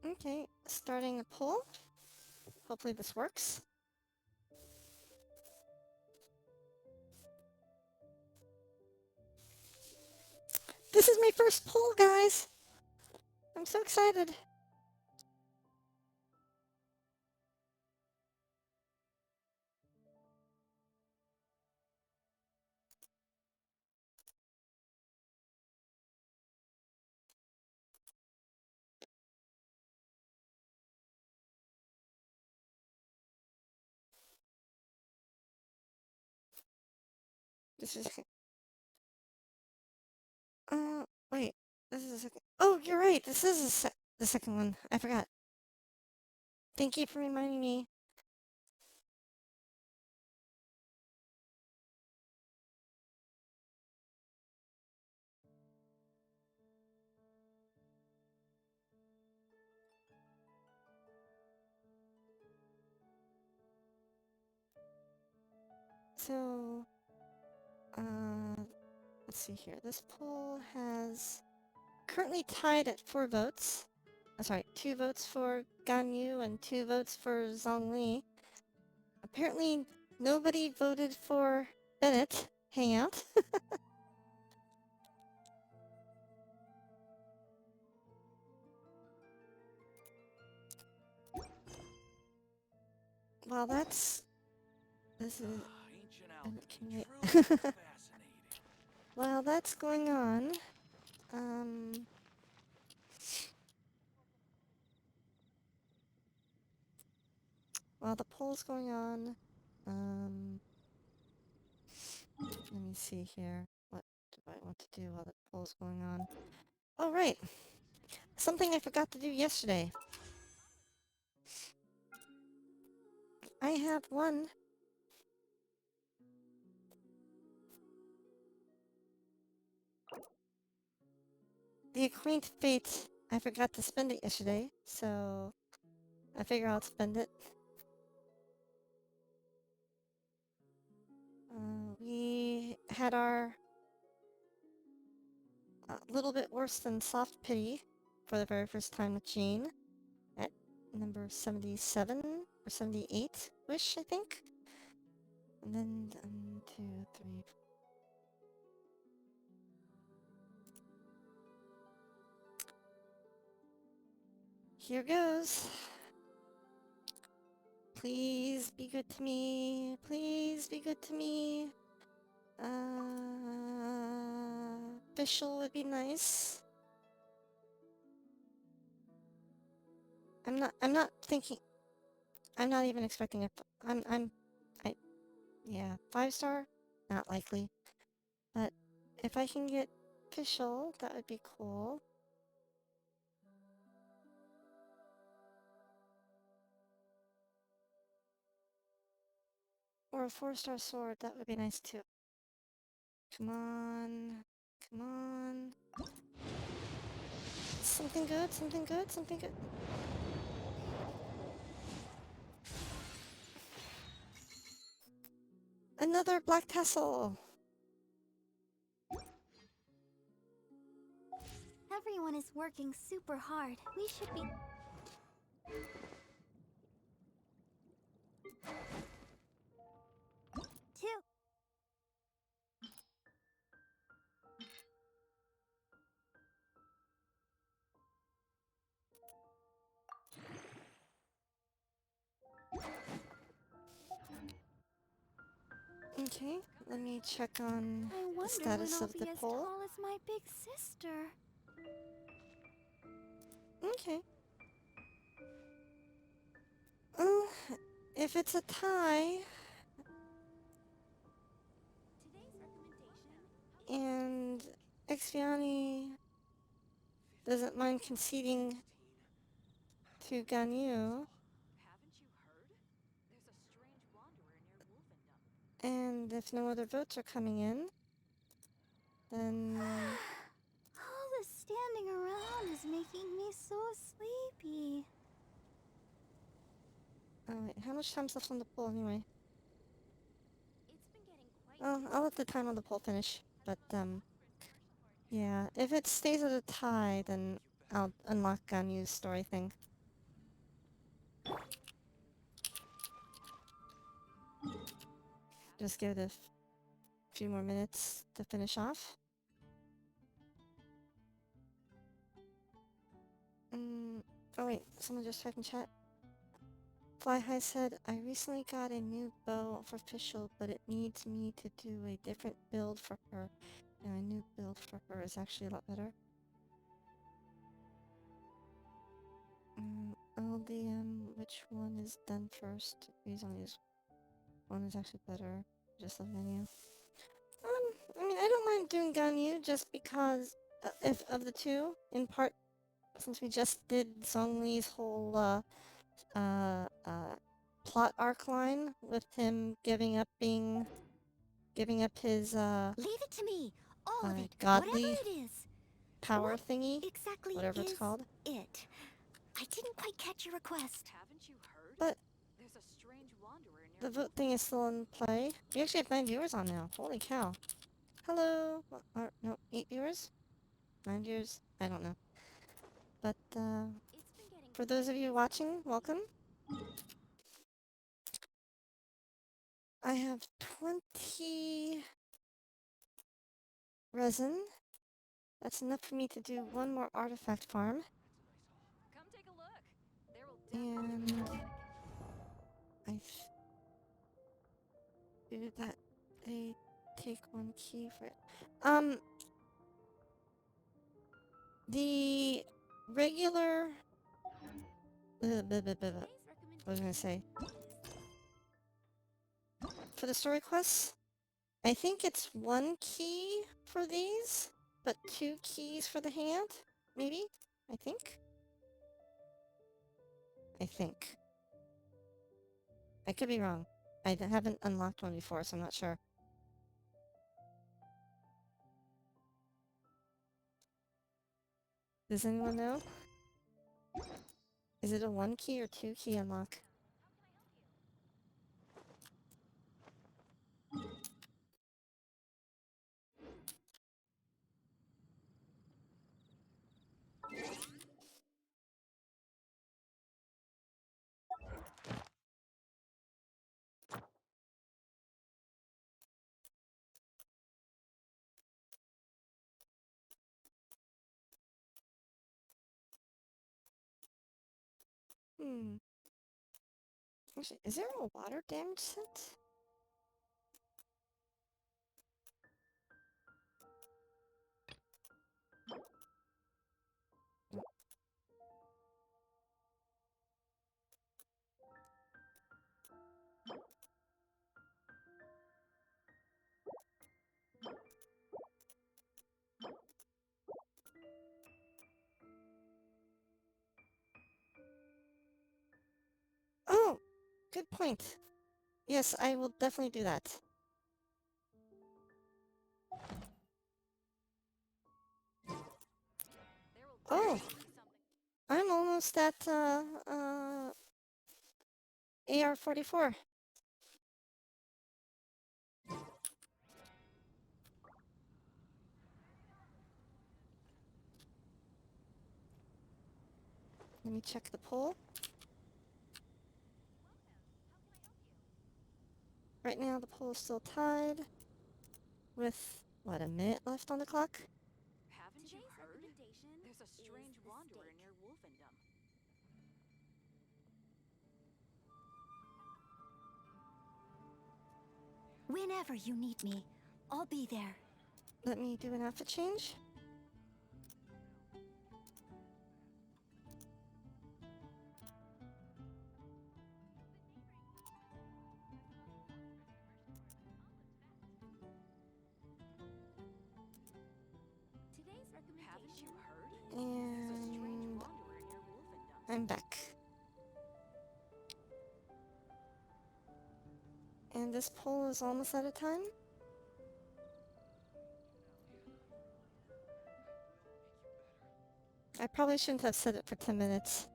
Okay, starting a poll. Hopefully this works. This is my first poll, guys! I'm so excited! This is... wait. This is the second... Oh, you're right! This is the second one. I forgot. Thank you for reminding me. So... let's see here. This poll has... currently tied at 4 votes. Sorry, 2 votes for Ganyu and 2 votes for Zhongli. Apparently, nobody voted for Bennett. hang out. Well, this is... Can wait. While that's going on, while the poll's going on, let me see here. What do I want to do while the poll's going on? Oh, right. Something I forgot to do yesterday. I have won the Acquaint Fate. I forgot to spend it yesterday, so I figure I'll spend it. We had our little bit worse than soft pity for the very first time with Jean at number 77 or 78-ish, I think. And then 1, 2, 3. Here goes. Please be good to me. Please be good to me. Official would be nice. I'm not thinking, I'm not even expecting it. Yeah, 5-star? Not likely. But if I can get official, that would be cool. Or a 4-star sword, that would be nice too. Come on. Come on. Something good, something good, something good. Another black tassel! Everyone is working super hard. We should be... Two. Okay, let me check on I the wonder status when I'll of the be as poll. tall as my big sister. Okay. If it's a tie, and Expiani doesn't mind conceding to Ganyu, and if no other votes are coming in, then... All the standing around is making me so sleepy. Oh wait, how much time's left on the poll anyway? Oh, I'll let the time on the poll finish, but yeah, if it stays at a tie, then I'll unlock Ganyu's story thing. Just give it a few more minutes to finish off. Oh wait, someone just typed in chat. Fly High said, I recently got a new bow for official, but it needs me to do a different build for her. And my new build for her is actually a lot better. LDM, which one is done first? These on these. One is actually better. Just the menu. I mean, I don't mind doing Ganyu just because if of the two, in part, since we just did Zhongli's whole plot arc line with him giving up his Leave it to me. All of it. godly Whatever it is. power What thingy, exactly whatever it's is called. it? I didn't quite catch your request. Haven't you heard? But There's a strange wanderer near the vote thing is still in play. We actually have 9 viewers on now. Holy cow. Hello. No, 8 viewers? 9 viewers? I don't know. But for those of you watching, welcome. I have 20 resin. That's enough for me to do one more artifact farm. Come take a look. There will definitely And be something I do that. They take one key for it. The regular. What was I gonna say? For the story quests, I think it's one key for these, but 2 keys for the hand. Maybe? I think. I could be wrong. I haven't unlocked one before, so I'm not sure. Does anyone know? Is it a 1 key or 2 key unlock? Actually, is there a water damage set? Oh! Good point. Yes, I will definitely do that. Oh! I'm almost at, AR-44. Let me check the poll. Right now the poll is still tied with, what, a minute left on the clock? Haven't you heard? There's a strange wanderer near Wolfendom. Whenever you need me, I'll be there. Let me do an outfit change. Haven't you heard? There's a strange And wanderer near Wolfendom. I'm back. And this poll is almost out of time. I probably shouldn't have set it for 10 minutes.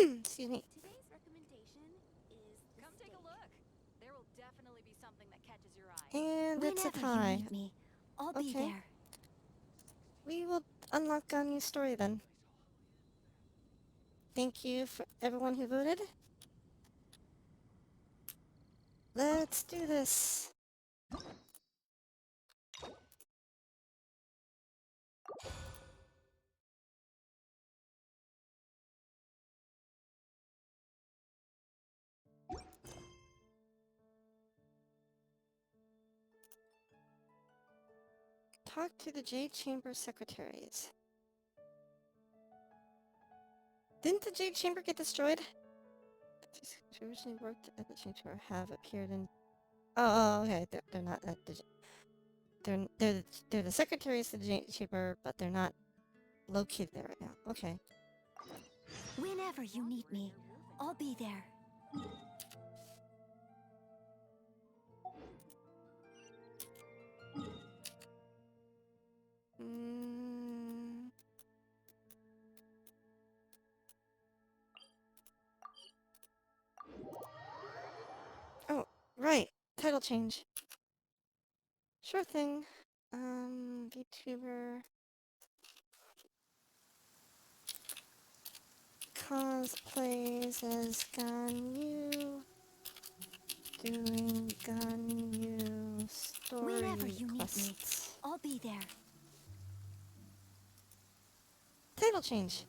Excuse me. Today's recommendation is Come take a look. There will definitely be something that catches your eye. And it's a Whenever you tie. need me, I'll be Okay. there. We will unlock a new story then. Thank you for everyone who voted. Let's do this. Talk to the Jade Chamber secretaries. Didn't the Jade Chamber get destroyed? Who originally worked at the Chamber have appeared in... Oh, okay. They're not at the... They're the secretaries of the Jade Chamber, but they're not located there right now. Okay. Whenever you need me, I'll be there. Mm. Oh, right. Title change. Sure thing. VTuber. This plays as Ganyu doing Ganyu story Whenever you need me, quests. I'll be there. Title change.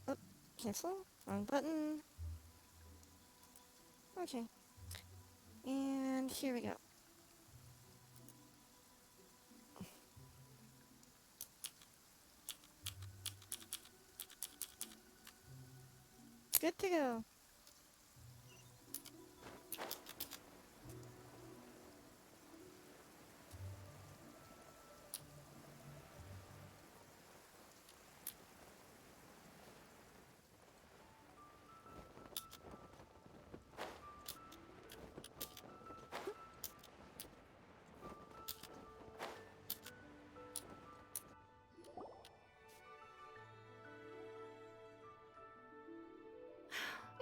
Oh, cancel. Wrong button. Okay. And here we go. Good to go.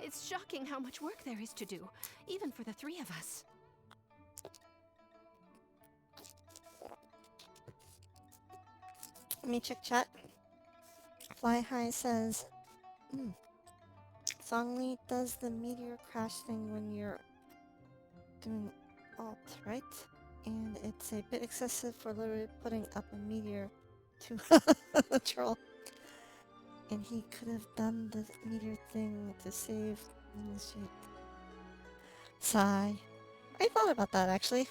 It's shocking how much work there is to do, even for the three of us. Let me check chat. Fly High says, Songli does the meteor crash thing when you're doing alt, right? And it's a bit excessive for literally putting up a meteor to a troll. And he could have done the meteor thing to save the shit. Sigh. I thought about that actually.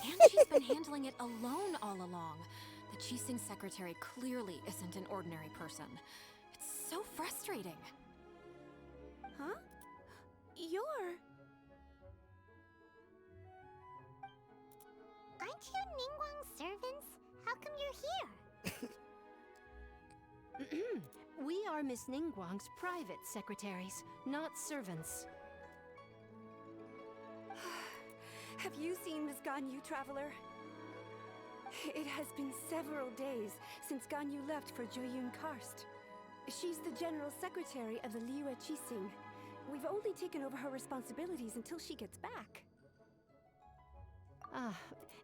And she's been handling it alone all along. The Qixing secretary clearly isn't an ordinary person. It's so frustrating. Huh? You're... Aren't you Ningguang's servants? How come you're here? We are Miss Ningguang's private secretaries, not servants. Have you seen Miss Ganyu, Traveler? It has been several days since Ganyu left for Joyun Karst. She's the general secretary of the Liyue Qixing. We've only taken over her responsibilities until she gets back.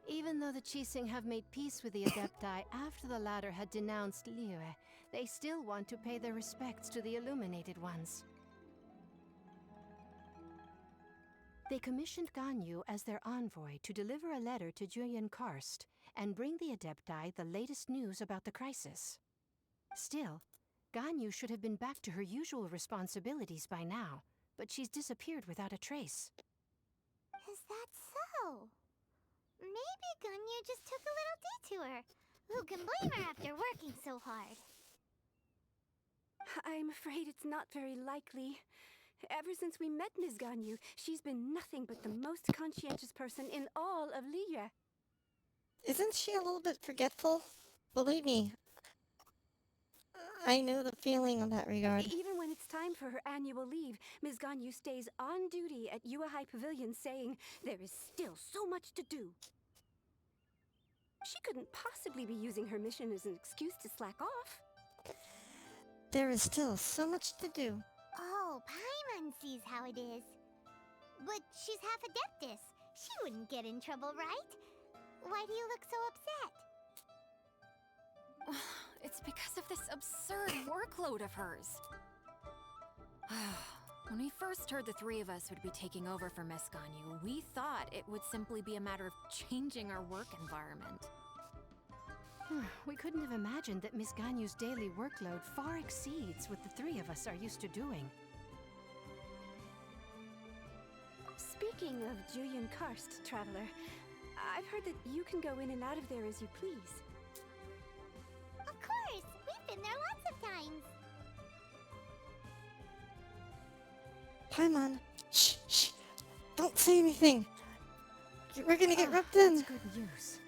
Even though the Qixing have made peace with the Adepti after the latter had denounced Liyue, they still want to pay their respects to the Illuminated Ones. They commissioned Ganyu as their envoy to deliver a letter to Joyun Karst and bring the Adepti the latest news about the crisis. Still, Ganyu should have been back to her usual responsibilities by now, but she's disappeared without a trace. Is that so? Maybe Ganyu just took a little detour. Who can blame her after working so hard? I'm afraid it's not very likely. Ever since we met Ms. Ganyu, she's been nothing but the most conscientious person in all of Liyue. Isn't she a little bit forgetful? Believe me, I know the feeling in that regard. Even when it's time for her annual leave, Ms. Ganyu stays on duty at Yue High Pavilion saying there is still so much to do. She couldn't possibly be using her mission as an excuse to slack off. There is still so much to do. Oh, Paimon sees how it is. But she's half Adeptus. She wouldn't get in trouble, right? Why do you look so upset? It's because of this absurd workload of hers. When we first heard the three of us would be taking over for Miss Ganyu, we thought it would simply be a matter of changing our work environment. We couldn't have imagined that Miss Ganyu's daily workload far exceeds what the three of us are used to doing. Speaking of Joyun Karst, Traveler, I've heard that you can go in and out of there as you please. Of course! We've been there lots of times. Paimon, shh, shh. Don't say anything. We're gonna get roped in. That's good news.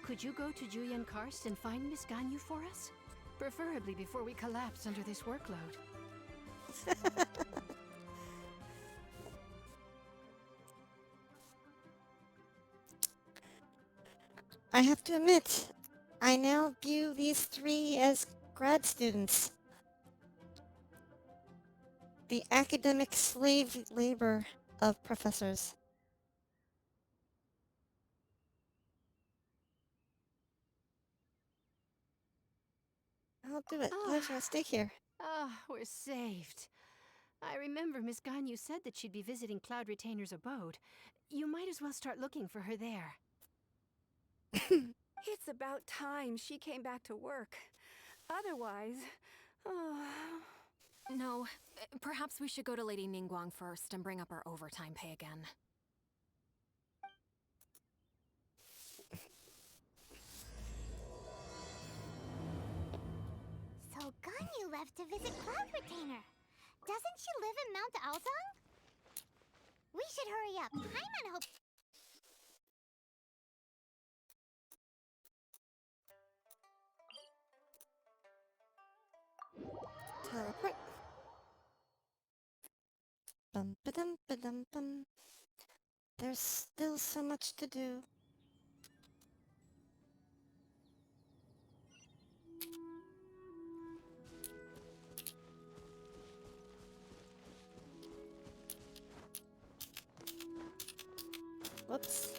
Could you go to Joyun Karst and find Miss Ganyu for us? Preferably before we collapse under this workload. I have to admit, I now view these three as grad students. The academic slave labor of professors. I'll do it. Legend, stay here. Ah, we're saved. I remember Miss Ganyu said that she'd be visiting Cloud Retainer's abode. You might as well start looking for her there. It's about time she came back to work. Otherwise... Oh... No, perhaps we should go to Lady Ningguang first and bring up our overtime pay again. So Ganyu left to visit Cloud Retainer. Doesn't she live in Mount Aozang? We should hurry up. Paimon hopes... Teleport. Bum ba dum ba dum bum. There's still so much to do. Whoops.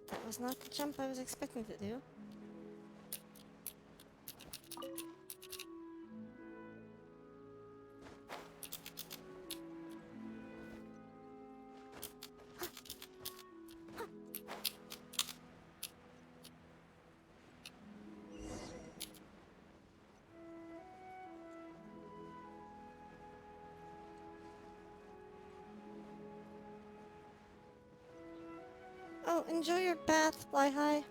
That was not the jump I was expecting to do. Oh, enjoy your bath, Fly High.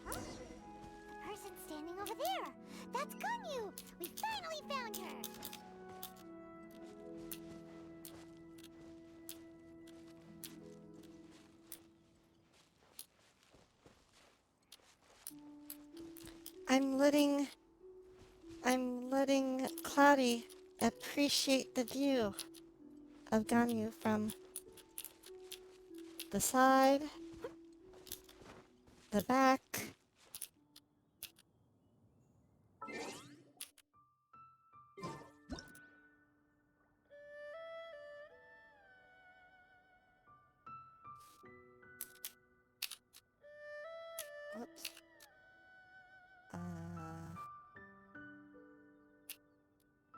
Huh? The person standing over there! That's Ganyu! We finally found her! I'm letting Cloudy appreciate the view of Ganyu from the side, the back. Whoops.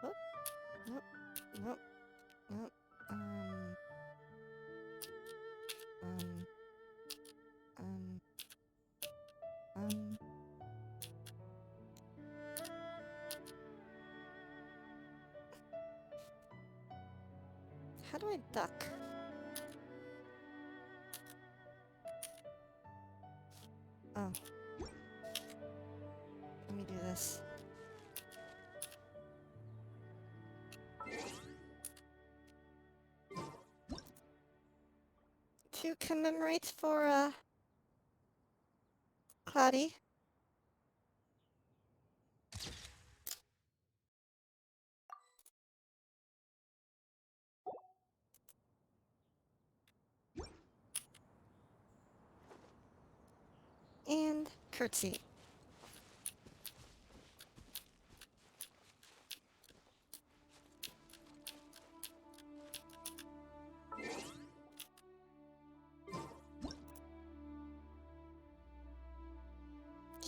Whoop, whoop, whoop, whoop, um, um. How do I duck? Oh. Let me do this. To commemorate for, Cloudy. And curtsy.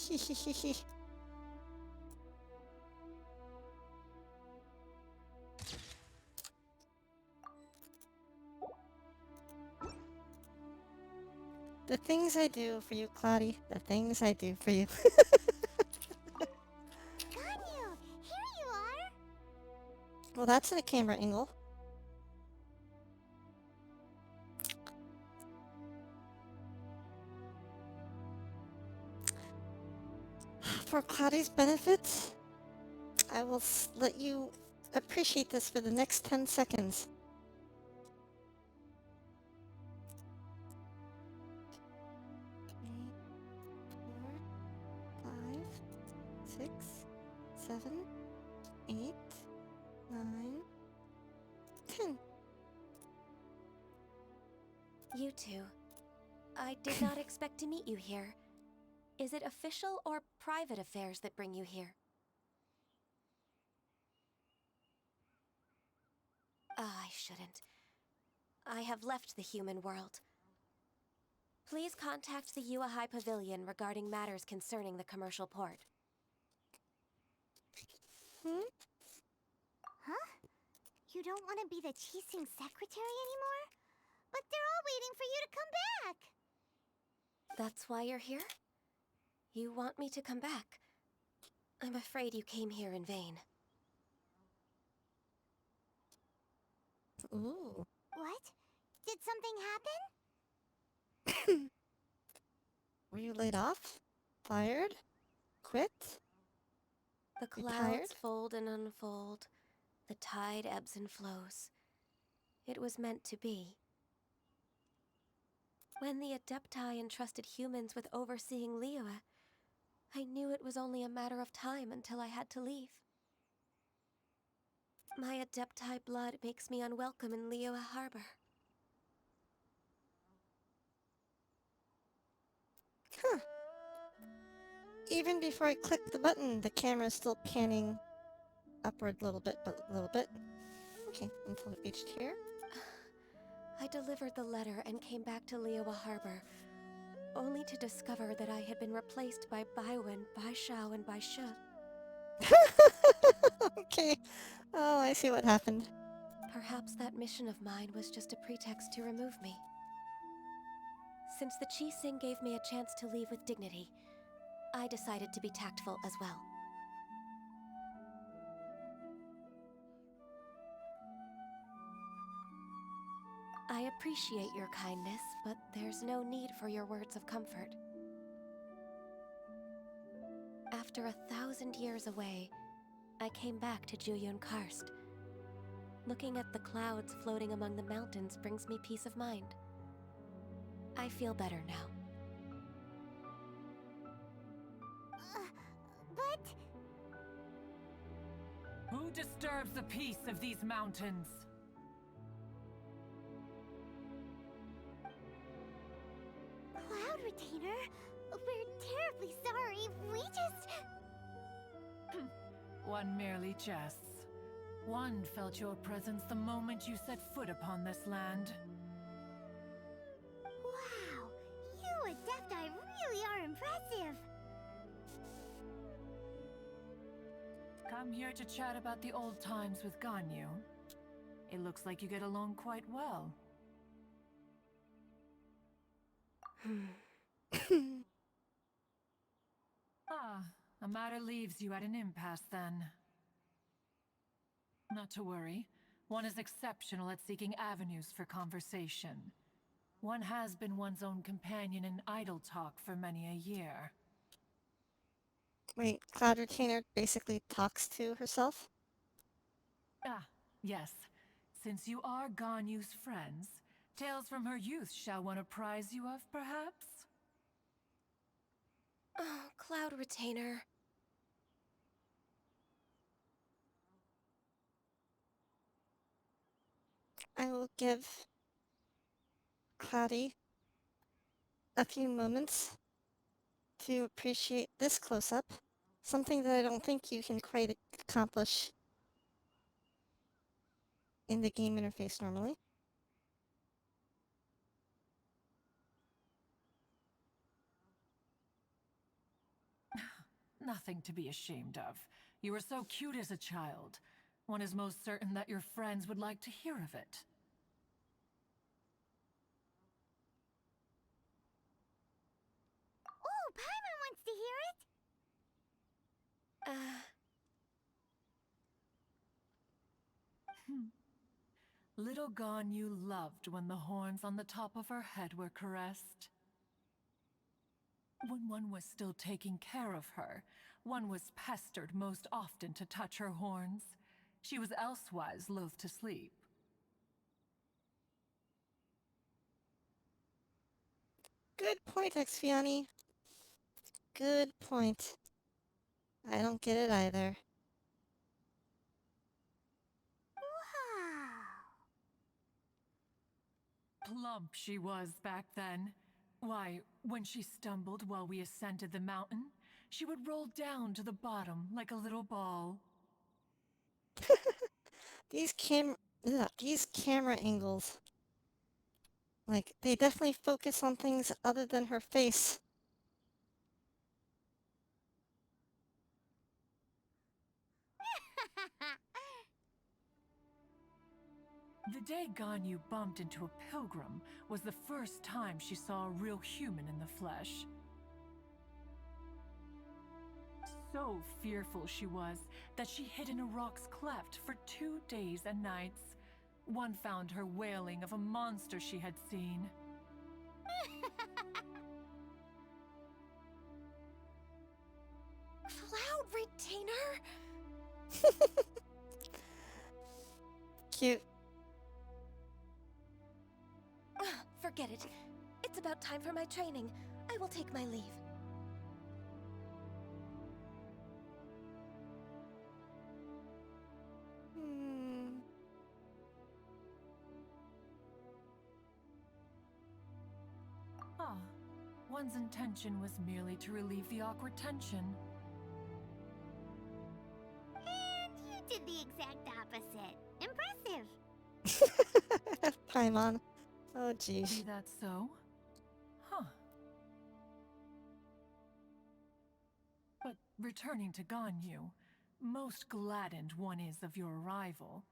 Hehehehe. The things I do for you, Cloudy. The things I do for you. Ganyu! Here you are! Well, that's a camera angle. For Cloudy's benefit, I will let you appreciate this for the next 10 seconds. 3, 4, 5, 6, 7, 8, 9, 10. You two. I did not expect to meet you here. Is it official or private affairs that bring you here? I shouldn't. I have left the human world. Please contact the Yua High Pavilion regarding matters concerning the commercial port. Huh? You don't want to be the Qixing secretary anymore? But they're all waiting for you to come back! That's why you're here? You want me to come back? I'm afraid you came here in vain. Ooh. What? Did something happen? Were you laid off? Fired? Quit? The You clouds tired? fold and unfold. The tide ebbs and flows. It was meant to be. When the Adepti entrusted humans with overseeing Liyue, I knew it was only a matter of time until I had to leave. My Adepti blood makes me unwelcome in Liyue Harbor. Huh. Even before I clicked the button, the camera's still panning upward a little bit, but a little bit. Okay, until it reached here. I delivered the letter and came back to Liyue Harbor, only to discover that I had been replaced by Baiwen, Baishao, and Baishe. Okay. Oh, I see what happened. Perhaps that mission of mine was just a pretext to remove me. Since the Qixing gave me a chance to leave with dignity, I decided to be tactful as well. I appreciate your kindness, but there's no need for your words of comfort. After 1,000 years away, I came back to Jueyun Karst. Looking at the clouds floating among the mountains brings me peace of mind. I feel better now. But... Who disturbs the peace of these mountains? Cloud Retainer, we're terribly sorry. We just... One merely jests. One felt your presence the moment you set foot upon this land. Wow, you Adepti really are impressive. Come here to chat about the old times with Ganyu. It looks like you get along quite well. Ah, a matter leaves you at an impasse then. Not to worry. One is exceptional at seeking avenues for conversation. One has been one's own companion in idle talk for many a year. Wait, Cloud Retainer basically talks to herself? Ah, yes. Since you are Ganyu's friends, tales from her youth shall one apprise you of, perhaps? Oh, Cloud Retainer. I will give Cloudy a few moments to appreciate this close-up. Something that I don't think you can quite accomplish in the game interface normally. Nothing to be ashamed of. You were so cute as a child. One is most certain that your friends would like to hear of it. Oh, Paimon wants to hear it. Little Ganyu loved when the horns on the top of her head were caressed. When one was still taking care of her, one was pestered most often to touch her horns. She was elsewise loath to sleep. Good point, Exfiani. Good point. I don't get it either. Wow. Plump she was back then. Why, when she stumbled while we ascended the mountain, she would roll down to the bottom like a little ball. These Ugh, these camera angles. Like, they definitely focus on things other than her face. The day Ganyu bumped into a pilgrim was the first time she saw a real human in the flesh. So fearful she was that she hid in a rock's cleft for 2 days and nights. One found her wailing of a monster she had seen. Cloud retainer? Cute. Forget it. It's about time for my training. I will take my leave. Ah, one's intention was merely to relieve the awkward tension. And you did the exact opposite. Impressive. Paimon. Oh, geez. Be that so? Huh. But returning to Ganyu, most gladdened one is of your arrival.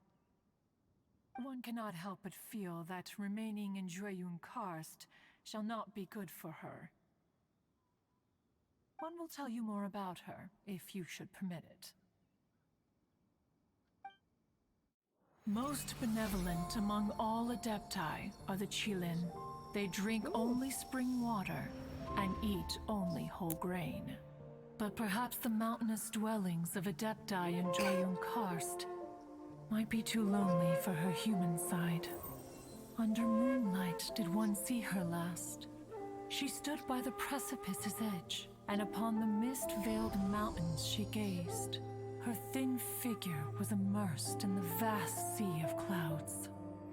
One cannot help but feel that remaining in Jueyun Karst shall not be good for her. One will tell you more about her, if you should permit it. Most benevolent among all Adepti are the Qilin. They drink only spring water and eat only whole grain. But perhaps the mountainous dwellings of Adepti in Jueyun Karst might be too lonely for her human side. Under moonlight did one see her last. She stood by the precipice's edge, and upon the mist-veiled mountains she gazed. Her thin figure was immersed in the vast sea of clouds.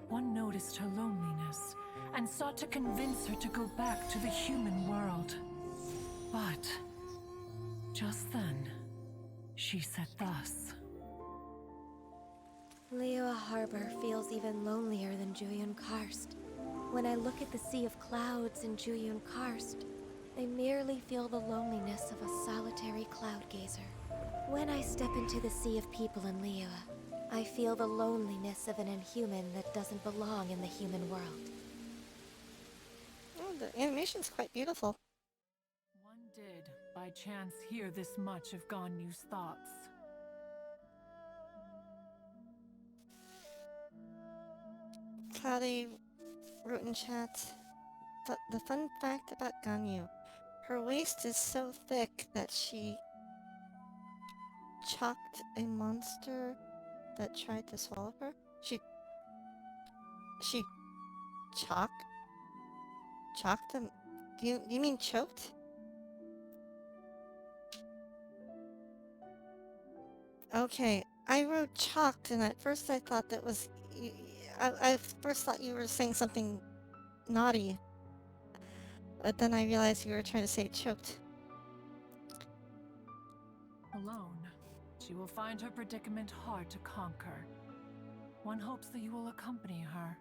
One noticed her loneliness, and sought to convince her to go back to the human world. But just then, she said thus. Liyue Harbor feels even lonelier than Jueyun Karst. When I look at the sea of clouds in Jueyun Karst, I merely feel the loneliness of a solitary cloud gazer. When I step into the sea of people in Liyue, I feel the loneliness of an inhuman that doesn't belong in the human world. Oh, the animation's quite beautiful. One did, by chance, hear this much of Ganyu's thoughts. Cloudy wrote in chat, the fun fact about Ganyu, her waist is so thick that she chalked a monster that tried to swallow her. She chalked him. You mean choked? Okay, I wrote chalked, and at first I thought that was. I first thought you were saying something naughty, but then I realized you were trying to say choked. Alone, she will find her predicament hard to conquer. One hopes that you will accompany her.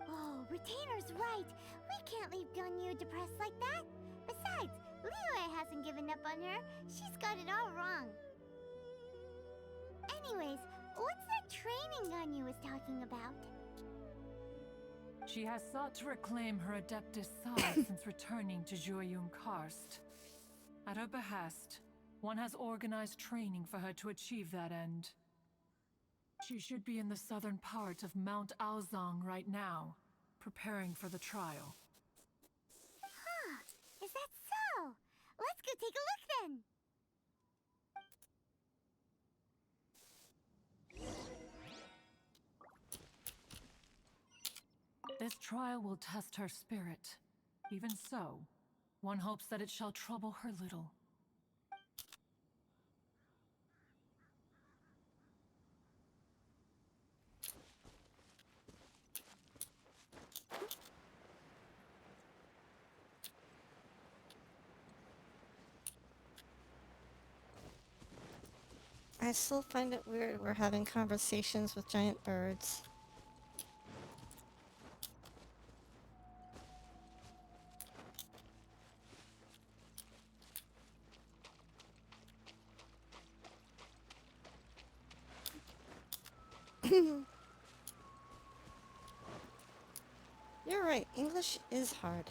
Oh, Retainer's right. We can't leave Ganyu depressed like that. Besides, Liyue hasn't given up on her. She's got it all wrong. Anyways, what's that training Ganyu was talking about? She has sought to reclaim her Adeptus side since returning to Jueyun Karst. At her behest, one has organized training for her to achieve that end. She should be in the southern part of Mount Aozang right now, preparing for the trial. Huh, is that so? Let's go take a look then. This trial will test her spirit. Even so, one hopes that it shall trouble her little. I still find it weird we're having conversations with giant birds. You're right, English is hard.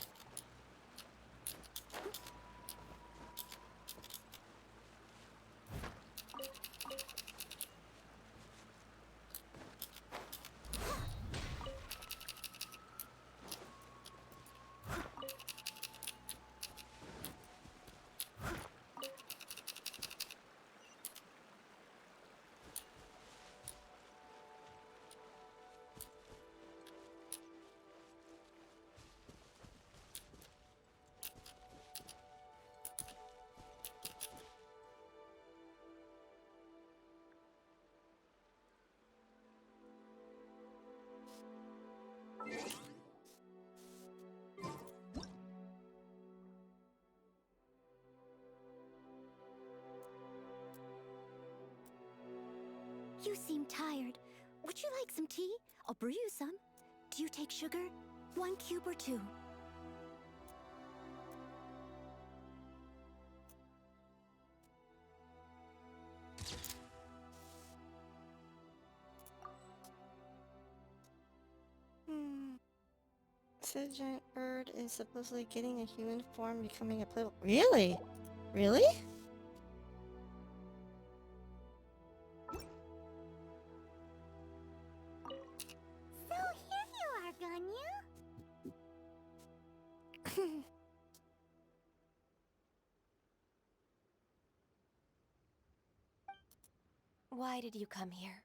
You seem tired. Would you like some tea? I'll brew you some. Do you take sugar? 1 cube or 2? Said giant bird is supposedly getting a human form, becoming a playable. Really? Really? So here you are, Ganyu. Why did you come here?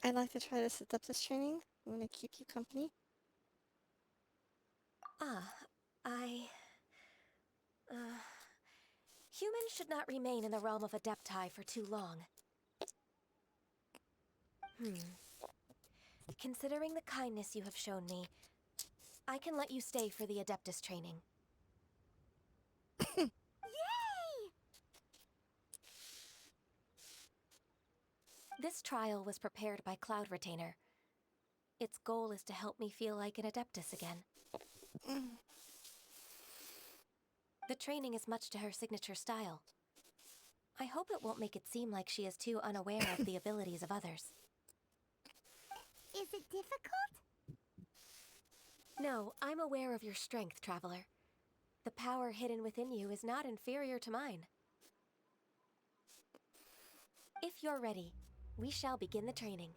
I'd like to try to set up this training. I'm gonna keep you company. Humans should not remain in the realm of Adepti for too long. Considering the kindness you have shown me, I can let you stay for the Adeptus training. Yay! This trial was prepared by Cloud Retainer. Its goal is to help me feel like an Adeptus again. The training is much to her signature style. I hope it won't make it seem like she is too unaware of the abilities of others. Is it difficult? No, I'm aware of your strength, Traveler. The power hidden within you is not inferior to mine. If you're ready, we shall begin the training.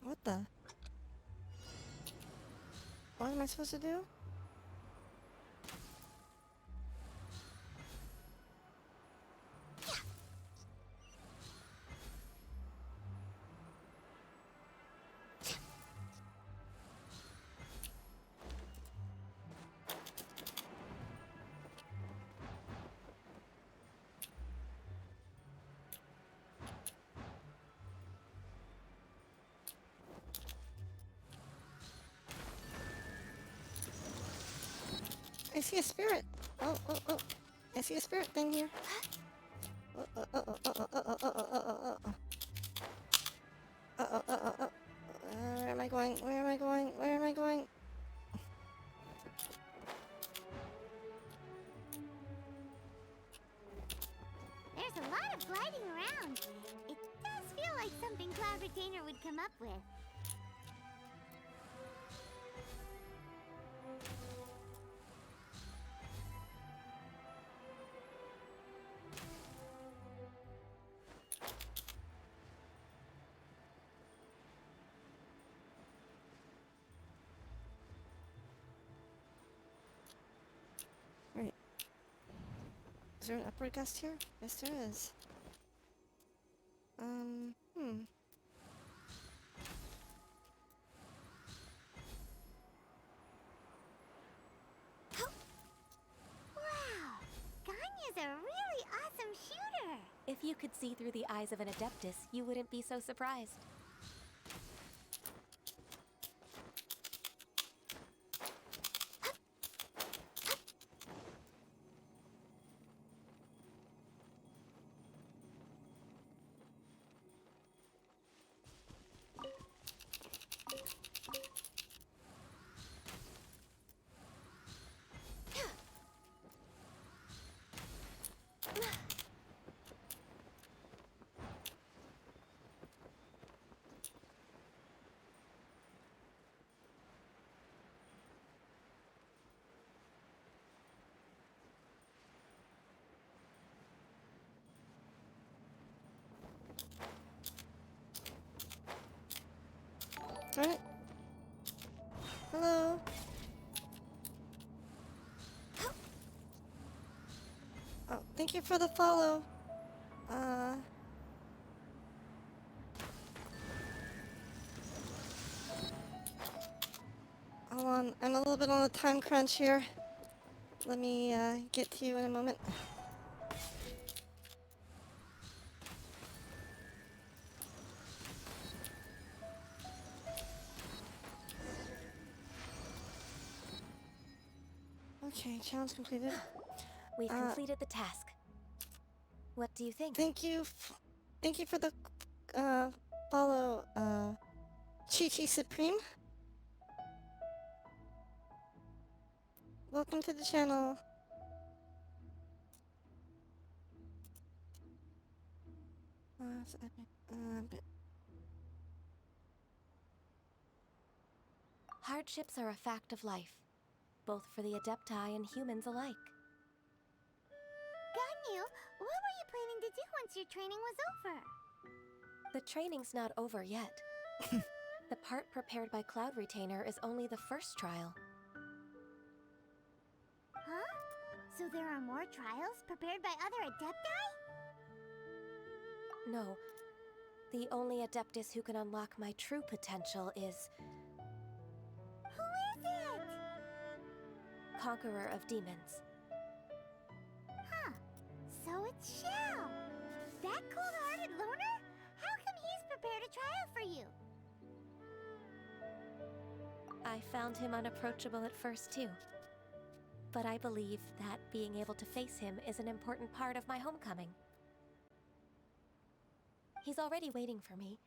What the? What am I supposed to do? I see a spirit. Oh. I see a spirit thing here. Where am I going? Where am I going? Where am I going? There's a lot of gliding around. It does feel like something Cloud Retainer would come up with. Right. Is there an upward gust here? Yes, there is. Wow! Ganyu's a really awesome shooter! you could see through the eyes of an Adeptus, you wouldn't be so surprised. Alright. Hello. Oh, thank you for the follow. Hold on, I'm a little bit on a time crunch here. Let me get to you in a moment. Okay, challenge completed. We've completed the task. What do you think? Thank you for the follow, Chi Supreme. Welcome to the channel. Hardships are a fact of life, both for the Adepti and humans alike. Ganyu, what were you planning to do once your training was over? The training's not over yet. The part prepared by Cloud Retainer is only the first trial. Huh? So there are more trials prepared by other Adepti? No. The only Adeptus who can unlock my true potential is... Who is it? Conqueror of Demons. Huh. So it's Xiao. That cold-hearted loner? How come he's prepared a trial for you? I found him unapproachable at first, too. But I believe that being able to face him is an important part of my homecoming. He's already waiting for me.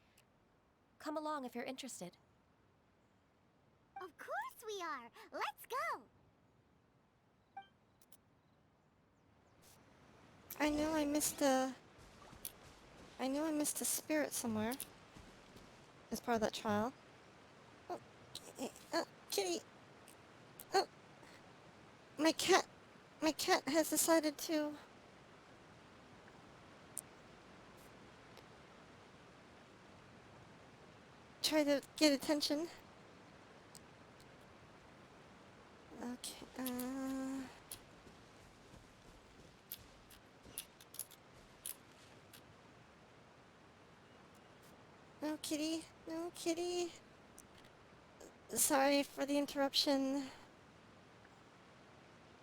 Come along if you're interested. Of course we are! Let's go! I know I missed a spirit somewhere as part of that trial. Oh, kitty. Oh, my cat has decided to try to get attention. Okay, no kitty, no kitty. Sorry for the interruption.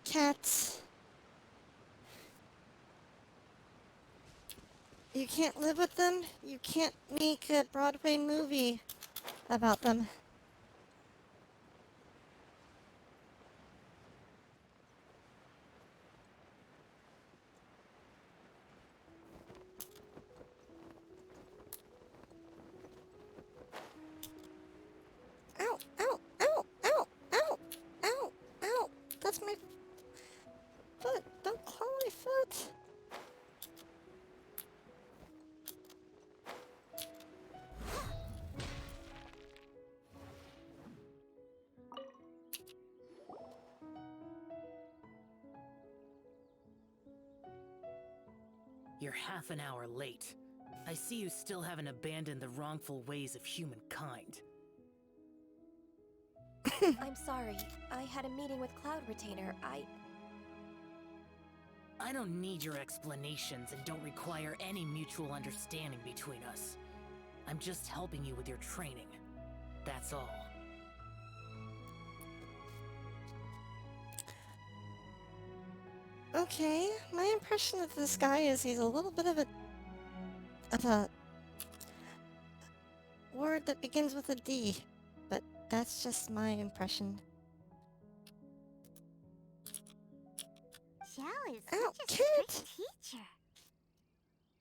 Cats. You can't live with them? You can't make a Broadway movie about them. Ow, ow, ow, ow, ow, ow, ow. That's my foot. Don't claw my foot. You're half an hour late. I see you still haven't abandoned the wrongful ways of humankind. I'm sorry. I had a meeting with Cloud Retainer. I don't need your explanations and don't require any mutual understanding between us. I'm just helping you with your training. That's all. Okay, my impression of this guy is he's a little bit of a The word that begins with a D, but that's just my impression. Xiao is Ow, such a strict Kit! teacher.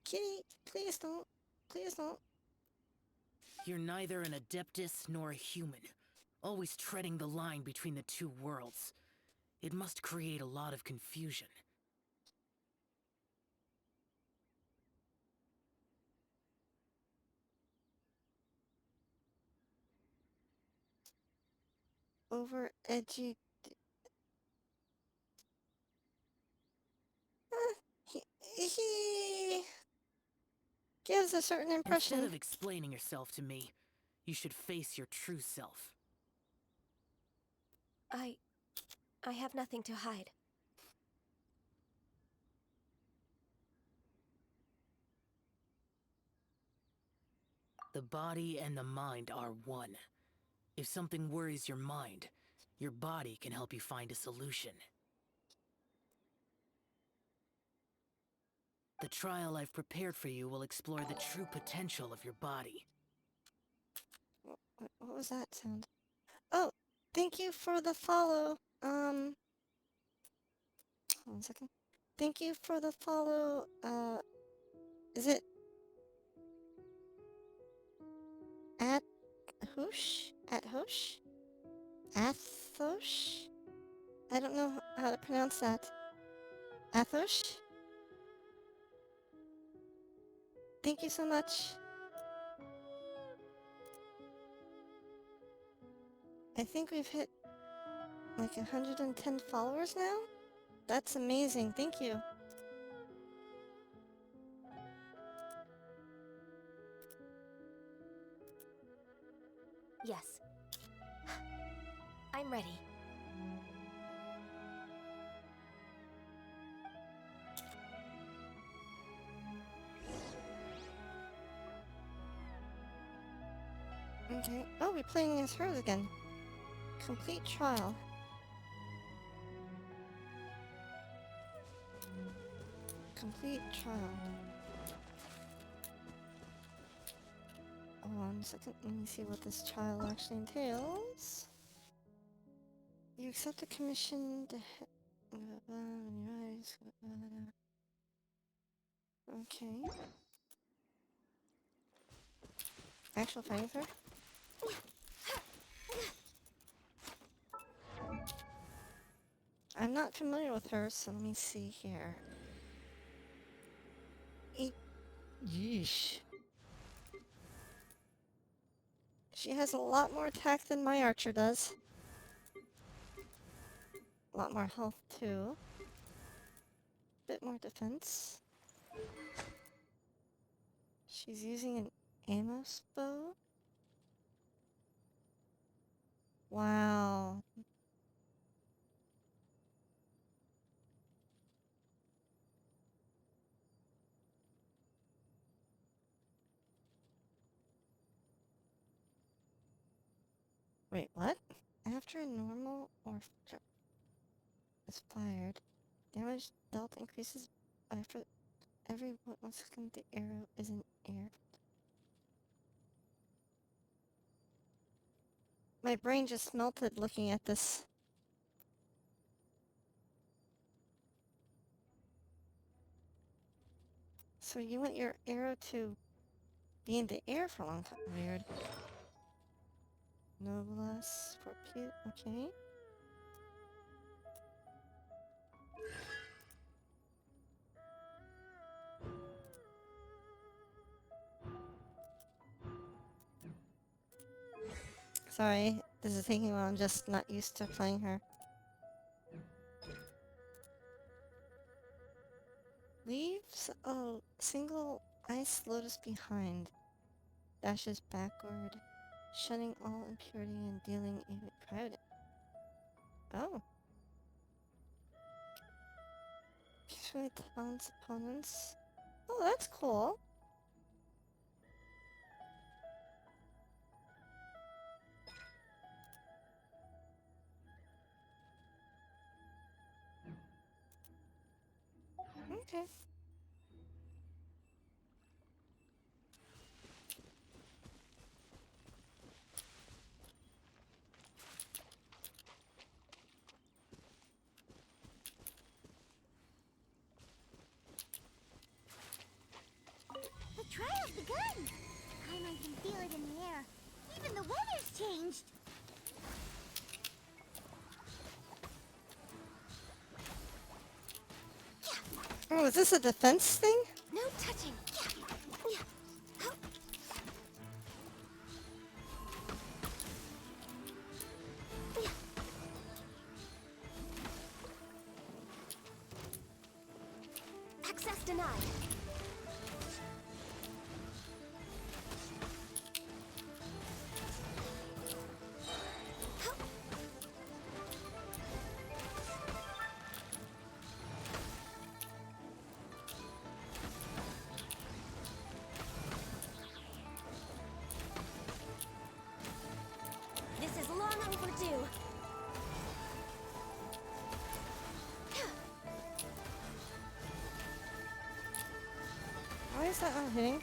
Kitty, please don't. Please don't. You're neither an Adeptus nor a human, always treading the line between the two worlds. It must create a lot of confusion. Over edgy. He gives a certain impression. Instead of explaining yourself to me, you should face your true self. I have nothing to hide. The body and the mind are one. If something worries your mind, your body can help you find a solution. The trial I've prepared for you will explore the true potential of your body. What was that sound? Oh, thank you for the follow. One second. Thank you for the follow. Is it at Hoosh? At Hoosh? Athosh? I don't know how to pronounce that. Athosh? Thank you so much. I think we've hit like 110 followers now? That's amazing. Thank you. Yes. I'm ready. Okay. Oh, we're playing as hers again. Complete trial. Complete trial. Hold on a second. Let me see what this trial actually entails. You accept a commission to okay. Actual fighting with her? I'm not familiar with her, so let me see here. Yeesh. She has a lot more attack than my archer does. A lot more health too. Bit more defense. She's using an Amos bow. Wow. Wait, what? After a normal or is fired, damage dealt increases after every 1 second the arrow is in air. My brain just melted looking at this. So you want your arrow to be in the air for a long time? Weird. Noblesse for okay. Sorry, this is taking a while. I'm just not used to playing her. Leaves a single ice lotus behind. Dashes backward, shunning all impurity and dealing a private. Oh. Peacefully taunts opponents. Oh, that's cool. Okay. begun. I can feel it in the air. Even the weather's changed. Oh, is this a defense thing? No touching. Access denied. This is long overdue. Why is that not hitting?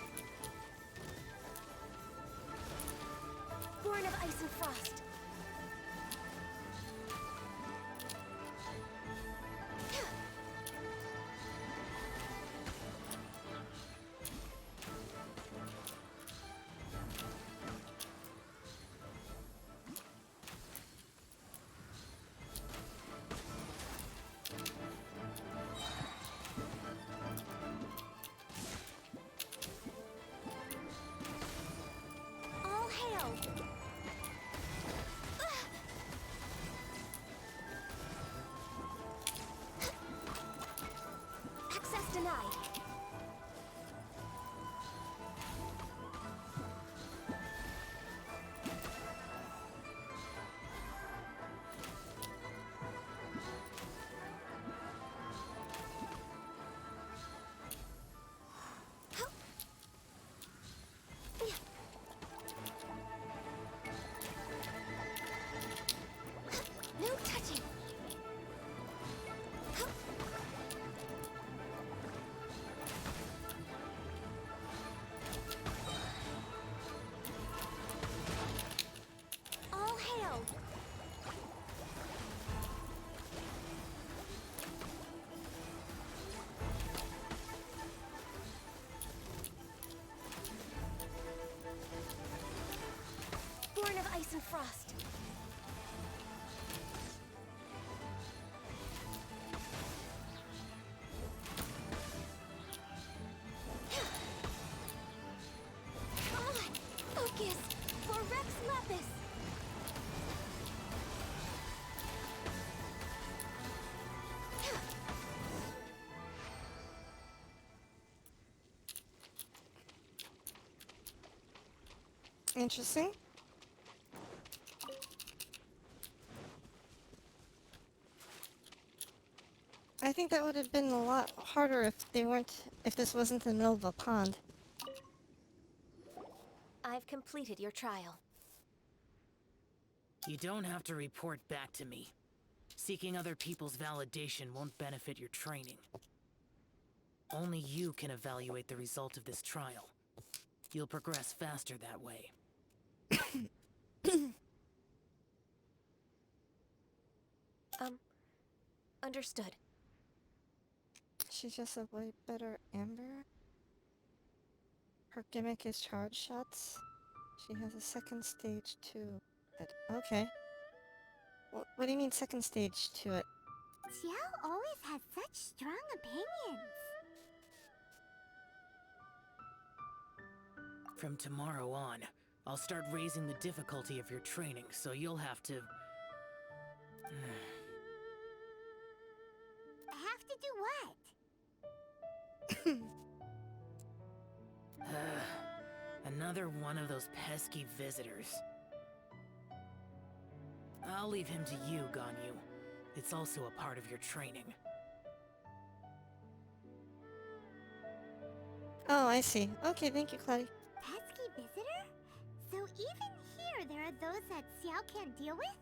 Born of ice and frost. All hail! Access denied. No touching. All hail! Born of ice and frost. Focus for Rex Lapis. Interesting. I think that would have been a lot harder if this wasn't in the middle of a pond. I've completed your trial. You don't have to report back to me. Seeking other people's validation won't benefit your training. Only you can evaluate the result of this trial. You'll progress faster that way. Understood. She's just a way better Amber. Her gimmick is charge shots. She has a second stage to it. Okay. What do you mean second stage to it? Xiao always has such strong opinions. From tomorrow on, I'll start raising the difficulty of your training, so you'll have to... Have to do what? Another one of those pesky visitors. I'll leave him to you, Ganyu. It's also a part of your training. Oh, I see. Okay, thank you, Cloudy. Pesky visitor? So even here there are those that Xiao can't deal with?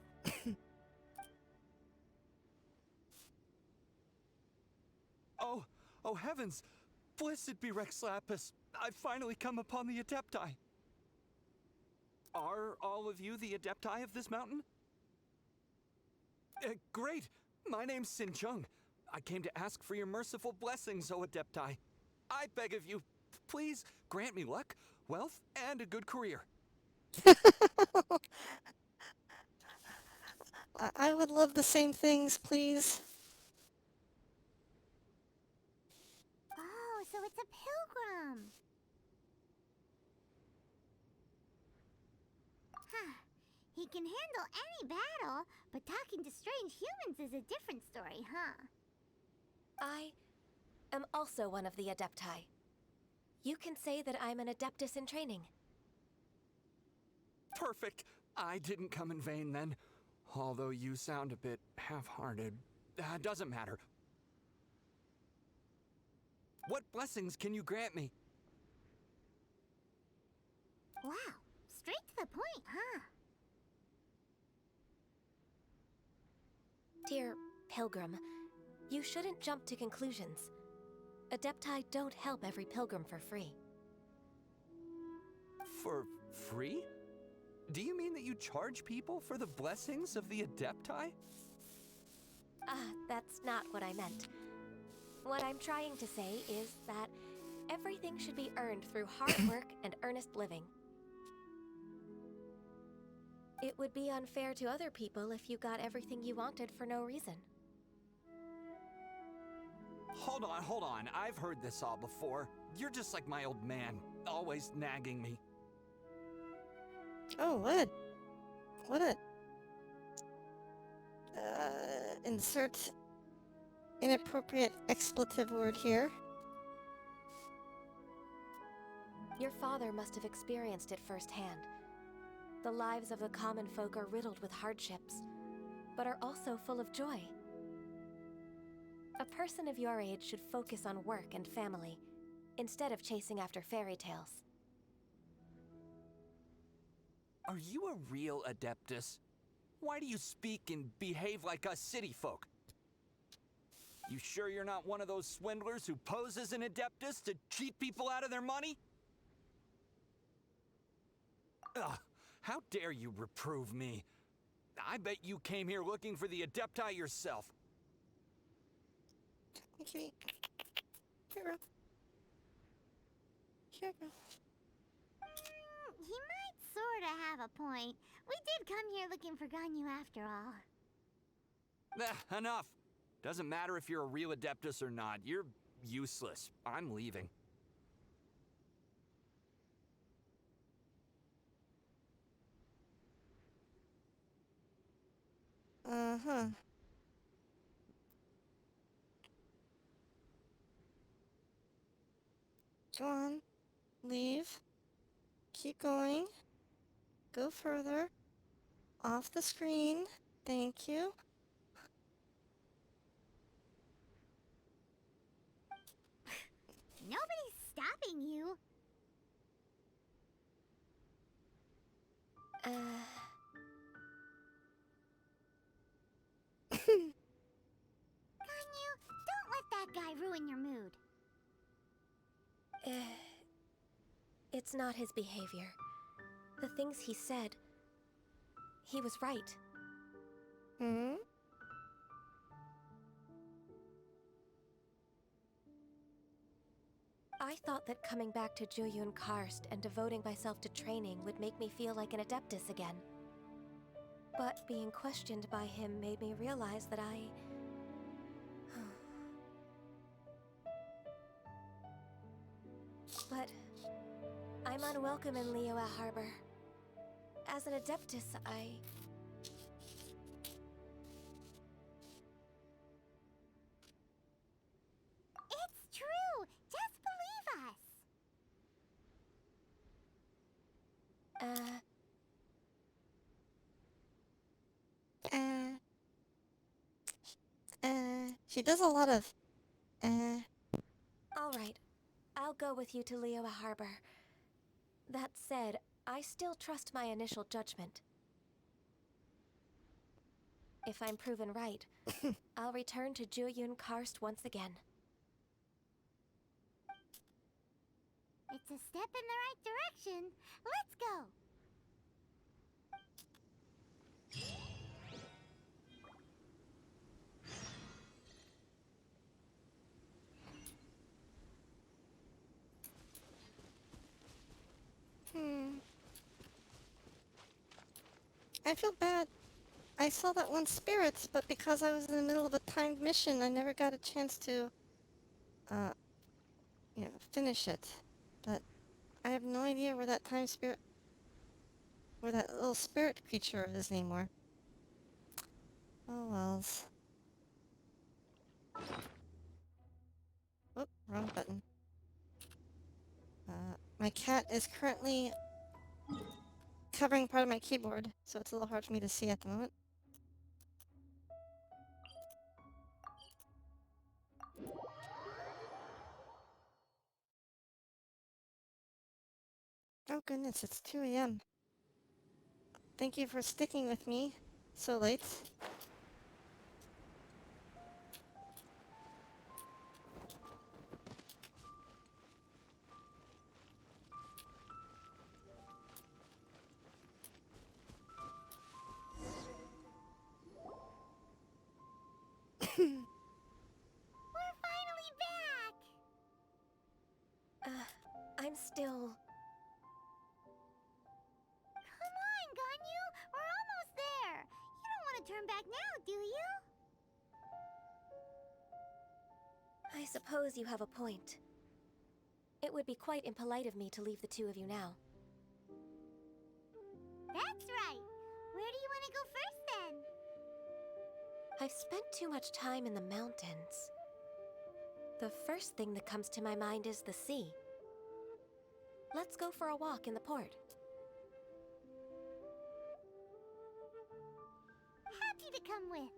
Oh heavens! Blessed be Rex Lapis! I've finally come upon the Adepti! Are all of you the Adepti of this mountain? Great! My name's Sin Chung. I came to ask for your merciful blessings, O Adepti. I beg of you, Please grant me luck, wealth, and a good career. I would love the same things, please. Oh, so it's a pilgrim. Huh. He can handle any battle, but talking to strange humans is a different story, huh? I am also one of the Adepti. You can say that I'm an Adeptus in training. Perfect. I didn't come in vain then. Although you sound a bit half-hearted. Doesn't matter. What blessings can you grant me? Wow, straight to the point, huh? Dear Pilgrim, you shouldn't jump to conclusions. Adepti don't help every pilgrim for free. For free? Do you mean that you charge people for the blessings of the Adepti? That's not what I meant. What I'm trying to say is that everything should be earned through hard work and earnest living. It would be unfair to other people if you got everything you wanted for no reason. Hold on. I've heard this all before. You're just like my old man, always nagging me. Oh, what a... insert inappropriate expletive word here. Your father must have experienced it firsthand. The lives of the common folk are riddled with hardships, but are also full of joy. A person of your age should focus on work and family, instead of chasing after fairy tales. Are you a real Adeptus? Why do you speak and behave like us city folk? You sure you're not one of those swindlers who pose as an Adeptus to cheat people out of their money? Ugh, how dare you reprove me? I bet you came here looking for the Adepti yourself. Okay. Here. He might sorta have a point. We did come here looking for Ganyu after all. Enough. Doesn't matter if you're a real Adeptus or not. You're useless. I'm leaving. Uh-huh. Go on. Leave. Keep going. Go further. Off the screen. Thank you. Nobody's stopping you. Ganyu, don't let that guy ruin your mood. It's not his behavior. The things he said, he was right. Hmm? I thought that coming back to Jueyun Karst and devoting myself to training would make me feel like an Adeptus again. But being questioned by him made me realize that But I'm unwelcome in Liyue Harbor. As an Adeptus, It's true! Just believe us! She does a lot of, Alright, I'll go with you to Liyue Harbor. That said, I still trust my initial judgment. If I'm proven right, I'll return to Jueyun Karst once again. It's a step in the right direction. Let's go! I feel bad. I saw that one spirit, but because I was in the middle of a timed mission, I never got a chance to, uh, finish it. But I have no idea where that time spirit, where that little spirit creature is anymore. Oh wells. Oop, wrong button. My cat is currently covering part of my keyboard, so it's a little hard for me to see at the moment. Oh goodness, it's 2 a.m. Thank you for sticking with me so late. We're finally back! I'm still... Come on, Ganyu! We're almost there! You don't want to turn back now, do you? I suppose you have a point. It would be quite impolite of me to leave the two of you now. That's right! Where do you want to go first, then? I've spent too much time in the mountains. The first thing that comes to my mind is the sea. Let's go for a walk in the port. Happy to come with.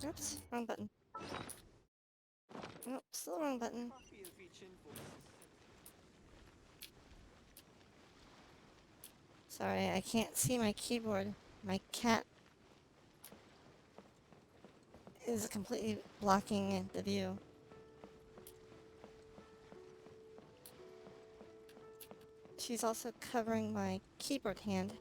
Oops, wrong button. Nope, still wrong button. Sorry, I can't see my keyboard. My cat is completely blocking the view. She's also covering my keyboard hand.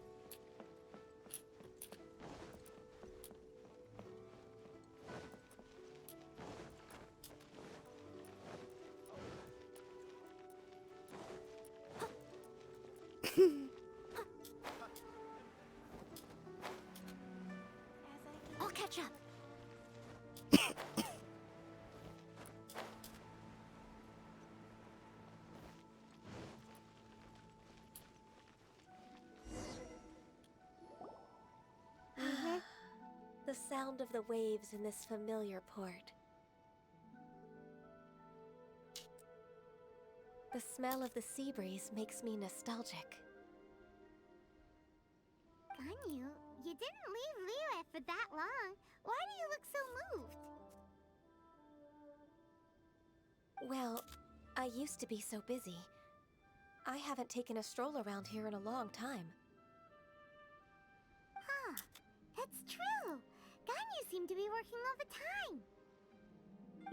I'll catch up. The sound of the waves in this familiar port. The smell of the sea breeze makes me nostalgic. Ganyu, you didn't leave Liyue for that long. Why do you look so moved? Well, I used to be so busy. I haven't taken a stroll around here in a long time. Huh. It's true. Ganyu seemed to be working all the time.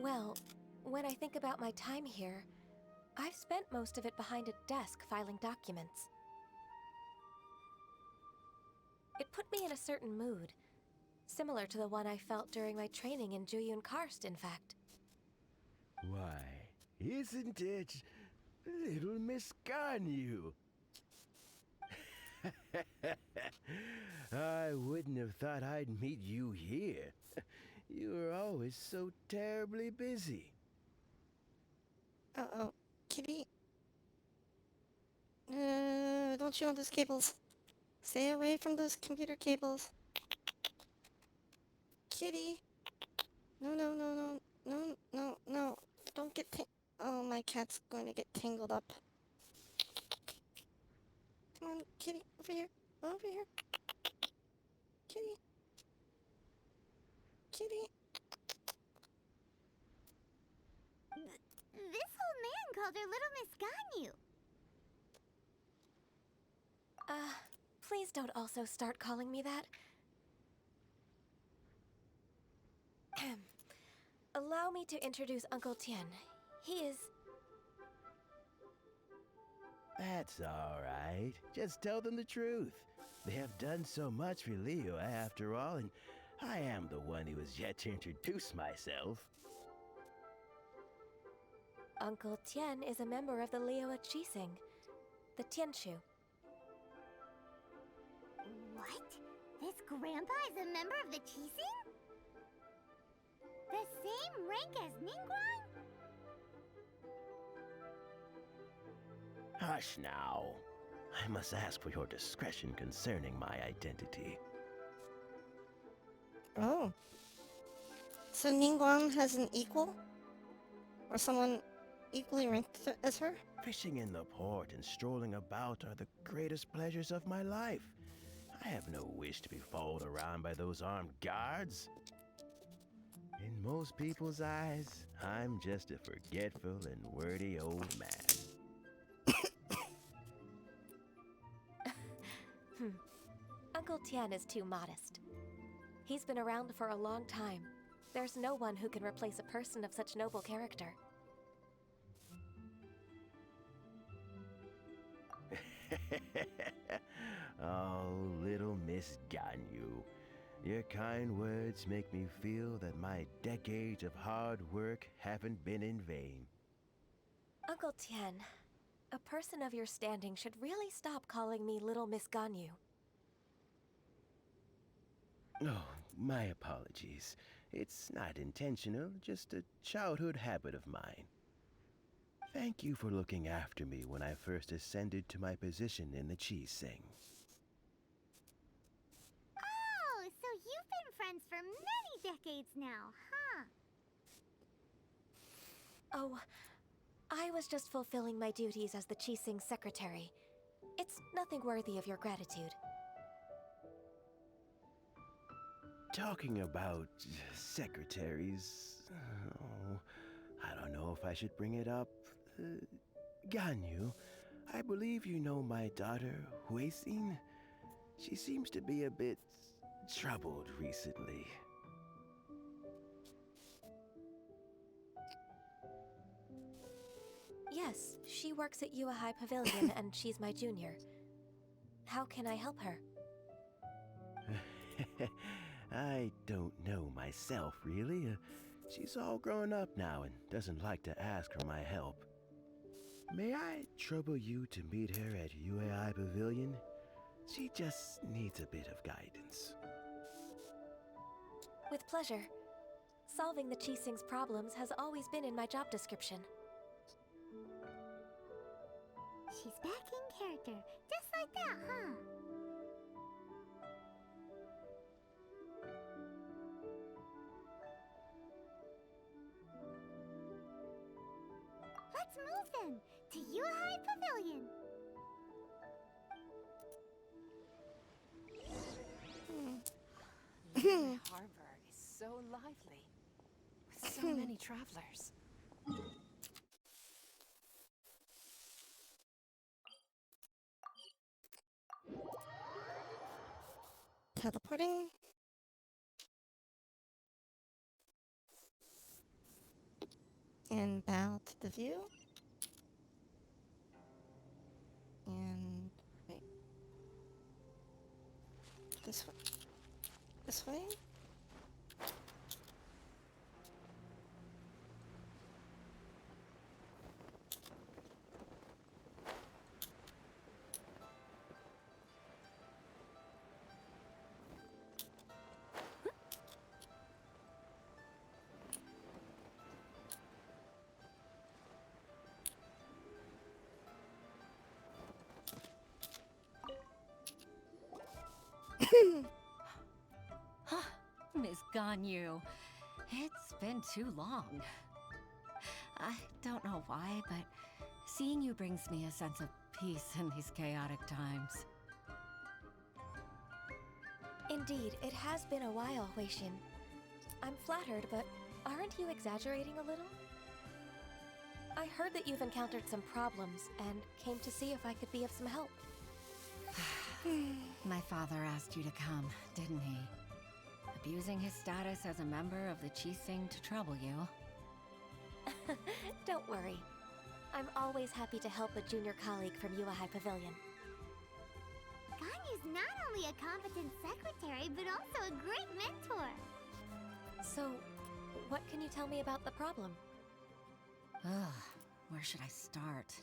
Well, when I think about my time here, I've spent most of it behind a desk filing documents. It put me in a certain mood, similar to the one I felt during my training in Juyun Karst, in fact. Why, isn't it little Miss Ganyu? I wouldn't have thought I'd meet you here. You were always so terribly busy. Uh-oh. Kitty? Don't you want those cables? Stay away from those computer cables. Kitty? No, no, no, no, no, no, no. Don't get oh, my cat's going to get tangled up. Come on, kitty, over here. Over here. Kitty. Kitty. This old man called her Little Miss Ganyu. Please don't also start calling me that. Allow me to introduce Uncle Tien. He is... That's all right. Just tell them the truth. They have done so much for Leo after all, and I am the one who has yet to introduce myself. Uncle Tien is a member of the Liyue Qixing, the Tianshu. What? This grandpa is a member of the Qixing? The same rank as Ningguang? Hush now. I must ask for your discretion concerning my identity. Oh. So Ningguang has an equal? Or someone equally ranked as her? Fishing in the port and strolling about are the greatest pleasures of my life. I have no wish to be followed around by those armed guards. In most people's eyes, I'm just a forgetful and wordy old man. Uncle Tien is too modest. He's been around for a long time. There's no one who can replace a person of such noble character. Oh, little Miss Ganyu. Your kind words make me feel that my decades of hard work haven't been in vain. Uncle Tien, a person of your standing should really stop calling me Little Miss Ganyu. Oh, my apologies. It's not intentional, just a childhood habit of mine. Thank you for looking after me when I first ascended to my position in the Qixing. Oh, so you've been friends for many decades now, huh? Oh, I was just fulfilling my duties as the Qixing secretary. It's nothing worthy of your gratitude. Talking about secretaries... Oh, I don't know if I should bring it up. Ganyu, I believe you know my daughter, Huixin. She seems to be a bit troubled recently. Yes, she works at Yue High Pavilion and she's my junior. How can I help her? I don't know myself, really. She's all grown up now and doesn't like to ask for my help. May I trouble you to meet her at Yue High Pavilion? She just needs a bit of guidance. With pleasure. Solving the Qixing's problems has always been in my job description. She's back in character, just like that, huh? Let's move then, to Yue High Pavilion. The harbor is so lively, with so many travelers. Teleporting. And bow to the view. And wait. This way. This way? Miss Ganyu, It's been too long. I don't know why, but seeing you brings me a sense of peace in these chaotic times. Indeed, it has been a while, Huixin. I'm flattered, but aren't you exaggerating a little? I heard that you've encountered some problems and came to see if I could be of some help. My father asked you to come, didn't he? Abusing his status as a member of the Qixing to trouble you. Don't worry. I'm always happy to help a junior colleague from Yuehai Pavilion. Ganyu's not only a competent secretary, but also a great mentor. So, what can you tell me about the problem? Where should I start?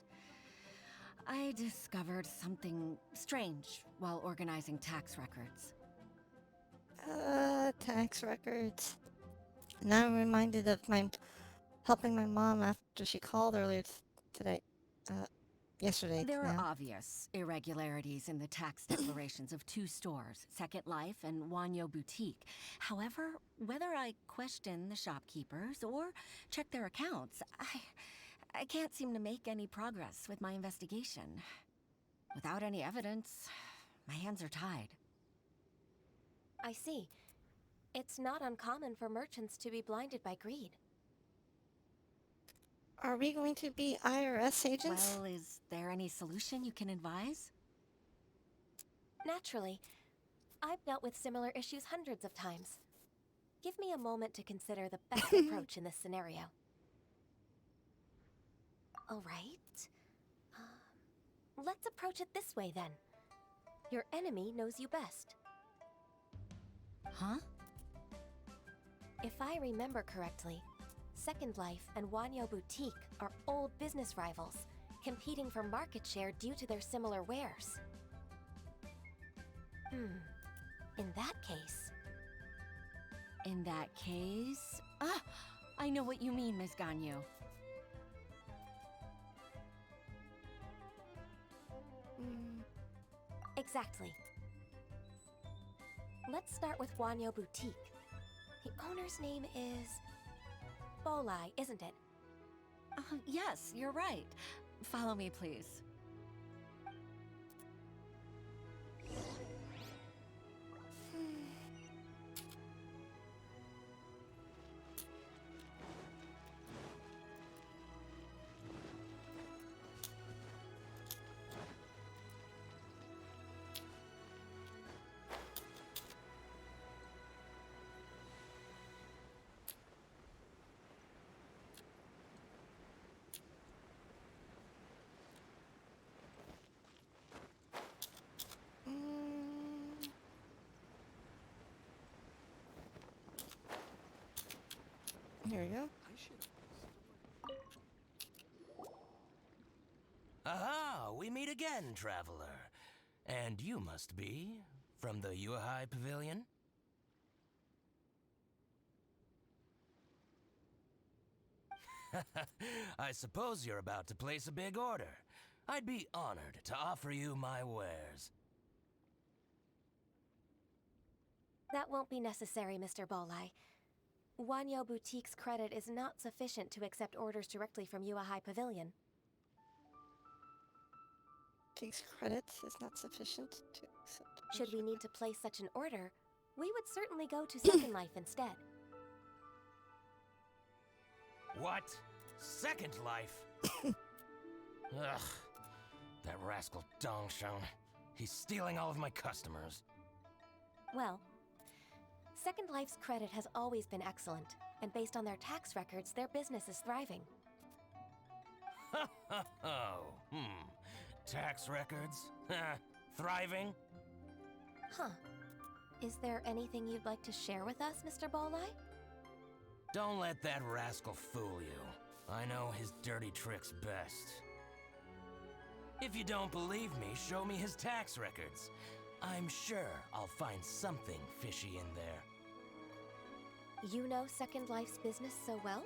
I discovered something strange while organizing tax records. Tax records. Now I'm reminded of helping my mom after she called earlier today. Yesterday. There are now. obvious irregularities in the tax declarations of 2 stores, Second Life and Wanyo Boutique. However, whether I question the shopkeepers or check their accounts, I can't seem to make any progress with my investigation. Without any evidence, my hands are tied. I see. It's not uncommon for merchants to be blinded by greed. Are we going to be IRS agents? Well, is there any solution you can advise? Naturally. I've dealt with similar issues hundreds of times. Give me a moment to consider the best approach in this scenario. All right. Let's approach it this way, then. Your enemy knows you best. Huh? If I remember correctly, Second Life and Wanyo Boutique are old business rivals, competing for market share due to their similar wares. In that case... In that case... I know what you mean, Miss Ganyu. Exactly. Let's start with Wanyo Boutique. The owner's name is... Bolai, isn't it? Yes, you're right. Follow me, please. Here we go. Aha! We meet again, traveler. And you must be from the Yuehai Pavilion? I suppose you're about to place a big order. I'd be honored to offer you my wares. That won't be necessary, Mr. Bolai. Wanyo Boutique's credit is not sufficient to accept orders directly from Yuehai Pavilion. Boutique's credit is not sufficient to accept. Should we need to place such an order, we would certainly go to Second Life instead. What? Second Life? Ugh. That rascal Dongsheng. He's stealing all of my customers. Well, Second Life's credit has always been excellent, and based on their tax records, their business is thriving. Tax records? Thriving? Huh. Is there anything you'd like to share with us, Mr. Bolai? Don't let that rascal fool you. I know his dirty tricks best. If you don't believe me, show me his tax records. I'm sure I'll find something fishy in there. You know Second Life's business so well?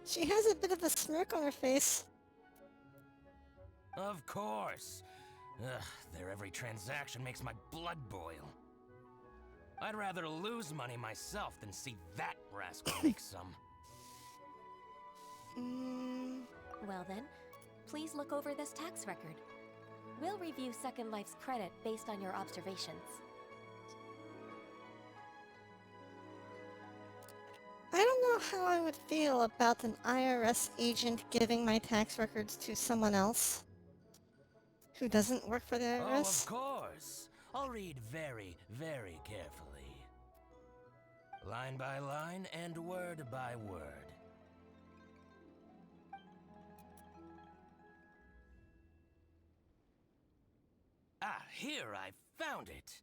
She has a bit of a smirk on her face. Of course. Ugh, their every transaction makes my blood boil. I'd rather lose money myself than see that rascal make some. Well then, please look over this tax record. We'll review Second Life's credit based on your observations. I don't know how I would feel about an IRS agent giving my tax records to someone else who doesn't work for the IRS. Oh, of course. I'll read very, very carefully. Line by line and word by word. Ah, here, I found it!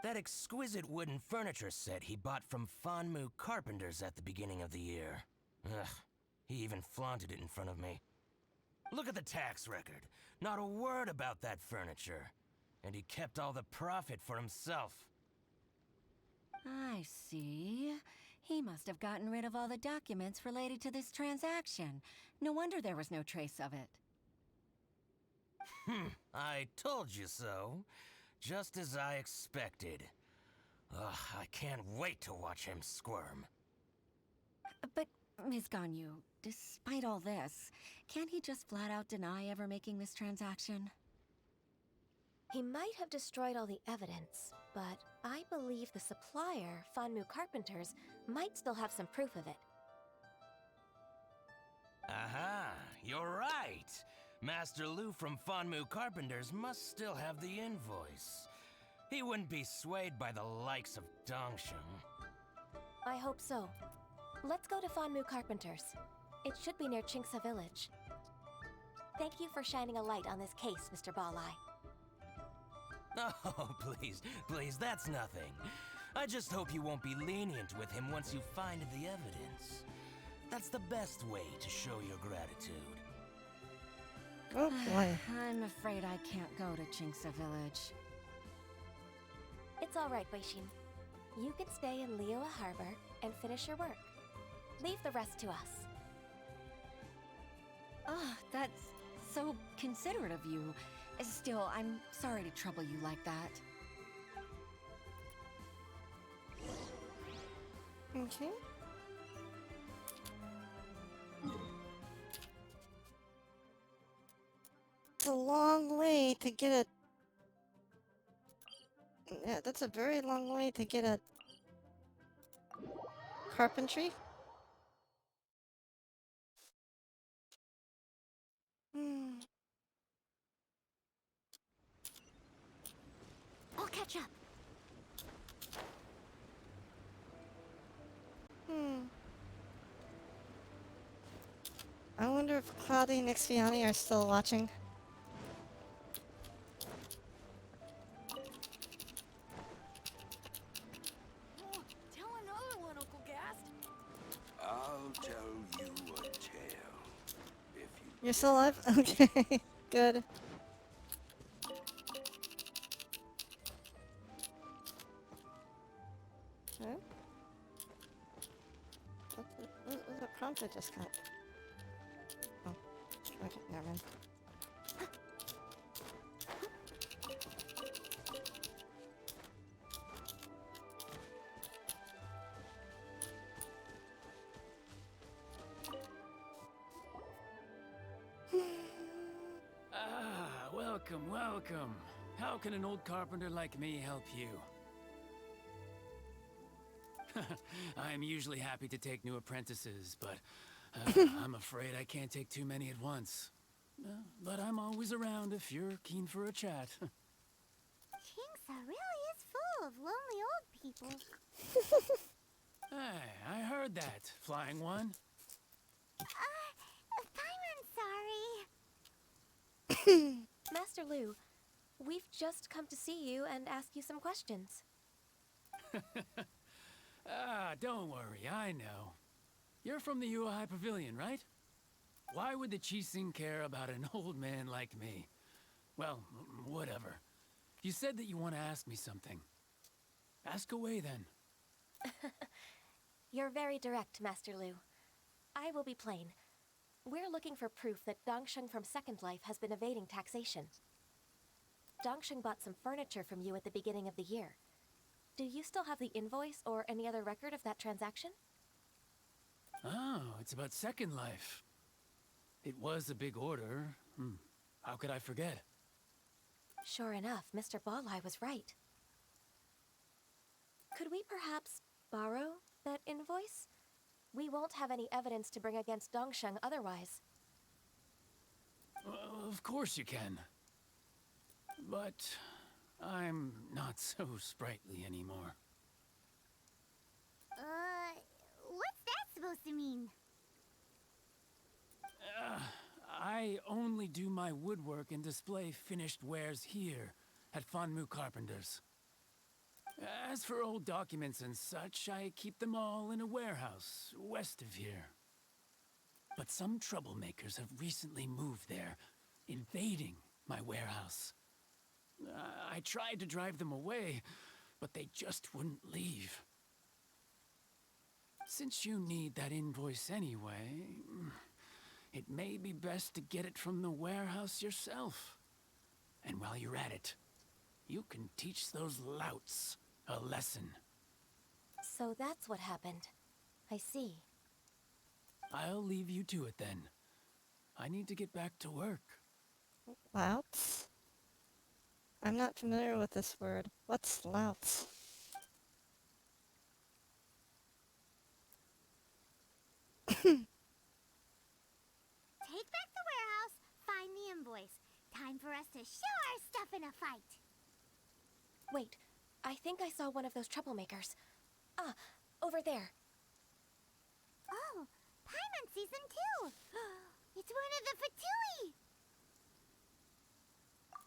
That exquisite wooden furniture set he bought from Fanmu Carpenters at the beginning of the year. Ugh, he even flaunted it in front of me. Look at the tax record. Not a word about that furniture. And he kept all the profit for himself. I see. He must have gotten rid of all the documents related to this transaction. No wonder there was no trace of it. I told you so. Just as I expected. Ugh, I can't wait to watch him squirm. But, Ms. Ganyu, despite all this, can't he just flat out deny ever making this transaction? He might have destroyed all the evidence, but I believe the supplier, Fanmu Carpenters, might still have some proof of it. Aha, you're right. Master Lu from Fanmu Carpenters must still have the invoice. He wouldn't be swayed by the likes of Dongsheng. I hope so. Let's go to Fanmu Carpenters. It should be near Qingce Village. Thank you for shining a light on this case, Mr. Balai. Oh, please, that's nothing. I just hope you won't be lenient with him once you find the evidence. That's the best way to show your gratitude. Oh boy. I'm afraid I can't go to Qingce Village. It's all right, Weishin. You can stay in Liyue Harbor and finish your work. Leave the rest to us. Oh, that's so considerate of you. Still, I'm sorry to trouble you like that. Okay. It's a long way to get a... Yeah, that's a very long way to get a... carpentry? I'll catch up. I wonder if Cloudy and Ixiani are still watching. Tell another one, Uncle Gast. I'll tell you a tale. If you... You're still alive? Okay, good. Okay. What was that prompt I just got? Oh, okay, never mind. Welcome, welcome. How can an old carpenter like me help you? I'm usually happy to take new apprentices, but I'm afraid I can't take too many at once. But I'm always around if you're keen for a chat. Qingce really is full of lonely old people. Hey, I heard that, Flying One. I'm sorry. Master Lu, we've just come to see you and ask you some questions. Don't worry, I know. You're from the Yuehai Pavilion, right? Why would the Qixing care about an old man like me? Well, whatever. You said that you want to ask me something. Ask away, then. You're very direct, Master Lu. I will be plain. We're looking for proof that Dongsheng from Second Life has been evading taxation. Dongsheng bought some furniture from you at the beginning of the year. Do you still have the invoice or any other record of that transaction? Oh, it's about Second Life. It was a big order. How could I forget? Sure enough, Mr. Balai was right. Could we perhaps borrow that invoice? We won't have any evidence to bring against Dongsheng otherwise. Of course you can. But I'm not so sprightly anymore. What's that supposed to mean? I only do my woodwork and display finished wares here at Fanmu Carpenters. As for old documents and such, I keep them all in a warehouse west of here. But some troublemakers have recently moved there, invading my warehouse. I tried to drive them away, but they just wouldn't leave. Since you need that invoice anyway, it may be best to get it from the warehouse yourself. And while you're at it, you can teach those louts a lesson. So that's what happened. I see. I'll leave you to it then. I need to get back to work. Louts? I'm not familiar with this word. What's louts? Take back the warehouse, find the invoice. Time for us to show our stuff in a fight. Wait, I think I saw one of those troublemakers. Ah, over there. Oh, Paimon Season 2! It's one of the Fatui!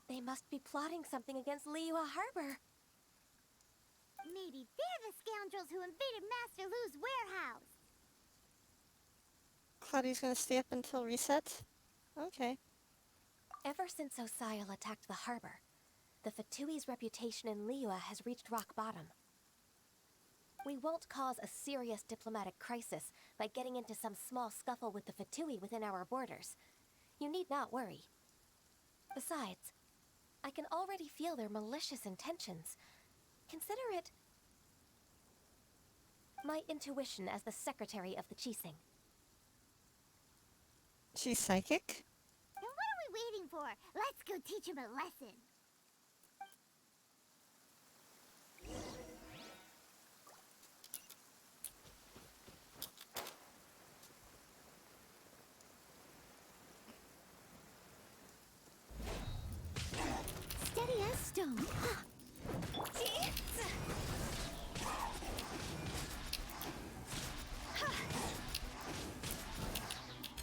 They must be plotting something against Liyue Harbor. Maybe they're the scoundrels who invaded Master Lu's warehouse. Cloudy's gonna stay up until reset? Okay. Ever since Osial attacked the harbor, the Fatui's reputation in Liyue has reached rock bottom. We won't cause a serious diplomatic crisis by getting into some small scuffle with the Fatui within our borders. You need not worry. Besides, I can already feel their malicious intentions. Consider it my intuition as the secretary of the Qixing. She's psychic? Then what are we waiting for? Let's go teach him a lesson. Steady as stone.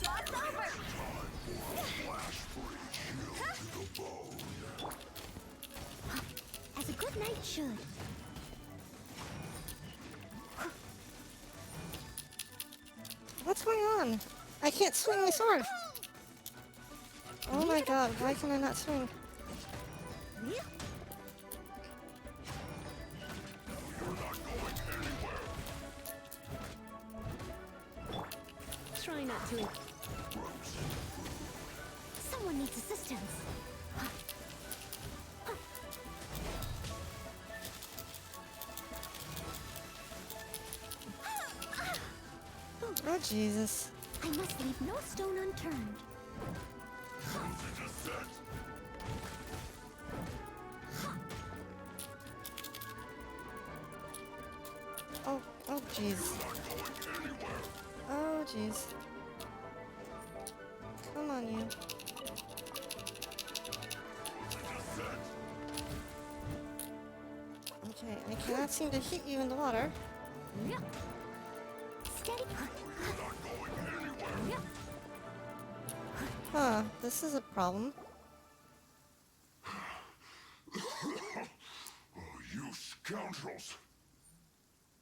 Lost over! As a good knight should. What's going on? I can't swing my sword! Oh my god, why can I not swing? Try not to. Someone needs assistance. Oh Jesus. I must leave no stone unturned. Oh jeez. Oh jeez. Come on, you. Okay, I cannot seem to hit you in the water. Steady. Huh, this is a problem. You scoundrels!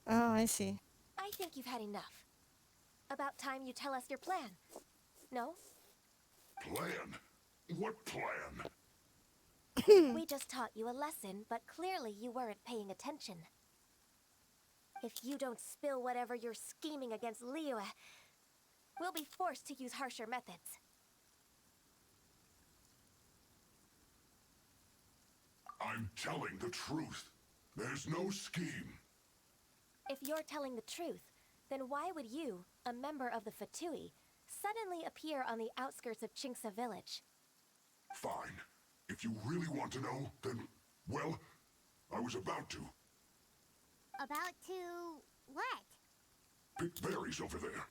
Oh, I see. I think you've had enough. About time you tell us your plan. No? Plan? What plan? We just taught you a lesson, but clearly you weren't paying attention. If you don't spill whatever you're scheming against Liyue, we'll be forced to use harsher methods. I'm telling the truth. There's no scheme. If you're telling the truth, then why would you, a member of the Fatui, suddenly appear on the outskirts of Chinksa village? Fine. If you really want to know, then, well, I was about to. About to what? Pick berries over there.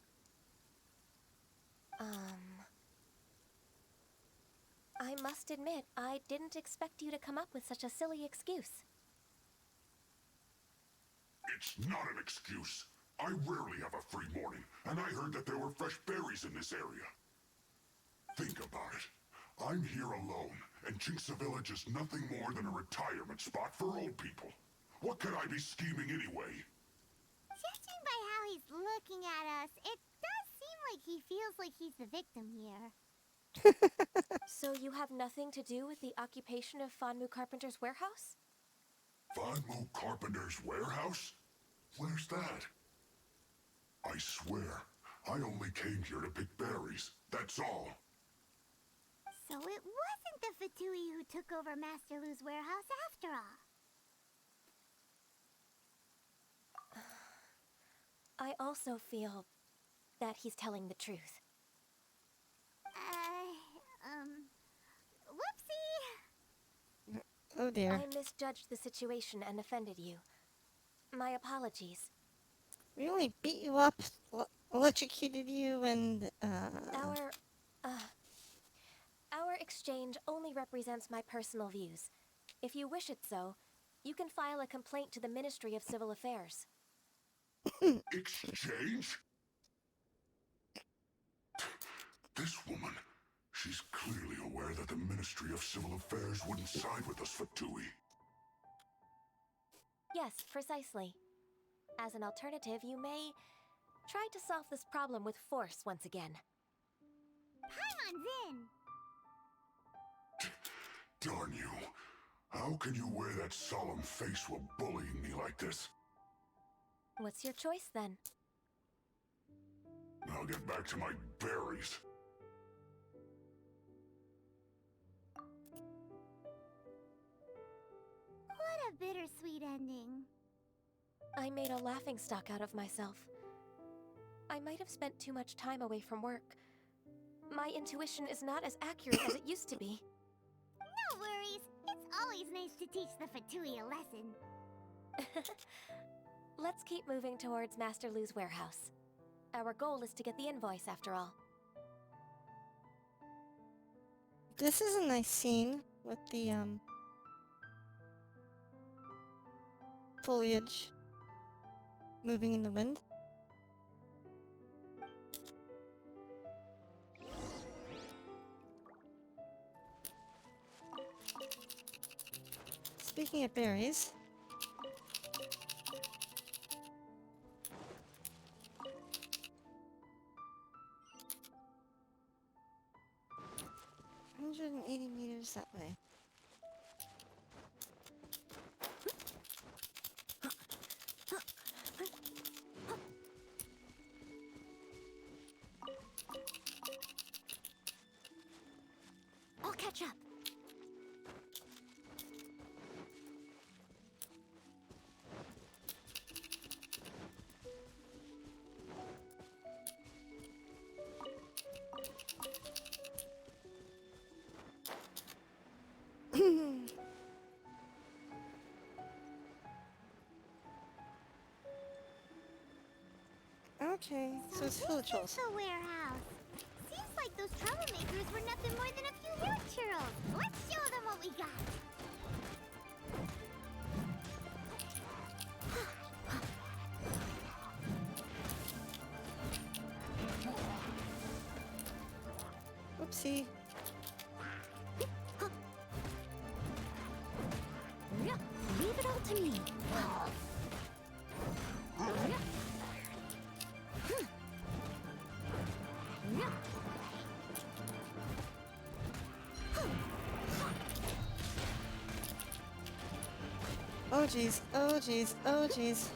I must admit, I didn't expect you to come up with such a silly excuse. It's not an excuse. I rarely have a free morning, and I heard that there were fresh berries in this area. Think about it. I'm here alone, and Chinksa Village is nothing more than a retirement spot for old people. What could I be scheming anyway? Judging by how he's looking at us, it does seem like he feels like he's the victim here. So you have nothing to do with the occupation of Fanmu Carpenter's warehouse? Fanmu Carpenter's warehouse? Where's that? I swear, I only came here to pick berries, that's all. So it wasn't the Fatui who took over Master Lu's warehouse after all. I also feel that he's telling the truth. Whoopsie! Oh dear. I misjudged the situation and offended you. My apologies. We only beat you up, electrocuted you, and Our exchange only represents my personal views. If you wish it so, you can file a complaint to the Ministry of Civil Affairs. Exchange? This woman, she's clearly aware that the Ministry of Civil Affairs wouldn't side with us, Fatui. Yes, precisely. As an alternative, you may try to solve this problem with force once again. Paimon's in! Darn you. How can you wear that solemn face while bullying me like this? What's your choice, then? I'll get back to my berries. What a bittersweet ending. I made a laughingstock out of myself. I might have spent too much time away from work. My intuition is not as accurate as it used to be. No worries. It's always nice to teach the Fatui a lesson. Let's keep moving towards Master Lu's warehouse. Our goal is to get the invoice, after all. this is a nice scene with the foliage moving in the wind. Speaking of berries, $180 that way. I'll catch up. Okay, so it's full of trolls. The warehouse. Seems like those troublemakers were nothing more than a few hero churls. Let's show them what we got. Whoopsie. Leave it all to me. Oh jeez, oh jeez, oh jeez.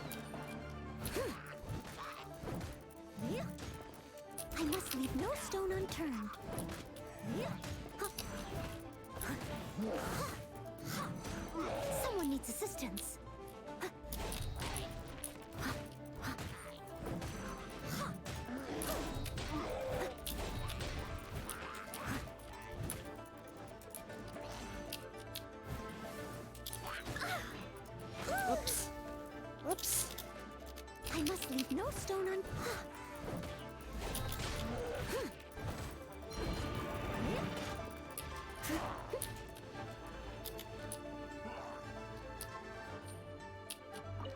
I must leave no stone unturned. needs assistance. Whoops. Whoops. I must leave no stone un...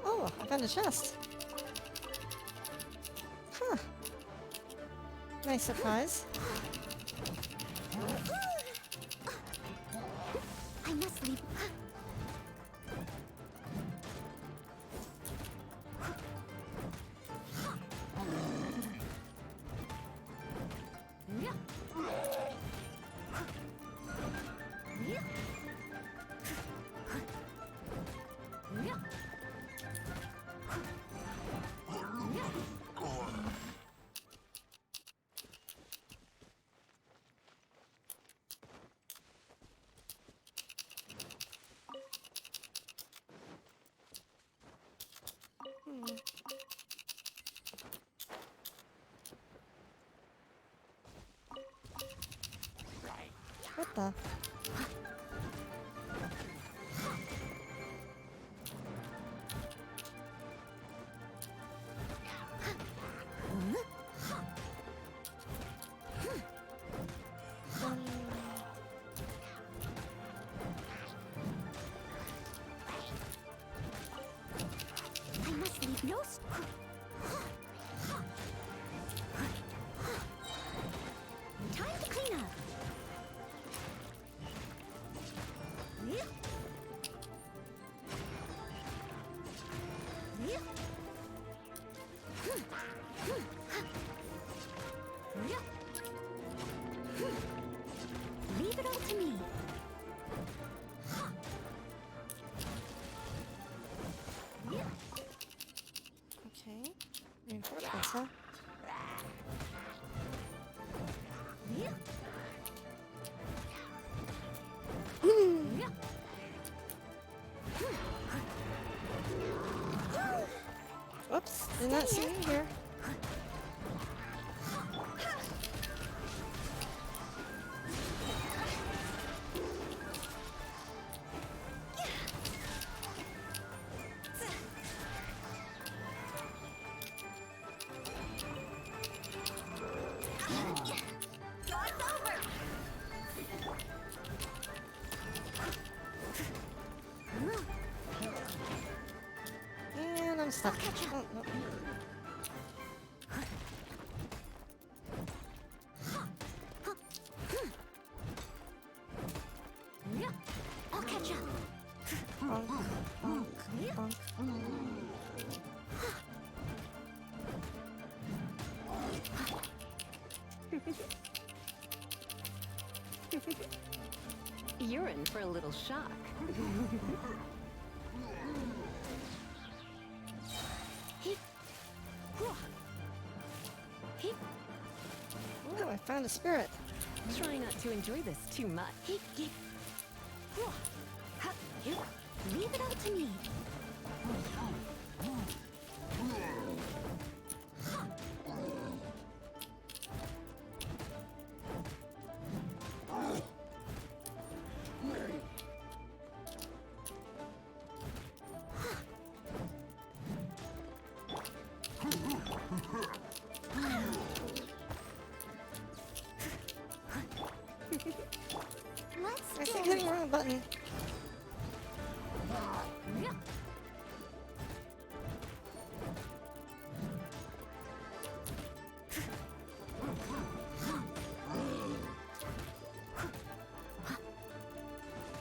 Oh, I found a chest. Huh. Nice surprise. I must leave... What the? I must leave no stone... Time to clean up. Leave it all to me. Okay. Reinforcements, huh? Whoops, did not see you here. And I'm stuck. Oh, no. I'll catch up. Bonk, bonk, bonk. You're in for a little shock. Oh, I found a spirit. Try not to enjoy this too much. Leave it all to me. I keep hitting the wrong button.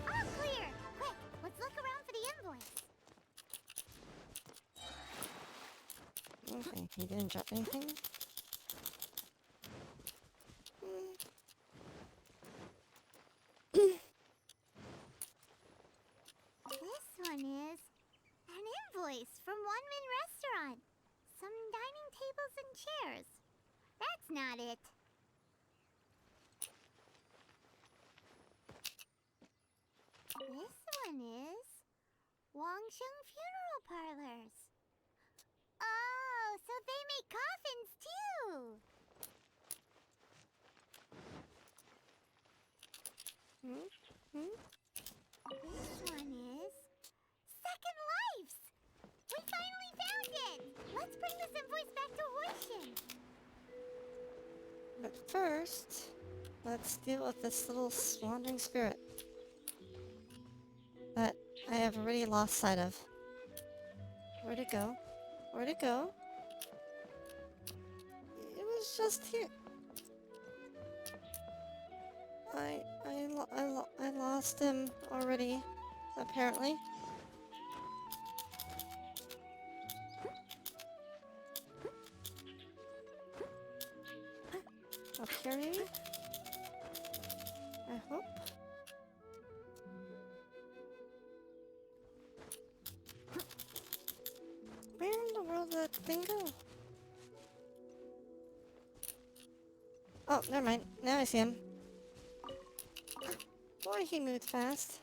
All clear. Quick, let's look around for the invoice. Okay, he didn't drop anything. This one is an invoice from One Min Restaurant. Some dining tables and chairs. That's not it. This one is Wangsheng Funeral Parlors. Oh, so they make coffins too. This one is Second Lives. We finally found it. Let's bring this invoice back to Horshin. But first, let's deal with this little wandering spirit that I have already lost sight of. Where'd it go? Where'd it go? It was just here. I lost him already, apparently. Up here, maybe? I hope. Where in the world did that thing go? Oh, never mind. Now I see him. Boy, he moved fast.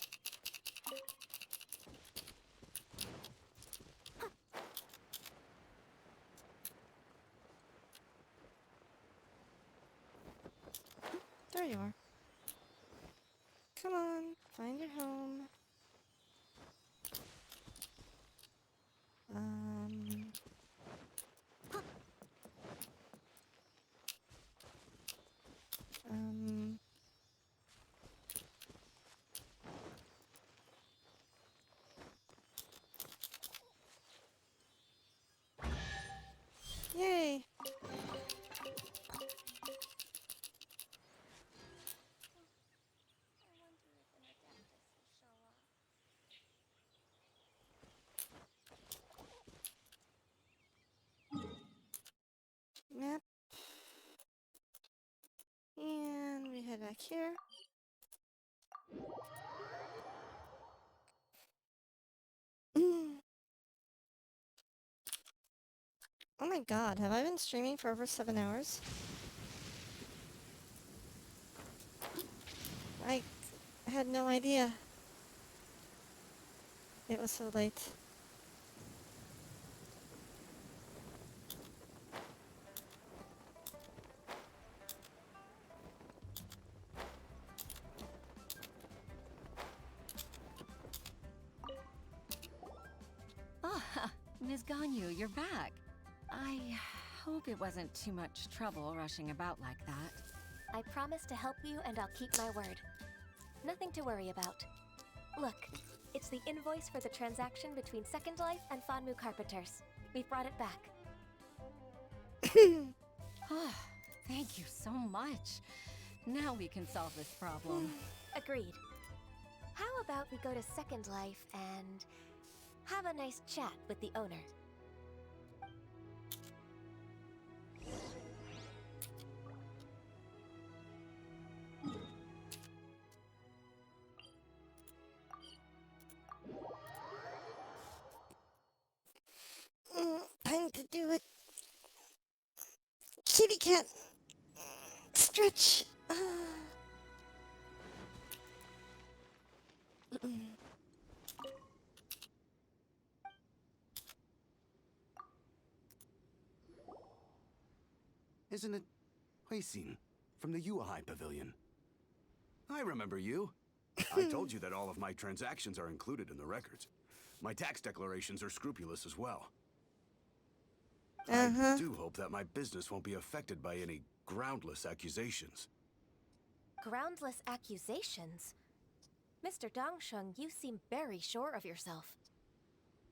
There you are. Come on, find your home. Yay! Map. And we head back here. Oh my god, have I been streaming for over 7 hours? I had no idea. It was so late. Ah, Ms. Ganyu, you're back. I hope it wasn't too much trouble rushing about like that. I promise to help you and I'll keep my word. Nothing to worry about. Look, it's the invoice for the transaction between Second Life and Fanmu Carpenters. We've brought it back. Oh, thank you so much. Now we can solve this problem. Agreed. How about we go to Second Life and have a nice chat with the owner? Time to do it. Kitty cat. Stretch. Isn't it Huixin from the UI Pavilion? I remember you. I told you that all of my transactions are included in the records. My tax declarations are scrupulous as well. I do hope that my business won't be affected by any groundless accusations. Groundless accusations? Mr. Dongsheng, you seem very sure of yourself.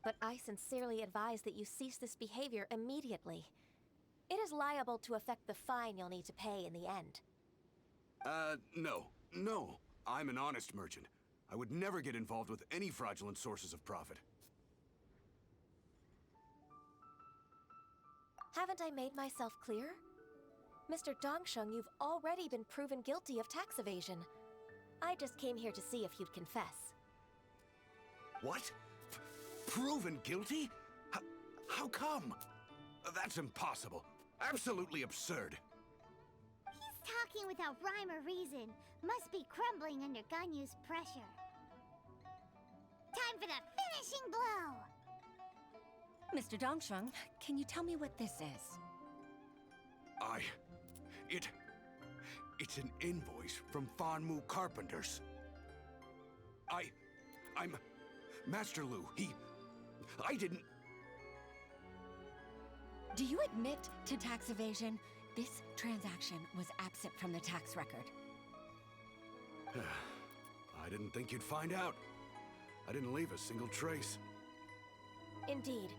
But I sincerely advise that you cease this behavior immediately. It is liable to affect the fine you'll need to pay in the end. No. I'm an honest merchant. I would never get involved with any fraudulent sources of profit. Haven't I made myself clear? Mr. Dongsheng, you've already been proven guilty of tax evasion. I just came here to see if you'd confess. What? Proven guilty? How come? That's impossible. Absolutely absurd. He's talking without rhyme or reason. Must be crumbling under Ganyu's pressure. Time for the finish finishing blow! Mr. Dongsheng, can you tell me what this is? It's an invoice from Fanmu Carpenters. I'm Master Lu. I didn't... Do you admit to tax evasion? This transaction was absent from the tax record. I didn't think you'd find out. I didn't leave a single trace. Indeed.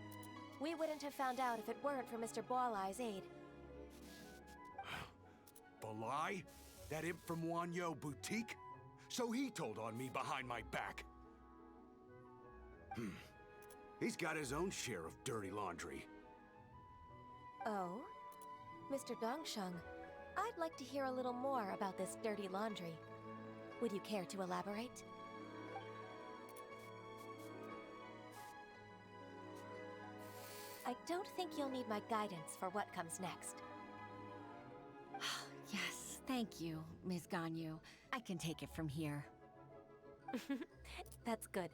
We wouldn't have found out if it weren't for Mr. Boalai's aid. Balai? That imp from Wanyo Boutique? So he told on me behind my back. He's got his own share of dirty laundry. Oh? Mr. Dongsheng, I'd like to hear a little more about this dirty laundry. Would you care to elaborate? I don't think you'll need my guidance for what comes next. Yes, thank you, Ms. Ganyu. I can take it from here. That's good.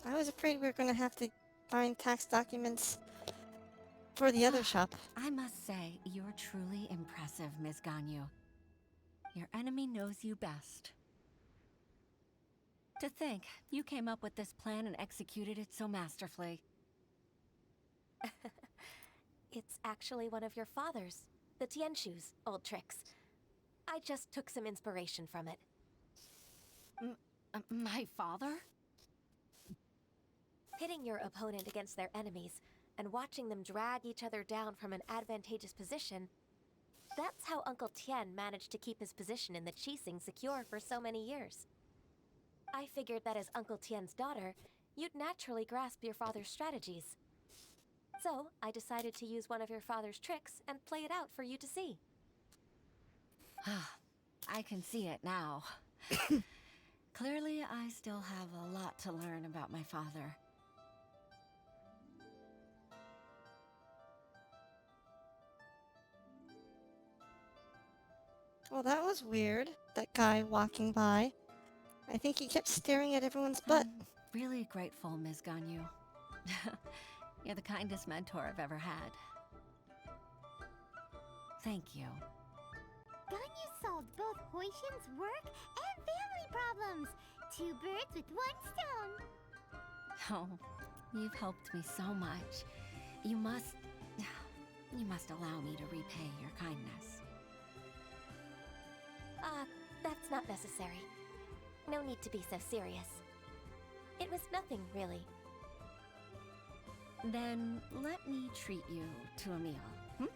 I was afraid we were going to have to find tax documents for the other shop. I must say, you're truly impressive, Ms. Ganyu. Your enemy knows you best. To think, you came up with this plan and executed it so masterfully. It's actually one of your father's, the Tianshu's, old tricks. I just took some inspiration from it. My father? Pitting your opponent against their enemies and watching them drag each other down from an advantageous position, that's how Uncle Tien managed to keep his position in the Qixing secure for so many years. I figured that as Uncle Tien's daughter, you'd naturally grasp your father's strategies. So, I decided to use one of your father's tricks and play it out for you to see. I can see it now. Clearly, I still have a lot to learn about my father. Well, that was weird. That guy walking by. I think he kept staring at everyone's butt. I'm really grateful, Ms. Ganyu. You're the kindest mentor I've ever had. Thank you. Ganyu solved both Huixin's work and family problems. 2 birds with 1 stone. Oh, you've helped me so much. You must allow me to repay your kindness. That's not necessary. No need to be so serious. It was nothing, really. Then let me treat you to a meal.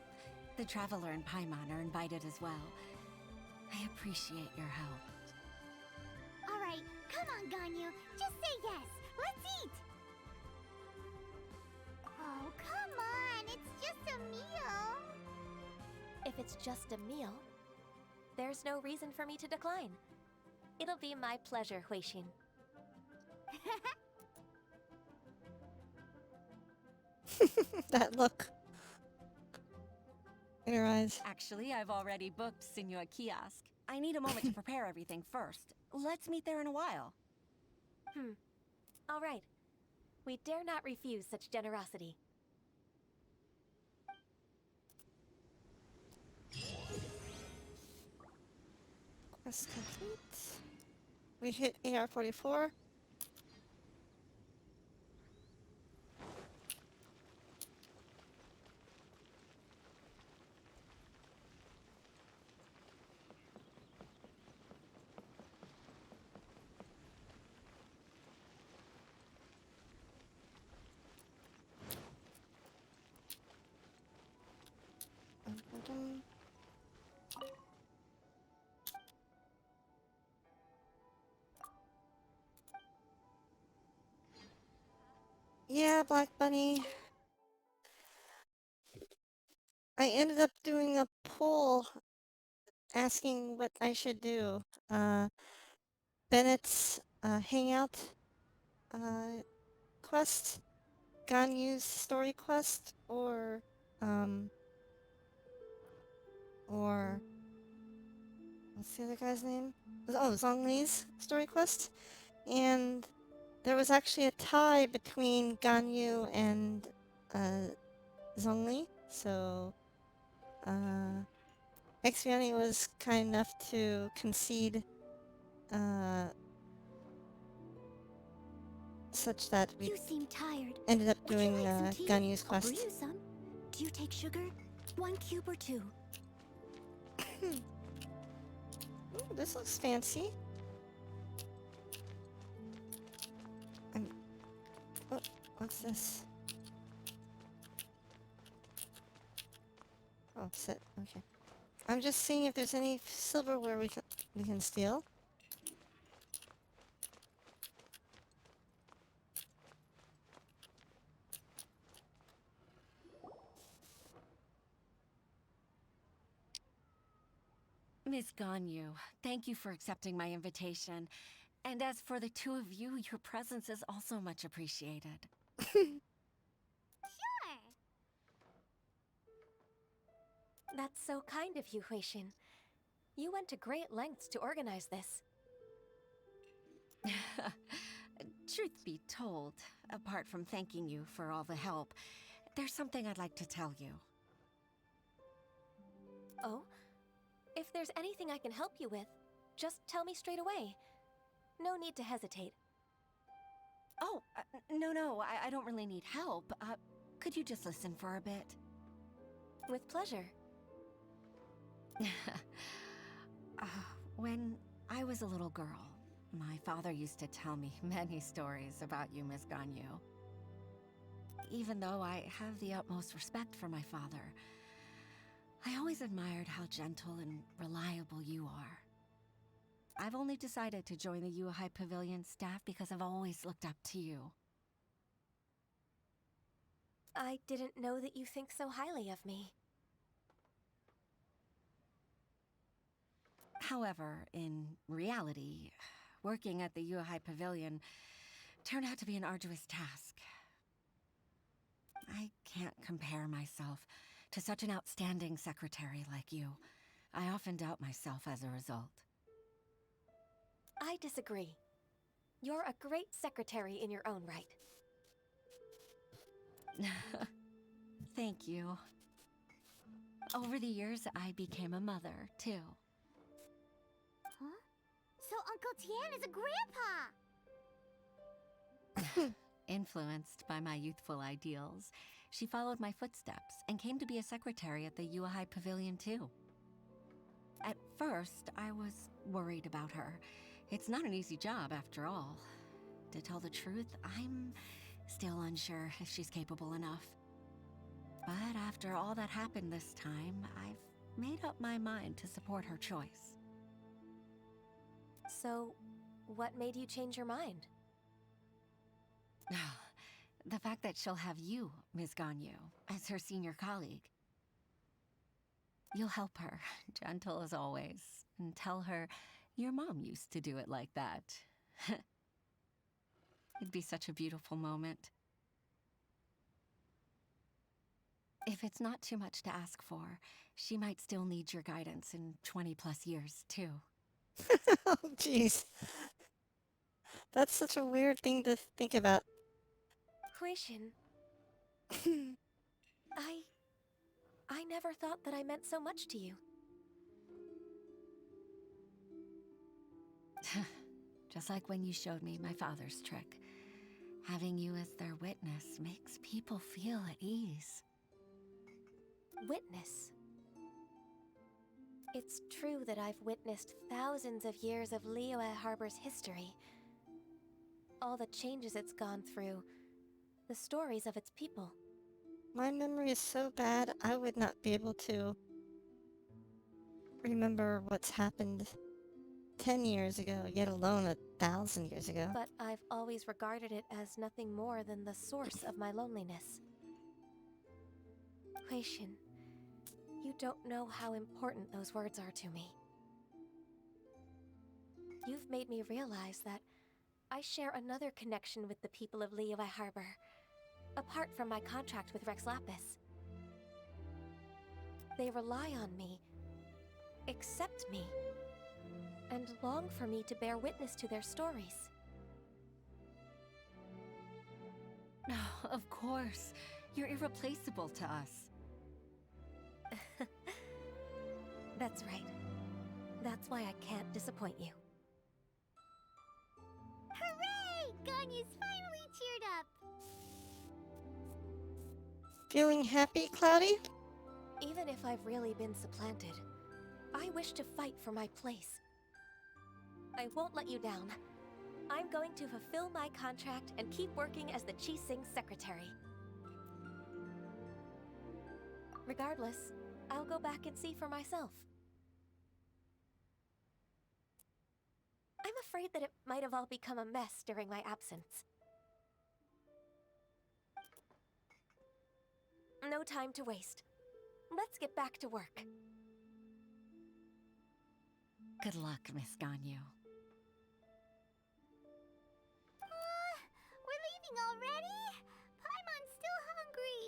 The Traveler and Paimon are invited as well. I appreciate your help. Alright, come on, Ganyu. Just say yes. Let's eat! Oh, come on. It's just a meal. If it's just a meal, there's no reason for me to decline. It'll be my pleasure, Huixin. That look in her eyes. Actually, I've already booked Senor Kiosk. I need a moment to prepare everything first. Let's meet there in a while. All right. We dare not refuse such generosity. Quest complete. We hit AR-44. Yeah, Black Bunny. I ended up doing a poll asking what I should do. Bennett's Hangout quest, Ganyu's story quest, or what's the other guy's name? Oh, Zhongli's story quest, and there was actually a tie between Ganyu and Zhongli, so Exviani was kind enough to concede such that we You seem tired. ended up Would you doing like some tea? Ganyu's I'll brew quest. you some. Do you take sugar? 1 cube or 2? Ooh, this looks fancy. Oh, what's this? Oh, set. Okay. I'm just seeing if there's any silverware we can steal. Miss Ganyu, thank you for accepting my invitation. And as for the two of you, your presence is also much appreciated. Sure. That's so kind of you, Huixin. You went to great lengths to organize this. Truth be told, apart from thanking you for all the help, there's something I'd like to tell you. Oh? If there's anything I can help you with, just tell me straight away. No need to hesitate. Oh, no, I don't really need help. Could you just listen for a bit? With pleasure. When I was a little girl, my father used to tell me many stories about you, Miss Ganyu. Even though I have the utmost respect for my father, I always admired how gentle and reliable you are. I've only decided to join the Yuhai Pavilion staff because I've always looked up to you. I didn't know that you think so highly of me. However, in reality, working at the Yuhai Pavilion turned out to be an arduous task. I can't compare myself to such an outstanding secretary like you. I often doubt myself as a result. I disagree. You're a great secretary in your own right. Thank you. Over the years, I became a mother, too. Huh? So Uncle Tian is a grandpa! Influenced by my youthful ideals, she followed my footsteps and came to be a secretary at the Yuhai Pavilion, too. At first, I was worried about her. It's not an easy job, after all. To tell the truth, I'm still unsure if she's capable enough. But after all that happened this time, I've made up my mind to support her choice. So, what made you change your mind? The fact that she'll have you, Ms. Ganyu, as her senior colleague. You'll help her, gentle as always, and tell her your mom used to do it like that. It'd be such a beautiful moment. If it's not too much to ask for, she might still need your guidance in 20+ years, too. Oh, jeez. That's such a weird thing to think about. Huixin. I never thought that I meant so much to you. Just like when you showed me my father's trick. Having you as their witness makes people feel at ease. Witness. It's true that I've witnessed thousands of years of Liyue Harbor's history. All the changes it's gone through. The stories of its people. My memory is so bad, I would not be able to remember what's happened 10 years ago, yet alone 1,000 years ago. But I've always regarded it as nothing more than the source of my loneliness. Huixin, you don't know how important those words are to me. You've made me realize that I share another connection with the people of Liyue Harbor, apart from my contract with Rex Lapis. They rely on me, accept me, and long for me to bear witness to their stories. Of course. You're irreplaceable to us. That's right. That's why I can't disappoint you. Hooray! Ganyu's finally cheered up! Feeling happy, Cloudy? Even if I've really been supplanted, I wish to fight for my place. I won't let you down. I'm going to fulfill my contract and keep working as the Qixing secretary. Regardless, I'll go back and see for myself. I'm afraid that it might have all become a mess during my absence. No time to waste. Let's get back to work. Good luck, Miss Ganyu. We're leaving already? Paimon's still hungry.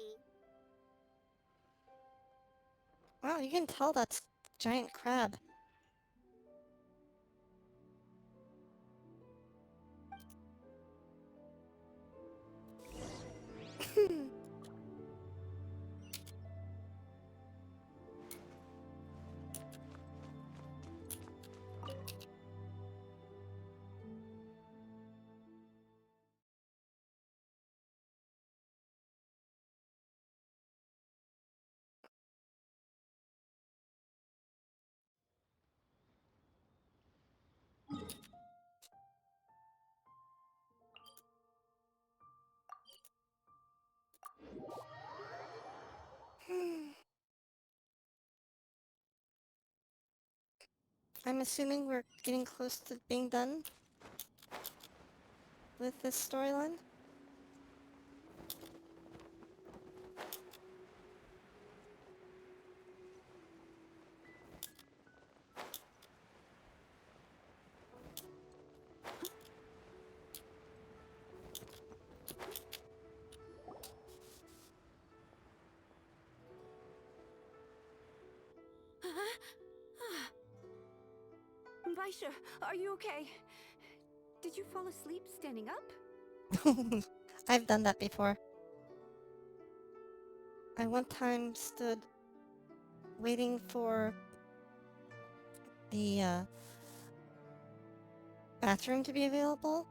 Wow, you can tell that's a giant crab. I'm assuming we're getting close to being done with this storyline. Baisha, are you okay? Did you fall asleep standing up? I've done that before. I one time stood waiting for the bathroom to be available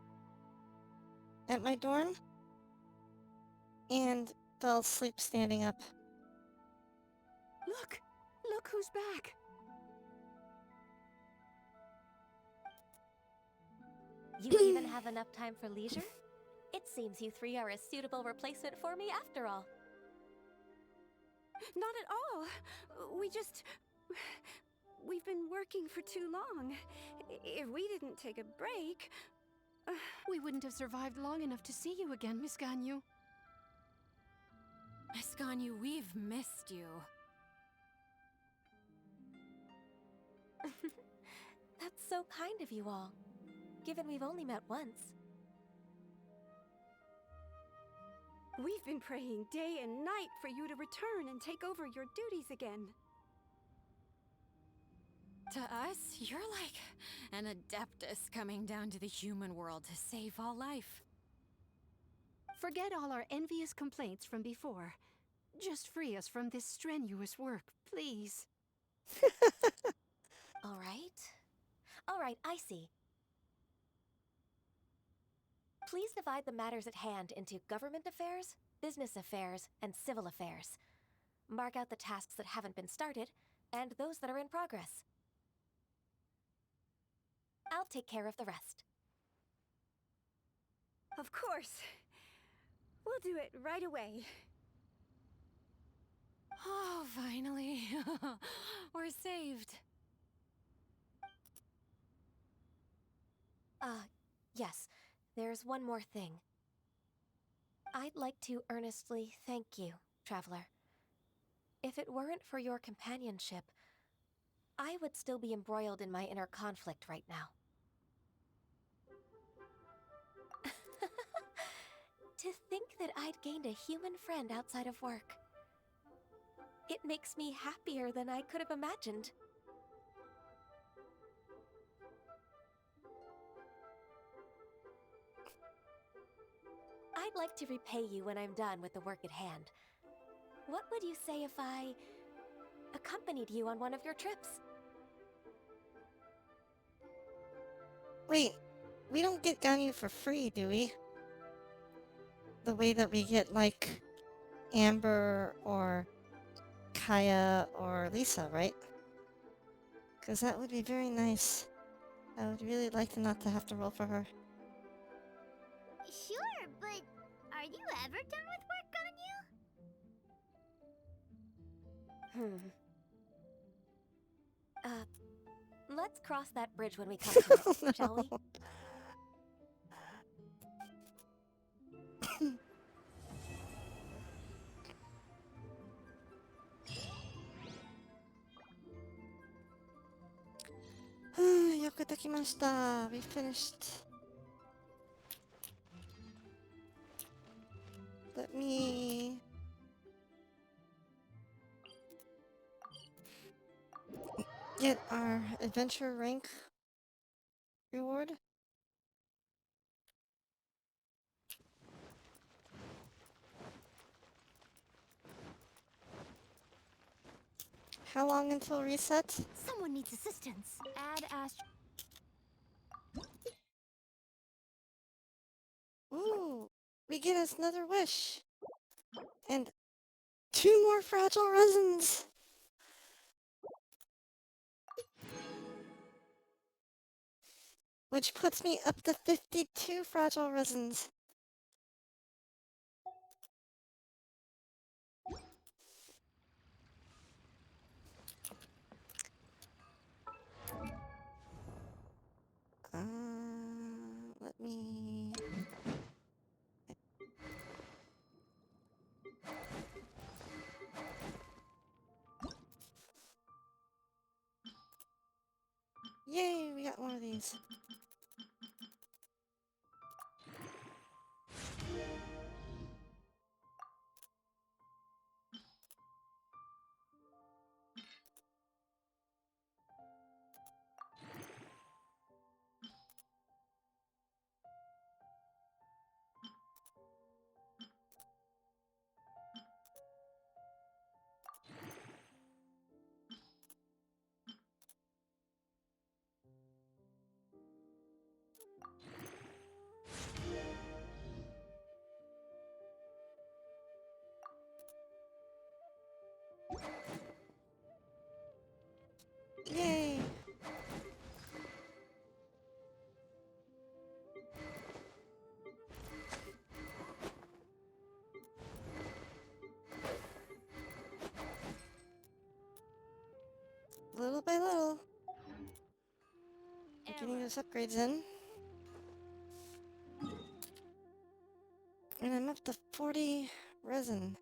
at my dorm and fell asleep standing up. Look! Look who's back! You even have enough time for leisure? It seems you three are a suitable replacement for me after all. Not at all. We've been working for too long. If we didn't take a break... We wouldn't have survived long enough to see you again, Miss Ganyu. Miss Ganyu, we've missed you. That's so kind of you all, given we've only met once. We've been praying day and night for you to return and take over your duties again. To us, you're like an adeptus coming down to the human world to save all life. Forget all our envious complaints from before. Just free us from this strenuous work, please. All right. All right, I see. Please divide the matters at hand into government affairs, business affairs, and civil affairs. Mark out the tasks that haven't been started, and those that are in progress. I'll take care of the rest. Of course. We'll do it right away. Oh, finally. We're saved. Yes. There's one more thing. I'd like to earnestly thank you, Traveler. If it weren't for your companionship, I would still be embroiled in my inner conflict right now. To think that I'd gained a human friend outside of work. It makes me happier than I could have imagined. I'd I'd like to repay you when I'm done with the work at hand. What would you say if I accompanied you on one of your trips? Wait, we don't get Ganyu for free, do we? The way that we get, like, Amber or Kaya or Lisa, right? Because that would be very nice. I would really like to not to have to roll for her. Sure, but are you ever done with work, Ganyu? Let's cross that bridge when we come to it, No. shall we? Yokotakimashita. We finished. Let me... get our adventure rank reward. How long until reset? Someone needs assistance. Add Ast. Ooh, we get us another wish. And 2 more fragile resins. Which puts me up to 52 fragile resins. Let me... Yay, we got one of these. Yay! Little by little. We're getting those upgrades in. And I'm up to 40 resin.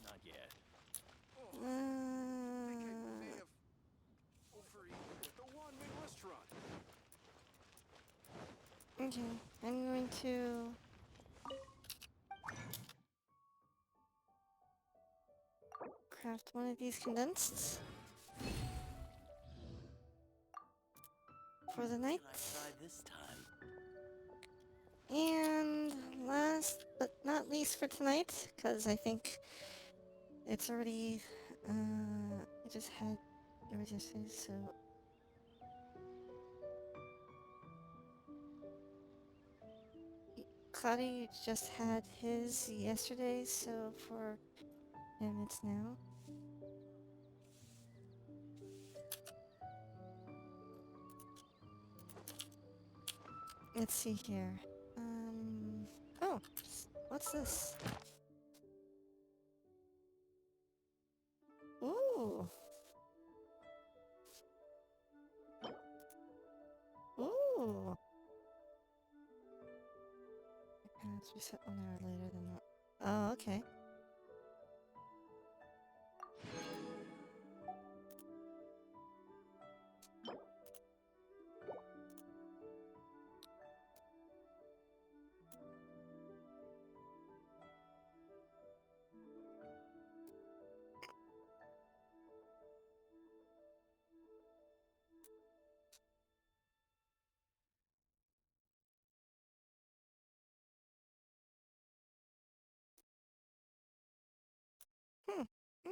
Not yet. Okay, I'm going to... craft one of these condensed. For the night. This time. And last but not least for tonight, because I think it's already, I just had yesterday, so... Claudia just had his yesterday, so for him it's now. Let's see here. Oh, what's this? Ooh. Ooh. Let's reset 1 hour later than that. Oh, okay.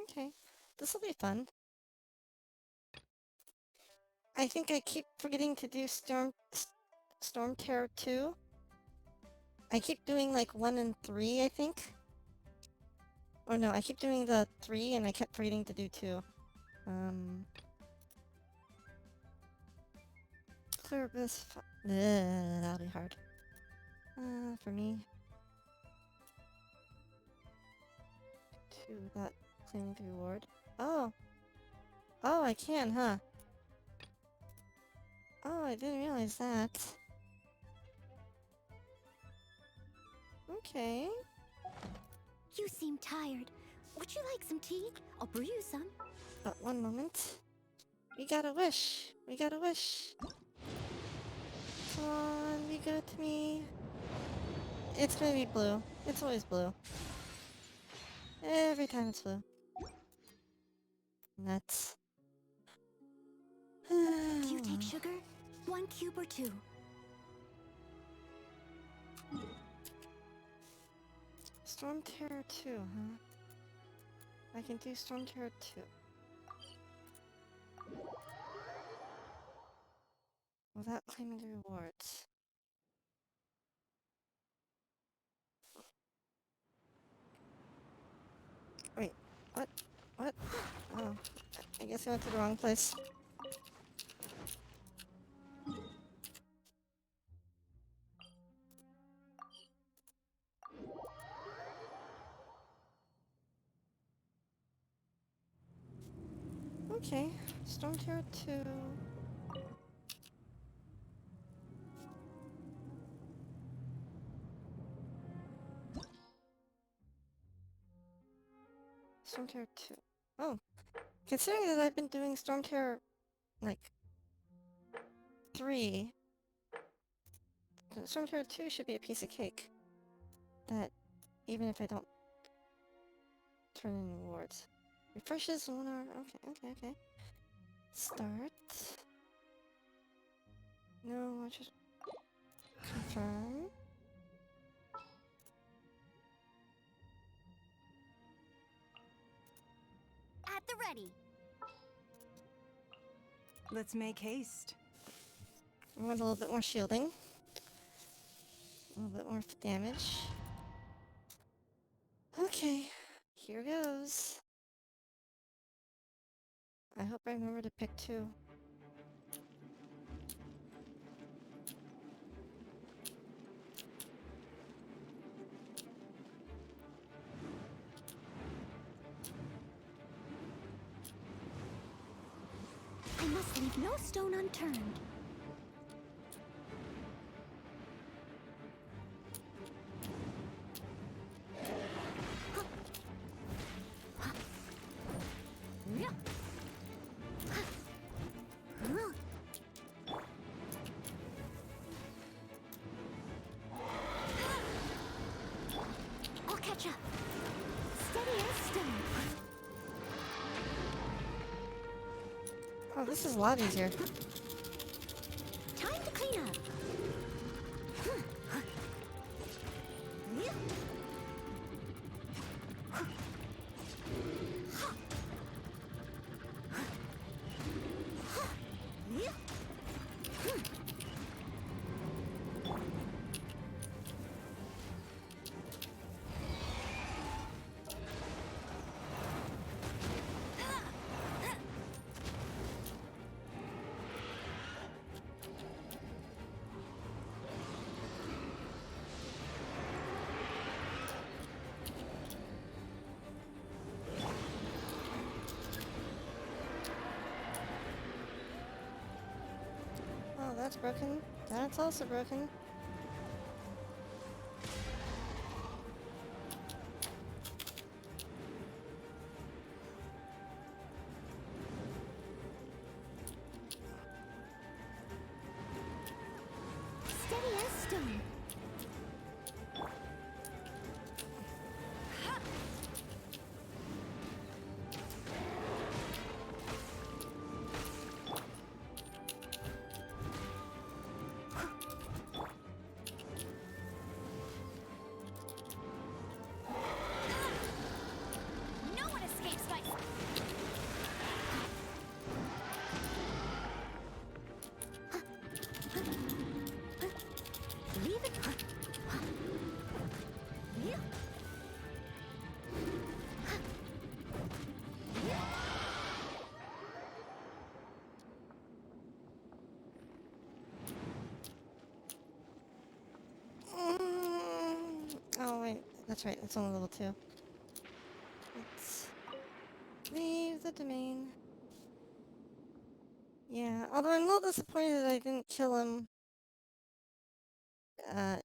Okay. This will be fun. I think I keep forgetting to do Storm Terror 2. I keep doing like 1 and 3, I think. Or no, I keep doing the 3 and I kept forgetting to do 2. Clear Abyss. That'll be hard. For me. 2 without claiming the reward. Oh! Oh, I can, huh? Oh, I didn't realize that. Okay. You seem tired. Would you like some tea? I'll brew you some. One moment. We got a wish. We got a wish. Come on, be good to me. It's gonna be blue. It's always blue. Every time it's blue. Nuts. Do you take sugar? 1 cube or 2? Storm Terror 2, huh? I can do Storm Terror 2. Without claiming the rewards. Wait, what? What? Oh, I guess I went to the wrong place. Okay, Storm Terror 2. Storm Terror 2. Oh, considering that I've been doing Storm Terror, like, 3, Storm Terror 2 should be a piece of cake. That, even if I don't turn in rewards. Refreshes 1 hour. Okay. Start. No, I just confirm. At the ready. Let's make haste. I want a little bit more shielding. A little bit more damage. Okay, here goes. I hope I remember to pick 2. I must leave no stone unturned. I'll catch up. Steady as stone. Oh, this is a lot easier. Time to clean up. Oh, that's broken. That's also broken. Steady as stone. That's right, it's only level 2. Let's leave the domain. Yeah, although I'm a little disappointed that I didn't kill him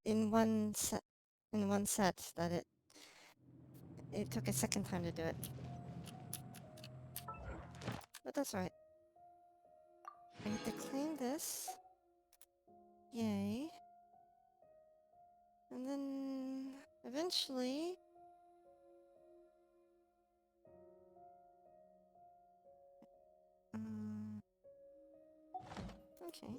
in one set. That it took a second time to do it. But that's alright. I need to claim this. Yay. And then eventually okay.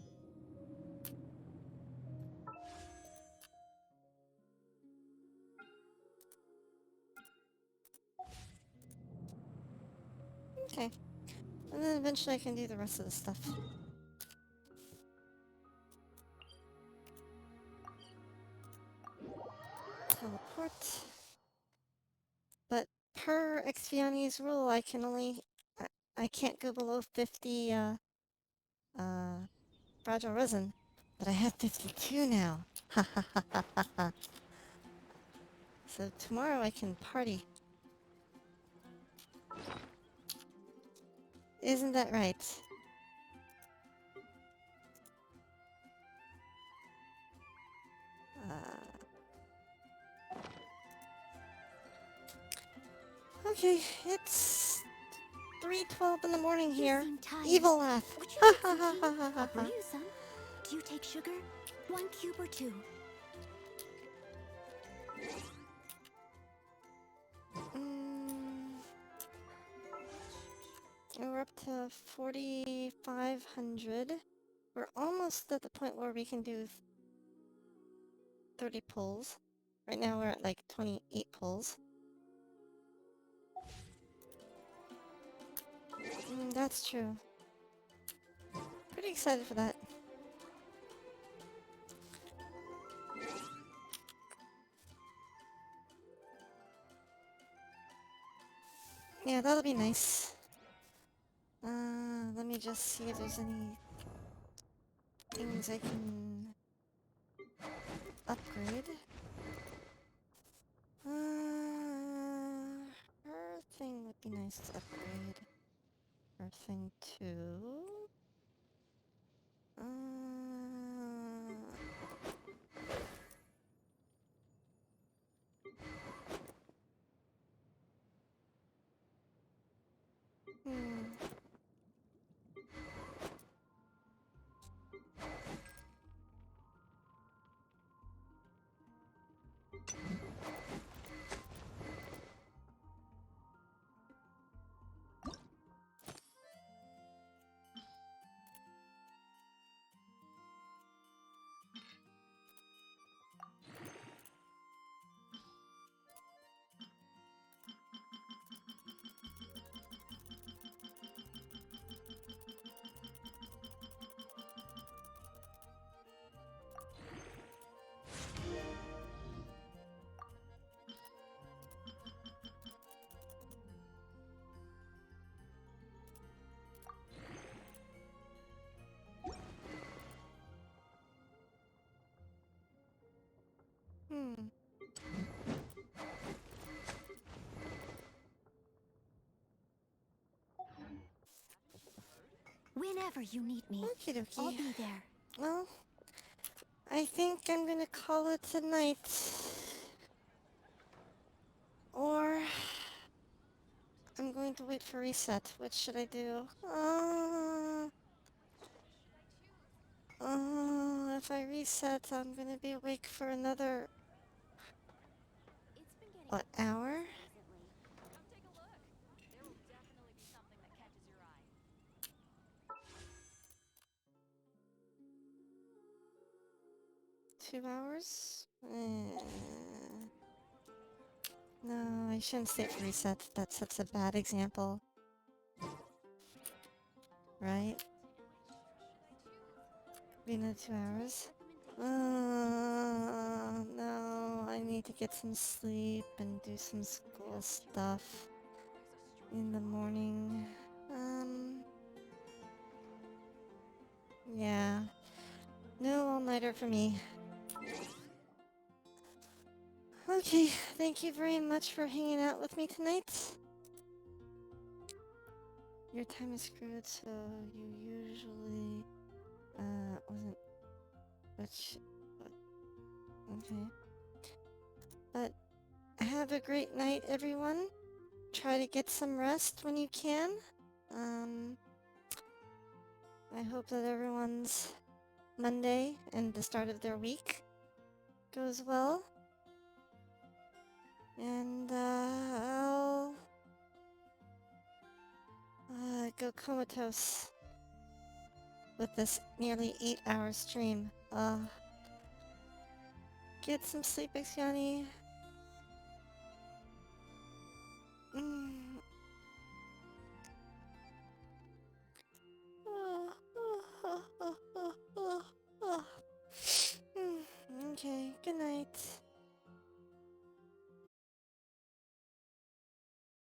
Okay. And then eventually I can do the rest of the stuff. Teleport. But per Exviani's rule, I can't go below 50, fragile resin. But I have 52 now. Ha ha ha ha ha ha. So tomorrow I can party. Isn't that right? Okay, it's 3:12 in the morning here. Evil laugh. Ha ha ha ha ha ha ha. You, son. Do you take sugar? 1 cube or 2? We're up to 4,500. We're almost at the point where we can do 30 pulls. Right now we're at like 28 pulls. That's true. Pretty excited for that. Yeah, that'll be nice. Let me just see if there's any things I can upgrade. Her thing would be nice to upgrade. Her thing too. Whenever you need me, Okie dokie. I'll be there. Well, I think I'm gonna call it tonight. Or I'm going to wait for reset. What should I do? If I reset, I'm gonna be awake for another, what, hour? 2 hours? No, I shouldn't stay for reset. That sets a bad example. Right? Be another 2 hours. No, I need to get some sleep and do some school stuff in the morning. Yeah. No all-nighter for me. Okay, thank you very much for hanging out with me tonight. Your time is screwed, so you usually, wasn't much, okay. But have a great night, everyone. Try to get some rest when you can. I hope that everyone's Monday and the start of their week goes well. And, I'll go comatose with this nearly 8-hour stream. Get some sleep, Ixiani.